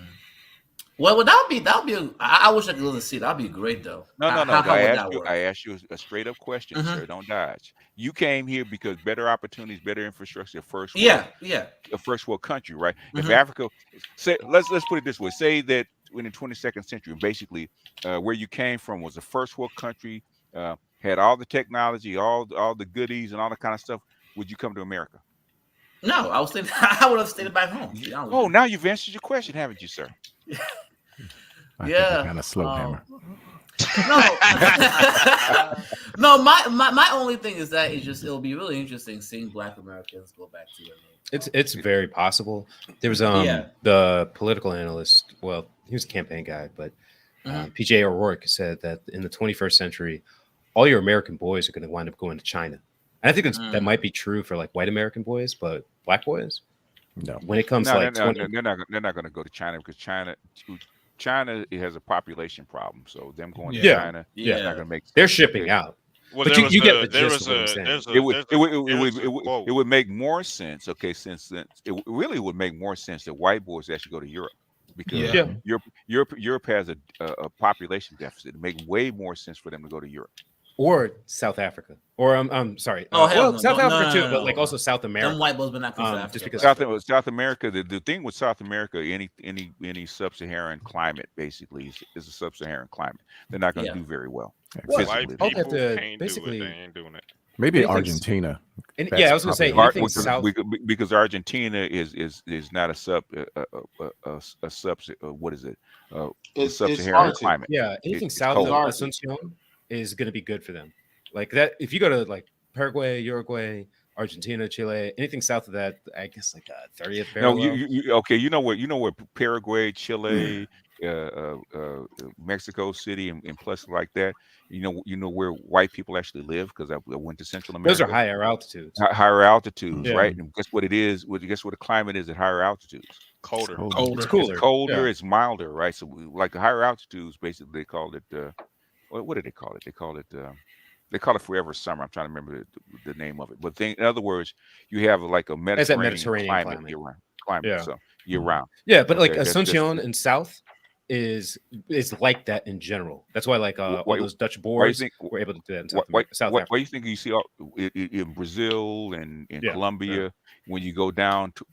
Well, that would be. I wish I could go to see. That'd be great, though. No. I asked you a straight up question, sir. Don't dodge. You came here because better opportunities, better infrastructure, first world, a first world country, right? If Africa, let's put it this way: say that in the 22nd century, basically, where you came from was a first world country, had all the technology, all the goodies, and all that kind of stuff. Would you come to America? No, I would have stayed back home. Oh, now you've answered your question, haven't you, sir? Yeah, kind of slow, Hammer. No, my only thing is that it'll be really interesting seeing Black Americans go back to their It's very possible. There was the political analyst. Well, he was a campaign guy, but PJ O'Rourke said that in the 21st century, all your American boys are going to wind up going to China. And I think that might be true for like white American boys, but Black boys, no. When it comes they're not going to go to China because China has a population problem. So them going to China is not going to make sense. They're shipping out. Well, but you get the gist of what I'm saying. It would make more sense. Okay, since it really would make more sense that white boys actually go to Europe because Europe has a population deficit. It makes way more sense for them to go to Europe. Or South Africa, or I'm sorry. South Africa too, but like also South America. Them white boys been not going to just because South America, the thing with South America, any sub-Saharan climate basically is a sub-Saharan climate. They're not going to do very well. White people can't do it. They ain't doing it. Maybe Argentina. I was going to say because Argentina is not a sub-Saharan climate. Yeah, anything south of Asuncion is going to be good for them. Like that, if you go to like Paraguay, Uruguay, Argentina, Chile, anything south of that, I guess like 30th parallel. You know where Paraguay, Chile, Mexico City, and places like that. You know where white people actually live because I went to Central America. Those are higher altitudes. Higher altitudes, right? And guess what it is? Guess what the climate is at higher altitudes? Colder. It's cooler. It's colder. It's milder, right? So like the higher altitudes, basically they called it. What did they call it? They call it Forever Summer. I'm trying to remember the name of it. But in other words, you have like a Mediterranean climate year-round. So year-round. Yeah, but like Asuncion in South is like that in general. That's why like all those Dutch Boers were able to do that in South Africa. Why do you think you see in Brazil and in Colombia when you go down to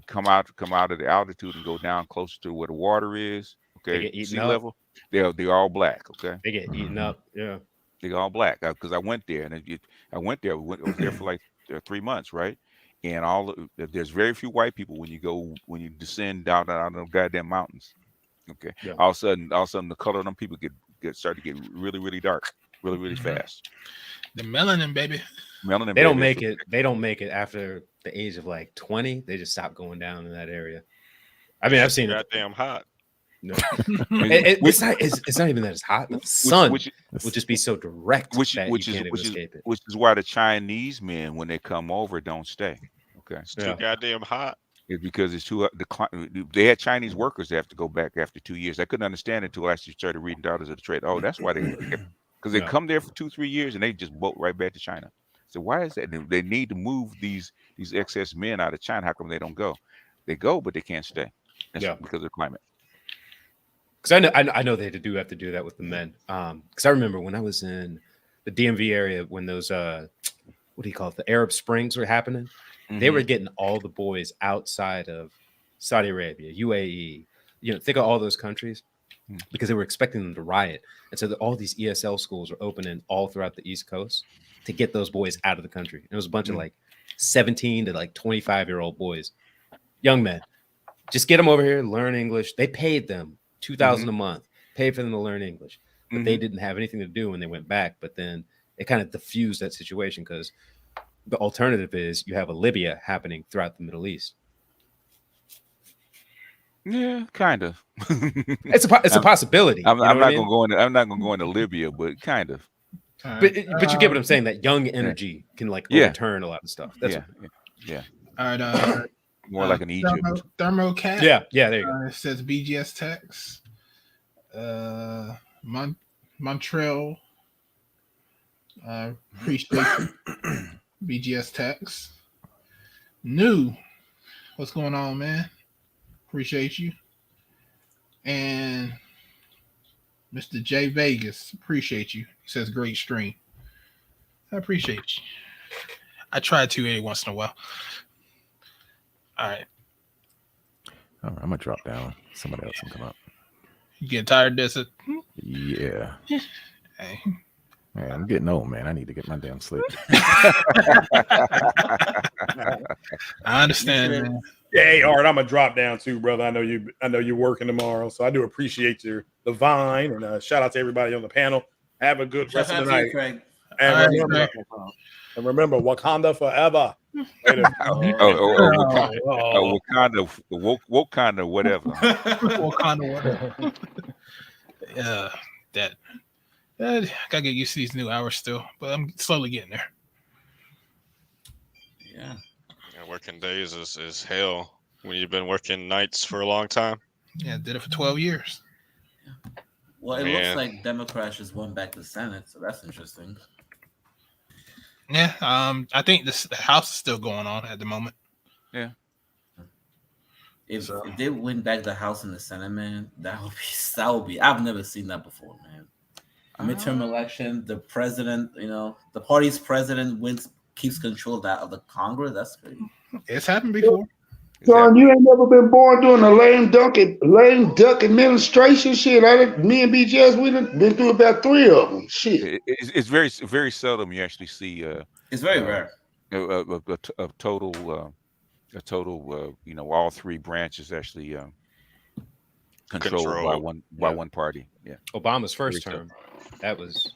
come out of the altitude and go down closer to where the water is? Okay, sea level. They're all black. Okay, they get eaten up. Yeah, they're all black because I went there and I was there for like 3 months, right? and there's very few white people when you descend down out of the goddamn mountains. Okay, all of a sudden the color of them people start to get really, really dark, really, really fast. The melanin, baby. Melanin. They don't make it. They don't make it after the age of like 20. They just stop going down in that area. I mean, I've seen it. Goddamn hot. No. It's not even that it's hot. The sun will just be so direct which that you can't even escape it. Which is why the Chinese men, when they come over, don't stay. Okay, it's too goddamn hot. It's because it's too. They had Chinese workers that have to go back after 2 years. I couldn't understand it until I actually started reading Daughters of the Trade. Oh, that's why because they come there for 2-3 years and they just boat right back to China. So why is that? They need to move these excess men out of China. How come they don't go? They go, but they can't stay. That's because of the climate. Because I know they have to do that with the men. Because I remember when I was in the DMV area when those what do you call it? The Arab Springs were happening. Mm-hmm. They were getting all the boys outside of Saudi Arabia, UAE. Think of all those countries because they were expecting them to riot, and so all these ESL schools are opening all throughout the East Coast to get those boys out of the country. And it was a bunch of like 17 to like 25-year-old boys, young men. Just get them over here, learn English. They paid them $2,000 a month, paid for them to learn English, but they didn't have anything to do when they went back. But then it kind of diffused that situation because the alternative is you have a Libya happening throughout the Middle East. Yeah, kind of. It's a possibility. I'm not gonna go into Libya, but kind of. But you get what I'm saying? That young energy can like overturn a lot of stuff. That's all right. More like an Egypt. Thermocat. Yeah, there you go. It says BGS Tex. Montreal. Appreciate you. BGS Tex. New. What's going on, man? Appreciate you. And Mr. J Vegas. Appreciate you. He says great stream. I appreciate you. I try to every once in a while. All right, I'm gonna drop down. Somebody else can come up. You getting tired of this? Yeah. Hey. Man, I'm getting old, man. I need to get my damn sleep. I understand, man. Hey, Art, I'm gonna drop down too, brother. I know you're working tomorrow, so I do appreciate the Vine and shout out to everybody on the panel. Have a good rest of the night. Craig. And remember, Wakanda forever. Wakanda, whatever. Wakanda, whatever. I gotta get used to these new hours still, but I'm slowly getting there. Yeah, working days is hell when you've been working nights for a long time. Yeah, did it for 12 years. Well, it looks like Democrats just went back to the Senate, so that's interesting. Yeah, I think the House is still going on at the moment. Yeah. If they win back the House and the Senate, man, that would be. I've never seen that before, man. A midterm election, the president, the party's president keeps control of the Congress. That's crazy. It's happened before. Son, you ain't never been born during a lame duck administration shit. Me and BGS, we done been through about 3 of them. Shit. It's very, very seldom you actually see. It's very rare. A total, all 3 branches actually controlled by one party. Yeah. Obama's first term, that was.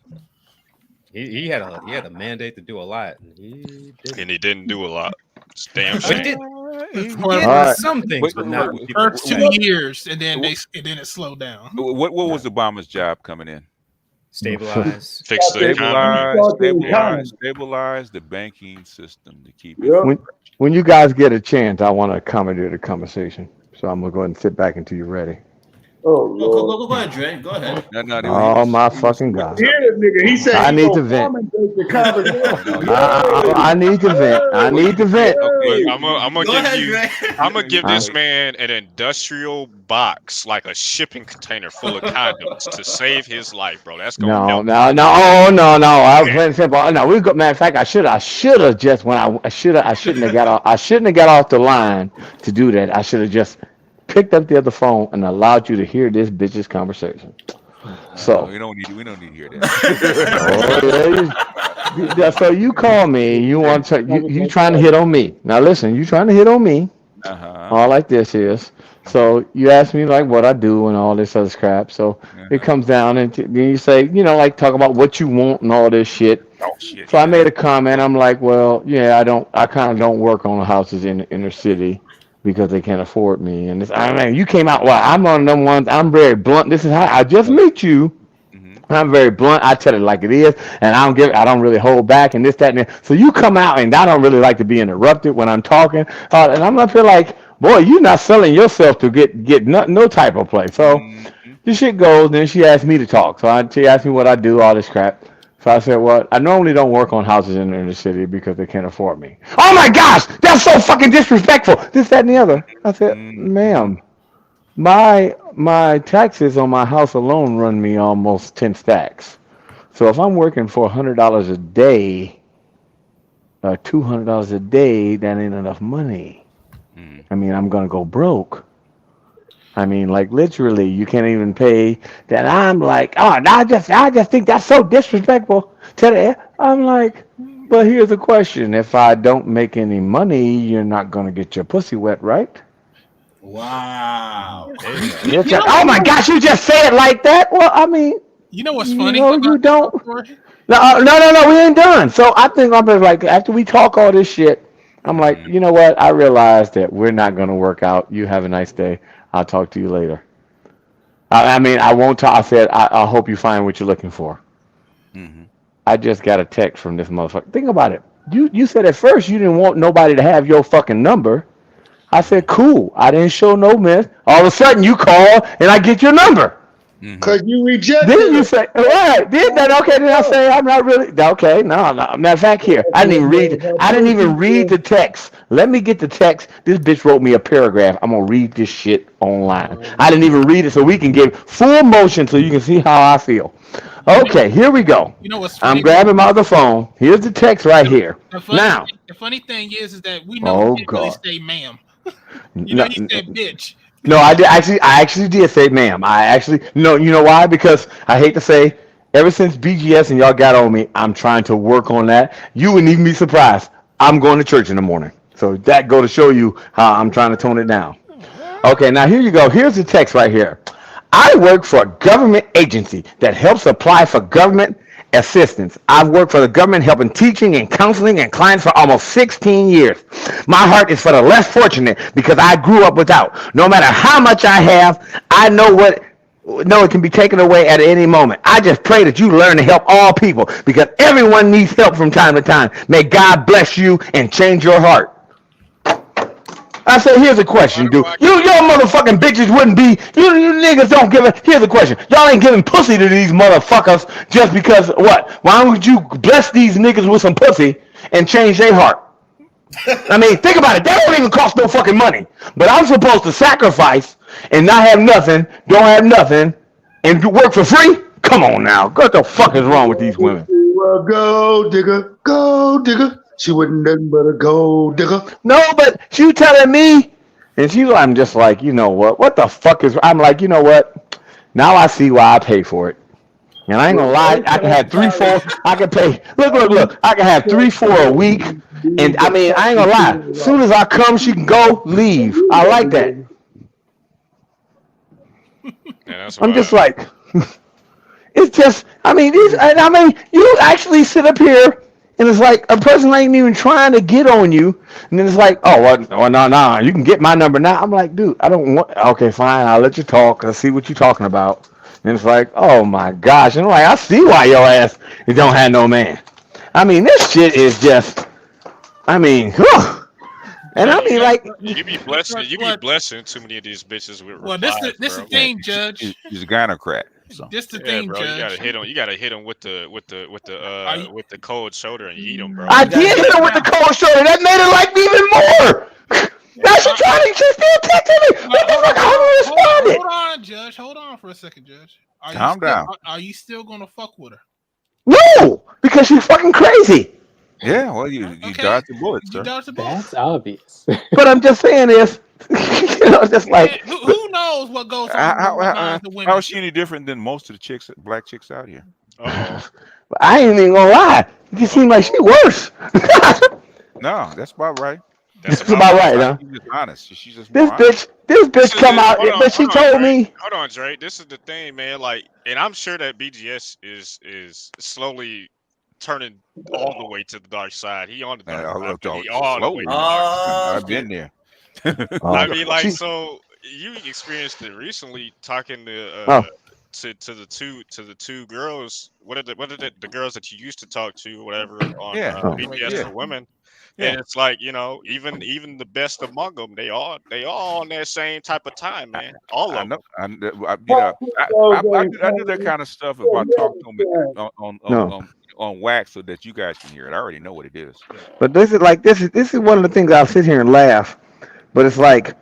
He had a mandate to do a lot, and he didn't do a lot. It's damn shame. He did some things, but not first 2 years, and then it slowed down. What was Obama's job coming in? Stabilize, fix the economy, stabilize the banking system to keep it. When you guys get a chance, I want to accommodate the conversation. So I'm gonna go ahead and sit back until you're ready. Go ahead, Dre. Go ahead. Oh my fucking God! Hear this nigga. He said I need to vent. I need to vent. I need to vent. I'm gonna give this man an industrial box, like a shipping container full of condoms, to save his life, bro. That's gonna help. No. I was playing simple. No, we got. Matter of fact, I should have just I shouldn't have got off. I shouldn't have got off the line to do that. I should have just picked up the other phone and allowed you to hear this bitch's conversation. So we don't need to hear that. Yeah, so you call me, you want to, you trying to hit on me. Now listen, you trying to hit on me. All like this is. So you ask me like what I do and all this other crap. So it comes down and then you say, like talk about what you want and all this shit. Oh shit. So I made a comment. I'm like, well, yeah, I kind of don't work on the houses in the inner city because they can't afford me. And I mean, you came out. Well, I'm one of them ones. I'm very blunt. This is how I just meet you. I'm very blunt. I tell it like it is, and I don't really hold back and this, that, and that. So you come out, and I don't really like to be interrupted when I'm talking. And I'm up here like, boy, you're not selling yourself to get no type of play. So the shit goes. Then she asked me to talk. So she asked me what I do, all this crap. So I said, well, I normally don't work on houses in the inner city because they can't afford me. Oh my gosh, that's so fucking disrespectful. This, that, and the other. I said, ma'am. My taxes on my house alone run me almost 10 stacks. So if I'm working for $100 a day, $200 a day, that ain't enough money. I mean, I'm gonna go broke. I mean, like literally, you can't even pay that. I'm like, oh, I just think that's so disrespectful. I'm like, but here's the question: if I don't make any money, you're not gonna get your pussy wet, right? Wow. Oh my gosh, you just say it like that? Well, I mean, you know what's funny? You don't. No, we ain't done. So I think I'm just like, after we talk all this shit, I'm like, you know what? I realize that we're not going to work out. You have a nice day. I'll talk to you later. I mean, I won't talk. I said, I hope you find what you're looking for. I just got a text from this motherfucker. Think about it. You said at first you didn't want nobody to have your fucking number. I said, cool. I didn't show no miss. All of a sudden, you call and I get your number. Because you rejected Then you say, all right, did that? Okay, then I say, I'm not really. Okay, no. Matter of fact, here, I didn't even read the text. Let me get the text. This bitch wrote me a paragraph. I'm going to read this shit online. I didn't even read it so we can give full motion so you can see how I feel. Okay, here we go. You know what's funny? I'm grabbing my other phone. Here's the text right here. The funny thing is that we know he didn't really say ma'am. You know, he said bitch. No, I actually did say ma'am. No, you know why? Because I hate to say, ever since BGS and y'all got on me, I'm trying to work on that. You wouldn't even be surprised. I'm going to church in the morning. So that go to show you how I'm trying to tone it down. Okay, now here you go. Here's the text right here. I work for a government agency that helps apply for government assistance. I've worked for the government helping teaching and counseling and clients for almost 16 years. My heart is for the less fortunate because I grew up without. No matter how much I have, I know it can be taken away at any moment. I just pray that you learn to help all people because everyone needs help from time to time. May God bless you and change your heart. I said, here's a question, dude. Your motherfucking bitches wouldn't be, you niggas don't give a, here's a question. Y'all ain't giving pussy to these motherfuckers just because, what? Why don't you bless these niggas with some pussy and change their heart? I mean, think about it. That don't even cost no fucking money. But I'm supposed to sacrifice and not have nothing, don't have nothing, and work for free? Come on now. What the fuck is wrong with these women? Go digger, go digger. She wasn't nothing but a gold digger. No, but she telling me, and I'm just like, you know what? What the fuck is? I'm like, you know what? Now I see why I pay for it. And I ain't gonna lie, I can have 3, 4. I can pay. Look. I can have 3, 4 a week. And I mean, I ain't gonna lie. As soon as I come, she can go, leave. I like that. Yeah, I'm just like, it's just. I mean, you actually sit up here. And it's like a person ain't even trying to get on you. And then it's like, oh, no, you can get my number now. I'm like, dude, I don't want, okay, fine, I'll let you talk. I'll see what you're talking about. And it's like, oh my gosh. And I'm like, I see why your ass you don't have no man. I mean, this shit is just, I mean, whew. And I mean, like, you be blessing too many of these bitches with. Well, this the thing, Judge. He's a gynocrat. So. This the thing, bro. Judge. You gotta hit him with the cold shoulder and eat him, bro. I did hit him with the cold shoulder. That made it like me even more. Now she's still texting me. What the fuck? I haven't responded. Hold on, Judge. Hold on for a second, Judge. Calm down. Are you still gonna fuck with her? No, because she's fucking crazy. Yeah, well, you dodged the bullet, sir. That's obvious. But I'm just saying this. Just like who knows what goes on behind the women? How is she any different than most of the black chicks out here? I ain't even gonna lie. It seems like she worse. No, that's about right. That's about right, huh? She's just honest. She's just This more honest. bitch come out, Hold on, but she hold on, told Dre. me. Hold on, Dre. This is the thing, man. Like, and I'm sure that BGS is slowly turning all the way to the dark side. He on the dark side. But he all the way to the dark side. I've been there. I mean, like, so you experienced it recently talking to the two girls. What are the girls that you used to talk to, whatever, on BBS for women? Yeah. And it's like, you know, even the best among them, they all on that same type of time, man. All of them. I do that kind of stuff if I talk to them on wax so that you guys can hear it. I already know what it is. But this is one of the things I'll sit here and laugh. But it's like,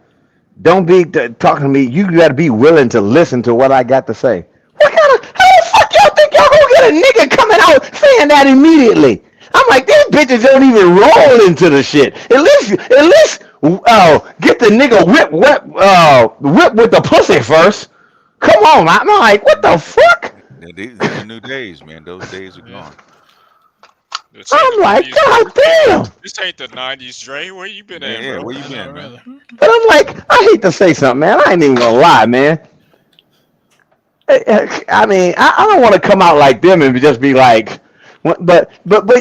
don't be talking to me. You got to be willing to listen to what I got to say. How the fuck y'all think y'all gonna get a nigga coming out saying that immediately? I'm like, these bitches don't even roll into the shit. At least, get the nigga whip with the pussy first. Come on, I'm like, what the fuck? These are new days, man. Those days are gone. I'm like, God damn. This ain't the 90s, Dre. Where you been at, bro? Where you been, man? But I'm like, I hate to say something, man. I ain't even gonna lie, man. I mean, I don't want to come out like them and just be like, but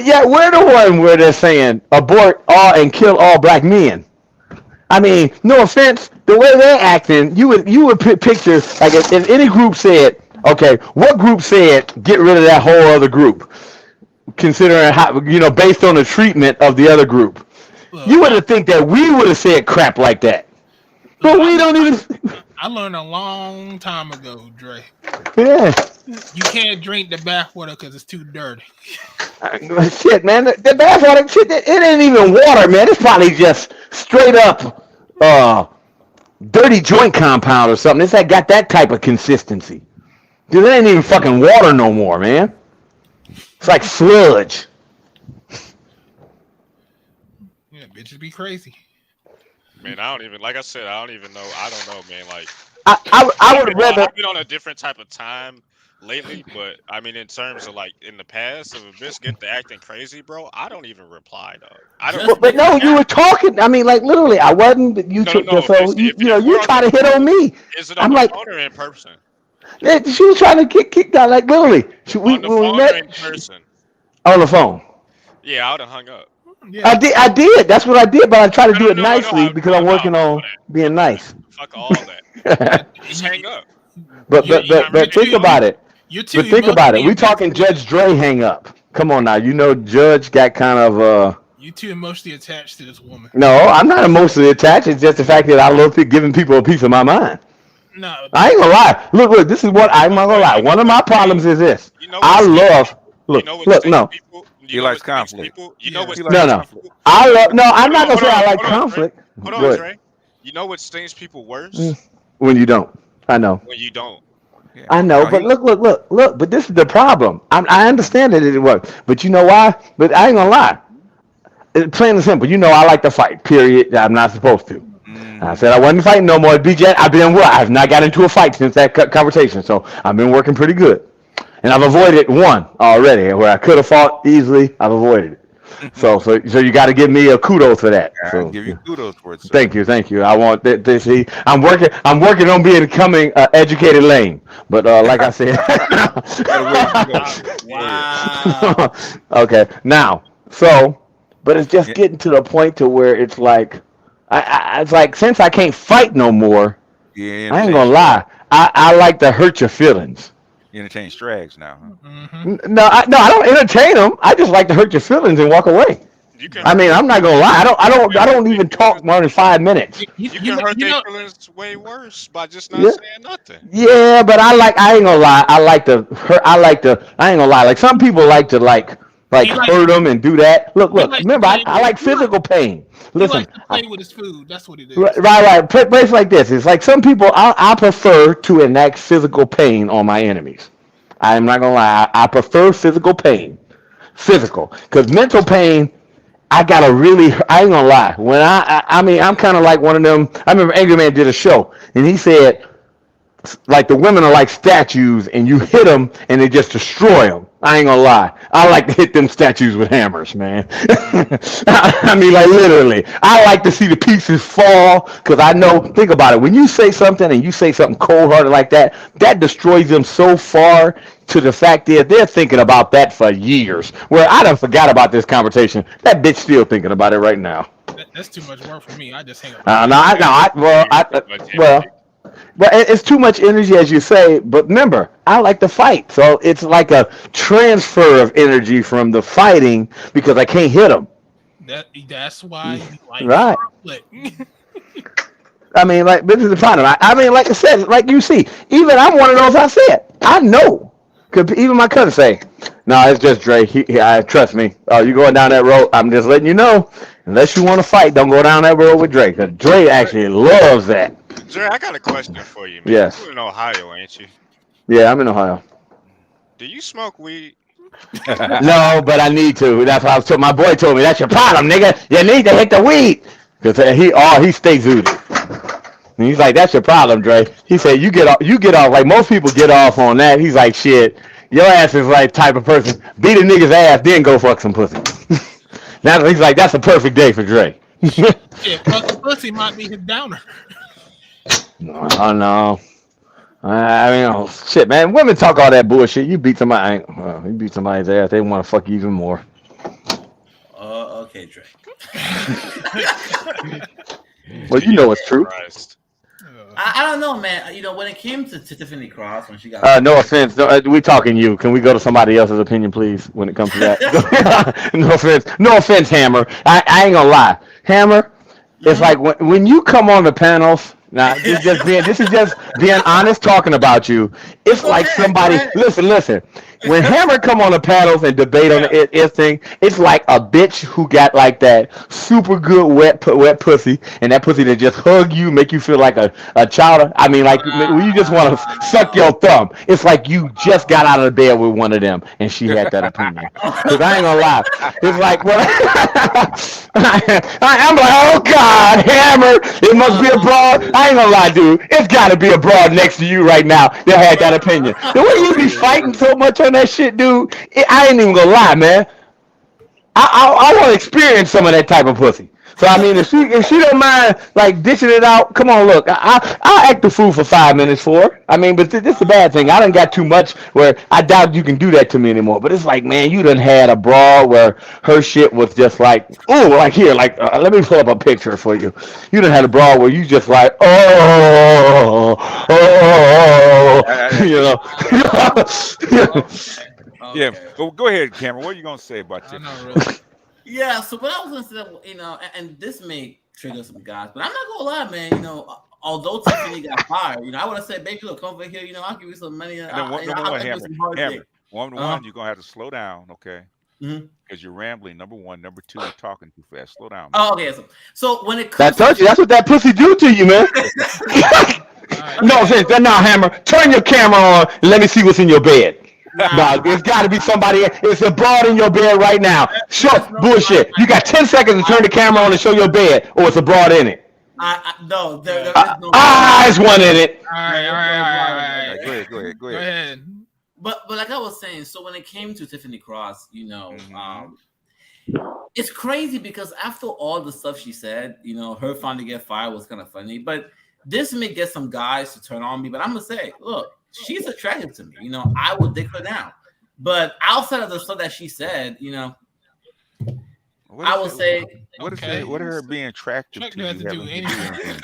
yet we're the one where they're saying abort all and kill all black men. I mean, no offense, the way they're acting, you would picture like if any group said, okay, what group said get rid of that whole other group, considering how, based on the treatment of the other group, you would have think that we would have said crap like that, but we don't even. I learned a long time ago, Dre. Yeah. You can't drink the bathwater because it's too dirty. Shit, man. The bathwater, shit, it ain't even water, man. It's probably just straight up dirty joint compound or something. It's got that type of consistency. Dude, it ain't even fucking water no more, man. It's like sludge. Yeah, bitches be crazy. Man, I don't even know. I don't know, man. Like, I would rather. I've been on a different type of time lately, but I mean, in terms of like in the past, if a bitch get to acting crazy, bro, I don't even reply, dog. I don't. But no, you were talking. I mean, like literally, I wasn't. But you took so you try to hit on me. Is it on the phone or in person? Yeah, she was trying to kick down like literally. On the phone or in person? On the phone. Yeah, I would have hung up. Yeah. I did. That's what I did, but I try to do it nicely because I'm working on being nice. Fuck all that. Just hang up. But think about it. But think about it. We talking Judge Dre hang up. Come on now. Judge got kind of You too emotionally attached to this woman. No, I'm not emotionally attached. It's just the fact that I love giving people a piece of my mind. No. I ain't gonna lie. Look, this is what I'm not gonna lie. One of my problems is this. I love no. He likes conflict. No. I'm not gonna say I like conflict. Hold on, Dre. You know what stings people worse? When you don't. I know. When you don't. Yeah. I know, but look. But this is the problem. I understand that it works, but you know why? But I ain't gonna lie. It's plain and simple. I like to fight. Period. I'm not supposed to. I said I wasn't fighting no more. BJ, I've not got into a fight since that conversation, so I've been working pretty good. And I've avoided one already where I could have fought easily. I've avoided it. So you got to give me a kudos for that. I'll give you kudos for it. Sir. Thank you. I want that. See, I'm working on becoming educated lame. But like I said, wow. Okay, now but it's just getting to the point to where it's like, it's like since I can't fight no more, I ain't gonna lie. I like to hurt your feelings. You entertain strags now, huh? Mm-hmm. No, I don't entertain them. I just like to hurt your feelings and walk away. I'm not gonna lie. I don't even talk more than 5 minutes. You can hurt their feelings way worse by just not saying nothing. Yeah, but I ain't gonna lie. I ain't gonna lie. Like some people like to hurt them and do that. Look. Remember, I like physical pain. Listen, he likes to play with his food. That's what he does. Right. Place like this. It's like some people. I prefer to enact physical pain on my enemies. I'm not gonna lie. I prefer physical pain, because mental pain. I ain't gonna lie. When I'm kind of like one of them. I remember Angry Man did a show, and he said, like the women are like statues, and you hit them, and they just destroy them. I ain't gonna lie. I like to hit them statues with hammers, man. I mean, like literally. I like to see the pieces fall because I know. Think about it. When you say something and you say something cold-hearted like that, that destroys them so far to the fact that they're thinking about that for years. Where I done forgot about this conversation. That bitch still thinking about it right now. That's too much work for me. I just hang up. Well, it's too much energy, as you say. But remember, I like to fight, so it's like a transfer of energy from the fighting because I can't hit them. That's why you like Right. conflict. I mean, like this is the problem. I mean, like I said, like you see, even I'm one of those. I said, I know, cause even my cousin say, "No, it's just Dre. Trust me. Oh, you going down that road? I'm just letting you know. Unless you want to fight, don't go down that road with Dre. Cause Dre actually loves that." Dre, I got a question for you, man. Yes. You're in Ohio, ain't you? Yeah, I'm in Ohio. Do you smoke weed? No, but I need to. That's what I was told. My boy told me that's your problem, nigga. You need to hit the weed. Cause he stays zooted. And he's like, that's your problem, Dre. He said you get off like most people get off on that. He's like, shit, your ass is like type of person. Beat a nigga's ass, then go fuck some pussy. Now he's like, that's a perfect day for Dre. Yeah, fucking pussy might be his downer. Oh no. I mean, oh, shit, man. Women talk all that bullshit. You beat somebody, you beat somebody's ass, they want to fuck you even more. Okay, Dre. Well, you know it's true. I don't know, man. You know, when it came to Tiffany Cross, when she got No offense. No, we talking you. Can we go to somebody else's opinion, please, when it comes to that? No offense. No offense, Hammer. I ain't gonna lie. Hammer, it's like when you come on the panels. Now, this is just being honest talking about you. It's like somebody. Listen. When Hammer come on the panels and debate on the thing, it's like a bitch who got like that super good wet pussy, and that pussy that just hug you, make you feel like a child. I mean, like when you just want to suck your thumb. It's like you just got out of the bed with one of them, and she had that opinion. Because I ain't gonna lie, it's like I'm like, oh God, Hammer, it must be a broad. I ain't gonna lie, dude, it's got to be a broad next to you right now that had that opinion. The way you be fighting so much on that shit, dude, I ain't even gonna lie, man. I want to experience some of that type of pussy. So I mean, if she don't mind like dishing it out, come on, look, I'll act the fool for 5 minutes for her. I mean, but this is a bad thing. I done got too much where I doubt you can do that to me anymore. But it's like, man, you done had a broad where her shit was just like, ooh, like here, like let me pull up a picture for you. You done had a broad where you just like, you know. Yeah, but go ahead, Cameron. What are you gonna say about this? Yeah, so what I was gonna say, you know, and this may trigger some guys, but I'm not gonna lie, man. You know, although Tiffany got fired, you know, I would have said, "Baby, look, come over here. You know, I'll give you some money." Hammer, one, you gonna have to slow down, okay? Because you're rambling. Number one, number two, you're talking too fast. Slow down. Man. Oh, okay. So when it comes, I told you that's what that pussy do to you, man. No offense, Hammer. Turn your camera on and let me see what's in your bed. No, it's got to be somebody. It's a broad in your bed right now. Bullshit. You got 10 seconds to turn the camera on and show your bed, or it's a broad in it. No, there is no. There's one in it. All right. Go ahead. But like I was saying, so when it came to Tiffany Cross, you know, it's crazy because after all the stuff she said, you know, her finally get fired was kind of funny. But this may get some guys to turn on me. But I'm gonna say, look. She's attractive to me, you know. I will dick her down, but outside of the stuff that she said, you know, I will say, what are her being attractive to you? To do anything.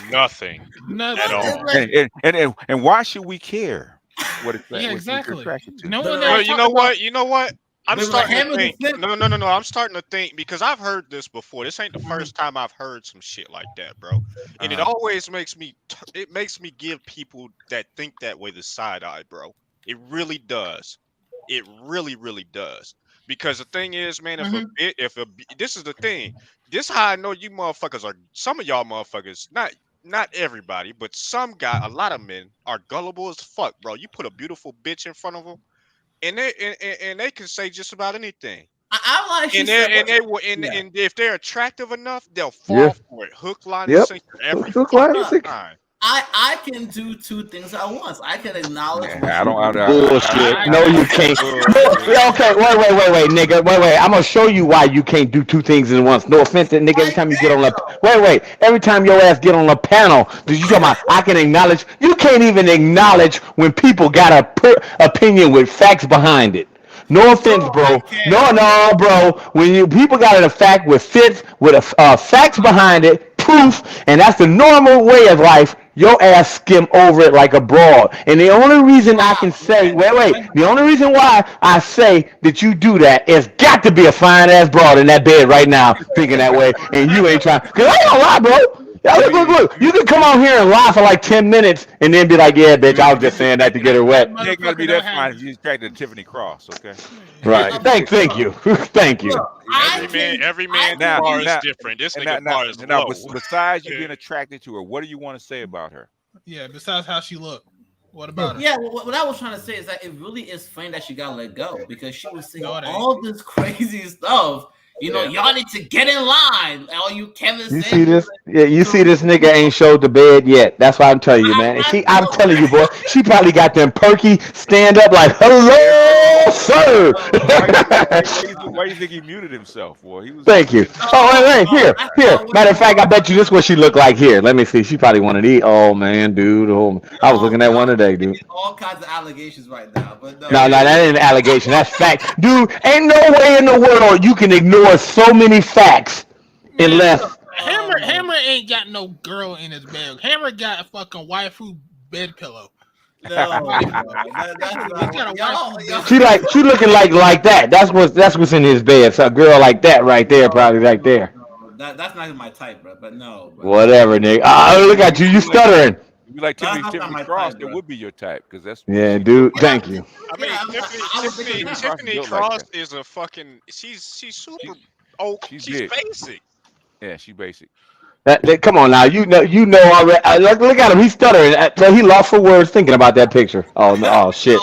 Nothing at all. And why should we care? What exactly. To? You know what? I'm starting to think. No. I'm starting to think because I've heard this before. This ain't the first time I've heard some shit like that, bro. And it always makes me. It makes me give people that think that way the side eye, bro. It really does. It really, really does. Because the thing is, man, this is the thing. This is how I know you motherfuckers are. Some of y'all motherfuckers, not everybody, but a lot of men are gullible as fuck, bro. You put a beautiful bitch in front of them. And they can say just about anything. I like. And if they're attractive enough, they'll fall for it. Hook, line, and sinker every time. I can do two things at once. I can acknowledge what I don't. Bullshit. No, you can't. No, okay, wait, nigga. Wait. I'm gonna show you why you can't do two things at once. No offense, nigga. Every time you get on a every time your ass get on a panel, you talking about I can acknowledge. You can't even acknowledge when people got a opinion with facts behind it. No offense, bro. No, bro. When people got a fact with facts behind it, proof, and that's the normal way of life. Your ass skim over it like a broad. And the only reason I can say, the only reason why I say that you do that is got to be a fine ass broad in that bed right now thinking that way, and you ain't trying. Cause I ain't gonna lie, bro. Yeah, look. You can come on here and lie for like 10 minutes and then be like, yeah, bitch, I was just saying that to get her wet. You ain't gotta be that fine if you attracted Tiffany Cross, okay? Right. Thank you. Thank you. Every man's bar is different. This nigga bar is low. Besides you being attracted to her, what do you want to say about her? Yeah, besides how she looked. What about her? Yeah, what I was trying to say is that it really is funny that she got let go because she was saying all this crazy stuff. You know, y'all need to get in line. All you Kevin. You see this? Yeah, you see this nigga ain't showed the bed yet. That's why I'm telling you, man. I'm telling you, boy. She probably got them perky stand up like, hello, sir. Why do you think he muted himself? Boy, he was. Thank you. Oh, wait, here. Matter of fact, I bet you this is what she looked like here. Let me see. She probably one of these. Oh man, dude. Oh, I was looking at one today, dude. All kinds of allegations right now, but no, that ain't an allegation. That's fact, dude. Ain't no way in the world you can ignore so many facts unless Hammer ain't got no girl in his bed. Hammer got a fucking waifu bed pillow. She looking like that. That's what's in his bed. So a girl like that right there, probably right there. That's not even my type, bro. But no. Bro. Whatever, nigga. Oh, look at you. You stuttering. If you like Tiffany Cross, it would be your type because that's. Yeah, dude. Thank you. I mean, Tiffany Cross is a fucking. She's super. Oh, she's basic. Yeah, she's basic. Come on now, you know already. Look at him, he's stuttering. He lost for words thinking about that picture. Oh no, oh shit.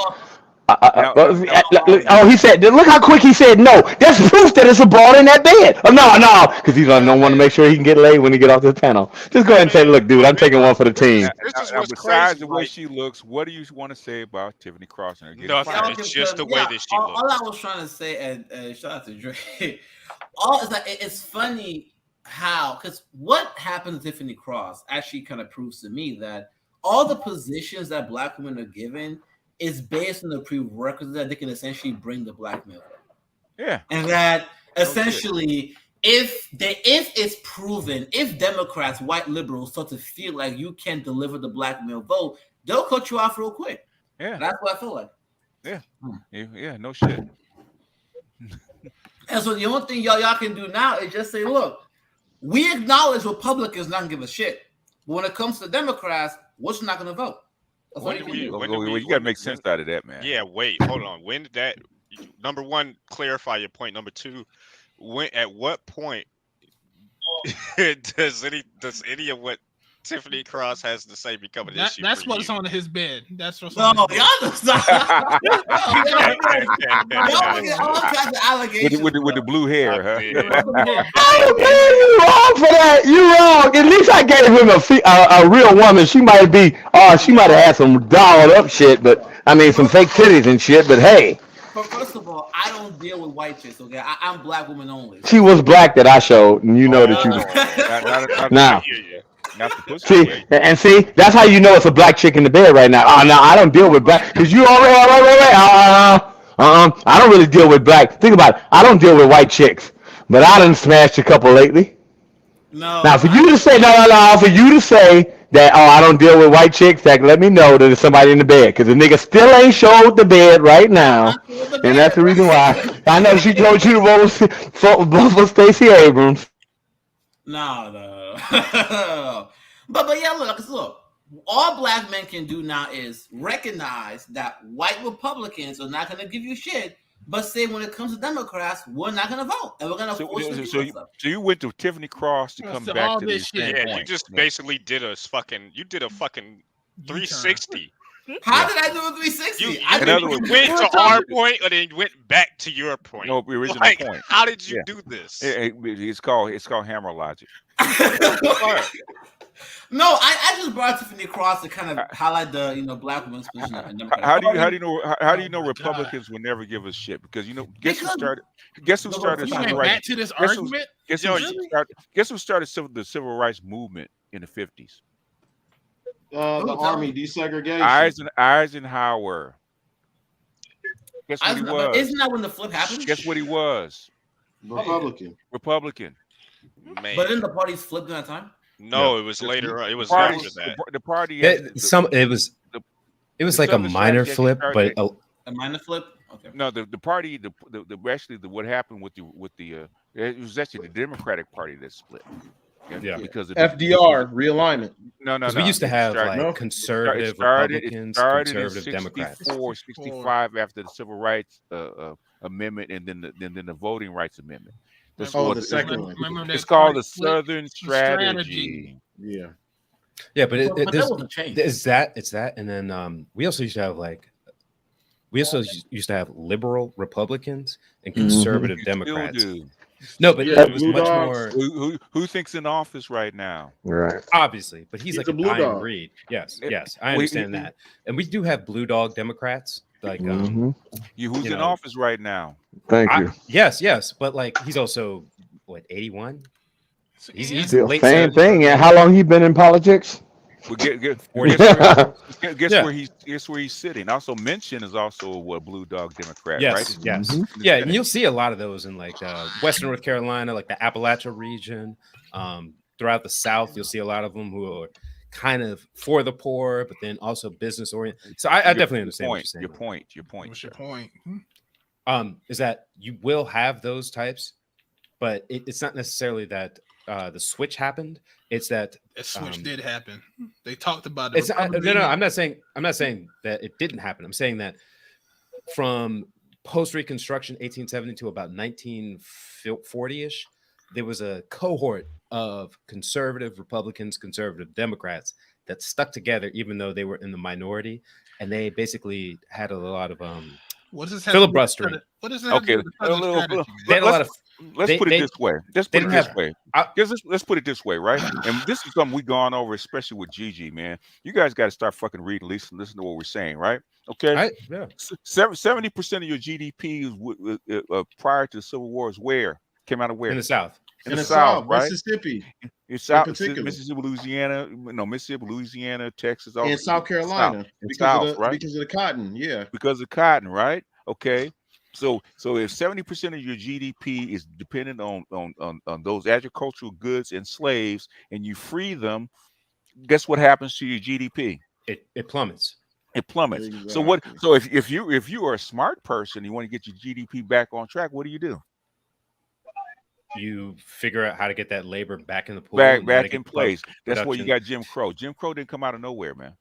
He said, look how quick he said no. That's proof that it's a ball in that bed. Oh no, because he's don't want to make sure he can get laid when he get off the panel. Just go ahead and say, look, dude, I'm taking one for the team. Besides the way she looks, what do you want to say about Tiffany Cross? Nothing. It's just the way that she looks. All I was trying to say, and shout out to Dre, is that it's funny how, because what happened to Tiffany Cross actually kind of proves to me that all the positions that Black women are given is based on the prerequisites that they can essentially bring the Black male. Yeah. And that essentially, if it's proven, if Democrats, white liberals, start to feel like you can't deliver the Black male vote, they'll cut you off real quick. Yeah. And that's what I feel like. Yeah. Yeah, no shit. And so the only thing y'all can do now is just say, look, we acknowledge Republicans not gonna give a shit. But when it comes to Democrats, we're just not gonna vote. You gotta make sense out of that, man. Yeah, wait, hold on. When did that? Number one, clarify your point. Number two, at what point does any of what Tiffany Cross has to say become an issue? That's what's on his bed. That's what's on his bed. All kinds of allegations with the blue hair, huh? Oh, man, you wrong for that. You wrong. At least I gave him a real woman. She might have had some dolled up shit, but I mean some fake titties and shit. But hey. First of all, I don't deal with white chicks, okay? I'm Black woman only. She was black that I showed, and you know that you. Now. See, that's how you know it's a black chick in the bed right now. Oh, no, I don't deal with black because you already. I don't really deal with black. Think about it. I don't deal with white chicks, but I done smashed a couple lately. No. Now, for you to say for you to say that I don't deal with white chicks, that let me know that there's somebody in the bed because the nigga still ain't showed the bed right now, and that's the reason why. I know she told you to vote for Stacey Abrams. No. But yeah, look. All Black men can do now is recognize that white Republicans are not going to give you shit, but say when it comes to Democrats, we're not going to vote, and we're going to force it. So you went to Tiffany Cross to come back to this shit. Yeah, you just basically did a fucking 360. How did I do a 360? You went to our point, and then you went back to your point. No, the original point. How did you do this? It's called hammer logic. No, I just brought Tiffany across to kind of highlight the black women's position in Democratic How do you Party. know Republicans will never give a shit? Because guess who started civil rights? Back to this argument. Guess who started the civil rights movement in the 50s? The army desegregation. Eisenhower. Guess what he was? Isn't that when the flip happened? Guess what he was? Republican. Man. But didn't the parties flip during that time? No, it was later. It was after that. The party. It was like a minor flip, but a minor flip. Okay. No, the party. What happened with the it was actually the Democratic Party that split. Yeah, because of FDR realignment. No. We used to have conservative Republicans, conservative Democrats. 65 after the Civil Rights Amendment, and then the Voting Rights Amendment. The second one. It's called the Southern Strategy. Yeah. Yeah, but that wasn't changed. It's that, and then we also used to have liberal Republicans and conservative Democrats. No, but it was much more. Who thinks in office right now? Right. Obviously, but he's like a blue dying dog. breed. Yes, I understand that, and we do have blue dog Democrats. Like, who's in office right now? Thank you. Yes, but like he's also 81. He's Still late same 70s. thing. And how long he been in politics? Well, guess where he's sitting. Also, Mention is also a blue dog Democrat, right? Yes. Yeah, and you'll see a lot of those in like Western North Carolina, like the Appalachia region. Throughout the South, you'll see a lot of them who are kind of for the poor, but then also business oriented. So I definitely understand what you're saying. Your point. What's your point? Is that you will have those types, but it's not necessarily that the switch happened. It's that a switch did happen. They talked about it. No. I'm not saying that it didn't happen. I'm saying that from post Reconstruction, 1870 to about 1940-ish, there was a cohort of conservative Republicans, conservative Democrats that stuck together, even though they were in the minority, and they basically had a lot of what does filibustering. What is that? Okay, let's put it this way. Let's put it this way, right? And this is something we've gone over, especially with Gigi, man. You guys got to start fucking reading, listen to what we're saying, right? Okay. 70% of your GDP prior to the Civil War is where? Came out of where? In the South. In the South, right? Mississippi. It's South, Mississippi, Louisiana, Texas, and South Carolina. Because of the cotton, yeah. Because of cotton, right? Okay. So if 70% of your GDP is dependent on those agricultural goods and slaves, and you free them, guess what happens to your GDP? It plummets. It plummets. Exactly. So if you are a smart person, you want to get your GDP back on track, what do? You figure out how to get that labor back in the pool, back in place. That's where you got Jim Crow. Jim Crow didn't come out of nowhere, man.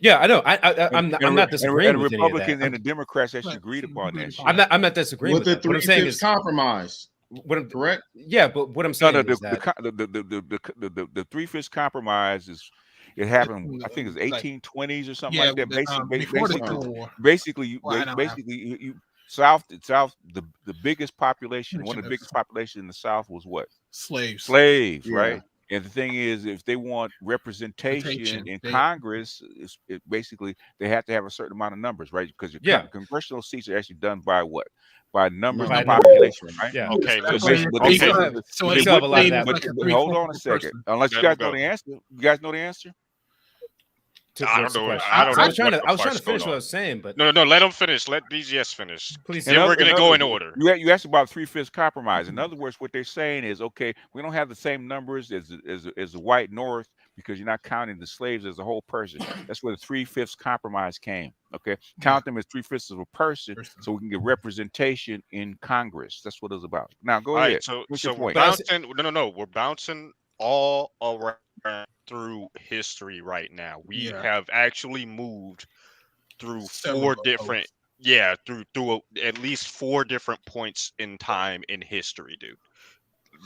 Yeah, I know. I'm not disagreeing with Republicans and the Democrats actually agreed upon that shit. I'm not disagreeing with the 3/5 compromise. Correct? Yeah, but what I'm saying is that the 3/5 compromise is. It happened, I think, it's 1820s or something like that. Basically, you South, the biggest population, one of the biggest population in the South was what? Slaves, right? And the thing is, if they want representation in Congress, basically they have to have a certain amount of numbers, right? Because your congressional seats are actually done by what? By numbers of population, right? Yeah. Okay. Hold on a second. Unless you guys know the answer. You guys know the answer? I don't know. I was trying to finish what I was saying, but no. Let them finish. Let BGS finish. Please. Then we're gonna go in order. You asked about 3/5 compromise. In other words, what they're saying is, okay, we don't have the same numbers as the white North because you're not counting the slaves as a whole person. That's where the 3/5 compromise came. Okay, count them as 3/5 of a person, so we can get representation in Congress. That's what it's about. Now go ahead. So we're bouncing. No. We're bouncing all around through history right now. We have actually moved through four different through at least 4 different points in time in history, dude.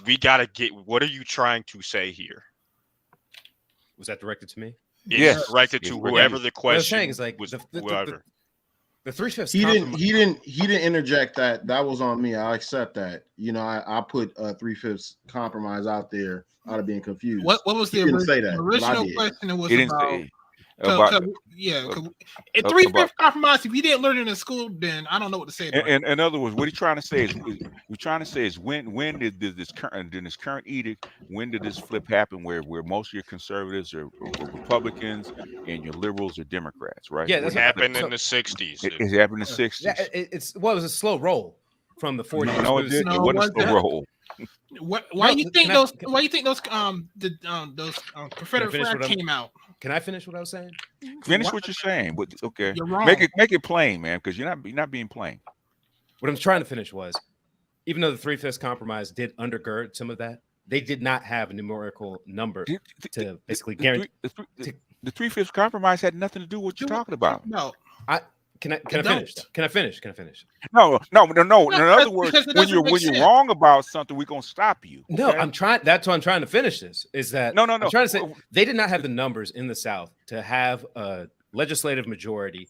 We gotta get, what are you trying to say here? Was that directed to me? Yes, directed to whoever the question what I'm saying is like was. The 3/5 He didn't interject that. That was on me. I accept that. You know, I put 3/5 compromise out there out of being confused. What was the He didn't say that, but I original did. question? It was He didn't about. say about In 3/5 compromise. If you didn't learn it in school, then I don't know what to say about it. in other words, what he's trying to say is, we're trying to say is when did this current edict, when did this flip happen where most of your conservatives are Republicans and your liberals are Democrats, right? Yeah, that's what happened in the 60s. It happened in the 60s. Yeah, it was a slow roll from the 40s. No, it didn't. It wasn't a slow roll. Why you think those Confederate flags came out? Can I finish what I was saying? Finish what you're saying, but okay, You're wrong. Make it plain, man, because you're not being plain. What I'm trying to finish was, even though the 3/5 compromise did undergird some of that, they did not have a numerical number to basically guarantee. The 3/5 compromise had nothing to do with what you're talking about. No, Can I finish? Can I finish? No. In other words, when you're wrong about something, we're gonna stop you. Okay? No, I'm trying. That's why I'm trying to finish this. Is that no? I'm trying to say they did not have the numbers in the South to have a legislative majority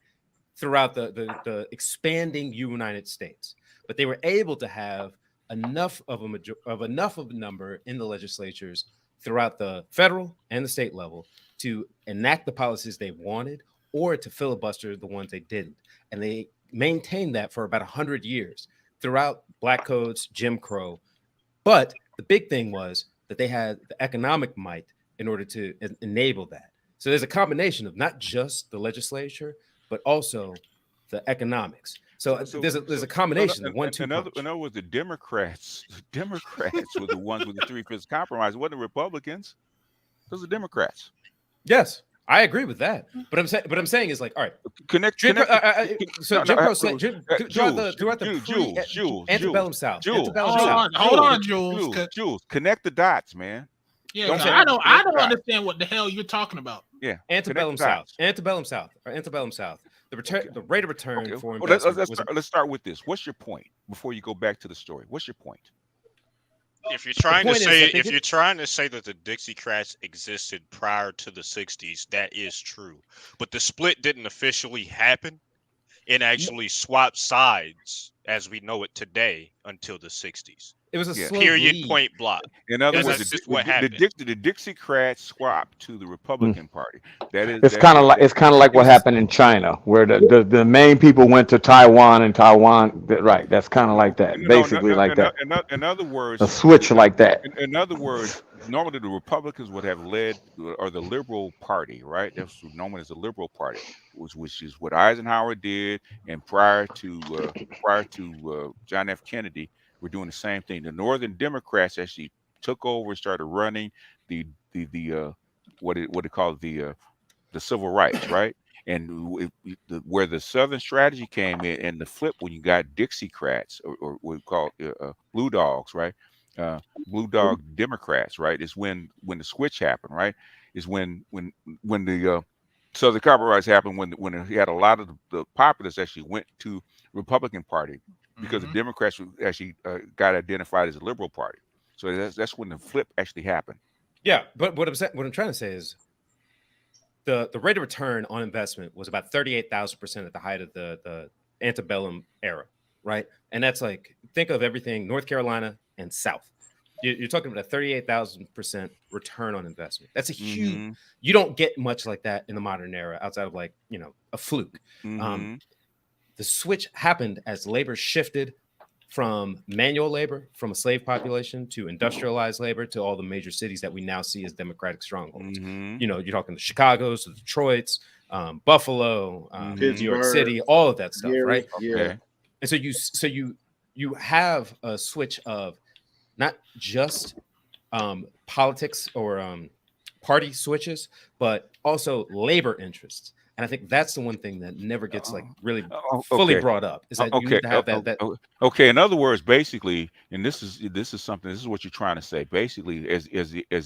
throughout the expanding United States, but they were able to have enough of a number in the legislatures throughout the federal and the state level to enact the policies they wanted, or to filibuster the ones they didn't. And they maintained that for about 100 years throughout Black codes, Jim Crow. But the big thing was that they had the economic might in order to enable that. So there's a combination of not just the legislature, but also the economics. So there's a combination of one, two. In other words, the Democrats were the ones with the 3/5 compromise. It wasn't the Republicans. Those are Democrats. Yes. I agree with that, but I'm saying is like, all right, so Jim Crow said throughout the antebellum South. Hold on, Jules. Jules, connect the dots, man. Yeah, I don't understand what the hell you're talking about. Yeah, antebellum South. The rate of return for investment. Let's start with this. What's your point before you go back to the story? What's your point? If you're trying to say that the Dixiecrats existed prior to the 60s, that is true. But the split didn't officially happen and actually swap sides as we know it today until the 60s. It was a slow period lead. Point block. In other words, that's just what happened. The Dixiecrats swapped to the Republican Party. It's kind of like what happened in China, where the main people went to Taiwan and Taiwan. Right, that's kind of like that, basically like that. In other words, a switch like that. In other words, normally the Republicans would have led, or the Liberal Party, right? That's known as the Liberal Party, which is what Eisenhower did, and prior to John F. Kennedy. We're doing the same thing. The Northern Democrats actually took over and started running the what they call the civil rights, right? And where the Southern strategy came in, and the flip when you got Dixiecrats or what we call Blue Dogs, right? Blue Dog Democrats, right? Is when the switch happened, right? Is when the Southern Compromise happened, when he had a lot of the populists actually went to Republican Party. Because the Democrats actually got identified as a liberal party, so that's when the flip actually happened. Yeah, but what I'm trying to say is the rate of return on investment was about 38,000% at the height of the antebellum era, right? And that's like, think of everything North Carolina and South. You're talking about a 38,000% return on investment. That's a huge. You don't get much like that in the modern era outside of like a fluke. The switch happened as labor shifted from manual labor, from a slave population, to industrialized labor, to all the major cities that we now see as democratic strongholds. You're talking the Chicago's, the Detroit's, Buffalo, New York City, all of that stuff, right? Yeah. And so you have a switch of not just politics or party switches, but also labor interests. And I think that's the one thing that never gets like really fully brought up, is that you need to have that. Okay. In other words, basically, and this is what you're trying to say. Basically, as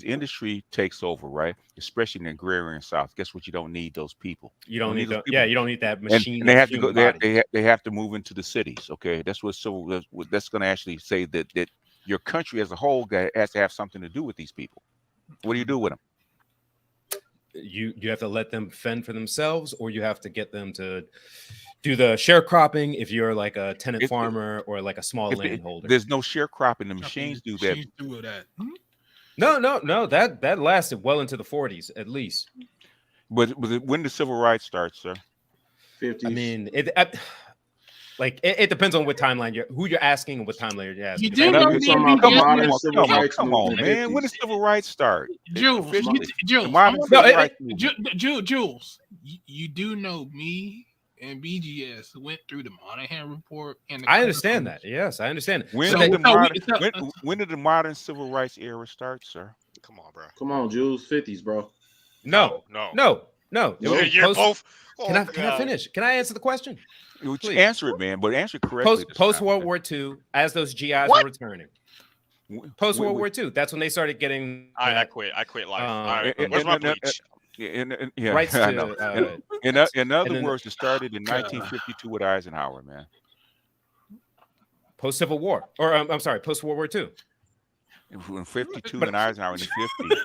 industry takes over, right? Especially in the agrarian South, guess what? You don't need those people. You don't need those people. Yeah, you don't need that machine. And they have to go. They have to move into the cities. Okay, that's what. So that's going to actually say that your country as a whole has to have something to do with these people. What do you do with them? You have to let them fend for themselves, or you have to get them to do the sharecropping if you're like a tenant farmer or like a small landholder. There's no sharecropping. The machines do that. No. That lasted well into the 40s at least. But when the civil rights starts, sir? 50s. I mean, it depends on what timeline who you're asking and what timeline you're asking. You do know come on, man. When did civil rights start? Jules, Jules, you do know me and BGS went through the Monahan report, and I understand that. Yes, I understand. When did the modern civil rights era start, sir? Come on, bro. Come on, Jules. 50s, bro. No. You're both. Can I finish? Can I answer the question? Please. Answer it, man, but answer it correctly. Post World War II, as those GIs were returning. Post World War II, that's when they started getting. All right, I quit life. All right, where's my bleach? Rights to, in other words, it started in 1952 with Eisenhower, man. Post Civil War, or I'm sorry, post World War II. In 52 and Eisenhower in the 50s.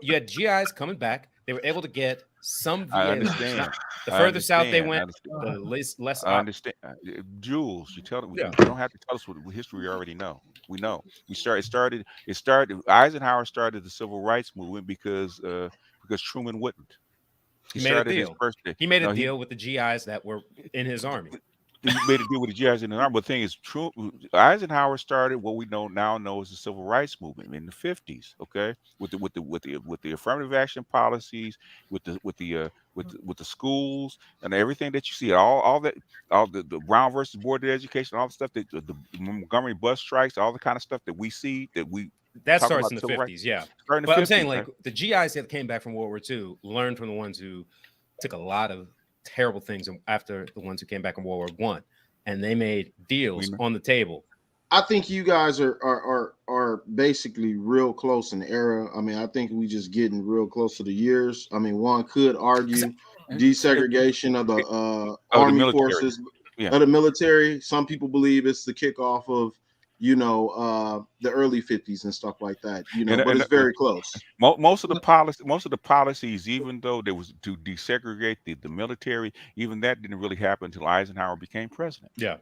You had GIs coming back. They were able to get some. I understand. The further south they went, the less. I understand. Jules, you tell them. You don't have to tell us what history we already know. We know. It started. Eisenhower started the civil rights movement because Truman wouldn't. He made a deal. He made a deal with the GIs that were in his army. He made a deal with the GIs in the army. But the thing is, Eisenhower started what we now know as the civil rights movement in the 50s. Okay, with the affirmative action policies, with the schools and everything that you see, all the Brown versus Board of Education, all the stuff that the Montgomery bus strikes, all the kind of stuff that we see that starts in the 50s, yeah. But I'm saying, like, the GIs that came back from World War II learned from the ones who took a lot of terrible things after the ones who came back in World War I, and they made deals on the table. I think you guys are basically real close in the era. I mean, I think we just getting real close to the years. I mean, one could argue desegregation of the army forces, of the military. Some people believe it's the kickoff of the early 50s and stuff like that. But it's very close. Most of the policies, even though there was to desegregate the military, even that didn't really happen until Eisenhower became president. Yeah.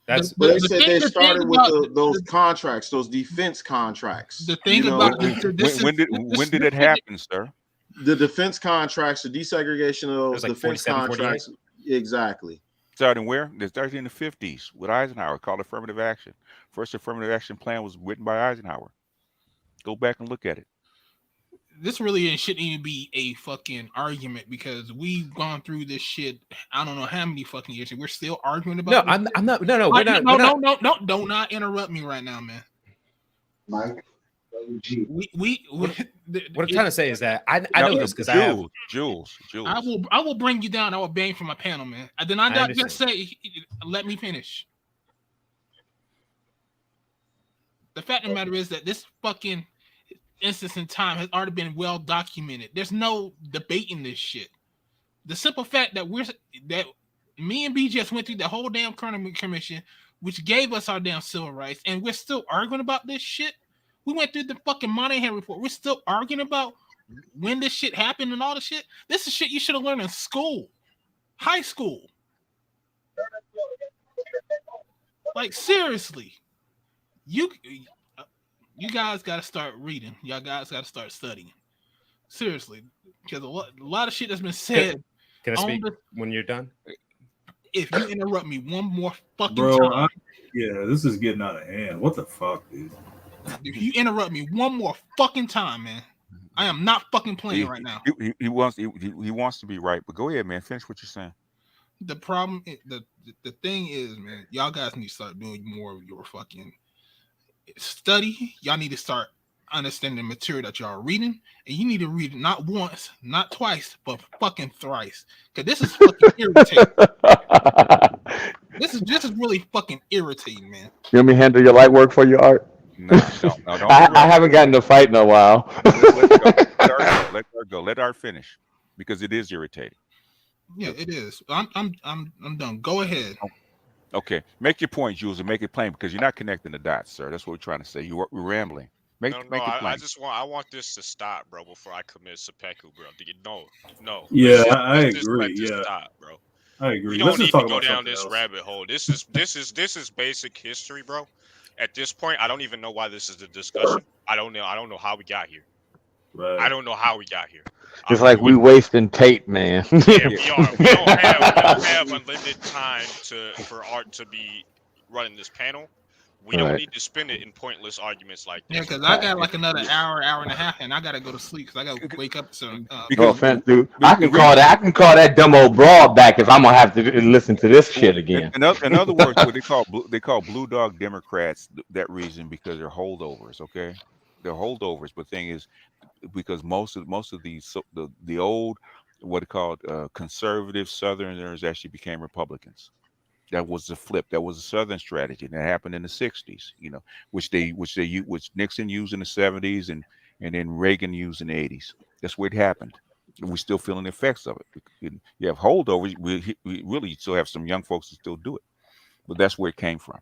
But they said they started with those contracts, those defense contracts. The thing about when did it happen, sir? The defense contracts, the desegregation of those defense contracts. Exactly. Starting where? They started in the 50s with Eisenhower, called affirmative action. First affirmative action plan was written by Eisenhower. Go back and look at it. This really shouldn't even be a fucking argument because we've gone through this shit. I don't know how many fucking years, and we're still arguing about. No, I'm not. No, we're not. Do not interrupt me right now, man. Mike. What I'm trying to say is that I know this because Jules. I will bring you down. I will bang for my panel, man. And then I just say, let me finish. The fact of the matter is that this fucking instance in time has already been well documented. There's no debating this shit. The simple fact that me and BGS went through the whole damn Kerner Commission, which gave us our damn civil rights, and we're still arguing about this shit. We went through the fucking Monahan report. We're still arguing about when this shit happened and all the shit. This is shit you should have learned in school, high school. Like, seriously, you guys got to start reading. Y'all guys got to start studying. Seriously, because a lot of shit that's been said. Can I speak when you're done? If you interrupt me one more fucking time. This is getting out of hand. What the fuck, dude? If you interrupt me one more fucking time, man, I am not fucking playing right now. He wants to be right, but go ahead, man. Finish what you're saying. The problem, the thing is, man, y'all guys need to start doing more of your fucking study. Y'all need to start understanding the material that y'all are reading, and you need to read it not once, not twice, but fucking thrice. Because this is fucking irritating. This is really fucking irritating, man. You want me to handle your light work for you, Art? No, don't I haven't gotten to fight in a while. Let her go. Let Art finish because it is irritating. Yeah, it is. I'm done. Go ahead. Okay, make your point, Jules, and make it plain because you're not connecting the dots, sir. That's what we're trying to say. We're rambling. Make it plain. I want this to stop, bro, before I commit seppuku, bro. No. Yeah, I agree. Yeah, stop, bro. I agree. We don't need to go down this rabbit hole. This is basic history, bro. At this point, I don't even know why this is the discussion. I don't know how we got here. Right. I don't know how we got here. It's like we wasting tape, man. Yeah, we are. We don't have unlimited time for Art to be running this panel. We don't need to spend it in pointless arguments like this. Yeah, because I got like another hour and a half, and I gotta go to sleep because I gotta wake up soon. No offense, dude. I can call that dumb old broad back if I'm gonna have to listen to this shit again. In other words, what they call blue dog Democrats. That reason because they're holdovers. Okay, they're holdovers. But thing is, because most of these the old what they called conservative Southerners actually became Republicans. That was the flip. That was a Southern strategy, and that happened in the '60s. You know, which Nixon used in the '70s, and then Reagan used in the '80s. That's where it happened. And we're still feeling the effects of it. You have holdovers. We really still have some young folks that still do it, but that's where it came from.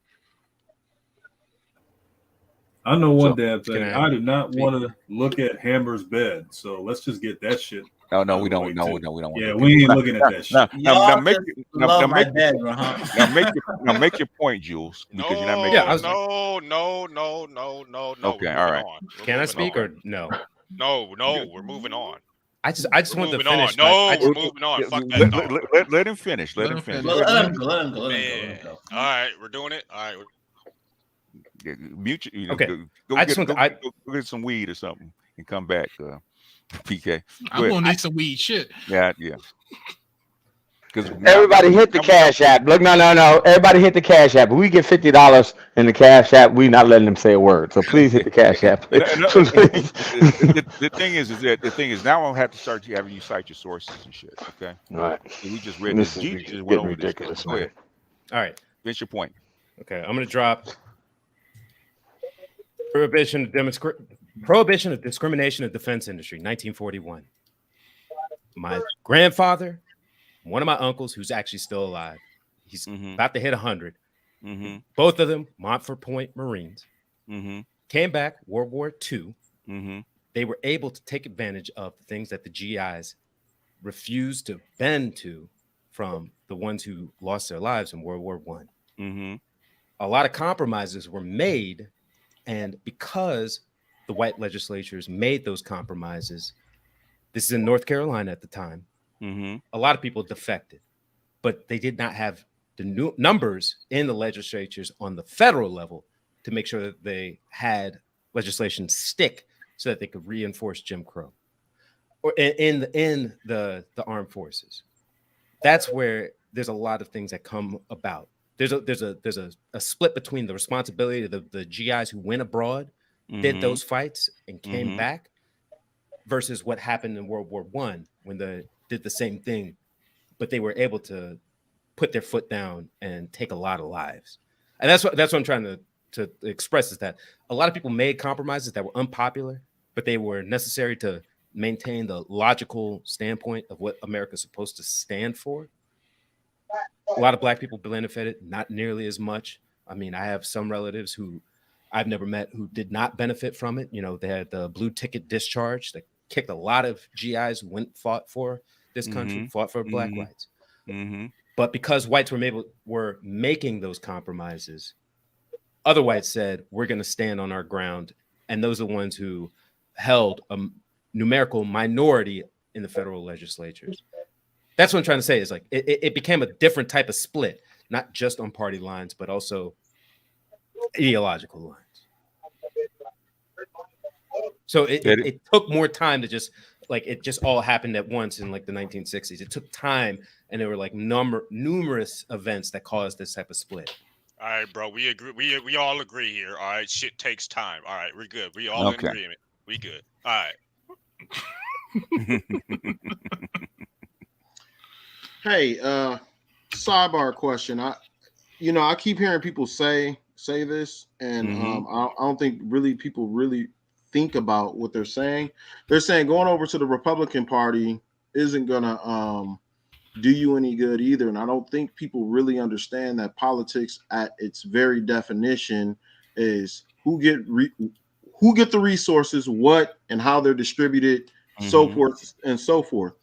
I know one damn thing. I do not want to look at Hammer's bed, so let's just get that shit. Oh no, we don't. No, we don't. Yeah, we ain't looking at that shit. Now make your point, Jules, because you're not making. No. Okay, all right. Can I speak or no? No, we're moving on. I just want to finish. We're moving on. Fuck that. Let him finish. Let him finish. Let him go. All right, we're doing it. All right. Mute. Okay. Go get some weed or something and come back. PK. I'm gonna need some weed. Shit. Yeah. Because everybody hit the Cash App. Look, no. Everybody hit the Cash App. If we get $50 in the Cash App, we not letting them say a word. So please hit the Cash App. The thing is now I'll have to start having you cite your sources and shit. Okay. All right. We just read this. This Is just went over ridiculous. Go ahead. All right. Finish your point. Okay, I'm gonna drop Prohibition of Discrimination in Defense Industry, 1941. My grandfather, one of my uncles, who's actually still alive, he's about to hit 100. Both of them, Montfort Point Marines, came back, World War II. They were able to take advantage of the things that the GIs refused to bend to from the ones who lost their lives in World War I. A lot of compromises were made, and because the white legislatures made those compromises, this is in North Carolina at the time, a lot of people defected, but they did not have the new numbers in the legislatures on the federal level to make sure that they had legislation stick so that they could reinforce Jim Crow or in the armed forces. That's where there's a lot of things that come about. There's a split between the responsibility of the GIs who went abroad, did those fights and came back, versus what happened in World War I when they did the same thing, but they were able to put their foot down and take a lot of lives. And that's what I'm trying to express, is that a lot of people made compromises that were unpopular, but they were necessary to maintain the logical standpoint of what America's supposed to stand for. A lot of Black people benefited, not nearly as much. I mean, I have some relatives who I've never met who did not benefit from it. You know, they had the blue ticket discharge that kicked a lot of GIs who fought for this country, fought for Black rights. But because whites were making those compromises, other whites said, we're going to stand on our ground. And those are the ones who held a numerical minority in the federal legislatures. That's what I'm trying to say, is like it became a different type of split, not just on party lines, but also ideological lines. So it took more time to just it just all happened at once in like the 1960s. It took time, and there were like numerous events that caused this type of split. All right, bro. We agree. We all agree here. All right, shit takes time. All right, we're good. We all in agreement. We good. All right. Hey, sidebar question. I keep hearing people say this, and I don't think people really think about what they're saying. They're saying going over to the Republican Party isn't gonna do you any good either. And I don't think people really understand that politics at its very definition is who get the resources, what and how they're distributed, so forth and so forth.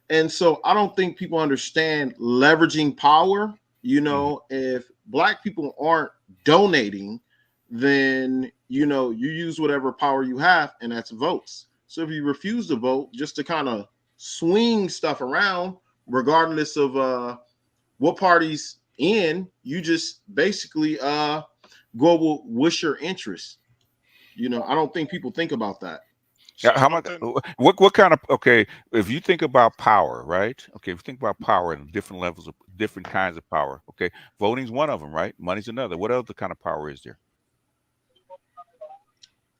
And so I don't think people understand leveraging power. You know, if black people aren't donating, then you use whatever power you have, and that's votes. So if you refuse to vote, just to kind of swing stuff around, regardless of what party's in, you just basically go with what's your interest. I don't think people think about that. So how much? What kind of? Okay, if you think about power, right? Okay, if you think about power and different levels of different kinds of power. Okay, voting's one of them, right? Money's another. What other kind of power is there?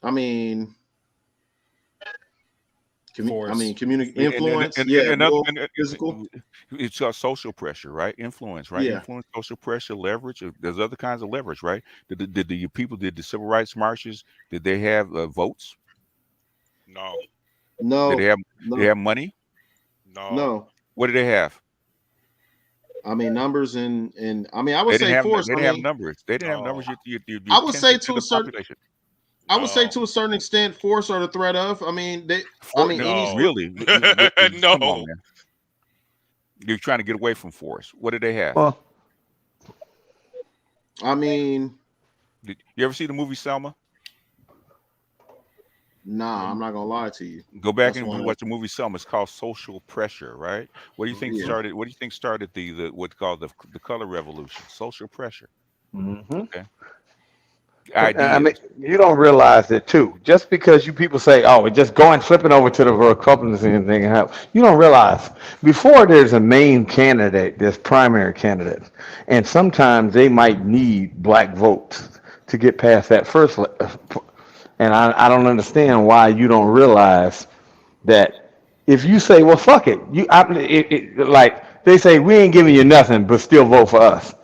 I mean, community influence. Physical. It's social pressure, right? Influence, right? Yeah. Influence, social pressure, leverage. There's other kinds of leverage, right? Did the civil rights marches? Did they have votes? No. Did they have money? No. What did they have? I mean, numbers and I mean, I would say force. They didn't have numbers. They didn't have numbers. I would say to a certain. I would say to a certain extent, force or the threat of. I mean, really. No. Come on, man. You're trying to get away from force. What did they have? Well, I mean, did you ever see the movie Selma? Nah, I'm not gonna lie to you. Go back and watch the movie Selma. It's called Social Pressure, right? What do you think started? What do you think started the what's called the color revolution? Social pressure. Okay. I mean, you don't realize it too. Just because you people say, "Oh, we're just going flipping over to the Republican thing," you don't realize before there's a main candidate, there's primary candidates, and sometimes they might need black votes to get past that first. And I don't understand why you don't realize that if you say, "Well, fuck it," like they say, "We ain't giving you nothing, but still vote for us."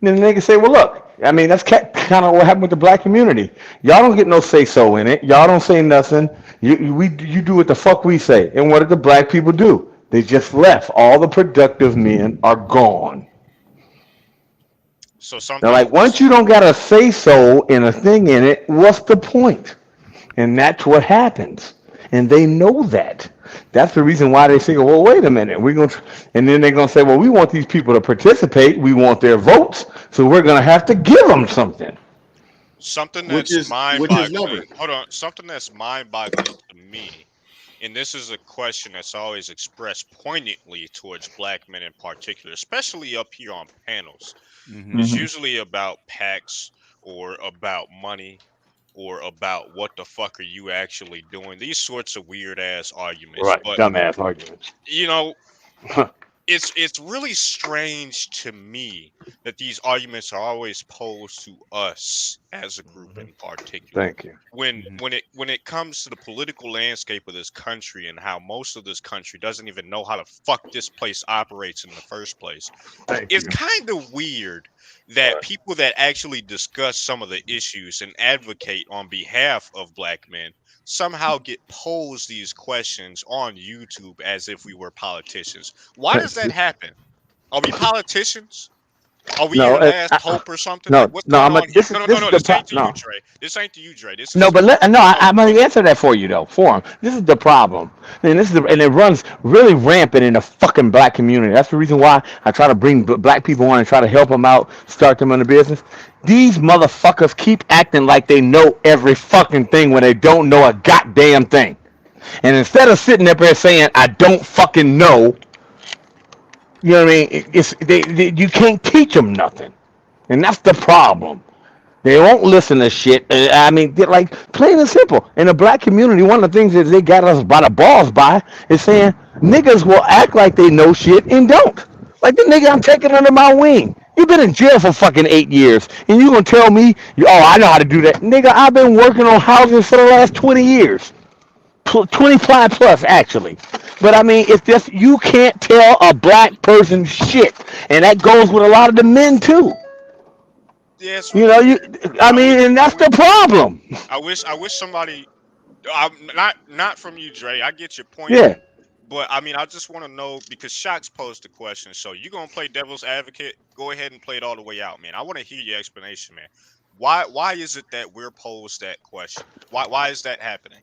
Then they can say, "Well, look." I mean, that's kind of what happened with the black community. Y'all don't get no say-so in it. Y'all don't say nothing. You do what the fuck we say. And what did the black people do? They just left. All the productive men are gone. So now, like, once you don't got a say-so in a thing in it, what's the point? And that's what happens. And they know that. That's the reason why they say, "Well, wait a minute, and then they're gonna say, "Well, we want these people to participate. We want their votes, so we're gonna have to give them something." Something that's mind-boggling. Hold on, something that's mind-boggling to me, and this is a question that's always expressed poignantly towards black men in particular, especially up here on panels. It's usually about PACs or about money, or about what the fuck are you actually doing? These sorts of weird ass arguments. Right, but, dumbass arguments. It's really strange to me that these arguments are always posed to us as a group in particular. Thank you. When it comes to the political landscape of this country and how most of this country doesn't even know how the fuck this place operates in the first place, it's kind of weird that people that actually discuss some of the issues and advocate on behalf of black men somehow get posed these questions on YouTube as if we were politicians. Why does that happen? Are we politicians? Are we your last hope or something? No, What's going on? this ain't to you, Dre. This ain't to you, Dre. This is I'm going to answer that for you though. For him, this is the problem, and and it runs really rampant in the fucking black community. That's the reason why I try to bring black people on and try to help them out, start them in the business. These motherfuckers keep acting like they know every fucking thing when they don't know a goddamn thing, and instead of sitting up there saying "I don't fucking know," you know what I mean? You can't teach them nothing, and that's the problem. They won't listen to shit. I mean, they're like plain and simple. In the black community, one of the things that they got us by the balls by is saying niggas will act like they know shit and don't. Like the nigga I'm taking under my wing. You've been in jail for fucking 8 years, and you gonna tell me, I know how to do that, nigga? I've been working on houses for the last 20 years. 25 plus actually. But I mean, it's just you can't tell a black person shit, and that goes with a lot of the men too. Yes, and that's the problem. I wish somebody, not from you, Dre. I get your point. Yeah. But I mean, I just want to know, because Shock's posed the question. So you gonna play devil's advocate? Go ahead and play it all the way out, man. I want to hear your explanation, man. Why is it that we're posed that question? Why is that happening?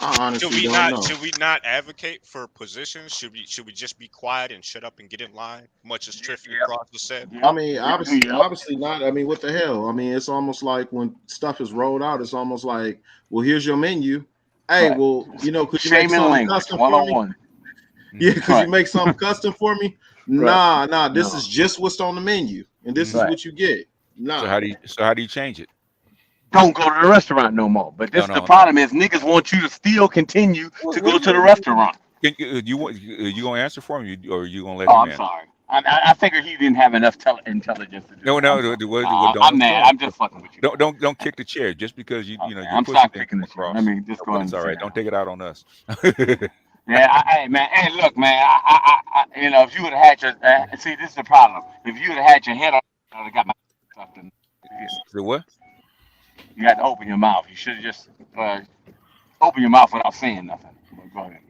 I honestly don't know. Should we not advocate for positions? Should we just be quiet and shut up and get in line? Much as Tiffany Cross has said. I mean, obviously not. I mean, what the hell? I mean, it's almost like when stuff is rolled out, it's almost like, well, here's your menu. Hey, well, could you make Shaming something language, custom for me? 101. Yeah, could you make something custom for me? Right. Nah, this No. is just what's on the menu, and this is what you get. Nah. So how do you change it? Don't go to the restaurant no more. But this No. the problem is niggas want you to still continue to go to the restaurant. You gonna answer for him, or you gonna let Oh, him I'm in? sorry. I figured he didn't have enough intelligence to do No, that. don't. I'm mad. I'm just fucking with you. Don't kick the chair just because you know. I'm sorry kicking the chair. Let me just go ahead and It's all sit right. down. Don't take it out on us. Yeah, hey man, hey look man, I if you would have had your see, this is the problem. If you would have had your head on, I would have got my stuff. The what? You had to open your mouth. You should have just open your mouth without saying nothing. Go ahead.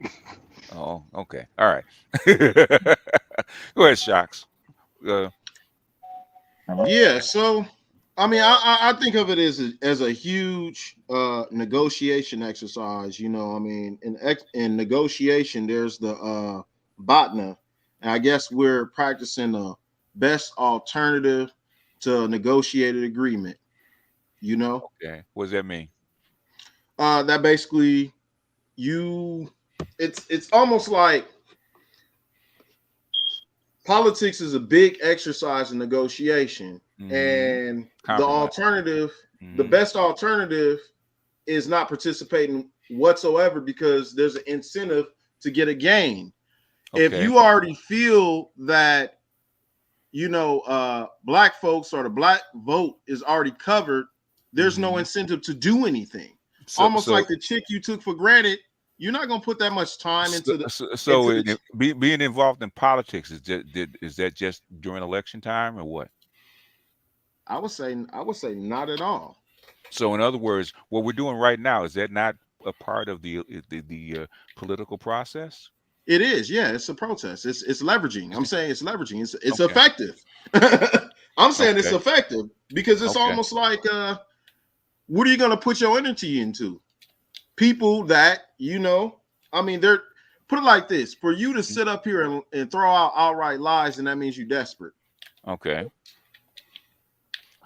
Oh, okay. All right. Go ahead, Shocks. Yeah, so I mean, I think of it as a huge negotiation exercise. I mean, in negotiation, there's the BOTNA, and I guess we're practicing the best alternative to a negotiated agreement. Okay. What does that mean? That basically it's almost like politics is a big exercise in negotiation, and the alternative, the best alternative, is not participating whatsoever because there's an incentive to get a gain. If you already feel that black folks or the black vote is already covered, there's no incentive to do anything. Almost like the chick you took for granted. You're not going to put that much time into the. Being involved in politics is that just during election time or what? I would say not at all. So in other words, what we're doing right now, is that not a part of the political process? It is, yeah. It's a protest. It's leveraging. I'm saying it's leveraging. It's effective. I'm saying it's effective because it's almost like, what are you going to put your energy into? People that I mean, they're put it like this: for you to sit up here and throw out outright lies, and that means you're desperate. Okay.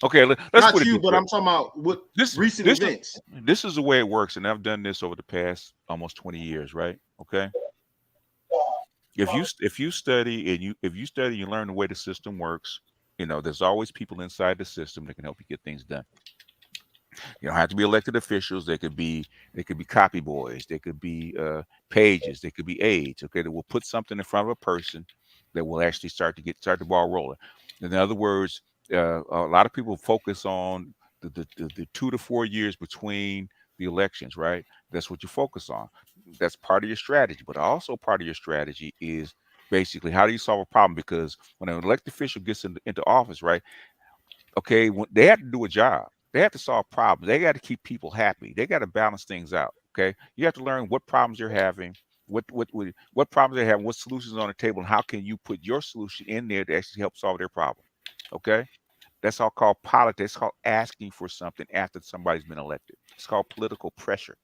Let's not put you, it but I'm talking about what recent events. This is the way it works, and I've done this over the past almost 20 years, right? Okay. If you study and you learn the way the system works, there's always people inside the system that can help you get things done. You don't have to be elected officials. They could be copy boys. They could be pages. They could be aides. Okay, that will put something in front of a person that will actually start the ball rolling. In other words, a lot of people focus on the 2 to 4 years between the elections, right? That's what you focus on. That's part of your strategy. But also part of your strategy is basically how do you solve a problem? Because when an elected official gets into office, right? Okay, they have to do a job. They have to solve problems. They got to keep people happy. They got to balance things out. Okay, you have to learn what problems you're having, what problems they have, what solutions on the table, and how can you put your solution in there to actually help solve their problem. Okay, that's all called politics. It's called asking for something after somebody's been elected. It's called political pressure.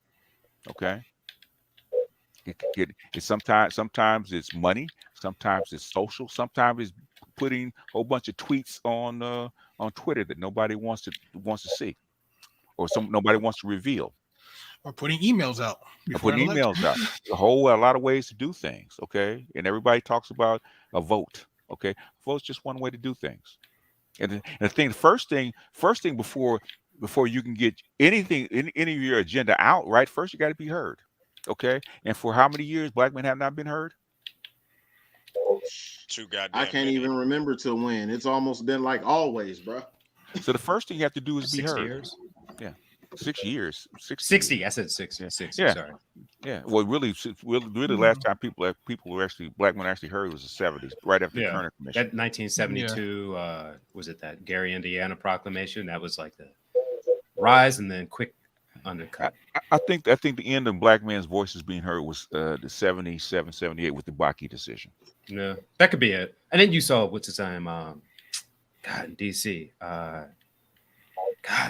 Okay, sometimes it's money, sometimes it's social, sometimes it's putting a whole bunch of tweets on Twitter that nobody wants to see, or nobody wants to reveal, or putting emails out. A lot of ways to do things. Okay, and everybody talks about a vote. Okay, vote's just one way to do things. And the first thing before you can get anything, any of your agenda out, right? First, you got to be heard. Okay, and for how many years black men have not been heard? I can't even remember till when. It's almost been like always, bro. So the first thing you have to do is be 6 heard. years? Yeah, 6 years. 60. I said 6. Yeah. 6. Yeah. Sorry. Yeah. Well, really, the last time black men actually heard was the 70s, right after the Kerner Commission. That 1972 was it that Gary, Indiana proclamation? That was like the rise and then quick undercut. I think the end of black men's voices being heard was the 77, 78 with the Bakke decision. Yeah, that could be it. And then you saw what's his name? God, in DC. God,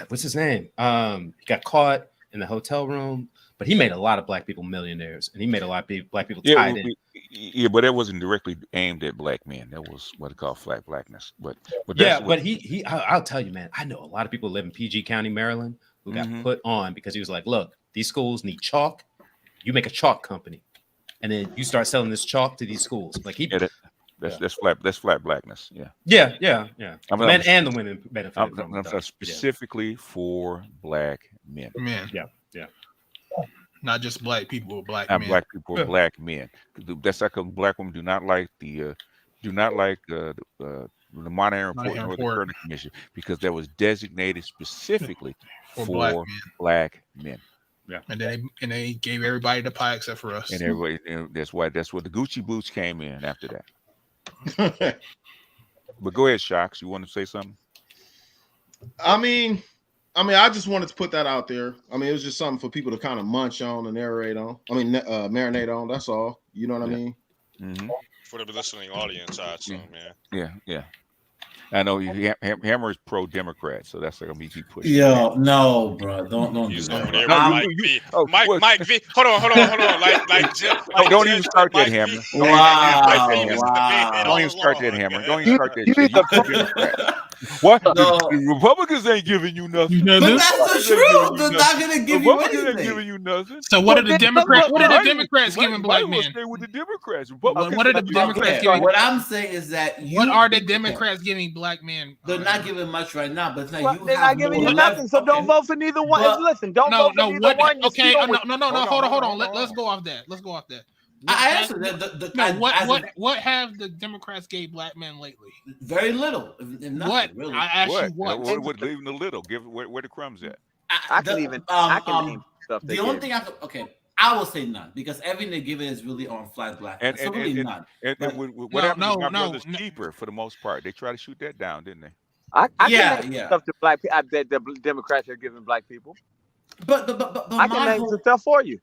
what's his name? He got caught in the hotel room, but he made a lot of black people millionaires, and he made a lot of black people tied in. Yeah, but that wasn't directly aimed at black men. That was what they call flat blackness. But yeah, but I'll tell you, man, I know a lot of people live in PG County, Maryland, who got put on because he was like, look, these schools need chalk. You make a chalk company, and then you start selling this chalk to these schools. Like that's flat blackness. Yeah. Men and the women benefit. I'm specifically for black men. Yeah. Not just black people, black not men. Black people, black men. That's like a black women do not like the Monterey Report or the Kerner Commission because that was designated specifically for black men. Yeah, and they gave everybody the pie except for us. And everybody, that's where the Gucci boots came in after that. But go ahead, Shocks. You want to say something? I mean, I just wanted to put that out there. I mean, it was just something for people to kind of munch on and narrate on. I mean, marinate on. That's all. You know what I mean? Mm-hmm. For the listening audience, I'd say, man. Yeah. I know Hammer is pro-Democrat, so that's like a me pushing. Yo, no, bro, don't do that. Mike V. Hold on. Like Jim. Don't even start that, Hammer. Wow. Don't even start that, Hammer. Don't even start that shit. You're Democrat. What? No. The Republicans ain't giving you nothing. But that's the truth. They're not gonna give you anything. Ain't giving you nothing. So what are the Democrats? What are the Democrats giving black men? Stay with the Democrats. What are the Democrats giving? What I'm saying is that what are the Democrats giving black men? They're not giving much right now, but they're not giving you nothing. So don't vote for neither one. Listen, don't vote for neither one. Okay, no. Hold on. Let's go off that. I answered that. What have the Democrats gave black men lately? Very little. If nothing, what? Really. I asked you what. What leaving the little? Give where the crumbs at? I can name stuff. The only thing I will say none because everything they're giving is really on flat black. And really none. What happened to my brother's cheaper for the most part? They try to shoot that down, didn't they? I can name stuff to black people that the Democrats are giving black people. But I can name some stuff for you.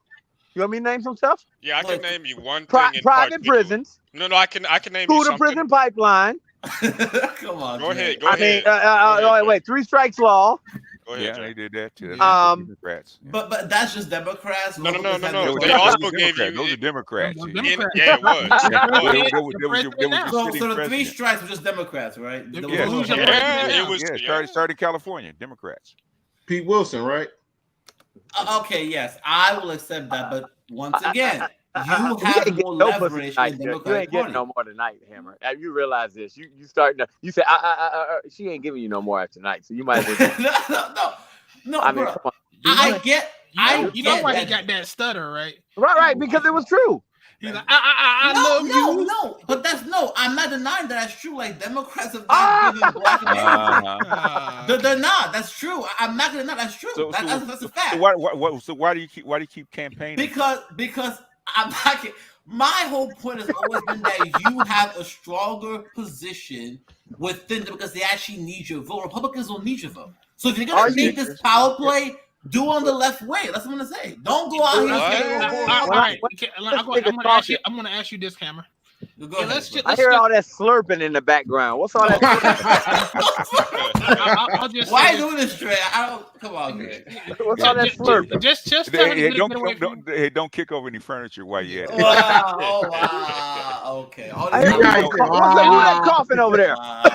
You want me to name some stuff? Yeah, I can name you one thing. Private prisons. No, I can name you something. Prison pipeline. Come on. Go ahead. I mean, 3 strikes law. Go ahead, they did that too. Democrats. But that's just Democrats. No. They also gave you those are Democrats. Yeah, it was. So the 3 strikes were just Democrats, right? It was. Started in California. Democrats. Pete Wilson, right? Okay, yes, I will accept that. But once again, you have more leverage in Democratic You ain't getting no more tonight, Hammer. You realize this. You starting to. You say, she ain't giving you no more after tonight, so you might as well. No. I mean, come on. I get. You know why he got that stutter, right? Right, because it was true. He's like, I love you. No, but I'm not denying that that's true. Like Democrats have not given black Americans. They're not. That's true. I'm not gonna deny that's true. That's a fact. So why do you keep campaigning? Because I'm not. My whole point has always been that you have a stronger position within them because they actually need your vote. Republicans don't need your vote. So if you're gonna make this power play, do on the left wing. That's what I'm gonna say. Don't go out here. I'm gonna ask you this, Hammer. I hear all that slurping in the background. What's all that? Why are you doing this, Trey? Come on, man. What's all that slurping? Hey, don't kick over any furniture while you're at it. Wow. Okay. Who's that coughing over there? I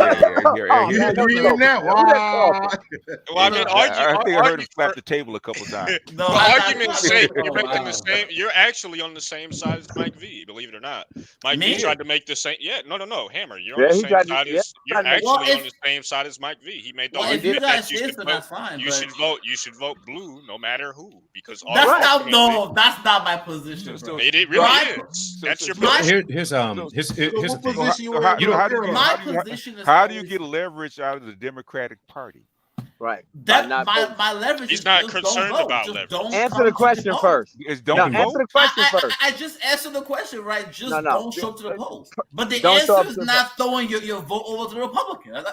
think I heard him slap the table a couple times. No, argument's sake, you're making the same. You're actually on the same side as Mike V. Believe it or not, Mike V tried to make the same. Yeah, no, Hammer. You're on the same side as. You're actually on the same side as Mike V. He made the argument that you should vote blue no matter who because that's not my position. It really is. That's your position. Here's the position. How do you get leverage out of the Democratic Party? Right. My leverage. He's not concerned about leverage. Answer the question first. Answer the question first. I just answered the question, right? Just don't show up to the polls. But the answer is not throwing your vote over to the Republican.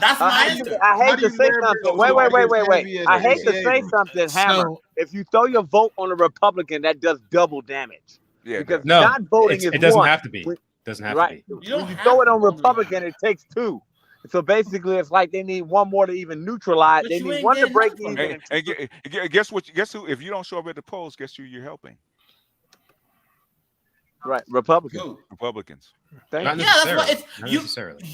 That's my answer. I hate to say something. Wait. I hate to say something, Hammer. If you throw your vote on a Republican, that does double damage. Yeah. Because not voting is it doesn't one. have to be. Doesn't have to be. When you throw it on Republican, it takes 2. So basically, it's like they need one more to even neutralize. But They you need ain't one to getting break nothing from even. And guess what? Guess who? If you don't show up at the polls, guess who you're helping? Right, Republicans. Who? Republicans. Thank Not you. Yeah, that's what necessarily. it's Not you. necessarily.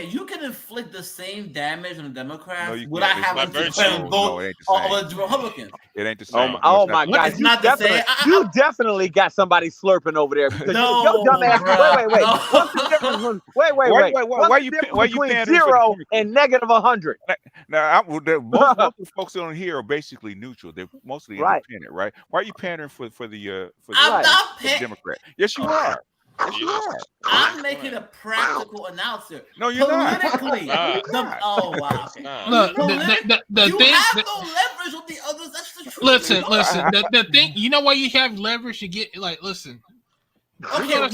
You can inflict the same damage on the Democrats No, you without can't. It's having not to very go and true. vote No, it ain't the same. over the Republicans. It ain't the same. No, Oh it's not my the God! It's same. not the same. You definitely got somebody slurping over there because No, your dumb ass. bruh, Wait. no. What's the difference? Wait. Why What's the you difference why you between pandering for the 0 Democrats? and negative 100? Now, most of the folks on here are basically neutral. They're mostly Right. independent, right? Why are you pandering for the I'm not for the Democrat? Yes, you are. Yes, you are. I'm making a practical announcer. No, you're not. Politically, oh wow. Okay. Look, the You thing. have no leverage on the others. That's the truth. Listen. You don't. The thing. You know why you have leverage? You get like, listen. Okay, you know,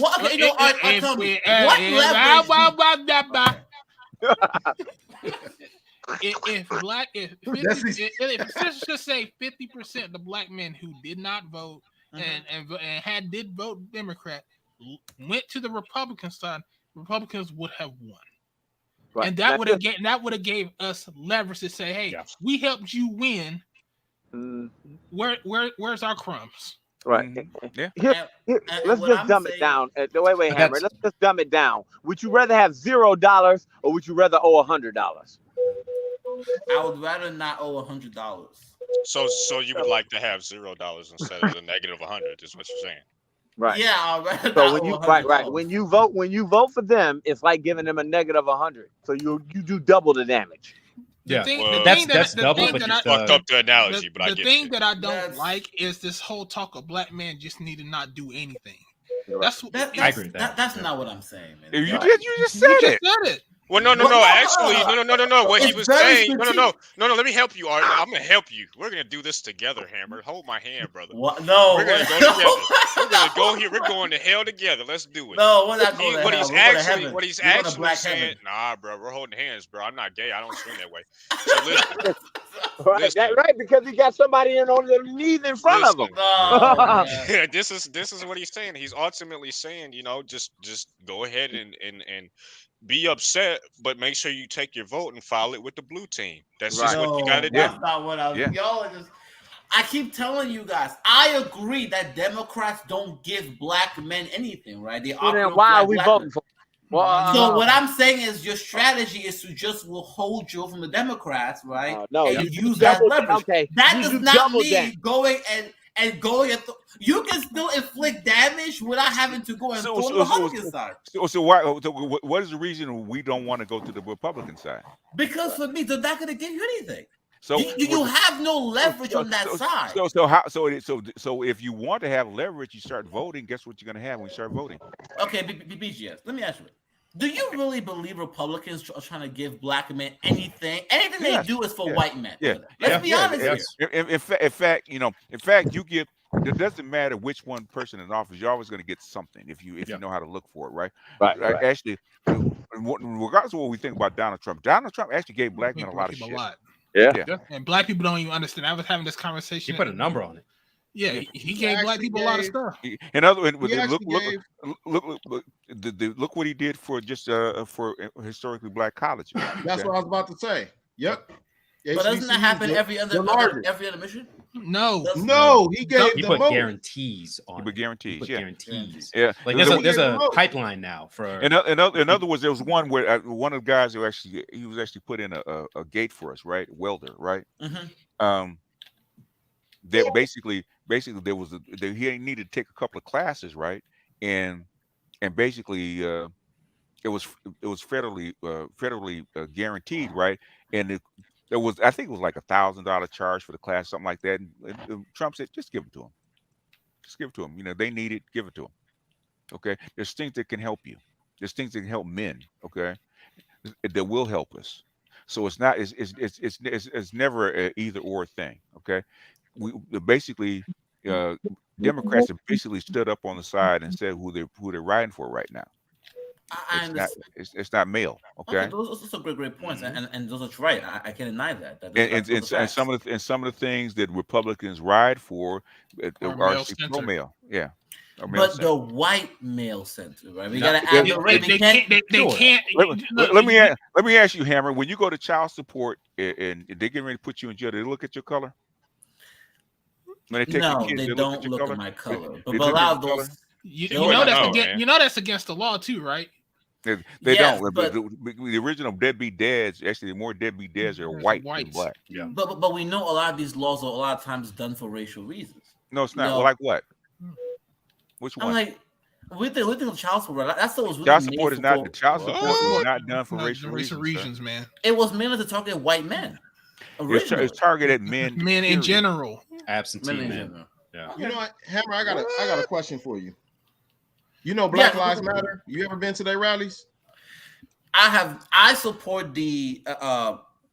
tell me what leverage. If let's just say 50% of the black men who did not vote and did vote Democrat went to the Republican side, Republicans would have won. Right. And that would have gave us leverage to say, hey, we helped you win. Where's our crumbs? Right. Yeah. Let's just dumb it down. Wait, Hammer. Let's just dumb it down. Would you rather have $0 or would you rather owe $100? I would rather not owe $100. So you would like to have $0 instead of the negative 100? Is what you're saying? Right. Yeah, I'd rather So not when owe you $100. when you vote for them, it's like giving them a negative 100. So you do double the damage. Yeah, That's double. You fucked up the analogy, but I The get thing it. that I don't like is this whole talk of black men just need to not do anything. That's I agree with that. That's not what I'm saying, man. You just said it. Well, no. Actually, no. What he was saying, no. Let me help you, Art. I'm gonna help you. We're gonna do this together, Hammer. Hold my hand, brother. What? No, we're gonna go together. We're gonna go here. We're going to hell together. Let's do it. No, we're not going to What hell. he's We're going to actually, heaven. what he's We're going to actually black saying, heaven. nah, bro, we're holding hands, bro. I'm not gay. I don't swim that way. So listen, Right, because he got somebody in on their knees in front of him. Yeah, this is what he's saying. He's ultimately saying, just go ahead and be upset, but make sure you take your vote and file it with the blue team. That's just what you got to do. That's not what I was. Yeah. Y'all are just. I keep telling you guys. I agree that Democrats don't give black men anything, right? They So then why are we voting for? So what I'm saying is your strategy is to just withhold you from the Democrats, right? No, and you use that double- leverage. okay, That you does do not double mean that. going and going. You can still inflict damage without having to go and throw the Republican side. So what is the reason we don't want to go to the Republican side? Because for me, they're not going to give you anything. So you have no leverage on that side. So if you want to have leverage, you start voting. Guess what you're going to have when you start voting? Okay, BGS. Let me ask you. Do you really believe Republicans are trying to give black men anything? Anything Yes. they do is for Yeah. white men. Yeah. Let's be honest here. In fact, you get. It doesn't matter which one person in office. You're always going to get something if you know how to look for it, right? Right. Actually, regardless of what we think about Donald Trump actually gave black men a lot of shit. Yeah. And black people don't even understand. I was having this conversation. He put a number on it. Yeah, he gave black people a lot of stuff. Look what he did for for historically black colleges. That's what I was about to say. Yep. But doesn't that happen every other mission? No, he gave he the put most. guarantees on. He put guarantees. Guarantees. Yeah. Like there's a pipeline now for. In other words, there was one where one of the guys who he was actually put in a gate for us, right? Welder, right? Mm-hmm. That basically there was he needed to take a couple of classes, right? And basically it was federally guaranteed, right? And there was, I think it was like $1,000 charge for the class, something like that. And Trump said, just give it to them. Just give it to them. They need it. Give it to them. Okay. There's things that can help you. There's things that can help men. Okay. That will help us. So it's not. It's never an either or thing. Okay. We basically Democrats have basically stood up on the side and said who they're riding for right now. It's not male. Okay. Those are great points, and those are right. I can't deny that. And some of the things that Republicans ride for are pro male. Yeah. But the white male center, right? We gotta add the race. They can't. Let me ask you, Hammer. When you go to child support and they get ready to put you in jail, they look at your color. When they take No, your kids, they look don't look color? at my color. But They a look lot at of your those, color? You know that's against the law too, right? They Yes, don't. but- The original deadbeat dads, actually, more deadbeat dads are white than black. Yeah. But we know a lot of these laws are a lot of times done for racial reasons. No, it's not. No. Well, like what? Which one? I'm like, we think of child support. Right? That's what was really Child made support is for- not the child What? support is not done for Not racial reasons, sir. man. It was mainly to target white men. It's targeted men. Men in period. general. Absentee Men in men. general. Yeah. You know what, Hammer? I got a question for you. You know, Black Yeah. Lives Matter. You ever been to their rallies? I support the.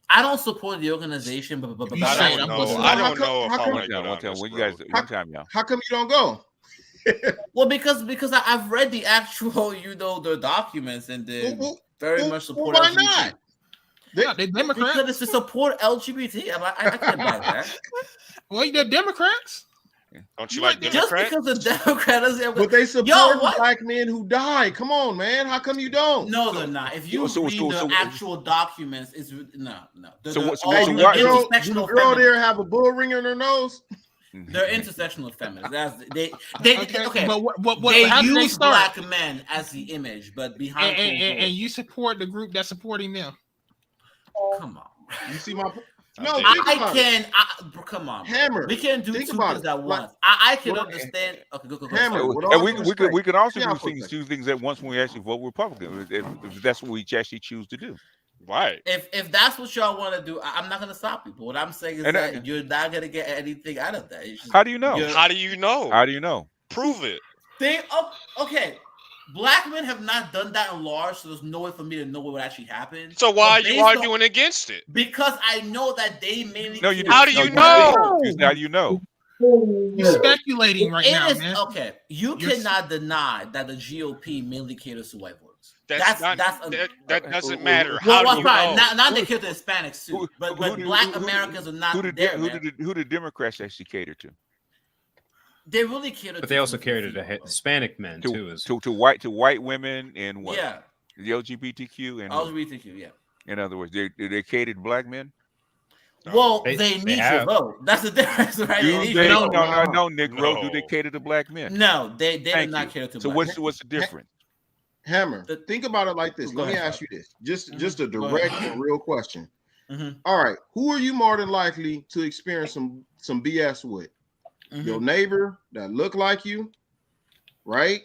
I don't support the organization, but I don't know if I want to go down this road. How come you don't go? Well, because I've read the actual, the documents, and they're very much support why LGBT. not? They Democrats. Because it's to support LGBT. I can't buy that. Well, they're Democrats. Don't you like Just Democrats? because the Democrats, But they support what? black men who die. Come on, man. How come you don't? No, they're not. If you read the actual documents, it's no. Hey, They're do the girl there have a bull ring in her nose? They're intersectional feminists. They okay. But what they how do they use start? black men as the image, but behind And you support the group that's supporting them. Come on. You see my No, come on, Hammer. We can't do Think two about things it. at Like- once. I can Well, understand. Okay, go. Hammer, Sorry. with all And due respect, we can also yeah, do for a two things at once when we actually vote Republican. If that's what we actually choose to do. Right. If that's what y'all want to do, I'm not gonna stop you. But what I'm saying is that you're not gonna get anything out of that. It's just- How do you know? How do you know? How do you know? Prove it. Okay. Black men have not done that in large, so there's no way for me to know what would actually happen. So why are But you arguing against it? Because I know that they mainly. No, you How do you know? How do you know? You're speculating right It now, is- man. Okay, you You're cannot deny that the GOP mainly caters to white voters. That doesn't matter. Well, How do you know? Not they cater to Hispanics too, but Black Americans are not there. Who did Democrats actually cater to? They really cater. But they also cater to Hispanic men too. To white women and what? Yeah. The LGBTQ and LGBTQ, yeah. In other words, they catered black men. Well, they need your vote. That's the difference, right? No, Negro. Do they cater to black men? No, they do not cater to. So black what's the difference? Hammer, think about it like this. Let me ask you this. Just a direct and real question. All right, who are you more than likely to experience some BS with? Your neighbor that look like you, right?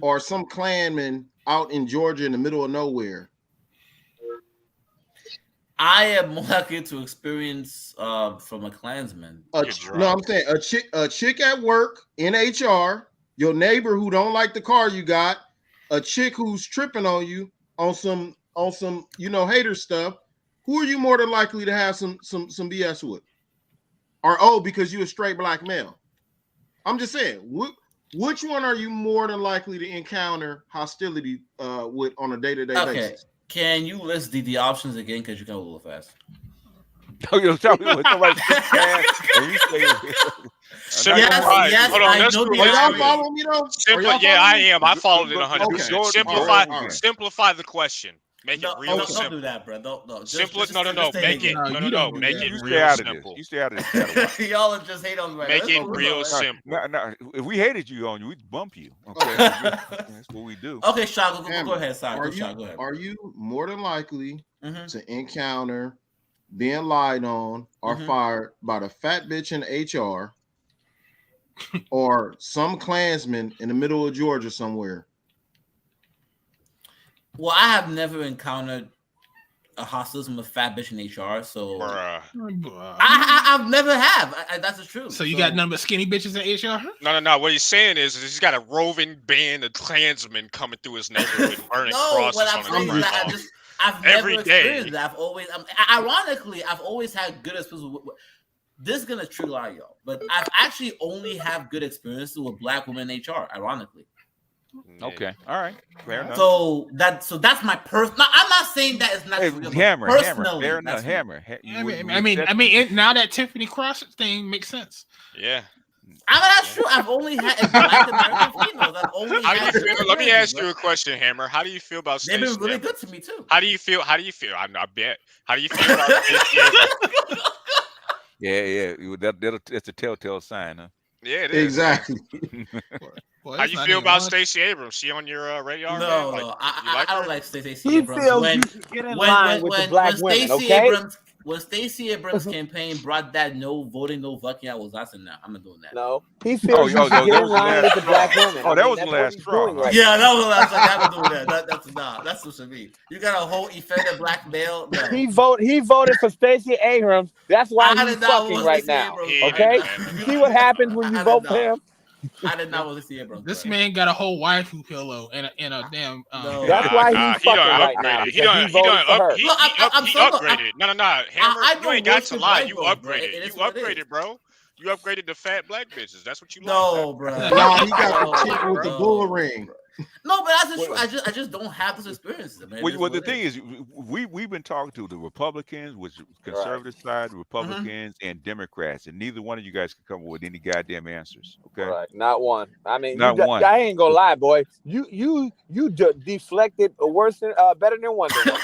Or some Klanman out in Georgia in the middle of nowhere? I am more likely to experience from a Klansman. No, I'm saying a chick at work in HR, your neighbor who don't like the car you got, a chick who's tripping on you on some hater stuff. Who are you more than likely to have some BS with? Or because you're a straight black male? I'm just saying, which one are you more than likely to encounter hostility with on a day-to-day basis? Can you list the options again? Because you go a little fast. Oh, you tell me what somebody said. Yes, Hold on, I let's know do the it. Y'all follow me though? Yeah, I am. I followed it Okay. 100%. Simplify the question. Make it real Don't simple. do that, bro. Don't. No. Just Make it Make it You stay real out of this. simple. You stay out of this. Y'all just hate on me. Make it real simple. No, if we hated you on you, we'd bump you. Okay, that's what we do. Okay, Shaw, go ahead. Go ahead. Are you more than likely to encounter being lied on or fired by the fat bitch in HR or some Klansman in the middle of Georgia somewhere? Well, I have never encountered a hostility with a fat bitch in HR, so I've never have. That's the truth. So you got nothing but skinny bitches in HR? No. What he's saying is he's got a roving band of Klansmen coming through his neighborhood, burning crosses what I'm on saying his is front that lawn. I've never Every day. experienced that. I've always, ironically, I've always had good experiences with. This is gonna trigger a lot of y'all, but I've actually only have good experiences with black women in HR. Ironically. Okay, all right, fair enough. So that's my personal. I'm not saying that it's not true. Hammer, fair enough. I mean, now that Tiffany Cross thing makes sense. Yeah. I mean, that's true. I've only had Black American females. I've only How do had. you feel? Let me ask you a question, Hammer. How do you feel about They've Stacey been really Abrams? good to me too. How do you feel? How do you feel? I bet. How do you feel about Stacey Abrams? Yeah. That's a telltale sign, huh? Yeah, it is. Exactly. Well, How it's you not feel even about one. Stacey Abrams? She on your radar, man? No, Like, no, you like I her? don't like Stacey He Abrams. feels you should get in line with the black women, okay? When Stacey Abrams' campaign brought that no voting, no fucking, I said, "Nah, I'm not doing that." No, he feels you should get in line with the black women. Oh, that was the last straw. Right Yeah, now. that was the last time. I'm doing that. That's what should be. You got a whole effeminate black male. No. He voted for Stacey Abrams. That's why I he's did not fucking vote right Stacey now. Abrams. Okay, you see what happens when you vote for him. I did not want to see Abrams. This man got a whole waifu pillow and a damn. That's why he's he fucking done right now. upgraded. He because done voted for her. he upgraded. No. Hammer, you ain't got to lie. You upgraded. You upgraded, bro. You upgraded the fat black bitches. That's what you like. No, bro. Nah, he got the chick with the bull ring. No, but that's true. I just don't have those experiences, man. Well, the thing is, we've been talking to the Republicans, which conservative side, Republicans, and Democrats, and neither one of you guys can come up with any goddamn answers. Okay, Right, not one. I mean, Not one. I ain't gonna lie, boy. You deflected worse than better than Wonder Woman.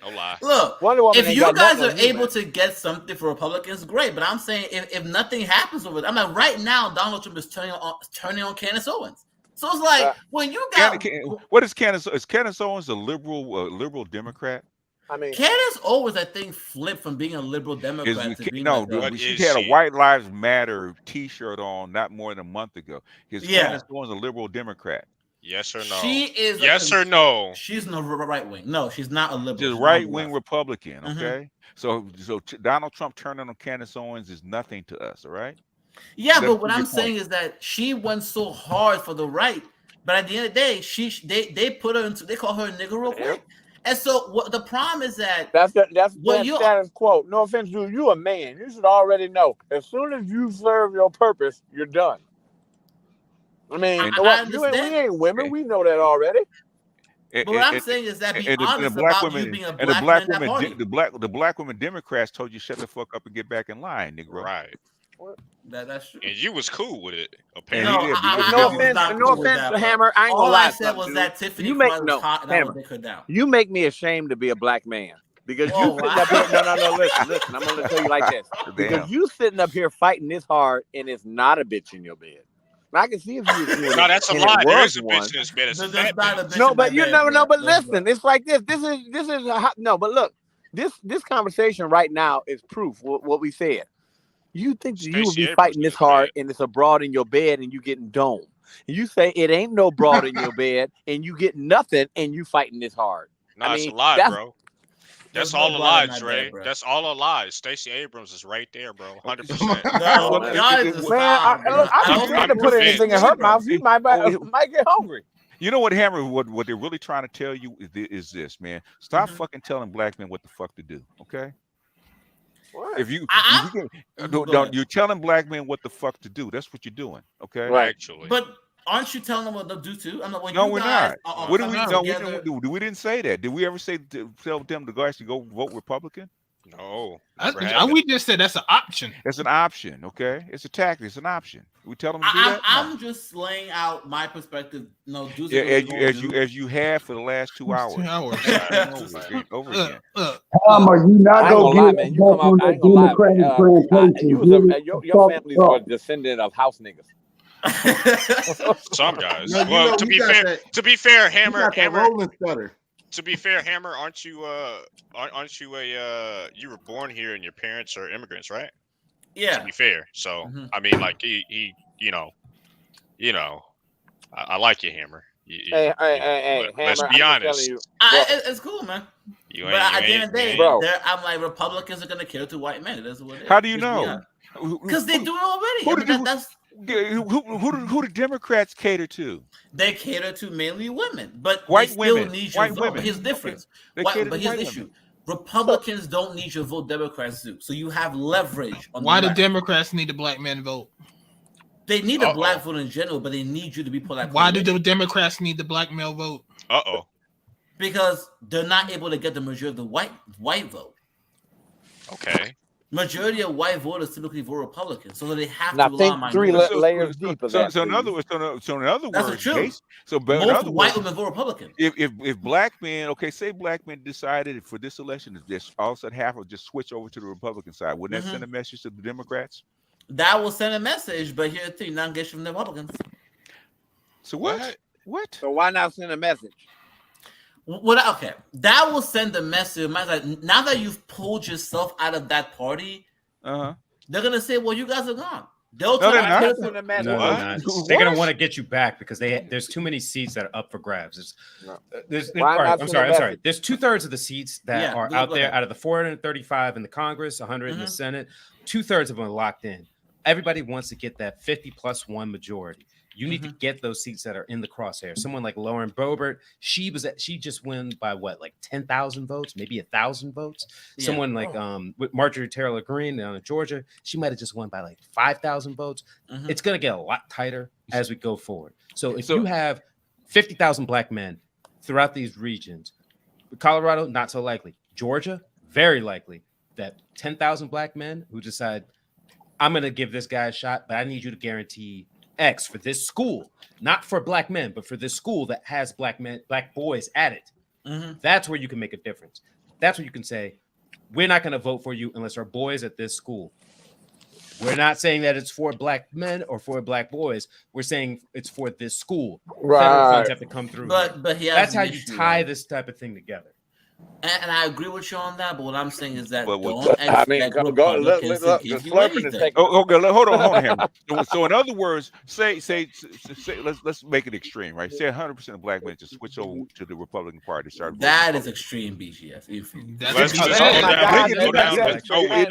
No lie. Look, Wonder Woman if ain't you got guys nothing are on you, able man. to get something for Republicans, great. But I'm saying if nothing happens with it, I'm like right now Donald Trump is turning on Candace Owens. So it's like when you got what is Candace? Is Candace Owens a liberal Democrat? I mean, Candace Owens, I think, flipped from being a liberal Democrat to being she had a White Lives Matter T-shirt on not more than a month ago. Is Candace Owens a liberal Democrat? Yes or no? She is. Yes or no? She's no right wing. No, she's not a liberal. She's right wing Republican. Okay, so Donald Trump turning on Candace Owens is nothing to us. All right. Yeah, but what I'm saying is that she went so hard for the right, but at the end of the day, they put her into, they call her a nigger real quick. And so what the problem is that that's status quo. No offense, dude. You a man. You should already know. As soon as you serve your purpose, you're done. I mean, we ain't women. We know that already. But what I'm saying is that be honest about you being a black man in that party. The black women Democrats told you shut the fuck up and get back in line, Negro. Right. That's true. And you was cool with it. Apparently. No offense, Hammer. I ain't gonna lie. All I said was that Tiffany you make was hot and I would take her down. You make me ashamed to be a black man. Because you sitting up here, no, listen. I'm gonna tell you like this. Because you sitting up here fighting this hard and it's not a bitch in your bed. I can see if you was doing no, that's a lie. There is a bitch in his bed. It's a fat bitch. No, but you never know. But listen, it's like this. This is no. But look, this conversation right now is proof what we said. You think that you would be fighting this hard and it's a broad in your bed and you getting domed. And you say it ain't no broad in your bed and you get nothing and you fighting this hard. No, it's a lie, bro. That's all the lies, Ray. That's all the lies. Stacey Abrams is right there, bro. 100%. I'm trying to put anything in her mouth. You might get hungry. You know what, Hammer? What they're really trying to tell you is this, man. Stop fucking telling black men what the fuck to do, okay? What? If you're telling black men what the fuck to do, that's what you're doing, okay? Right. Actually, but aren't you telling them what to do too? No, we're not. What do we? No, we didn't say that. Did we ever say tell them to go actually go vote Republican? No. We just said that's an option. It's an option, okay? It's a tactic. It's an option. We tell them to do that. I'm just laying out my perspective. No, as you have for the last 2 hours. 2 hours. Over again. Are you not gonna get back on the Democratic plantation? Your family was a descendant of house niggas. Some guys. No, well, to be fair, Hammer. Stutter. To be fair, Hammer, aren't you you were born here and your parents are immigrants, right? Yeah. To be fair, so I mean, like he you know, I like you, Hammer. Hey, Hammer. Let's be honest. It's cool, man. But at the end of the day, I'm like Republicans are gonna kill to white men. That's what it is. How do you know? Because they do it already. Who do Democrats cater to? They cater to mainly women, but white they women. Still need white your women. vote. Here's the difference. But here's the issue. Republicans don't need your vote. Democrats do. So you have leverage. Why do Democrats need a black man vote? They need a black vote in general, but they need you to be polite. Why do the Democrats need the black male vote? Because they're not able to get the majority of the white vote. Okay. majority of white voters typically vote Republican, so they have And I to rely on think three minorities. layers deep of that. So in other words, That's the truth. but in Most other white words, women vote Republican. if black men, okay, say black men decided for this election, just all of a sudden half will just switch over to the Republican side, wouldn't that send a message to the Democrats? That will send a message, but here's the thing: not get from the Republicans. So what? What? So why not send a message? Okay, that will send a message. Now that you've pulled yourself out of that party, they're gonna say, "Well, you guys are gone." They'll No, try they're to not. send a message. No, they're not. They're gonna want to get you back because there's too many seats that are up for grabs. All right, I'm sorry. There's 2/3 of the seats that are out there out of the 435 in the Congress, 100 in the Senate. 2/3 of them are locked in. Everybody wants to get that 50+1 majority. You need to get those seats that are in the crosshair. Someone like Lauren Boebert, she just won by what, like 10,000 votes, maybe 1,000 votes. Yeah. Someone like with Marjorie Taylor Greene down in Georgia, she might have just won by like 5,000 votes. It's gonna get a lot tighter as we go forward. So if you have 50,000 black men throughout these regions, Colorado, not so likely. Georgia, very likely. That 10,000 black men who decide, I'm gonna give this guy a shot, but I need you to guarantee X for this school, not for black men, but for this school that has black boys at it. That's where you can make a difference. That's where you can say, we're not going to vote for you unless our boys at this school. We're not saying that it's for black men or for black boys. We're saying it's for this school. Right. Federal funds have to come through. But that's how you tie this type of thing together. And I agree with you on that, but what I'm saying is that Well, don't I mean, expect go, Republicans look, to give the you slurping is anything. taking. Okay, hold on here. So in other words, say let's make it extreme, right? Say 100% of black men just switch over to the Republican Party. Start That is extreme, BGS. Let's just go down. Let's go with it.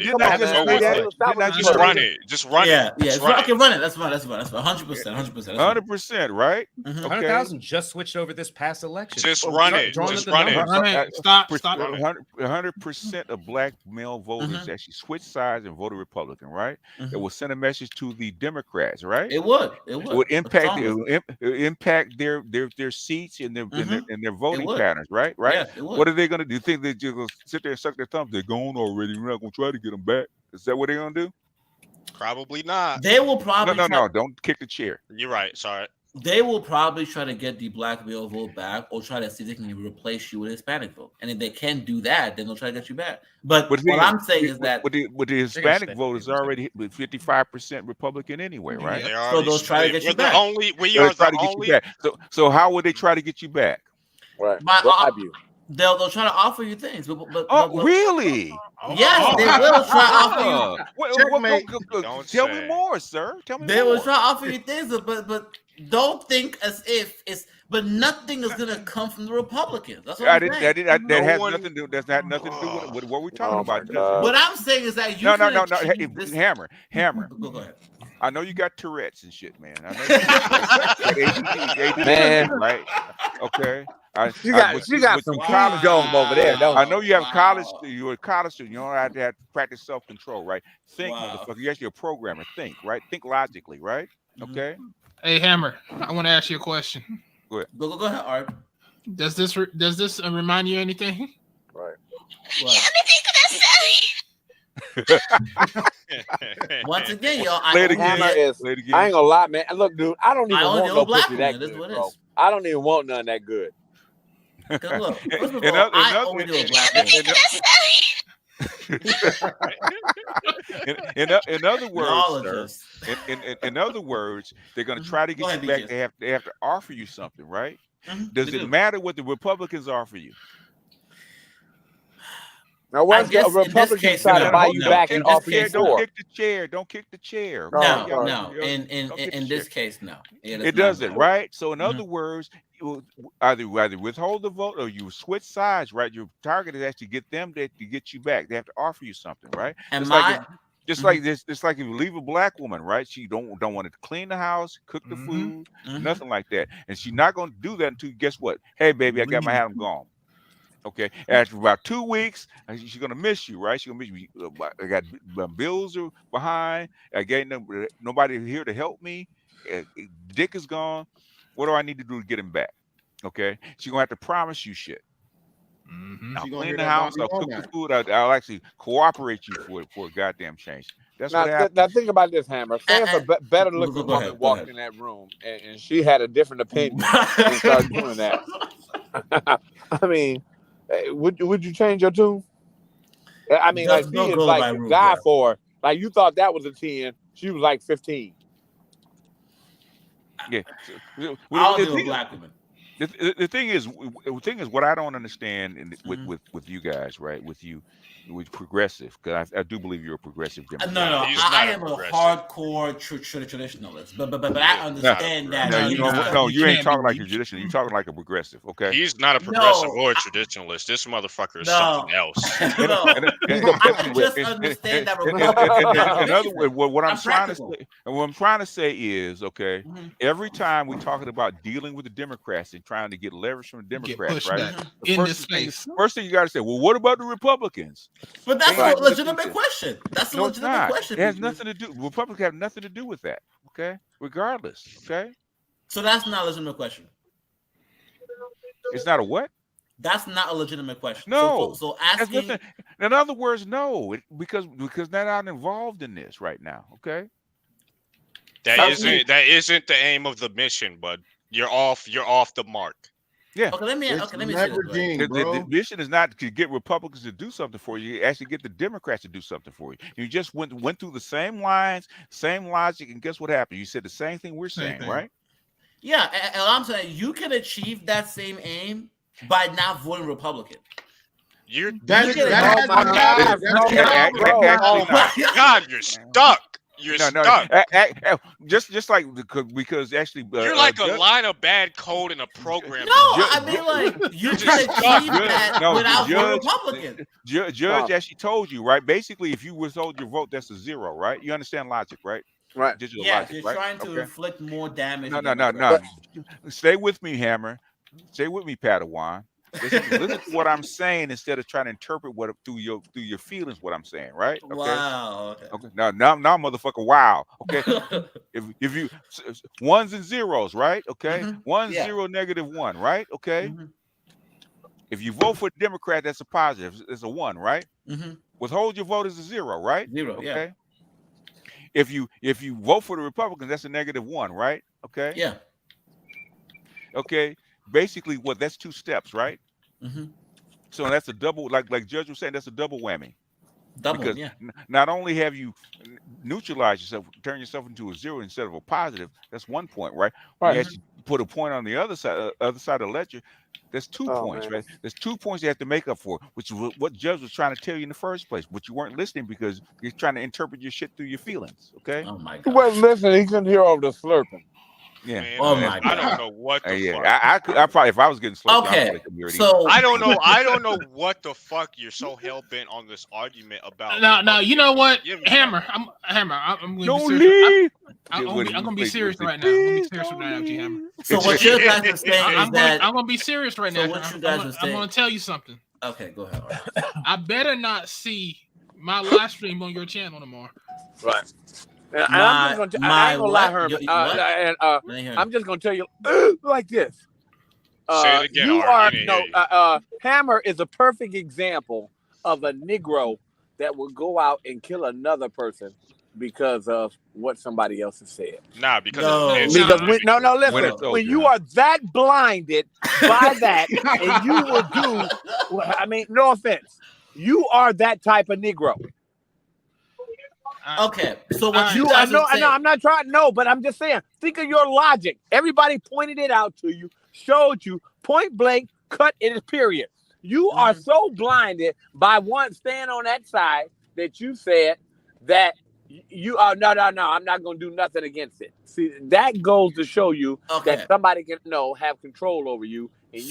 Just run it. Just run it. Yeah. Okay, run it. That's fine. 100%. 100%, right? 100,000 just switched over this past election. Just run it. Just run it. Stop. 100% of black male voters actually switched sides and voted Republican, right? It will send a message to the Democrats, right? It would. It would impact their seats and their voting patterns, right? Yeah, it would. What are they going to do? You think they're just going to sit there and suck their thumbs? They're gone already. We're not going to try to get them back. Is that what they're going to do? Probably not. They will probably no. Don't kick the chair. You're right. Sorry. They will probably try to get the black male vote back, or try to see if they can replace you with Hispanic vote. And if they can't do that, then they'll try to get you back. But what I'm saying is that the Hispanic vote is already 55% Republican anyway, right? So they'll try to get you back. So how would they try to get you back? Right. They'll try to offer you things. But really? Yes, they will try to offer you. Tell me more, sir. Tell me they more. will try to offer you things, but don't think as if it's. But nothing is gonna come from the Republicans. That's what I'm saying. That has nothing to do. That's not nothing to do with what we're talking about. What I'm saying is that you no. Hammer. Go ahead. I know you got Tourette's and shit, man. I know you got man, right? Okay. She got some college dome over there. I know you have college. You're a college student. You don't have to practice self-control, right? Think, motherfucker. You're actually a programmer. Think, right? Think logically, right? Okay. Hey, Hammer. I want to ask you a question. Go ahead. Go ahead, Art. Does this remind you of anything? Right. Once again, y'all. I ain't gonna lie, man. Look, dude, I don't even want no pussy that good, bro. I don't even want none that good. Look, first of all, I only do a black man. In other words, sir, in other words, they're going to try to get you back. They have to offer you something, right? Does it matter what the Republicans offer you? Now, what's the Republicans trying to buy you back and offer you Don't kick the chair. Don't kick the chair. No. In this case, no. It doesn't, right? So, in other words, either withhold the vote or you switch sides, right? Your target is actually get them to get you back. They have to offer you something, right? Just like if you leave a black woman, right? She don't want to clean the house, cook the food, nothing like that, and she's not going to do that until guess what? Hey, baby, I got my hat. I'm gone. Okay. After about 2 weeks, she's gonna miss you, right? She's gonna miss you. I got bills are behind. I got nobody here to help me. Dick is gone. What do I need to do to get him back? Okay. She's gonna have to promise you shit. I'll She gonna clean hear the that house. Bobby I'll cook the Womack. food. I'll actually cooperate you for a goddamn change. That's what happens. Now think about this, Hammer. Say if a better looking go woman ahead. walked in that room and she had a different opinion and started doing that. I mean, would you change your tune? I mean, like she is like to die for. Like you thought that was a 10, she was like 15. Yeah. I'll do a black woman. The thing is, what I don't understand with you guys, right? With progressive, because I do believe you're a progressive Democrat. No, I am a hardcore traditionalist, but I understand that. No, you ain't talking like a traditional. You're talking like a progressive. Okay. He's not a progressive or a traditionalist. This motherfucker is something else. I just understand that. In other words, what I'm trying to say is, okay, every time we're talking about dealing with the Democrats and trying to get leverage from the Democrats, right? First thing you got to say, well, what about the Republicans? But that's a legitimate question. That's a legitimate question. It has nothing to do. Republicans have nothing to do with that. Okay, regardless. Okay. So that's not a legitimate question. It's not a what? That's not a legitimate question. No. So asking. In other words, no, because they're not involved in this right now. Okay. That isn't the aim of the mission, bud. You're off the mark. Yeah. Okay, let me say this. The mission is not to get Republicans to do something for you. You actually get the Democrats to do something for you. You just went through the same lines, same logic, and guess what happened? You said the same thing we're saying, right? Yeah, and I'm saying you can achieve that same aim by not voting Republican. God, you're stuck. You're stuck. Just like because actually you're like a line of bad code in a program. No, I mean like you can achieve that without voting Republican. Judge actually told you, right? Basically, if you withhold your vote, that's a 0, right? You understand logic, right? Right. Digital Yes, logic, you're right? trying to inflict more damage. No. Stay with me, Hammer. Stay with me, Padawan. Listen to what I'm saying instead of trying to interpret what through your feelings. What I'm saying, right? Okay. Wow. Okay. Now, motherfucker. Wow. Okay. if you ones and zeros, right? Okay. 1, 0, -1, right? Okay. If you vote for the Democrat, that's a positive. It's a 1, right? Withhold your vote is a 0, right? 0. Okay. Yeah. If you vote for the Republicans, that's a -1, right? Okay. Yeah. Okay. Basically, that's 2 steps, right? So that's a double, like Judge was saying, that's a double whammy. Because not only have you neutralized yourself, turn yourself into a 0 instead of a positive, that's 1 point, right? You actually put a point on the other side of the ledger. That's 2 points, right? There's 2 points you have to make up for, which is what Judge was trying to tell you in the first place, but you weren't listening because you're trying to interpret your shit through your feelings. Okay. Oh my God. He wasn't listening. He couldn't hear over the slurping. Yeah. Man, oh my God. I don't know what the fuck. I probably, if I was getting slurped, okay. So I don't know what the fuck you're so hell bent on this argument about. No, you know what, Hammer? I'm going to be serious. I'm going to be serious right now. I'm going to be serious right now, G Hammer. So what you guys are saying is that I'm going to be serious right now. What you guys are saying? I'm going to tell you something. Okay, go ahead. I better not see my live stream on your channel tomorrow. Right. I'm just gonna I ain't gonna lie, Herman. I'm just gonna tell you like this. Say it again. Hammer is a perfect example of a Negro that will go out and kill another person because of what somebody else has said. Nah, because listen. When you are that blinded by that, and you will do. I mean, no offense. You are that type of Negro. Okay, so what you guys are saying? I'm not trying. No, but I'm just saying. Think of your logic. Everybody pointed it out to you, showed you point blank, cut it is period. You are so blinded by one stand on that side that you said that you are no. I'm not going to do nothing against it. See, that goes to show you that somebody can have control over you, and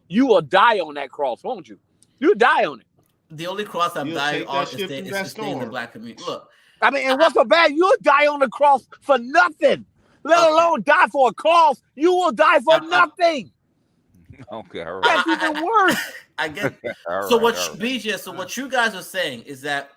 you will die on that cross, won't you? You die on it. The only cross I'm dying on is to stay in the black community. Look. I mean, and what's so bad? You'll die on the cross for nothing, let alone die for a cause. You will die for nothing. Okay, all right. That's even worse. I get it. So what you guys are saying is that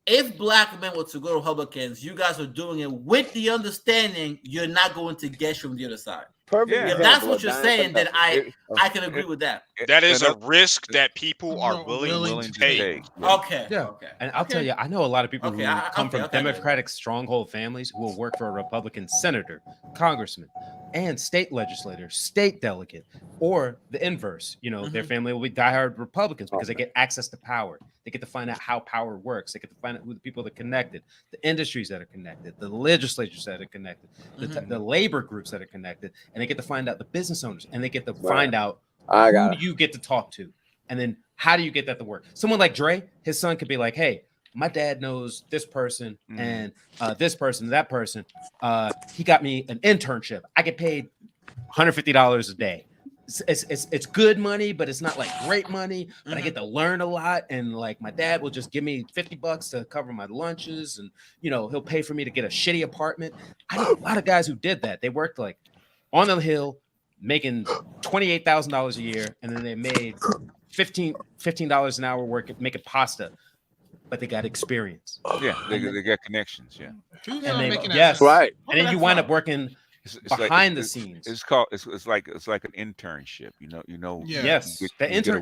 if black men were to go to Republicans, you guys are doing it with the understanding you're not going to get from the other side. Perfect. If that's what you're saying, then I can agree with that. That is a another- risk that people are willing to take. Okay. Yeah. Okay. And I'll tell you, I know a lot of people Okay, who come from I get it. Democratic stronghold families who will work for a Republican senator, congressman, and state legislator, state delegate, or the inverse. You know, their family will be diehard Republicans because they get access to power. They get to find out how power works. They get to find out who the people that are connected, the industries that are connected, the legislatures that are connected, the labor groups that are connected, and they get to find out the business owners, and they get to find out who do you get to talk to, and then how do you get that to work? Someone like Dre, his son could be like, hey, my dad knows this person and this person, that person. He got me an internship. I get paid $150 a day. It's good money, but it's not like great money. But I get to learn a lot, and like my dad will just give me $50 to cover my lunches, and you know he'll pay for me to get a shitty apartment. I know a lot of guys who did that. They worked like on the hill, making $28,000 a year, and then they made $15 an hour making pasta, but they got experience. Yeah, they got connections. Yeah, and then you wind up working behind the scenes. It's called it's like an internship. You know. Yes, you get a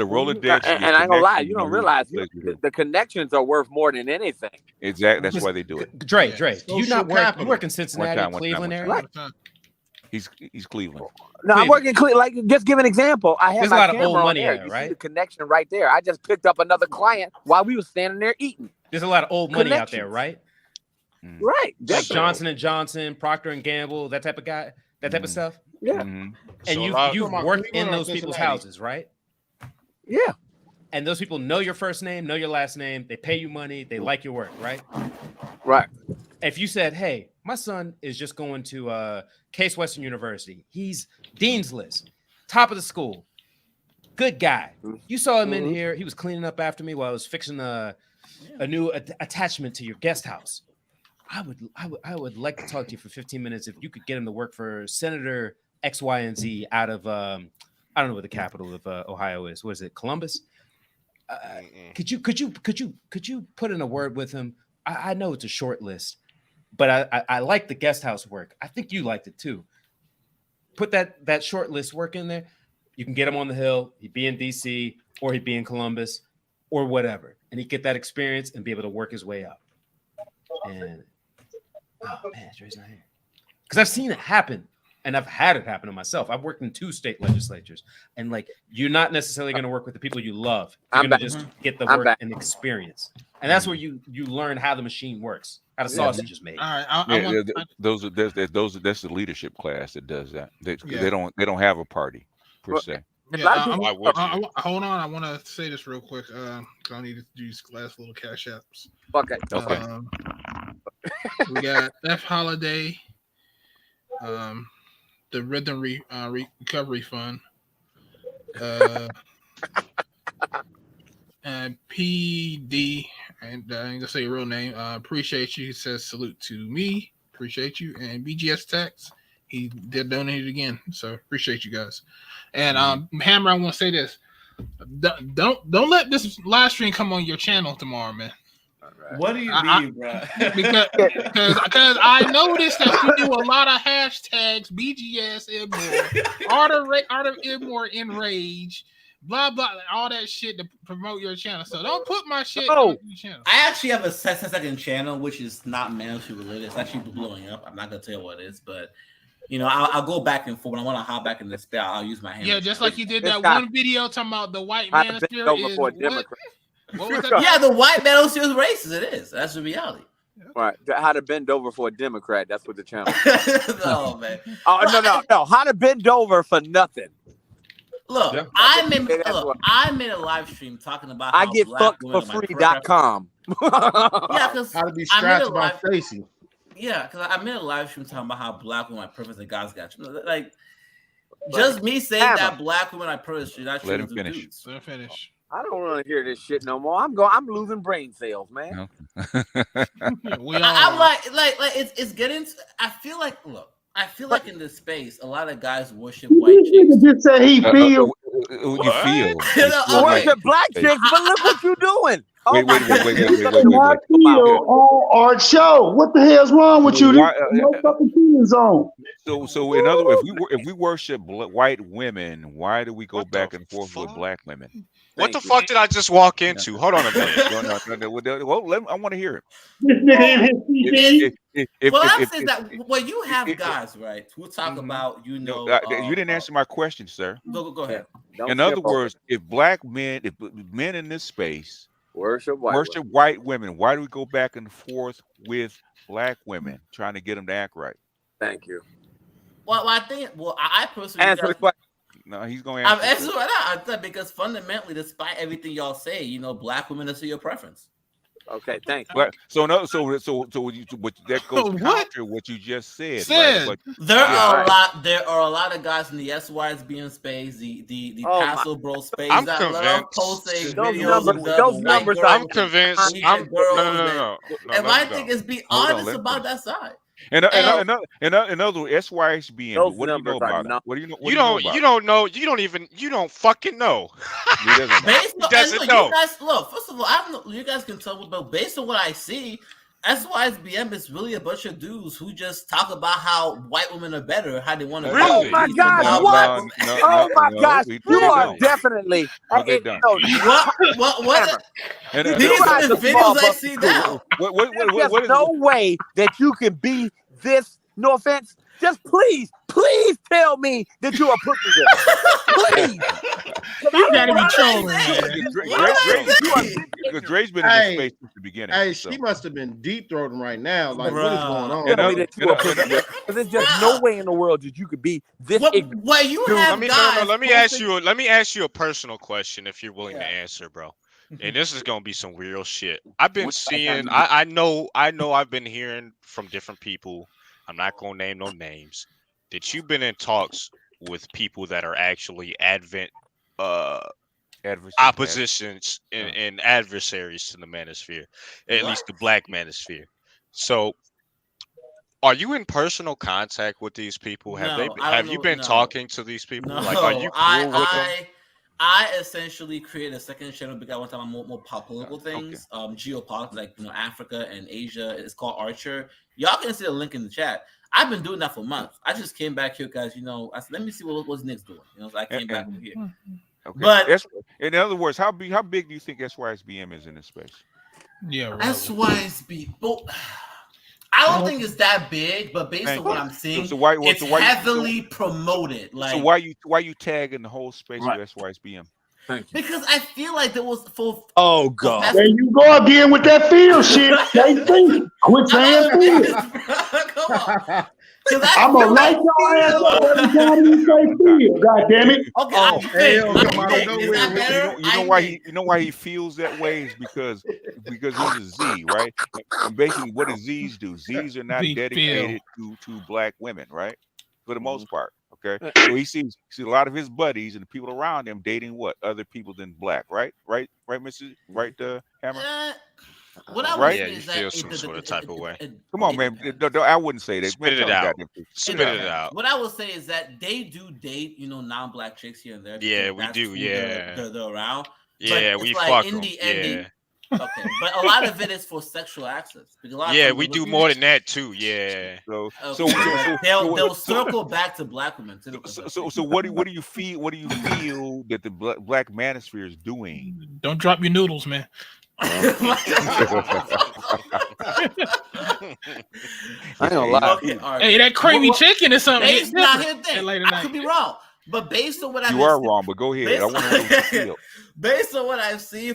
Rolodex. And I ain't gonna lie, you don't realize the connections are worth more than anything. Exactly, that's why they do it. Dre, do you not work? You work in Cincinnati, Cleveland area? He's Cleveland. No, I'm working like just give an example. I have There's my a lot of camera old on money there. out, You right? see the connection right there. I just picked up another client while we were standing there eating. There's a lot of old money out there, right? Right. Like Johnson and Johnson, Procter and Gamble, that type of guy, that type of stuff. Yeah. And So you've worked in those people's houses, right? Yeah. And those people know your first name, know your last name. They pay you money. They like your work, right? Right. If you said, hey, my son is just going to Case Western University. He's Dean's List, top of the school. Good guy. You saw him in here. He was cleaning up after me while I was fixing a new attachment to your guest house. I would like to talk to you for 15 minutes if you could get him to work for Senator X, Y, and Z out of I don't know what the capital of Ohio is. What is it? Columbus? Could you put in a word with him? I know it's a short list, but I like the guest house work. I think you liked it too. Put that short list work in there. You can get him on the Hill. He'd be in DC or he'd be in Columbus or whatever, and he'd get that experience and be able to work his way up. And oh man, Dre's not here because I've seen it happen. And I've had it happen to myself. I've worked in 2 state legislatures, and like you're not necessarily going to work with the people you love. You're going to just get the work and experience, and that's where you learn how the machine works, how the sausage is made. All right, that's the leadership class that does that. They don't have a party per se. Hold on, I want to say this real quick. I need to do these last little cash apps. Okay. We got F Holiday. The Rhythm Recovery Fund, and PD, and I ain't gonna say your real name. Appreciate you. He says salute to me. Appreciate you. And BGS Tax, he did donate again. So appreciate you guys. And Hammer, I want to say this: don't let this live stream come on your channel tomorrow, man. What do you mean, bro? Because I noticed that you do a lot of hashtags, BGS Enmore, Art of Enmore Enrage, blah blah, all that shit to promote your channel. So don't put my shit on your channel. I actually have a second channel, which is not mandatory related. It's actually blowing up. I'm not gonna tell you what it is, but you know, I'll go back and forth. When I want to hop back in the spell, I'll use my hand. Yeah, just like you did that one video talking about the white man spirit is what was that? Yeah, the white man is racist. It is. That's the reality. Right. How to bend over for a Democrat. That's what the channel. No, man. Oh no. How to bend over for nothing. Look, Yeah. I made a live stream talking about I how get black fucked women for are my free.com. Yeah, because How to be scratched by Stacy. Yeah, because I made a live stream talking about how black women are privileged and guys got you. Like, just me saying that black women are privileged should not Let him finish. Let him finish. I don't want to hear this shit no more. I'm losing brain cells, man. I'm like it's getting. I feel like in this space, a lot of guys worship white chicks. Just say he feel. You feel. I worship black chicks, but look what you doing. Wait. R.P.L. on our show. What the hell's wrong with you? Why, No fucking opinions on. So in other words, if we worship white women, why do we go back and forth with black women? What the fuck did I just walk into? Hold on a minute. No. Well, I want to hear it. This nigga in his CC. Well, I'm saying that when you have guys, right, who talk about, you didn't answer my question, sir. Go ahead. In other words, if men in this space worship white women, why do we go back and forth with black women trying to get them to act right? Thank you. Well, I think. Well, I personally answer the question. No, he's going to answer. I'm answering right now because fundamentally, despite everything y'all say, black women are still your preference. Okay, thank you. But, so that goes counter what you just said. Right? There are a lot of guys in the SYSBM space, the Paso Bro space. I'm that love posting those videos numbers. I'm convinced. No. And my thing is be honest about that side. In other words, SYSBM. What do you know about it? What do you know? You don't know. You don't fucking know. He doesn't know. He doesn't know. You guys, look, first of all, I don't know. You guys can tell me, but based on what I see, SYSBM is really a bunch of dudes who just talk about how white women are better, how they want to. Really? Oh my gosh! What? Oh my gosh! You are definitely. No, they don't. What? These are the videos I see now. There's no way that you can be this. No offense. Just please tell me that you are pushing this. Please. You gotta be trolling. Because Dre's been in this space since the beginning. Hey, she must have been deep throating right now. Like, what is going on? Because there's just no way in the world that you could be this ignorant. Well, you have guys. Let me ask you a personal question if you're willing to answer, bro. And this is gonna be some real shit. I've been seeing. I know. I've been hearing from different people. I'm not gonna name no names. That you've been in talks with people that are actually oppositions and adversaries to the manosphere, at least the black manosphere. So, are you in personal contact with these people? Have you been talking to these people? No, like, are you cool with them? I essentially created a second channel because I want to talk about more political things, geopolitics, like Africa and Asia. It's called Archer. Y'all can see the link in the chat. I've been doing that for months. I just came back here because I said, let me see what's Nick's doing. So I came back over here. Okay. But in other words, how big do you think SYSBM is in this space? Yeah, SYSB. Well, I don't think it's that big, but based on what I'm seeing, it's heavily promoted. Like, so why you tagging the whole space with SYSBM? Because I feel like there was for. Oh God! There you go again with that field shit. Quit saying field. Come on. I'm gonna light your ass up every time you say field. God damn it! You know why he feels that way is because he's a Z, right? And basically, what do Z's do? Z's are not dedicated to black women, right? For the most part. Okay, so he sees a lot of his buddies and the people around him dating other people than black, right, Mrs. Right, Hammer. What I would say is that feel some sort of type of way. Come on, man. I wouldn't say that. Spit it out. Spit it out. What I would say is that they do date, non-black chicks here and there. Yeah, we do. Yeah, they're around. Yeah, we fuck them. Yeah. Okay, but a lot of it is for sexual access. Yeah, we do more than that too. Yeah. So they'll circle back to black women. So what do you feel? What do you feel that the black manosphere is doing? Don't drop your noodles, man. I ain't gonna lie. Okay, right. Hey, that creamy chicken or something. I could be wrong, but based on what you are wrong. But go ahead. I want to know what you feel. Based on what I've seen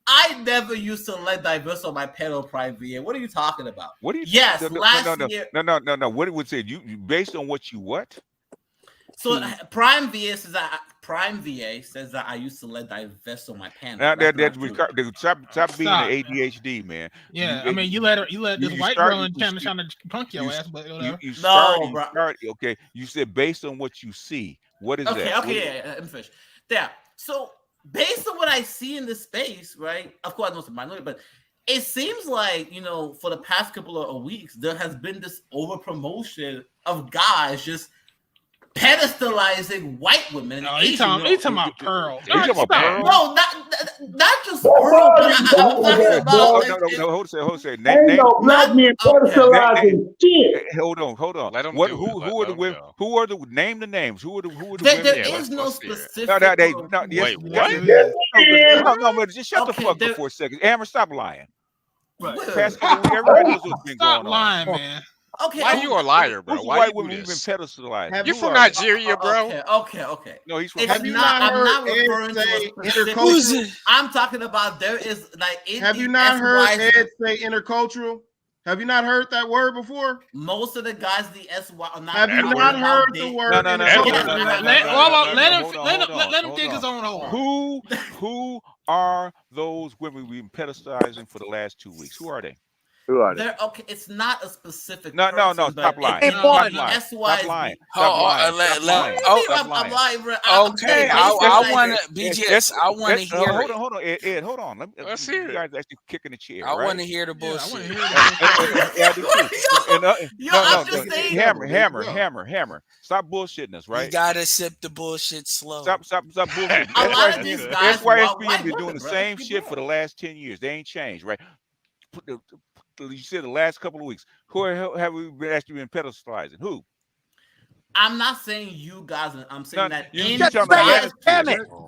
I never used to let diverse on my panel Prime VA. What are you talking about? What are you? Yes, year. No. What it would say? You based on what you what? So Prime VA says that I used to let divest on my panel. Stop being an ADHD, man. Yeah, you let this white girl trying to punk your ass, but whatever. Okay, you said based on what you see. What is that? Okay, let me finish. There. So based on what I see in this space, right? Of course, I know it's a minority, but it seems like for the past couple of weeks there has been this over promotion of guys just pedestalizing white women. And He talking about Pearl. You talking about Pearl? No, not just Pearl, but I'm talking about Hold on. Ain't Name. no black men pedestalizing shit. Hold on. Let them What? do Who it. are the women? Who are the name the names? Who are the women? There is no specific. Wait, what? No, but just shut the fuck up for a second. Amber, stop lying. Past couple weeks, everybody knows what's been going on. Stop lying, man. Okay. Why you a liar, bro? Who's the Why white you women do who've been this? pedestalized? You from Nigeria, bro? Okay. No, he's from. It's Have you not, not I'm heard not Ed referring to say a specific. intercultural? I'm talking about there is like in Have you the not heard SY Ed say intercultural? Have you not heard that word before? Most of the guys the SY are not. Have you not heard the word intercultural? Let him dig his own hole. Who are those women we've been pedestalizing for the last 2 weeks? Who are they? Who are they? They're, okay, it's not a specific. No. person, Stop but lying. it- Stop the lying. SY Stop lying. I'm lying, bro. Okay, I want to BGS. I want to hear. Hold on, Ed. Hold on. Let's hear it. You guys actually kicking the chair. I right? want to hear the bullshit. Yeah, I do too. I'm just saying. Hammer. Stop bullshitting us, right? You gotta sip the bullshit slow. Stop bullshitting. A lot of these guys SYSB been doing the same shit for the last 10 years. They ain't changed, right? You said the last couple of weeks. Who have we actually been pedestalizing? Who? I'm not saying you guys. I'm saying that in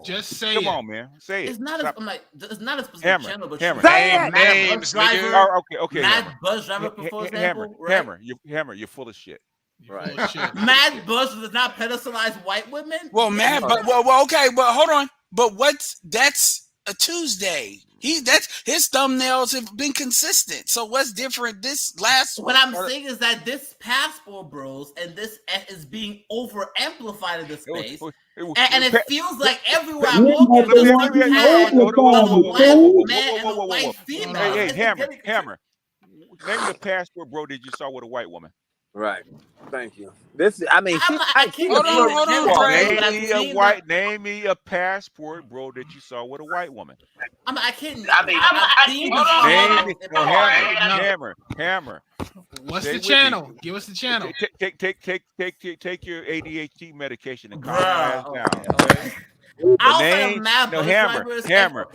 just say Come it. on, man. Say it. It's not. I'm like, it's not a specific Hammer. channel, but Hammer. Names, driver. Okay. Mad Buzz driver, for example. Right? Hammer. You're full of shit. Right. Mad Buzz does not pedestalize white women. Well, well, okay, but hold on. But that's a Tuesday. That's his thumbnails have been consistent. So what's different this last? What I'm saying is that this passport bros and this is being over amplified in the space, and it feels like everywhere I walk in, there's an ad of a black man and a white female. Hey, Hammer. Name the passport bro that you saw with a white woman. Right. Thank you. This, I mean, I can't hold on. Name me a passport, bro, that you saw with a white woman. I can't. Hammer. What's the channel? Give us the channel. Take your ADHD medication and calm your ass down.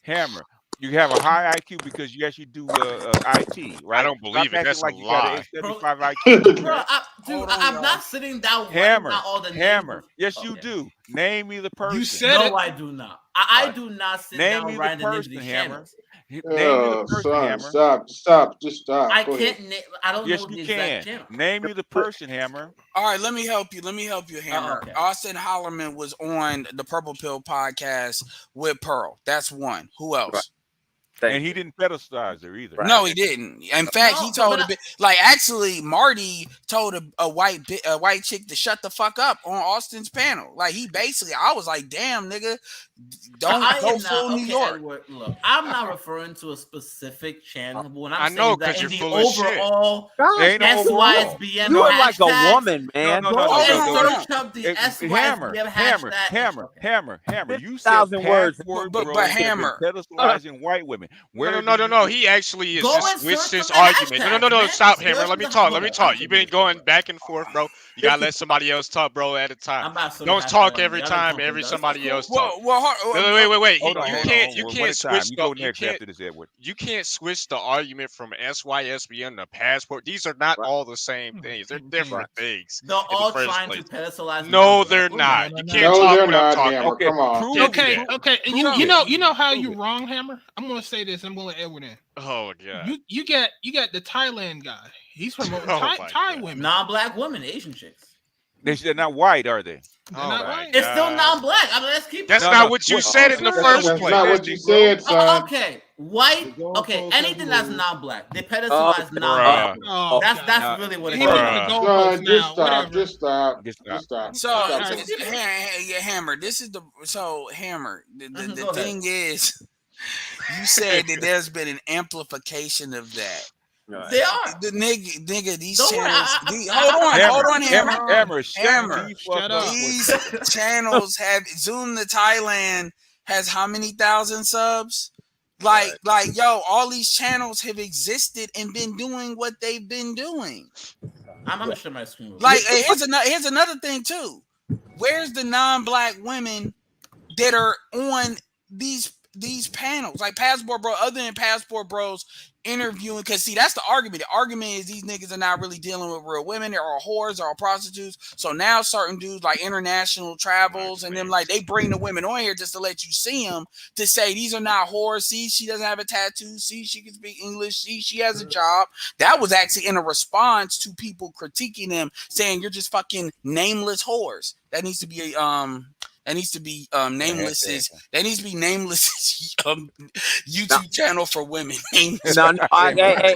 Hammer. You have a high IQ because you actually do IT, right? I don't believe it. That's like a you got lie. an 75 IQ. Bro, I'm not sitting down. Hammer. All the Hammer. Yes, you do. Name me the person. You said it. No, I do not. I do not sit Name down me writing the the names person, of these Hammer. channels. Name me the person, Hammer. Stop. Just stop. I Go can't. ahead. I don't Yes, know the you exact can. channel. Name me the person, Hammer. All right, let me help you. Hammer. Okay. Austin Hollerman was on the Purple Pill podcast with Pearl. That's one. Who else? Right. And he didn't pedestalize her either. No, he didn't. In fact, he told actually Marty told a white chick to shut the fuck up on Austin's panel. Like he basically, I was like, damn, nigga, don't go full New York. Edward, look, I'm not referring to a specific channel, but when I'm know, saying that in the full of shit. overall You SYSBM look like a woman, man. Search up the SYSBM hashtag. Hammer. You said 1,000 words, but Hammer pedestalizing white women. No. He actually is Go just and switched search his for the argument. hashtag, No. man. Stop, Hammer. Search Let me for the talk. You've been going back and forth, bro. You gotta let somebody else talk, bro, at a time. Don't talk every time. Somebody else talk. Wait. You can't switch. You go next after this, Edward. You can't switch the argument from SYSBM to passport. These are not all the same things. They're different things. They're all trying to pedestalize. No, they're not. You can't talk without talking. Okay, come on. Okay. And you know how you're wrong, Hammer. I'm gonna say this. I'm gonna let Edward in. Oh god. You got the Thailand guy. He's promoting Thai women, non-black women, Asian chicks. They're not white, are they? It's still non-black. I mean, let's keep. That's not what you said in the first place. That's not what you said, son. Okay, white. Okay, anything that's non-black, they pedestalize non-black. That's really what it is. Son, just stop. So Hammer, this is Hammer. The thing is, you said that there's been an amplification of that. Right. They are the nigga. These Don't channels. hold on, Hammer. Shut up. These channels have Zoom to Thailand has how many thousand subs? Like, yo, all these channels have existed and been doing what they've been doing. I'm gonna share my screen. Like, here's another thing too. Where's the non-black women that are on these panels? Like Passport Bro, other than Passport Bros interviewing, because see, that's the argument. The argument is these niggas are not really dealing with real women. They're all whores, they're all prostitutes. So now certain dudes like International Travels and them, like, they bring the women on here just to let you see them, to say these are not whores. See, she doesn't have a tattoo. See, she can speak English. See, she has a job. That was actually in a response to people critiquing them, saying you're just fucking nameless whores. That needs to be nameless. That needs to be nameless YouTube channel for women. Hey,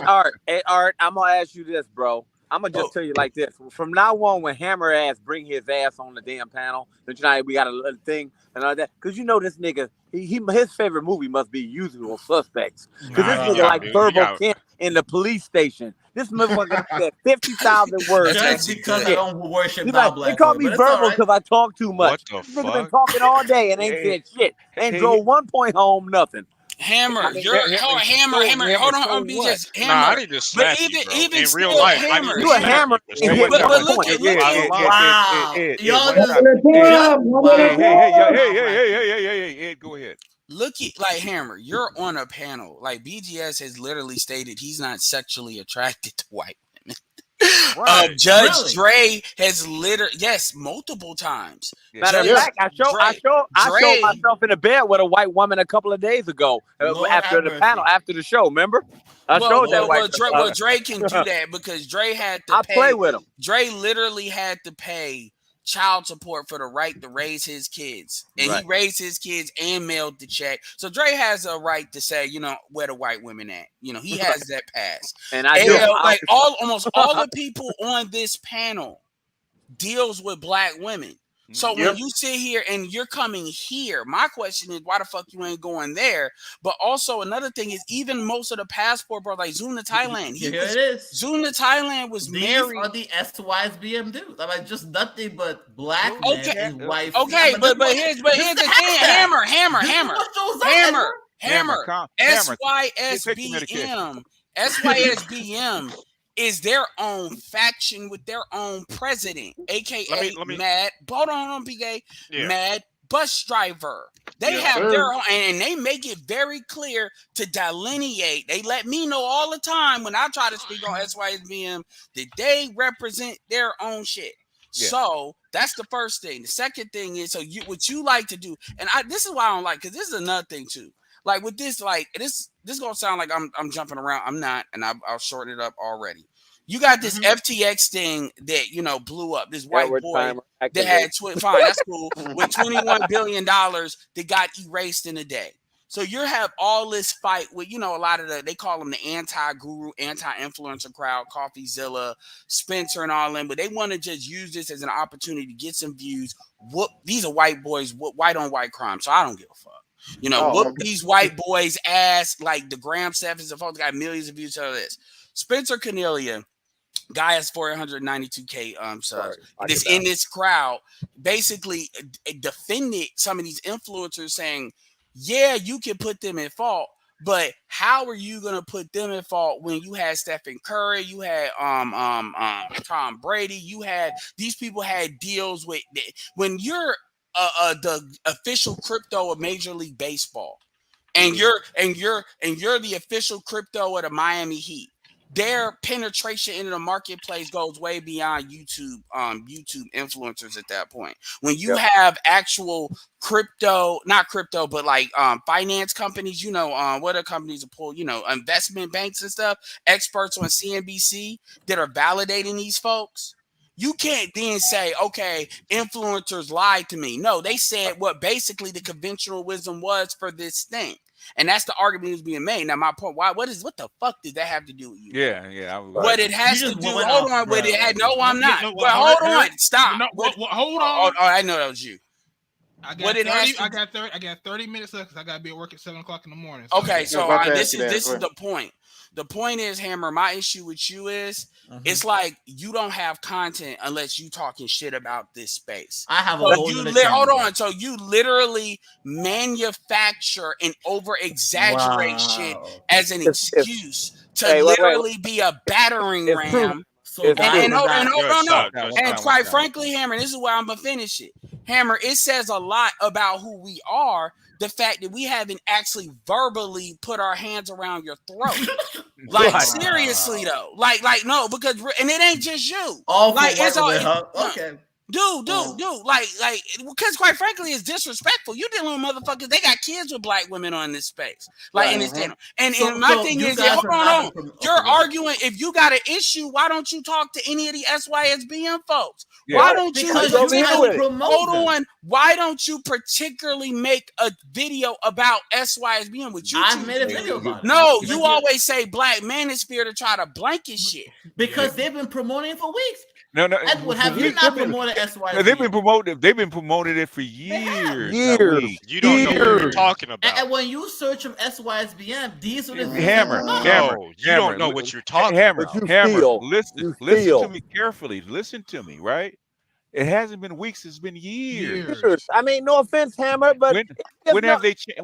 Art, I'm gonna ask you this, bro. I'm gonna just tell you like this. From now on, when Hammer ass bring his ass on the damn panel, don't you know we got a little thing and all that? Because you know this nigga, his favorite movie must be Usual Suspects. Because this nigga like Verbal Kent in the police station. This motherfucker said 50,000 words. Just because I don't worship they call me verbal because I talk too much. What the This nigga been fuck? talking all day and ain't said shit. Ain't drove 1 point home, nothing. Hammer, Hammer. Hold on, BJ. Hammer. Nah, I need to slap you, bro. Even in still, real life, Hammer. You a hammer. But look at wow. Ed, go ahead. Look at like Hammer. You're on a panel. Like BGS has literally stated he's not sexually attracted to white women. Right. Judge Dre has multiple times. Matter of fact, I showed myself in a bed with a white woman a couple of days ago after the panel, after the show. Remember? I showed that white. Dre can do that because Dre had to pay. Play with him. Dre literally had to pay child support for the right to raise his kids, and he raised his kids and mailed the check. So Dre has a right to say, where the white women at. He has that pass. And almost all the people on this panel deals with black women. So when you sit here and you're coming here, my question is, why the fuck you ain't going there? But also another thing is, even most of the Passport Bro, like Zoom to Thailand, Zoom to Thailand was married. These are the SYSBM dudes. I'm like, just nothing but black men and white. Okay, but here's the thing, Hammer, SYSBM is their own faction with their own president, aka Mad. Hold on, PK. Mad Bus Driver. They have their own, and they make it very clear to delineate. They let me know all the time when I try to speak on SYSBM that they represent their own shit. Yeah. So that's the first thing. The second thing is, what you like to do, and this is why I don't like, because this is another thing too. Like with this, like this gonna sound like I'm jumping around. I'm not, and I'll shorten it up already. You got this FTX thing that blew up. This white boy that had that's cool, with $21 billion that got erased in a day. So you have all this fight with a lot of they call them the anti-guru, anti-influencer crowd, CoffeeZilla, Spencer, and all them. But they want to just use this as an opportunity to get some views. These are white boys, white on white crime. So I don't give a fuck. Whoop these white boys' ass, like the Graham Steffens and folks got millions of views of this. Spencer Cornelia, guy has 492K subs. This in this crowd basically defended some of these influencers, saying, yeah, you can put them in fault, but how are you gonna put them in fault when you had Stephen Curry, you had Tom Brady, you had these people had deals with when you're the official crypto of Major League Baseball, and you're the official crypto of the Miami Heat. Their penetration into the marketplace goes way beyond YouTube influencers at that point. When you have actual not crypto, but like finance companies, what are companies that pull, investment banks and stuff, experts on CNBC that are validating these folks. You can't then say, okay, influencers lied to me. No, they said what basically the conventional wisdom was for this thing. And that's the argument that's being made. Now, my point, what the fuck did that have to do with you? Yeah. What it has to do, hold on, with it had, no, I'm not. Well, hold on, stop. Hold on. Oh, I know that was you. I got 30 minutes left because I got to be at work at 7 o'clock in the morning. So okay, so this is the point. The point is, Hammer, my issue with you is it's like you don't have content unless you talking shit about this space. I have hold on. So you literally manufacture and over exaggerate shit as an excuse to literally be a battering ram So and quite frankly, Hammer, this is where I'm gonna finish it. Hammer, it says a lot about who we are. The fact that we haven't actually verbally put our hands around your throat. Like seriously though, like no, because and it ain't just you. All like it's all okay. Dude, like, because quite frankly, it's disrespectful. You dealing with motherfuckers, they got kids with black women on this space, like in this channel. And my thing is, hold on, you're arguing. If you got an issue, why don't you talk to any of the SYSBM folks? Yeah. Why don't you? Hold on. Why don't you particularly make a video about SYSBM with you? I've made a video about it. No, you always say Black Manosphere to try to blanket shit because they've been promoting it for weeks. No. Edward, have you not promoted SYSBM? They've been promoting it for years. You don't know what you're talking about. And when you search of SYSBM, these are the Hammer. You don't know what you're talking about. Hammer. Listen to me carefully. Listen to me, right? It hasn't been weeks. It's been years. I mean, no offense, Hammer, but when have they changed,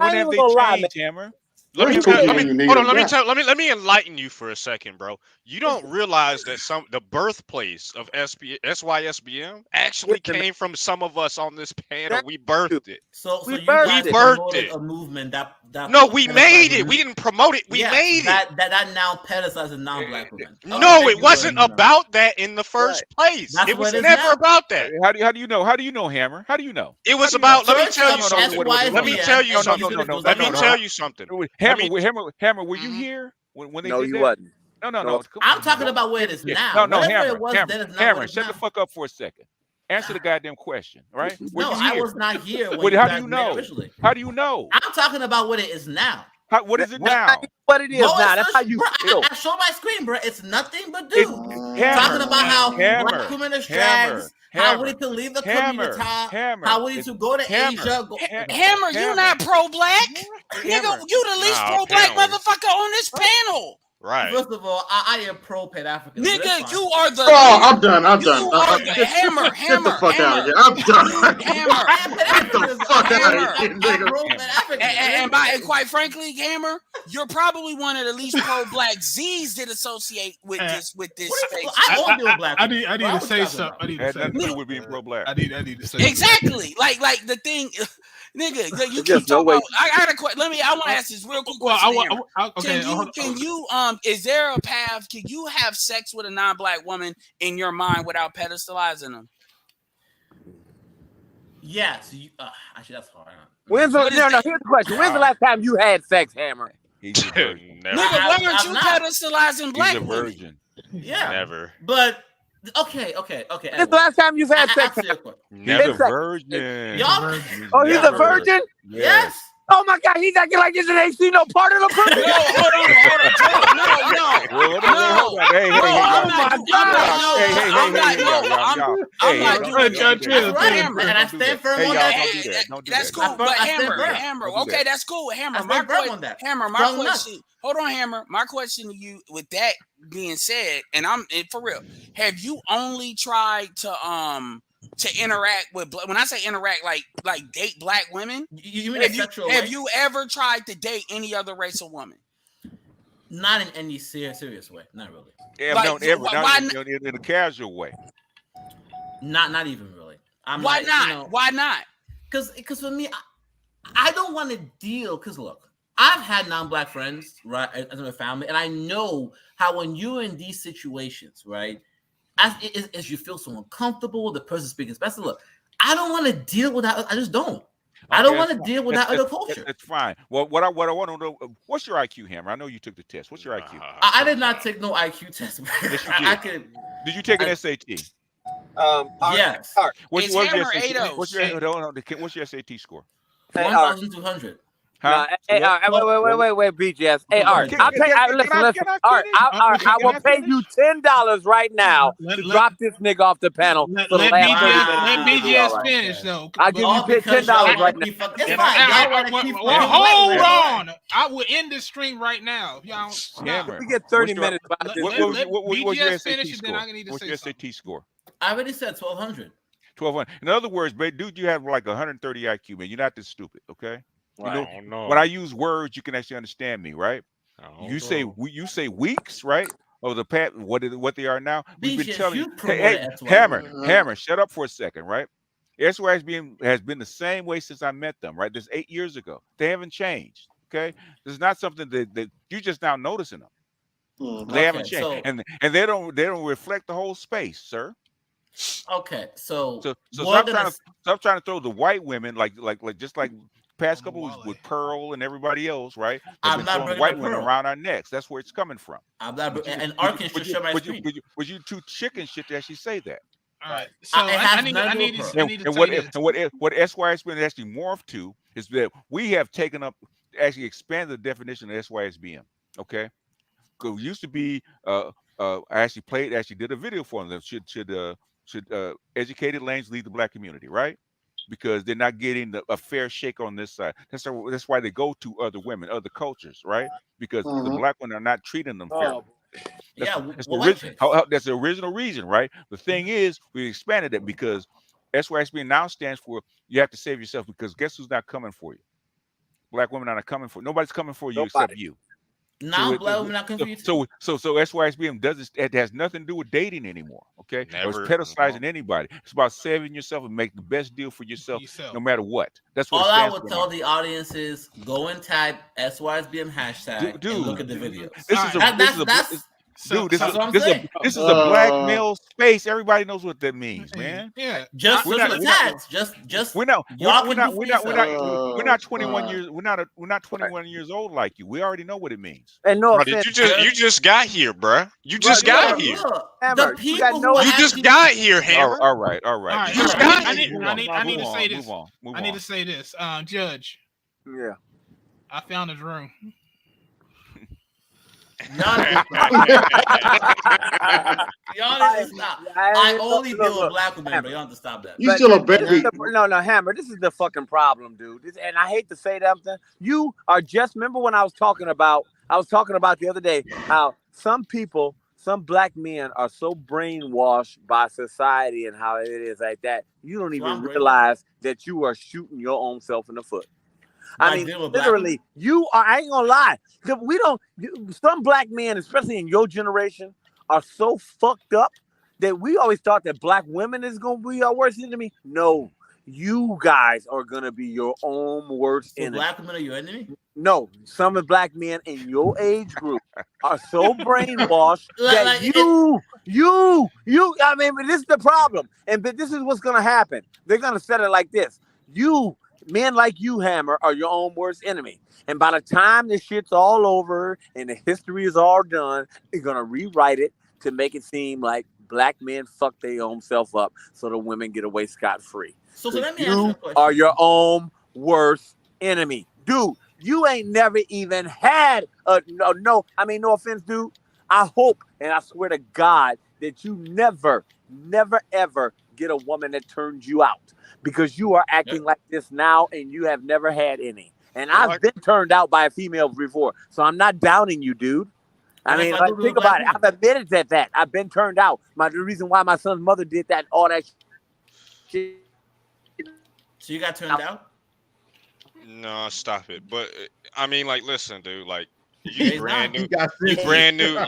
Hammer? Let me enlighten you for a second, bro. You don't realize that the birthplace of SYSBM actually came from some of us on this panel. We birthed it. So we birthed it. A movement that no, we made it. We didn't promote it. We made it. That now pedestalizes non-black women. No, it wasn't about that in the first place. That's it was what never about that. How do you know? How do you know, Hammer? How do you know? It was about. Let me tell you something. Let me tell you something. Let me tell you something. Hammer, were you here when they No, did you that? wasn't. No. I'm talking about where it is now. No, Hammer. Hammer, shut the fuck up for a second. Answer the goddamn question, right? No, I was not here. How do you know? How do you know? I'm talking about what it is now. What is it now? What it is now? That's how you feel. I show my screen, bro. It's nothing but dudes talking about how black women are strags. How we need to leave the community, how we need to go to Asia. Hammer, you not pro-black? Nigga, you the least pro-black motherfucker on this panel. Right. First of all, I am pro-Pan-African. Nigga, you are the. Oh, I'm done. Hammer. Get the fuck out of here. I'm done. Hammer. Get the fuck out of here, nigga. And quite frankly, Hammer, you're probably one of the least pro-black Z's that associate with this space. I won't be a black. I need to say something. I need to say something with being pro-black. I need to say exactly. Like the thing. Nigga, you keep talking about. I got a question. I want to ask this real quick question. Can you is there a path? Can you have sex with a non-black woman in your mind without pedestalizing them? Yes. Actually, that's hard. Here's the question. When's the last time you had sex, Hammer? Nigga, why aren't you pedestalizing black women? He's a virgin. Yeah. Never. But okay. When's the last time you've had sex? Never virgin. Oh, he's a virgin? Yes. Oh my God, he's acting like this ain't seen no part of the purpose. No, hold on. And I stand firm on that. That's cool, but Hammer. Okay, that's cool. Hammer, my question. Hold on, Hammer. My question to you, with that being said, and I'm for real, have you only tried to interact with, when I say interact, like date black women? You mean have you ever tried to date any other race of woman? Not in any serious way. Not really. Yeah, not in a casual way. Not even really. Why not? Why not? Because for me, I don't want to deal. Because look, I've had non-black friends, right, as my family, and I know how when you're in these situations, right, as you feel so uncomfortable, the person speaking special. Look, I don't want to deal with that. I just don't. I don't want to deal with that other culture. It's fine. Well, what I want to know, what's your IQ, Hammer? I know you took the test. What's your IQ? I did not take no IQ test. Yes, you did. Did you take an SAT? Yes. What's your SAT score? 1,200. Huh? Wait, BGS. Hey, Art, listen. Art, I will pay you $10 right now to drop this nigga off the panel. Let BGS finish, though. I'll give you $10 right now. Hold on. I will end this stream right now. Y'all, we get 30 minutes. BGS finish, then I need to say what's your SAT score? I already said 1,200. 1,200. In other words, dude, you have like 130 IQ, man. You're not this stupid, okay? Right. When I use words, you can actually understand me, right? You say weeks, right? of the past, what they are now. We've been BJ, telling you you, hey, promoted Hammer, shut up for a second, right? SYSBM has been the same way since I met them, right? This 8 years ago. They haven't changed. Okay, this is not something that you just now noticing them. They haven't changed, and they don't reflect the whole space, sir. Okay, so stop trying to throw the white women like past couple with Pearl and everybody else, right? I'm not throwing bringing white up women Pearl. around our necks. That's where it's coming from. I'm not, and Arkin should share my screen. Would you too chicken shit to actually say that? All right. So I need to say this. What SY has been actually morphed to is that we have taken up, actually expanded the definition of SYSBM. Okay, because it used to be I actually did a video for them. Should educated lanes lead the black community, right? Because they're not getting a fair shake on this side. That's why they go to other women, other cultures, right? Because the black women are not treating them fairly. That's the original reason, right? The thing is, we expanded it because SYSB now stands for you have to save yourself, because guess who's not coming for you? Black women are not coming for you. Nobody's coming for you except you. Now black women not coming for you too. So SYSBM it has nothing to do with dating anymore. Okay, or it's pedestalizing anybody. It's about saving yourself and make the best deal for yourself, no matter what. That's what all I would tell the audience is go and type SYSBM hashtag and look at the video. This is a black male space. Everybody knows what that means, man. Yeah, just we're not 21 years. We're not 21 years old like you. We already know what it means. And no, you just got here, bruh. You just got here. The people you just got here, Hammer. All right. You just got here. I need to say this. I need to say this, Judge. Yeah. I found his room. Y'all stop. I only deal with black women, but y'all have to stop that. You still a baby. No, Hammer. This is the fucking problem, dude. And I hate to say that. You are just. Remember when I was talking about the other day how some people, some black men are so brainwashed by society and how it is like that. You don't even realize that you are shooting your own self in the foot. I mean, literally, you are. I ain't gonna lie. Some black men, especially in your generation, are so fucked up that we always thought that black women is gonna be our worst enemy. No, you guys are gonna be your own worst enemy. Black women are your enemy? No, some of black men in your age group are so brainwashed that you. I mean, but this is the problem, and but this is what's gonna happen. They're gonna set it like this: men like you, Hammer, are your own worst enemy. And by the time this shit's all over and the history is all done, they're going to rewrite it to make it seem like black men fuck their own self up so the women get away scot-free. So let me ask you a question. Are your own worst enemy. Dude, you ain't never even had no offense, dude. I hope and I swear to God that you never, ever get a woman that turns you out. Because you are acting like this now and you have never had any. And I've been turned out by a female before. So I'm not downing you, dude. I mean, think about it. I've admitted that. I've been turned out. The reason why my son's mother did that, all that shit. So you got turned out? No, stop it. But I mean, like, listen, dude, like you brand new. You brand new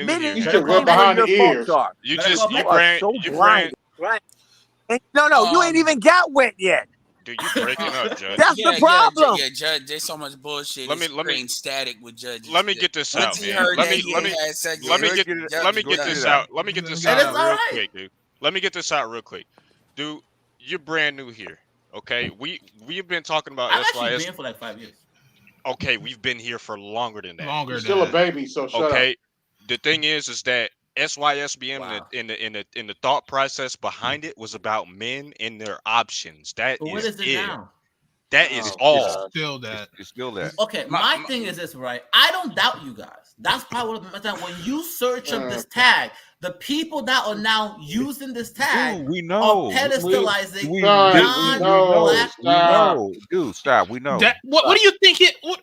here. You should rub behind the ears. You brand. Right. No, you ain't even got wet yet. Dude, you breaking up, Judge. That's the problem. Yeah, Judge. There's so much bullshit. Let me static with judges. Let me get this out, man. Let me get this out. Let me get this out real quick, dude. Let me get this out real quick, dude. You're brand new here, okay? We've been talking about I've SYS. actually been for like 5 years. Okay, we've been here for longer than that. You're still a baby, so shut up. Okay, the thing is that SYSBM in the thought process behind it was about men and their options. That but is what is it now? That is all. It's still that. Okay, my thing is this, right? I don't doubt you guys. That's probably what I'm saying. When you search up this tag, the people that are now using this tag we know. are pedestalizing non-black. Dude, stop. We know. What do you think what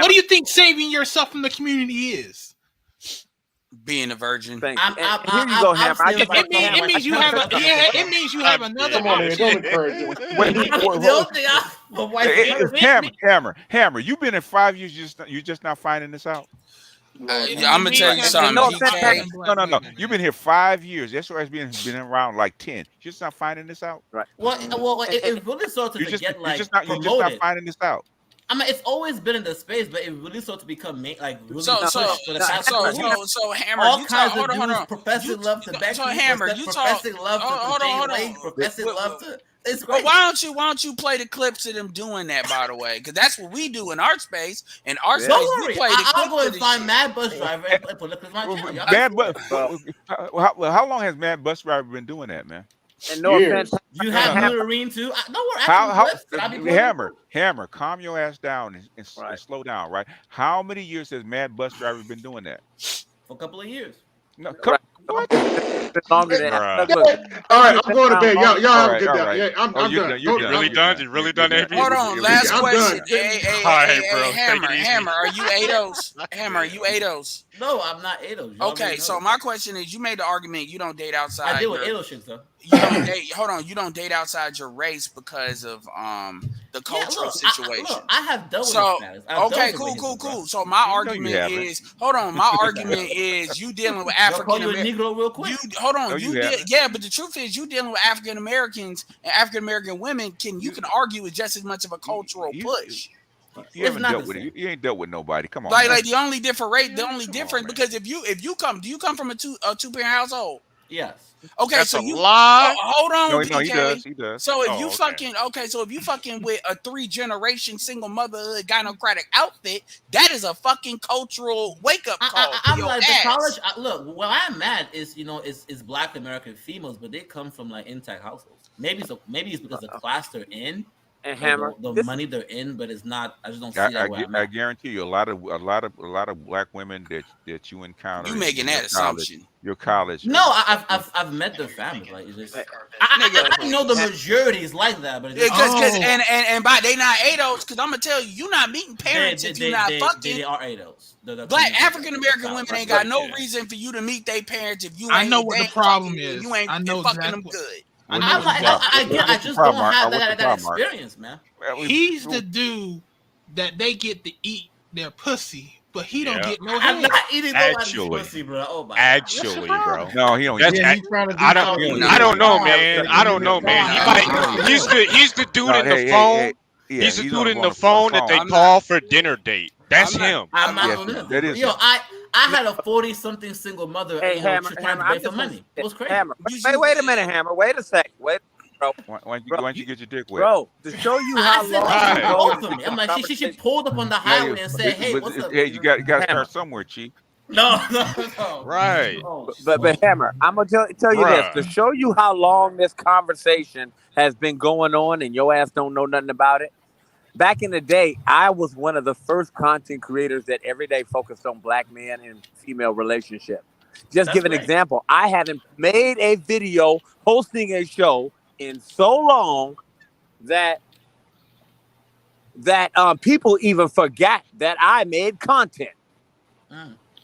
do you think saving yourself from the community is? Being a virgin. Here you go, Hammer. It means you have it means you have another option. Hammer, you've been in 5 years. You just now finding this out. I'm gonna tell you something. No. You've been here 5 years. That's why it's been around like 10. You're just not finding this out. Right. Well, it really started to get you're just promoted. not finding this out. I mean, it's always been in the space, but it really started to become really so Hammer, all you kinds talk, of hold on. Professor love to Becky. So Hammer, you talk. Professor love to Wade. Professor love to. It's great. Well, why don't you play the clips of them doing that? By the way, because that's what we do in our space. In our space, we play the clips. I'll go and find Mad Bus Driver and put up my channel. How long has Mad Bus Driver been doing that, man? And no offense, you have Nutarine too. Don't worry. Hammer, calm your ass down and slow down, right? How many years has Mad Bus Driver been doing that? For a couple of years. No, longer than all right, I'm going to bed. Y'all have a good day. Yeah, I'm done. You really done, AB? Hold on, last question. Hey, Hammer, are you ADOS? Hammer, are you ADOS? No, I'm not ADOS. Okay, so my question is, you made the argument you don't date outside. I deal with ADOS shit, though. You don't date. Hold on, you don't date outside your race because of the cultural situation. I have dealt with okay, cool. So my argument is, hold on, my argument is you dealing with African Americans. Real quick. Hold on, but the truth is you dealing with African Americans and African American women. You can argue it's just as much of a cultural push. You haven't dealt with it. You ain't dealt with nobody. Come on. Like the only difference because if you come, do you come from a two-parent household? Yes. Okay, that's so a lie. Hold on, no, he does. So if you fucking with a 3-generation single motherhood gynocratic outfit, that is a fucking cultural wake up call. I'm like the college. Look, what I'm mad is is Black American females, but they come from like intact households. Maybe it's because the class they're in. And Hammer, the money they're in, but it's not. I just don't see that. I guarantee you, a lot of Black women that you encounter. You making that assumption? Your college. No, I've met their families. Like it's just, I know the majority is like that, but and by they not ADOS, because I'm gonna tell you, you're not meeting parents if you're not fucking. They are ADOS. Black African American women ain't got no reason for you to meet their parents if you. I know what the problem is. You ain't fucking them good. I just don't have that experience, man. He's the dude that they get to eat their pussy, but he don't get no I'm head. not eating nobody's pussy, bro. Oh my bro. No, he don't. I don't know, man. I don't know, man. He's the dude in the phone. He's the dude in the phone that they call for dinner date. That's him. I'm not on him. That is. Yo, I had a 40-something single mother. Hey, Hammer, trying to pay for money. It was crazy. Hammer. Wait a minute, Hammer. Wait a second. Bro. Why don't you get your dick wet? Bro, to show you how long I'm like, she pulled up on the highway and said, "Hey, what's up?" Hey, you got to start somewhere, Chief. No. Right. But Hammer, I'm gonna tell you this to show you how long this conversation has been going on, and your ass don't know nothing about it. Back in the day, I was one of the first content creators that every day focused on Black man and female relationship. Just give an example. I haven't made a video hosting a show in so long that people even forgot that I made content.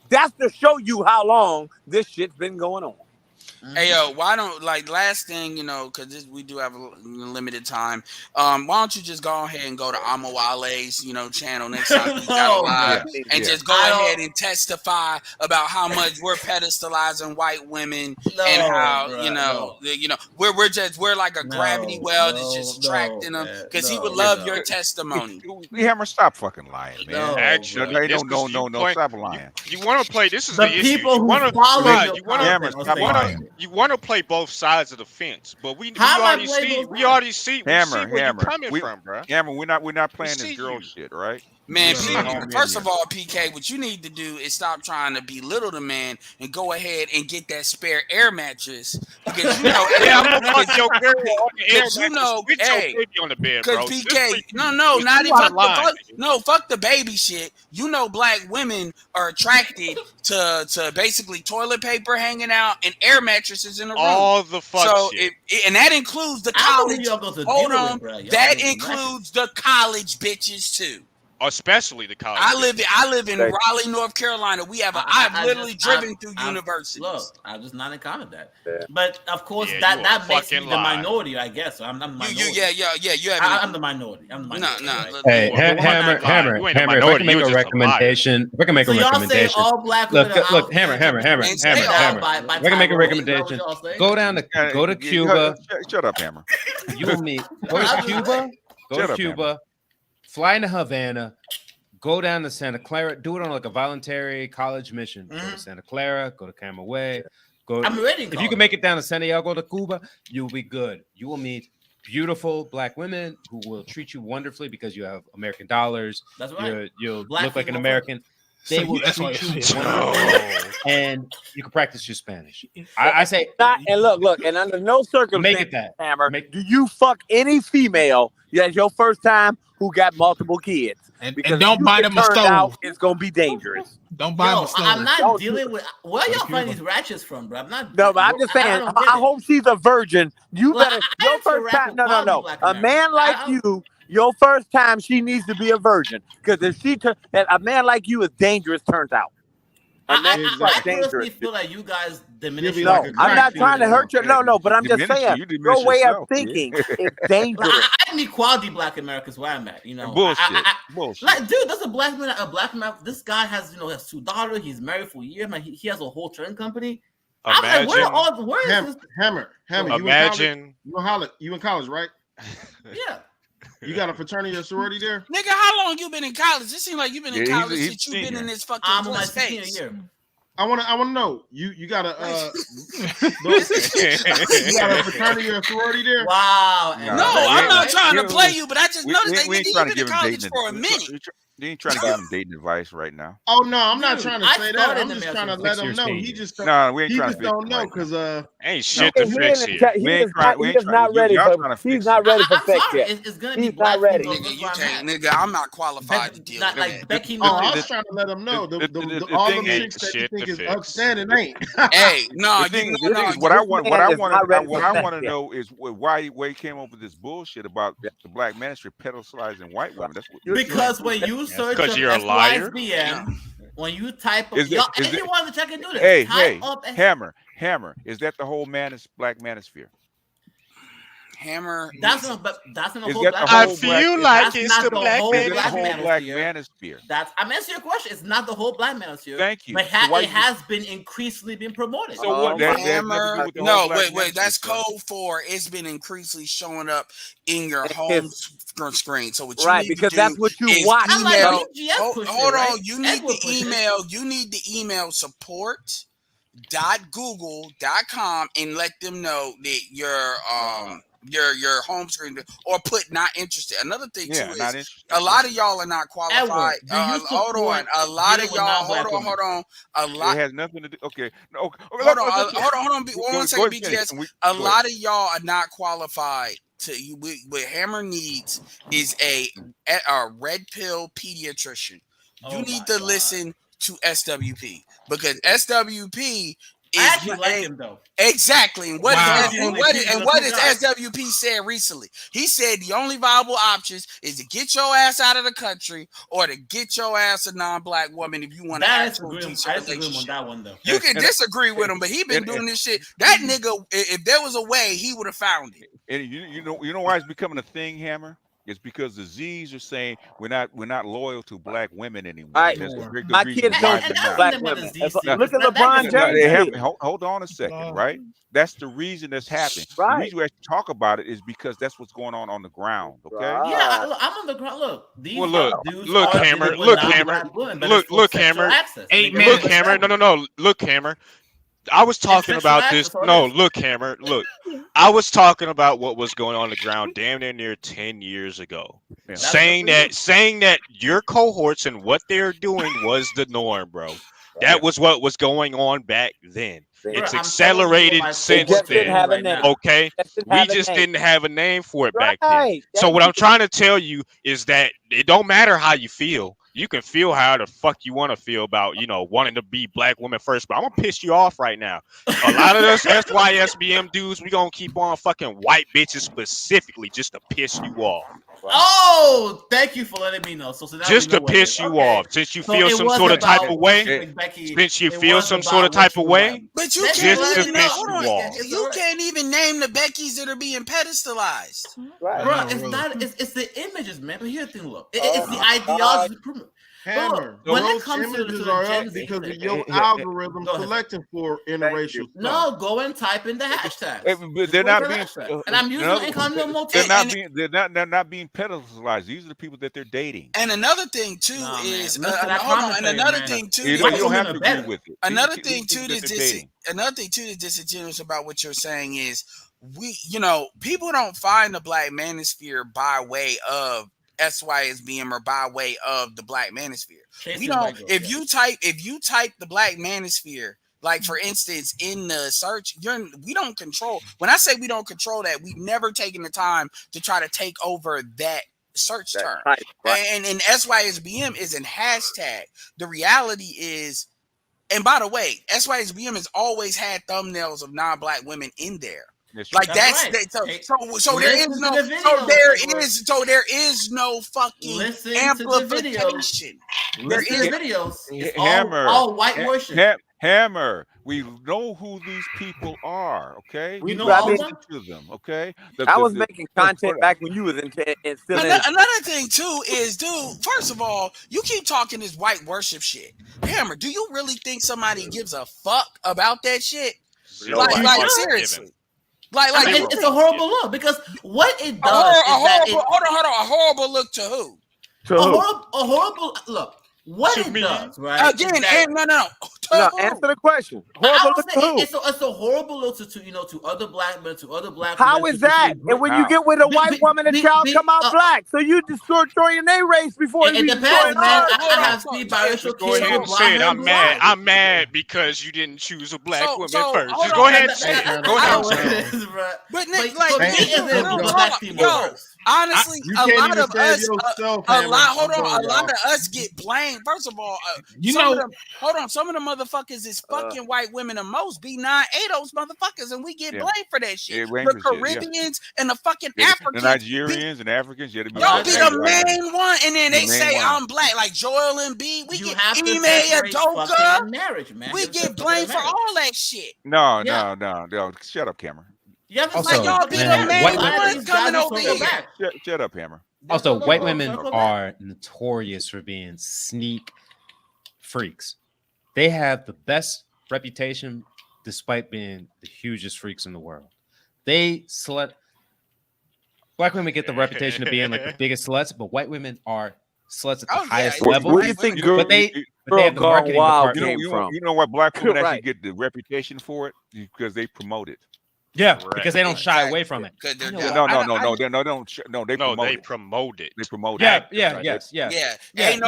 That's to show you how long this shit's been going on. Hey yo, why don't last thing, because we do have a limited time. Why don't you just go ahead and go to Amo Wale's, channel next time you got live, and just go ahead and testify about how much we're pedestalizing white women and how we're like a gravity well that's just attracting them because he would love your testimony. Hammer, stop fucking lying, man. No, actually, no, stop lying. You want to play? This is the people who follow you want to play both sides of the fence, but we already see where you're coming from, bro. Hammer, we're not playing this girl shit, right? Man, first of all, PK, what you need to do is stop trying to belittle the man and go ahead and get that spare air mattress because I'm gonna put your girl on the air mattress with your baby on the bed, bro. Because PK, not even fuck the baby shit. Black women are attracted to basically toilet paper hanging out and air mattresses in the room. All the fuck shit. And that includes the college. Hold on, that includes the college bitches too. especially the college. I live in Raleigh, North Carolina. We have I've literally driven through universities. Look, I just not encountered that. But of course, that makes me the minority, I guess. I'm the minority. You have. I'm the minority. I'm the minority. No. Hey, Hammer. If I can make a recommendation, all black look, Hammer. If I can make a recommendation, go to Cuba. Shut up, Hammer. You will meet. Go to Cuba. Go to Cuba. Fly into Havana. Go down to Santa Clara. Do it on like a voluntary college mission. Go to Santa Clara. Go to Camagüey. I'm ready. If you can make it down to Santiago de Cuba, you'll be good. You will meet beautiful black women who will treat you wonderfully because you have American dollars. That's right. You'll look like an American. They will treat you wonderfully, and you can practice your Spanish. I say, and look, and under no circumstance, make it that. Hammer, do you fuck any female that's your first time who got multiple kids? And don't buy them a stove. It's gonna be dangerous. Don't buy them a stove. I'm not dealing with. Where y'all find these ratchets from, bro? I'm not. No, but I'm just saying. I hope she's a virgin. You better. Your first time. No. A man like you. Your first time, she needs to be a virgin, because if a man like you is dangerous, turns out. I personally feel like you guys diminish. No, I'm not trying to hurt you. No, but I'm just saying your way of thinking is dangerous. I need quality black Americans where I'm at. You know, bullshit. Like, dude, that's a black man. This guy has, has 2 daughters. He's married for a year. Man, he has a whole trading company. Imagine, I'm like, where is this? Hammer. Imagine you in college, right? Yeah. You got a fraternity or sorority there? Nigga, how long you been in college? It seems like you've been in college since you've been in this fucking space. I want to know. You got a you got a fraternity or sorority there? Wow. No, I'm not trying to play you, but I just noticed that you've been in college for a minute. You ain't trying to give him dating advice right now. Oh no, I'm not trying to say that. I'm just trying to let him know. He just we ain't trying to don't know because ain't shit to fix here. He's not ready for sex yet. It's gonna be he's not ready. Nigga, I'm not qualified to deal with that. Becky. I was trying to let him know all the chicks that you think is upstanding ain't. Hey, no. What I want to know is why he came up with this bullshit about the black ministry pedestalizing white women. That's what. Because when you search up you're a liar. When you type up, anyone that can do this. Hey, Hammer. Is that the whole black manosphere? Hammer. That's not the whole black. I feel like it's the black manosphere. I'm answering your question. It's not the whole black manosphere. Thank you. But it has been increasingly been promoted. So what? Hammer. No, wait. That's code for it's been increasingly showing up in your home screen. So what you right, need because to do that's what you watch. Hold on. You need the email support.google.com and let them know that your home screen or put not interested. Another thing too is a lot of y'all are not qualified. Hold on. A lot of y'all. Hold on. A lot. It has nothing to do. Okay. No. Hold on. One second, BGS. A lot of y'all are not qualified. What Hammer needs is a red pill pediatrician. You need to listen to SWP because SWP is I actually like him though. Exactly. And what has SWP said recently? He said the only viable options is to get your ass out of the country or to get your ass a non-black woman if you want to actually decent relationship. That one though. You can disagree with him, but he been doing this shit. That nigga, if there was a way, he would have found it. And you know why it's becoming a thing, Hammer? It's because the Z's are saying we're not loyal to black women anymore. Right. My kids don't black women. Look at LeBron James. Hold on a second, right? That's the reason that's happening. Right. The reason we actually talk about it is because that's what's going on the ground. Okay. Yeah, I'm on the ground. Look, look, Hammer. Look, Hammer. Look, Hammer. Look, Hammer. No. Look, Hammer. I was talking about this. No, look, Hammer. Look, I was talking about what was going on the ground damn near 10 years ago. Yeah. Saying that your cohorts and what they're doing was the norm, bro. That was what was going on back then. It's accelerated since then. Okay, we just didn't have a name for it back then. So what I'm trying to tell you is that it don't matter how you feel. You can feel how the fuck you want to feel about, wanting to be black women first, but I'm gonna piss you off right now. A lot of us SYSBM dudes, we gonna keep on fucking white bitches specifically just to piss you off. Oh, thank you for letting me know. So now Just we know to what piss it is. you Okay. off, since you So feel it some was sort of type about of way, worshiping Becky. since you It feel was some sort of about type of worshiping way, women. But you Thank can't for just to letting even me know. piss hold you on. off. You can't even name the Beckys that are being pedestalized. Right. Bro, it's not. It's the images, man. But here's the thing. Look, it's the Oh, ideology. Hammer, When it those comes to images the are Gen up Z, because of your go algorithm ahead. selecting for Thank interracial you. stuff. No, go and type in the hashtags. But Just they're go into not the being. hashtag. And I'm using incognito They're motif. not being. They're not being pedestalized. These are the people that they're dating. And another thing too is Listen to that hold on. And commentary, another man. thing too. You that don't is- have to agree with it. Another These thing people too that they're dating. another thing too that's disingenuous about what you're saying is people don't find the black manosphere by way of SYSBM or by way of the black manosphere. Chasing We don't. white girls, If you type the black manosphere, like for instance in the search, we don't control. When I say we don't control that, we've never taken the time to try to take over that search term. Right. And SYSBM is an hashtag. The reality is, and by the way, SYSBM has always had thumbnails of non-black women in there. Like That's that's right. that, so there is Listen no to the videos, there is no fucking Listen to the amplification. There Listen is to the videos. It's Hammer. all white worship. Hammer. We know who these people are. Okay, We know don't all of listen to them. Okay, I was making content back when you was in still in it. Another thing too is, dude. First of all, you keep talking this white worship shit. Hammer, do you really think somebody gives a fuck about that shit? Like seriously. It's a horrible look because what it does a horrible look to who? A horrible look. What it does, right? Again, no, answer the question. Horrible look to who? It's a horrible look to other black men, to other black How women. is that? And when you get with a white woman, the child come out black. So you destroying their race before it depends, man. I have seen biracial Go ahead and say it. I'm mad. I'm mad because you didn't choose a black woman first. Just go ahead and say it. Go ahead and say it. But like, honestly, you a can't lot even of save us, yourself, a Hammer. lot of us get blamed. First of all, some of the motherfuckers is fucking white women, and most B980s motherfuckers, and we get blamed for that shit. The Caribbeans and the fucking Africans, the Nigerians and Africans, y'all be the main one, and then they say I'm black, like Joel and B. We get Ime Adoka. Marriage, man. We get blamed for all that shit. No. Shut up, Cameron. Like y'all be the main ones coming over here. Shut up, Hammer. Also, white women are notorious for being sneak freaks. They have the best reputation despite being the hugest freaks in the world. Black women get the reputation of being like the biggest sluts, but white women are sluts at the highest level. Where do you think but they have the marketing department. You know why black women actually get the reputation for it? Because they promote it. Yeah, because they don't shy away from it. No, they promote it. They promote it. Yeah. It ain't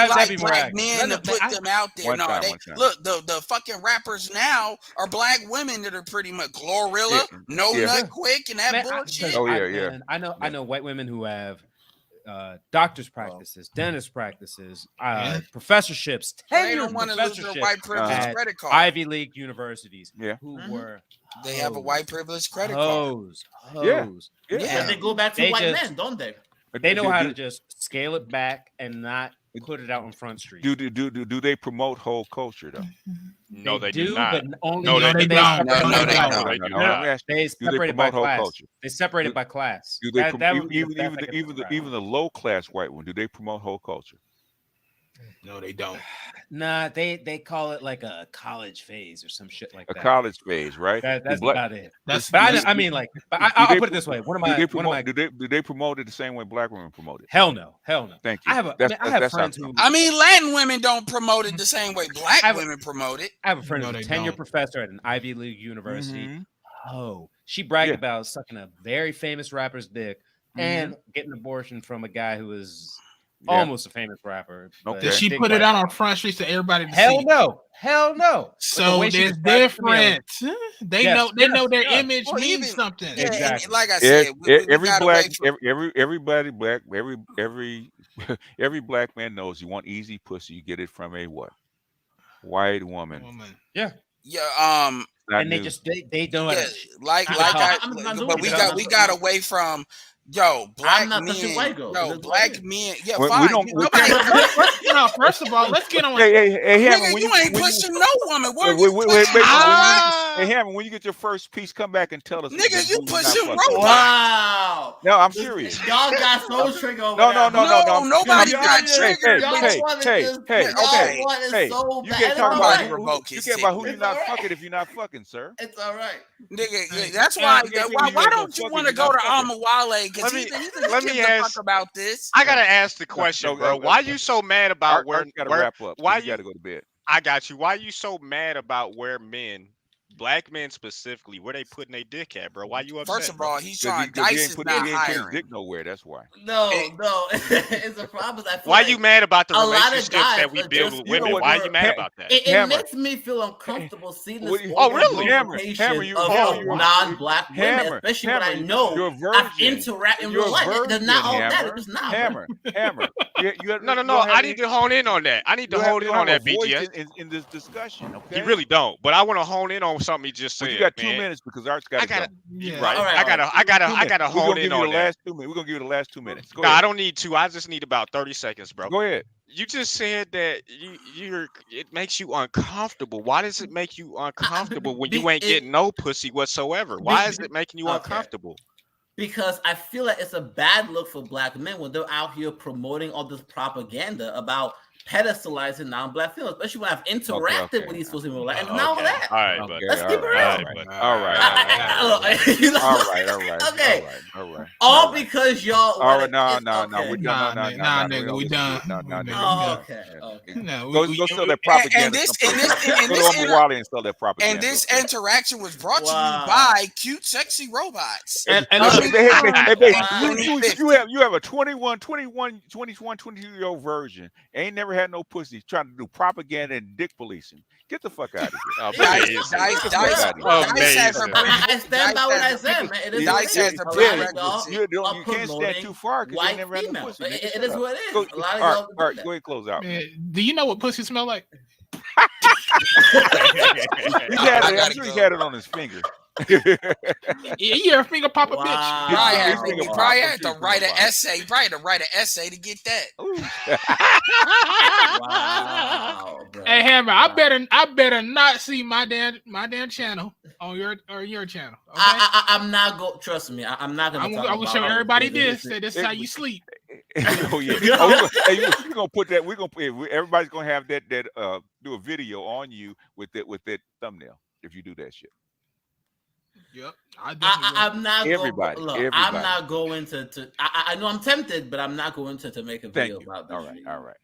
like black men to put them out there. Look, the fucking rappers now are black women that are pretty much Glorilla, Nut Quick, and that bullshit. I know white women who have doctor's practices, dentist practices, professorships, They don't want to lose their white privilege credit card. Ivy League universities. Who were they have a white privilege credit card. Yeah. They go back to white men, don't they? They know how to just scale it back and not put it out on Front Street. Do they promote whole culture though? No, they do not. But only No, they do not. They separate by class. They separate it by class. Do they even the low class white one? Do they promote whole culture? No, they don't. Nah, they call it like a college phase or some shit like that. A college phase, right? That's about it. I'll put it this way. Do they promote it the same way black women promote it? Hell no. Thank you. I have friends who. Latin women don't promote it the same way black women promote it. I have a friend who's a tenure professor at an Ivy League university. Oh, she bragged about sucking a very famous rapper's dick and getting an abortion from a guy who was almost a famous rapper. Did she put it out on Front Street so everybody to see? Hell no. So there's difference. They know their image means something. Exactly. Like I said, every black man knows you want easy pussy, you get it from a what? White woman. Yeah. And they don't. but we got away from Yo, black I'm not men. touching white girls. Yo, black men. Yeah, We fine. don't. No, first of all, let's get on. Hey, Hammer, Nigga, when you ain't pushing no woman. What are wait, you pushing? hey, Hammer, when you get your first piece, come back and tell us. Nigga, you who not pushing fucking. robots. Wow. No, I'm serious. Y'all got so trigger over No, that. no. Nobody got triggered. Hey, okay. So you can't bad. talk Somebody about revoke you his can't about who ticket. you're not fucking if you're not fucking, sir. It's all right. Nigga, that's why. Why don't you want to go to Amawale? Because he's let me give a ask fuck about this. I gotta ask the question, bro. Why you so mad about where? Gotta wrap up. Why you gotta go to bed? I got you. Why you so mad about where men, black men specifically, where they putting their dick at, bro? Why you upset? First of all, he's trying. Dice is not He ain't put his hiring. dick nowhere. That's why. No. It's a problem. I feel why like you mad about the a lot of relationships guys that we are build just with women? Why are you mad about that? It makes me feel uncomfortable seeing this Hammer, of non-black women, especially when I know I've interacted in real life. It's not all that. It's just not. Hammer. No. I need to hone in on that. I need to hone in on that, BGS. In this discussion, okay? You really don't, but I want to hone in on something he just said. You got 2 man. minutes because Art's got to go. Right. I gotta hone in on the last 2 minutes. We're gonna give you the last 2 minutes. Go no, ahead. I don't need to. I just need about 30 seconds, bro. Go ahead. You just said that it makes you uncomfortable. Why does it make you uncomfortable when you ain't getting no pussy whatsoever? Why is it making you uncomfortable? Because I feel like it's a bad look for black men when they're out here promoting all this propaganda about pedestalizing non-black females, especially when I've interacted with these folks in real life. And now that. All right, but let's keep it real. All right. Okay. All because y'all. All right, no. We're done. Nah, nigga, we done. Okay. Go sell that propaganda. Go to Amawale and sell that propaganda. And this interaction was brought to you by Cute Sexy Robots. You have a 22-year-old virgin. Ain't never had no pussy, trying to do propaganda and dick policing. Get the fuck out of here. I stand by what I said, man. It is you can't stand too far because you never had no pussy. It is what it is. All right, go ahead, close out. Man, do you know what pussy smell like? He's had it on his finger. Yeah, finger pop a bitch. He probably had to write an essay. He probably had to write an essay to get that. Wow, bro. Hey Hammer, I better not see my damn channel on your channel. Okay? I'm not going. Trust me, I'm not going. I'm gonna show everybody this. This is how you sleep. Oh yeah. We're gonna put that. Everybody's gonna have that do a video on you with that thumbnail if you do that shit. Yep. I'm not. Everybody. I'm not going to. I know I'm tempted, but I'm not going to make a video about this. All right.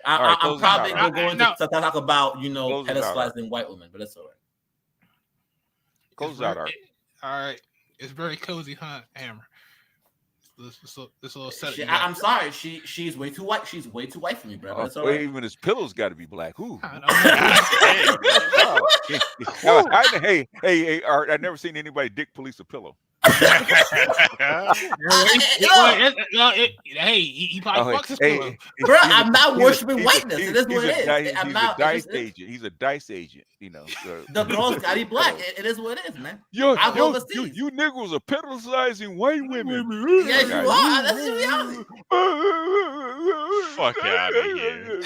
I'm probably going to talk about pedestalizing white women, but it's all right. Close out, Art. All right. It's very cozy, huh, Hammer? This little setup. I'm sorry. She's way too white. She's way too white for me, bro. That's all right. Even his pillows got to be black. Ooh. Hey, Art. I've never seen anybody dick police a pillow. Hey, he probably fucks his pillow. Bro, I'm not worshiping whiteness. It is what it is. He's a dice agent. You know, the girls gotta be black. It is what it is, man. You niggas are pedestalizing white women. Yes, you are. That's the reality. Fuck out of here.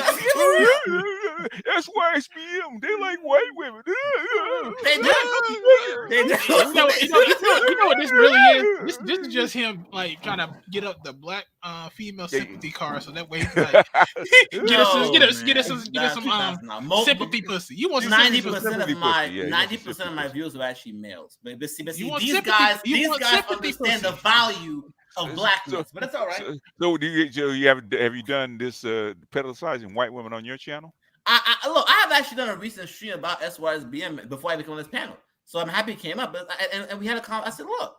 That's why SPM. They like white women. They do. You know what this really is? This is just him like trying to get up the black female sympathy card, so that way he can like, get us some sympathy pussy. You want 90% of my viewers are actually males, but see these guys understand the value of blackness, but it's all right. So have you done this pedestalizing white women on your channel? Look, I have actually done a recent stream about SYSBM before I became on this panel, so I'm happy it came up. And we had a conversation. I said, look,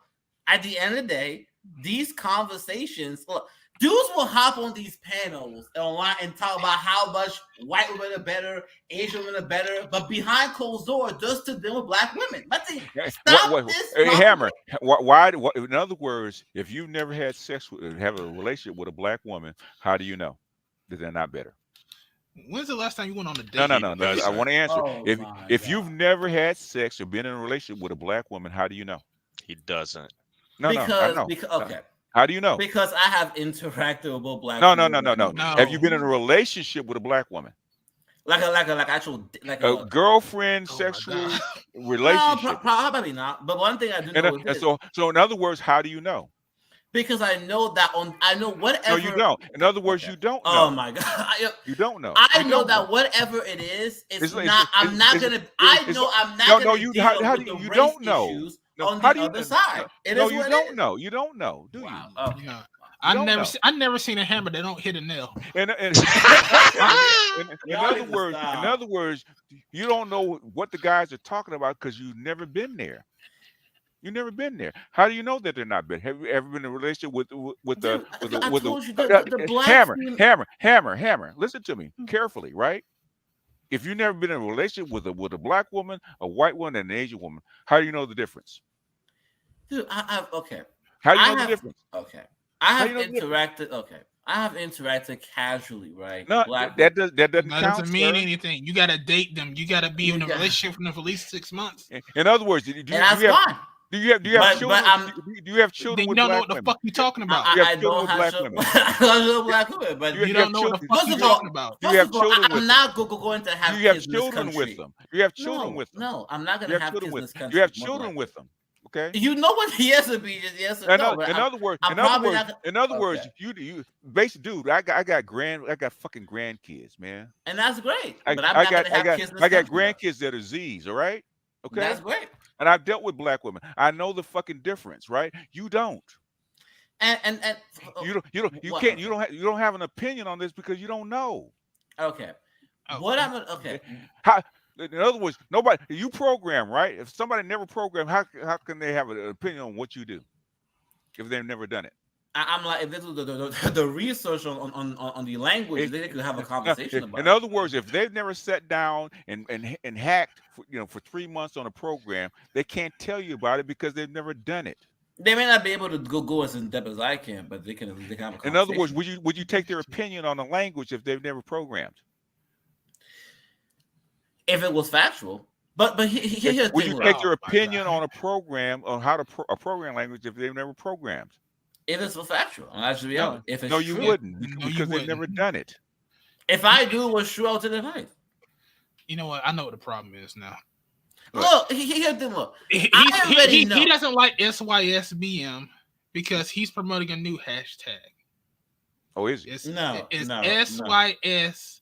at the end of the day, these conversations, look, dudes will hop on these panels online and talk about how much white women are better, Asian women are better, but behind closed doors, just to deal with black women. Let's see. Stop this. Hey, Hammer, why? In other words, if you've never had have a relationship with a black woman, how do you know that they're not better? When's the last time you went on a date? No. I want to answer. If you've never had sex or been in a relationship with a black woman, how do you know? He doesn't. Because okay. How do you know? Because I have interacted with both black. No. No. Have you been in a relationship with a black woman? Like actual a girlfriend, sexual relationship? Probably not. But one thing I do know is so in other words, how do you know? Because I know that I know whatever. No, you don't. In other words, you don't know. Oh my God, you don't know. I know that whatever it is, I'm not gonna deal with the race issues on the other side. You don't know. You don't know, do you? Okay. I never seen a hammer that don't hit a nail. In other words, you don't know what the guys are talking about because you've never been there. You've never been there. How do you know that they're not been? Have you ever been in a relationship with the hammer? Listen to me carefully, right? If you've never been in a relationship with a black woman, a white woman, and an Asian woman, how do you know the difference? Dude, okay. How do you know the difference? Okay. I have interacted. Okay, I have interacted casually, right? No, that doesn't mean anything. You gotta date them. You gotta be in a relationship with them for at least 6 months. In other words, do you have children? Do you have children with black women? You don't know what the fuck you're talking about. I don't have children with black women, but you don't know what the fuck you're talking about. First of all, I'm not going to have kids in this country. With them. You have children with them. No, I'm not going to have kids in this country. You have children with them. Okay. You know what the answer be? Yes or no. In other words, you basically, dude, I got fucking grandkids, man. And that's great. But I'm not gonna have kids in this I got country, grandkids that are Z's, all right? Okay. That's great. And I've dealt with black women. I know the fucking difference, right? You don't. And you don't have an opinion on this because you don't know. Okay. Okay. In other words, nobody you program, right? If somebody never programmed, how can they have an opinion on what you do if they've never done it? I'm like, if this was the research on the language, they could have a conversation about. In other words, if they've never sat down and hacked for 3 months on a program, they can't tell you about it because they've never done it. They may not be able to go as in depth as I can, but they can have a conversation. In other words, would you take their opinion on the language if they've never programmed? If it was factual, but here's the would thing, you take their opinion on a program on how to a program language if they've never programmed? If it's factual, I should be honest. If it's no, you true, wouldn't because they've never done it. If I do, it was true out to the night. You know what? I know what the problem is now. Look, here's the look. He doesn't like SYSBM because he's promoting a new hashtag. Oh, is he? It's SYSDBM.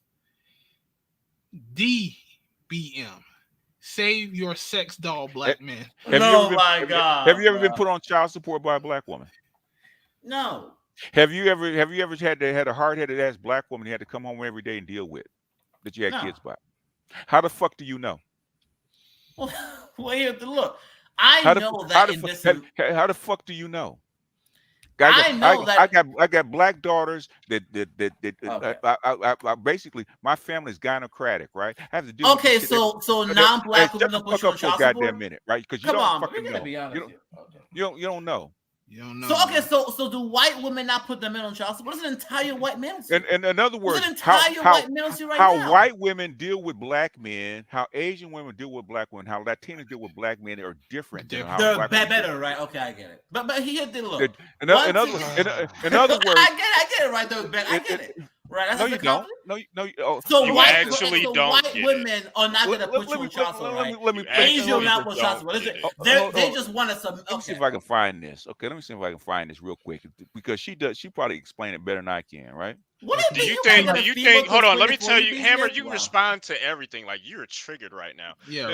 Save your sex doll, black men. Have you ever been put on child support by a black woman? No. Have you ever had a hard-headed ass black woman you had to come home every day and deal with that you had kids by? How the fuck do you know? Well, you have to look. How the fuck do you know? I got black daughters that basically my family's gynocratic, right? I have to do. Okay, so non-black women don't put you on child support? Goddamn minute, right? Because you don't fucking know. You don't know. You don't know. So okay, so do white women not put them in on child support? It's an entire white ministry. And in other words, white ministry right how now. white women deal with black men, how Asian women deal with black women, how Latinos deal with black men are different. They're better, right? Okay, I get it. But here the look. In other words, I get it right there. I get it. Right? That's no, you don't. No. So you white women are not going to put you on child support, right? Asian not on child support. They just want to submit. Let me see if I can find this. Okay, let me see if I can find this real quick because she probably explain it better than I can, right? Do you think? Hold on, let me tell you, Hammer. You respond to everything like you're triggered right now. Yeah.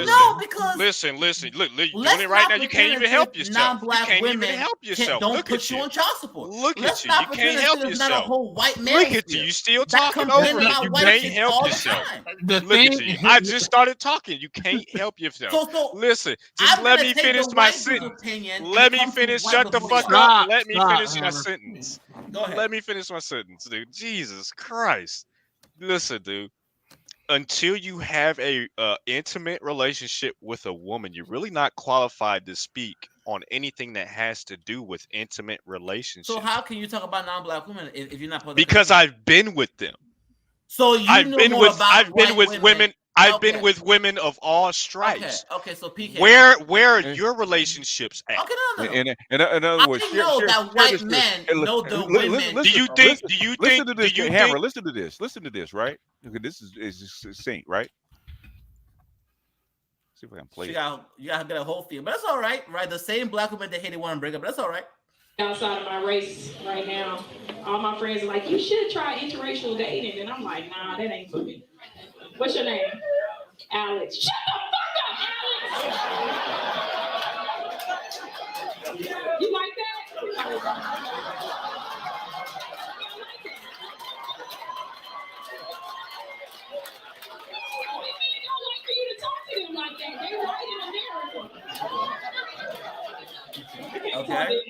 Listen. Look, you're doing it right now. You can't even help yourself. You can't even help yourself. Don't put you on child support. Look at you. You can't help yourself. Not a whole white man. Look at you. You still talking over it. You can't help yourself. Look at you. I just started talking. You can't help yourself. Listen, just let me finish my sentence. Let me finish. Shut the fuck up. Let me finish my sentence. Go ahead. Let me finish my sentence, dude. Jesus Christ. Listen, dude. Until you have a intimate relationship with a woman, you're really not qualified to speak on anything that has to do with intimate relationships. So how can you talk about non-black women if you're not? Because I've been with them. So I've been with women. I've been with women of all stripes. Okay, so PK. Where are your relationships at? Okay, no. In other words, I know that white men know the women. Do you think? Listen to this, Hammer. Listen to this. Listen to this. Right? This is succinct, right? See if I can play. You gotta get a whole feel, but that's all right, right? The same black women that hated want to break up, but that's all right. Outside of my race right now, all my friends are like, you should try interracial dating, and I'm like, nah, that ain't for me. What's your name? Alex. Shut the fuck up, Alex. You like that? Okay.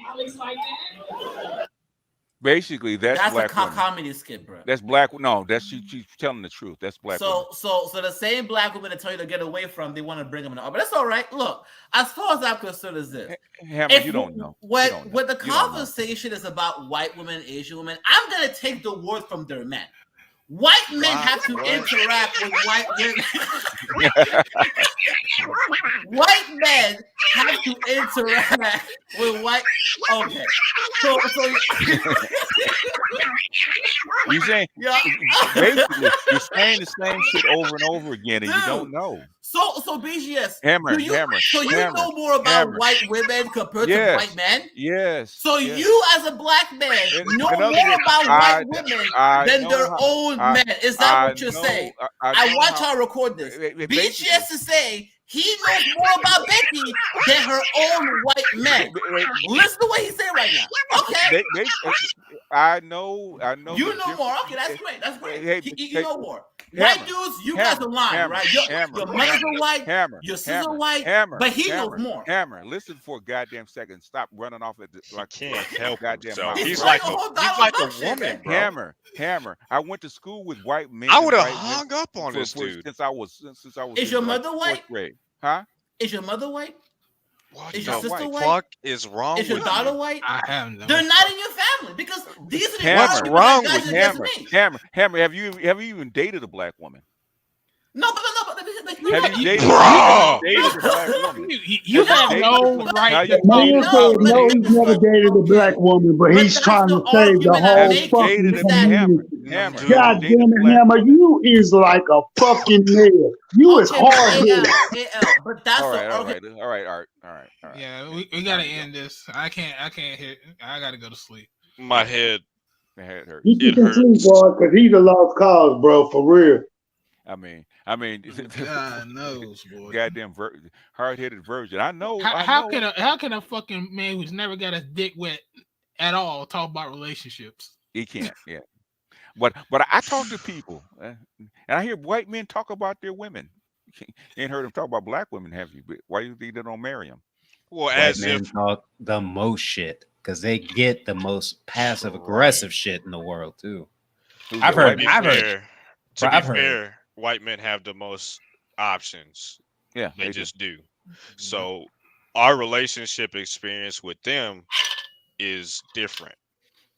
Basically, that's black a comedy skit, bro. That's black. No, that's she's telling the truth. That's black. So the same black women that tell you to get away from, they want to bring them in. But that's all right. Look, as far as I'm concerned, is this. Hammer, you don't know. When the conversation is about white women, Asian women, I'm gonna take the word from their men. White men have to interact with white women. White men have to interact with white. Okay, so you saying basically you're saying the same shit over and over again, and you don't know. So BGS, Hammer. So you know more about white women compared to white men? Yes. So you, as a black man, know more about white women than their own men. Is that what you're saying? I want y'all to record this. BGS is saying he knows more about Becky than her own white men. Listen to what he's saying right now. Okay. I know. You know more. Okay, that's great. That's great. You know more. White dudes, you guys are lying, right? Your mothers are white, your sisters are white, but he knows more. Hammer, listen for a goddamn second. Stop running off at like can't help goddamn himself. mouth. He's like a woman, bro. Hammer. I went to school with white men. I would have hung up on this dude since I was. Is your mother white? Grade. Huh? Is your mother white? What is your sister white? Fuck is wrong? Is your daughter white? I have no. They're not in your family because these are the What's wrong with Hammer? Have you even dated a black woman? No, but have you dated a black woman? You have no right. Man said no, he's never dated a black woman, but he's trying to save the whole fucking community. God damn it, Hammer, you is like a fucking nail. You is hard headed. But that's all right, Art. All right. Yeah, we gotta end this. I can't hit. I gotta go to sleep. My head hurts. You can sleep, boy, because he's a lost cause, bro, for real. I mean, God knows, boy. Goddamn hard-headed virgin. I know. How can a fucking man who's never got his dick wet at all talk about relationships? He can't. Yeah, but I talk to people, and I hear white men talk about their women. You ain't heard them talk about black women, have you? Why do you think they don't marry them? Well, white men talk the most shit because they get the most passive aggressive shit in the world too. I've heard. To be fair, white men have the most options. Yeah, they just do. So our relationship experience with them is different.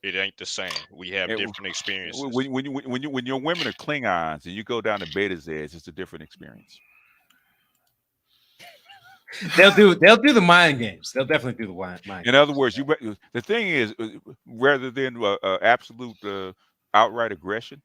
It ain't the same. We have different experiences. When your women are Klingons and you go down to Beta's edge, it's a different experience. They'll do the mind games. They'll definitely do the mind games. In other words, the thing is, rather than absolute outright aggression.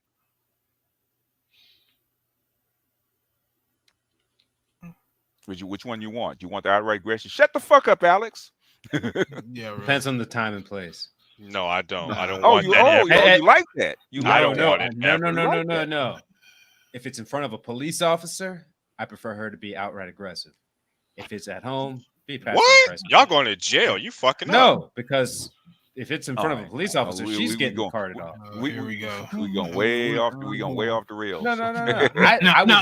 Which one you want? You want the outright aggression? Shut the fuck up, Alex. Yeah, right. Depends on the time and place. No, I don't. I don't want that. You like that? I don't want it. No. If it's in front of a police officer, I prefer her to be outright aggressive. If it's at home, be passive aggressive. Y'all going to jail? You fucking no, because if it's in front of a police officer, she's getting carted off. Here we go. We going way off. We going way off the rails. No.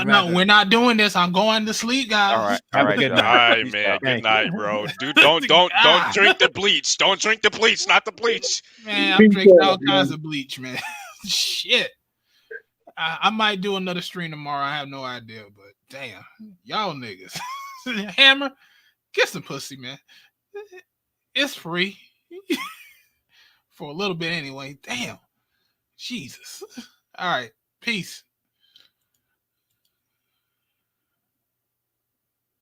No, we're not doing this. I'm going to sleep, guys. All right. Good night, man. Good night, bro. Dude, don't drink the bleach. Don't drink the bleach. Not the bleach. Man, I'm drinking all kinds of bleach, man. Shit. I might do another stream tomorrow. I have no idea, but damn, y'all niggas. Hammer, get some pussy, man. It's free. For a little bit anyway. Damn. Jesus. All right. Peace.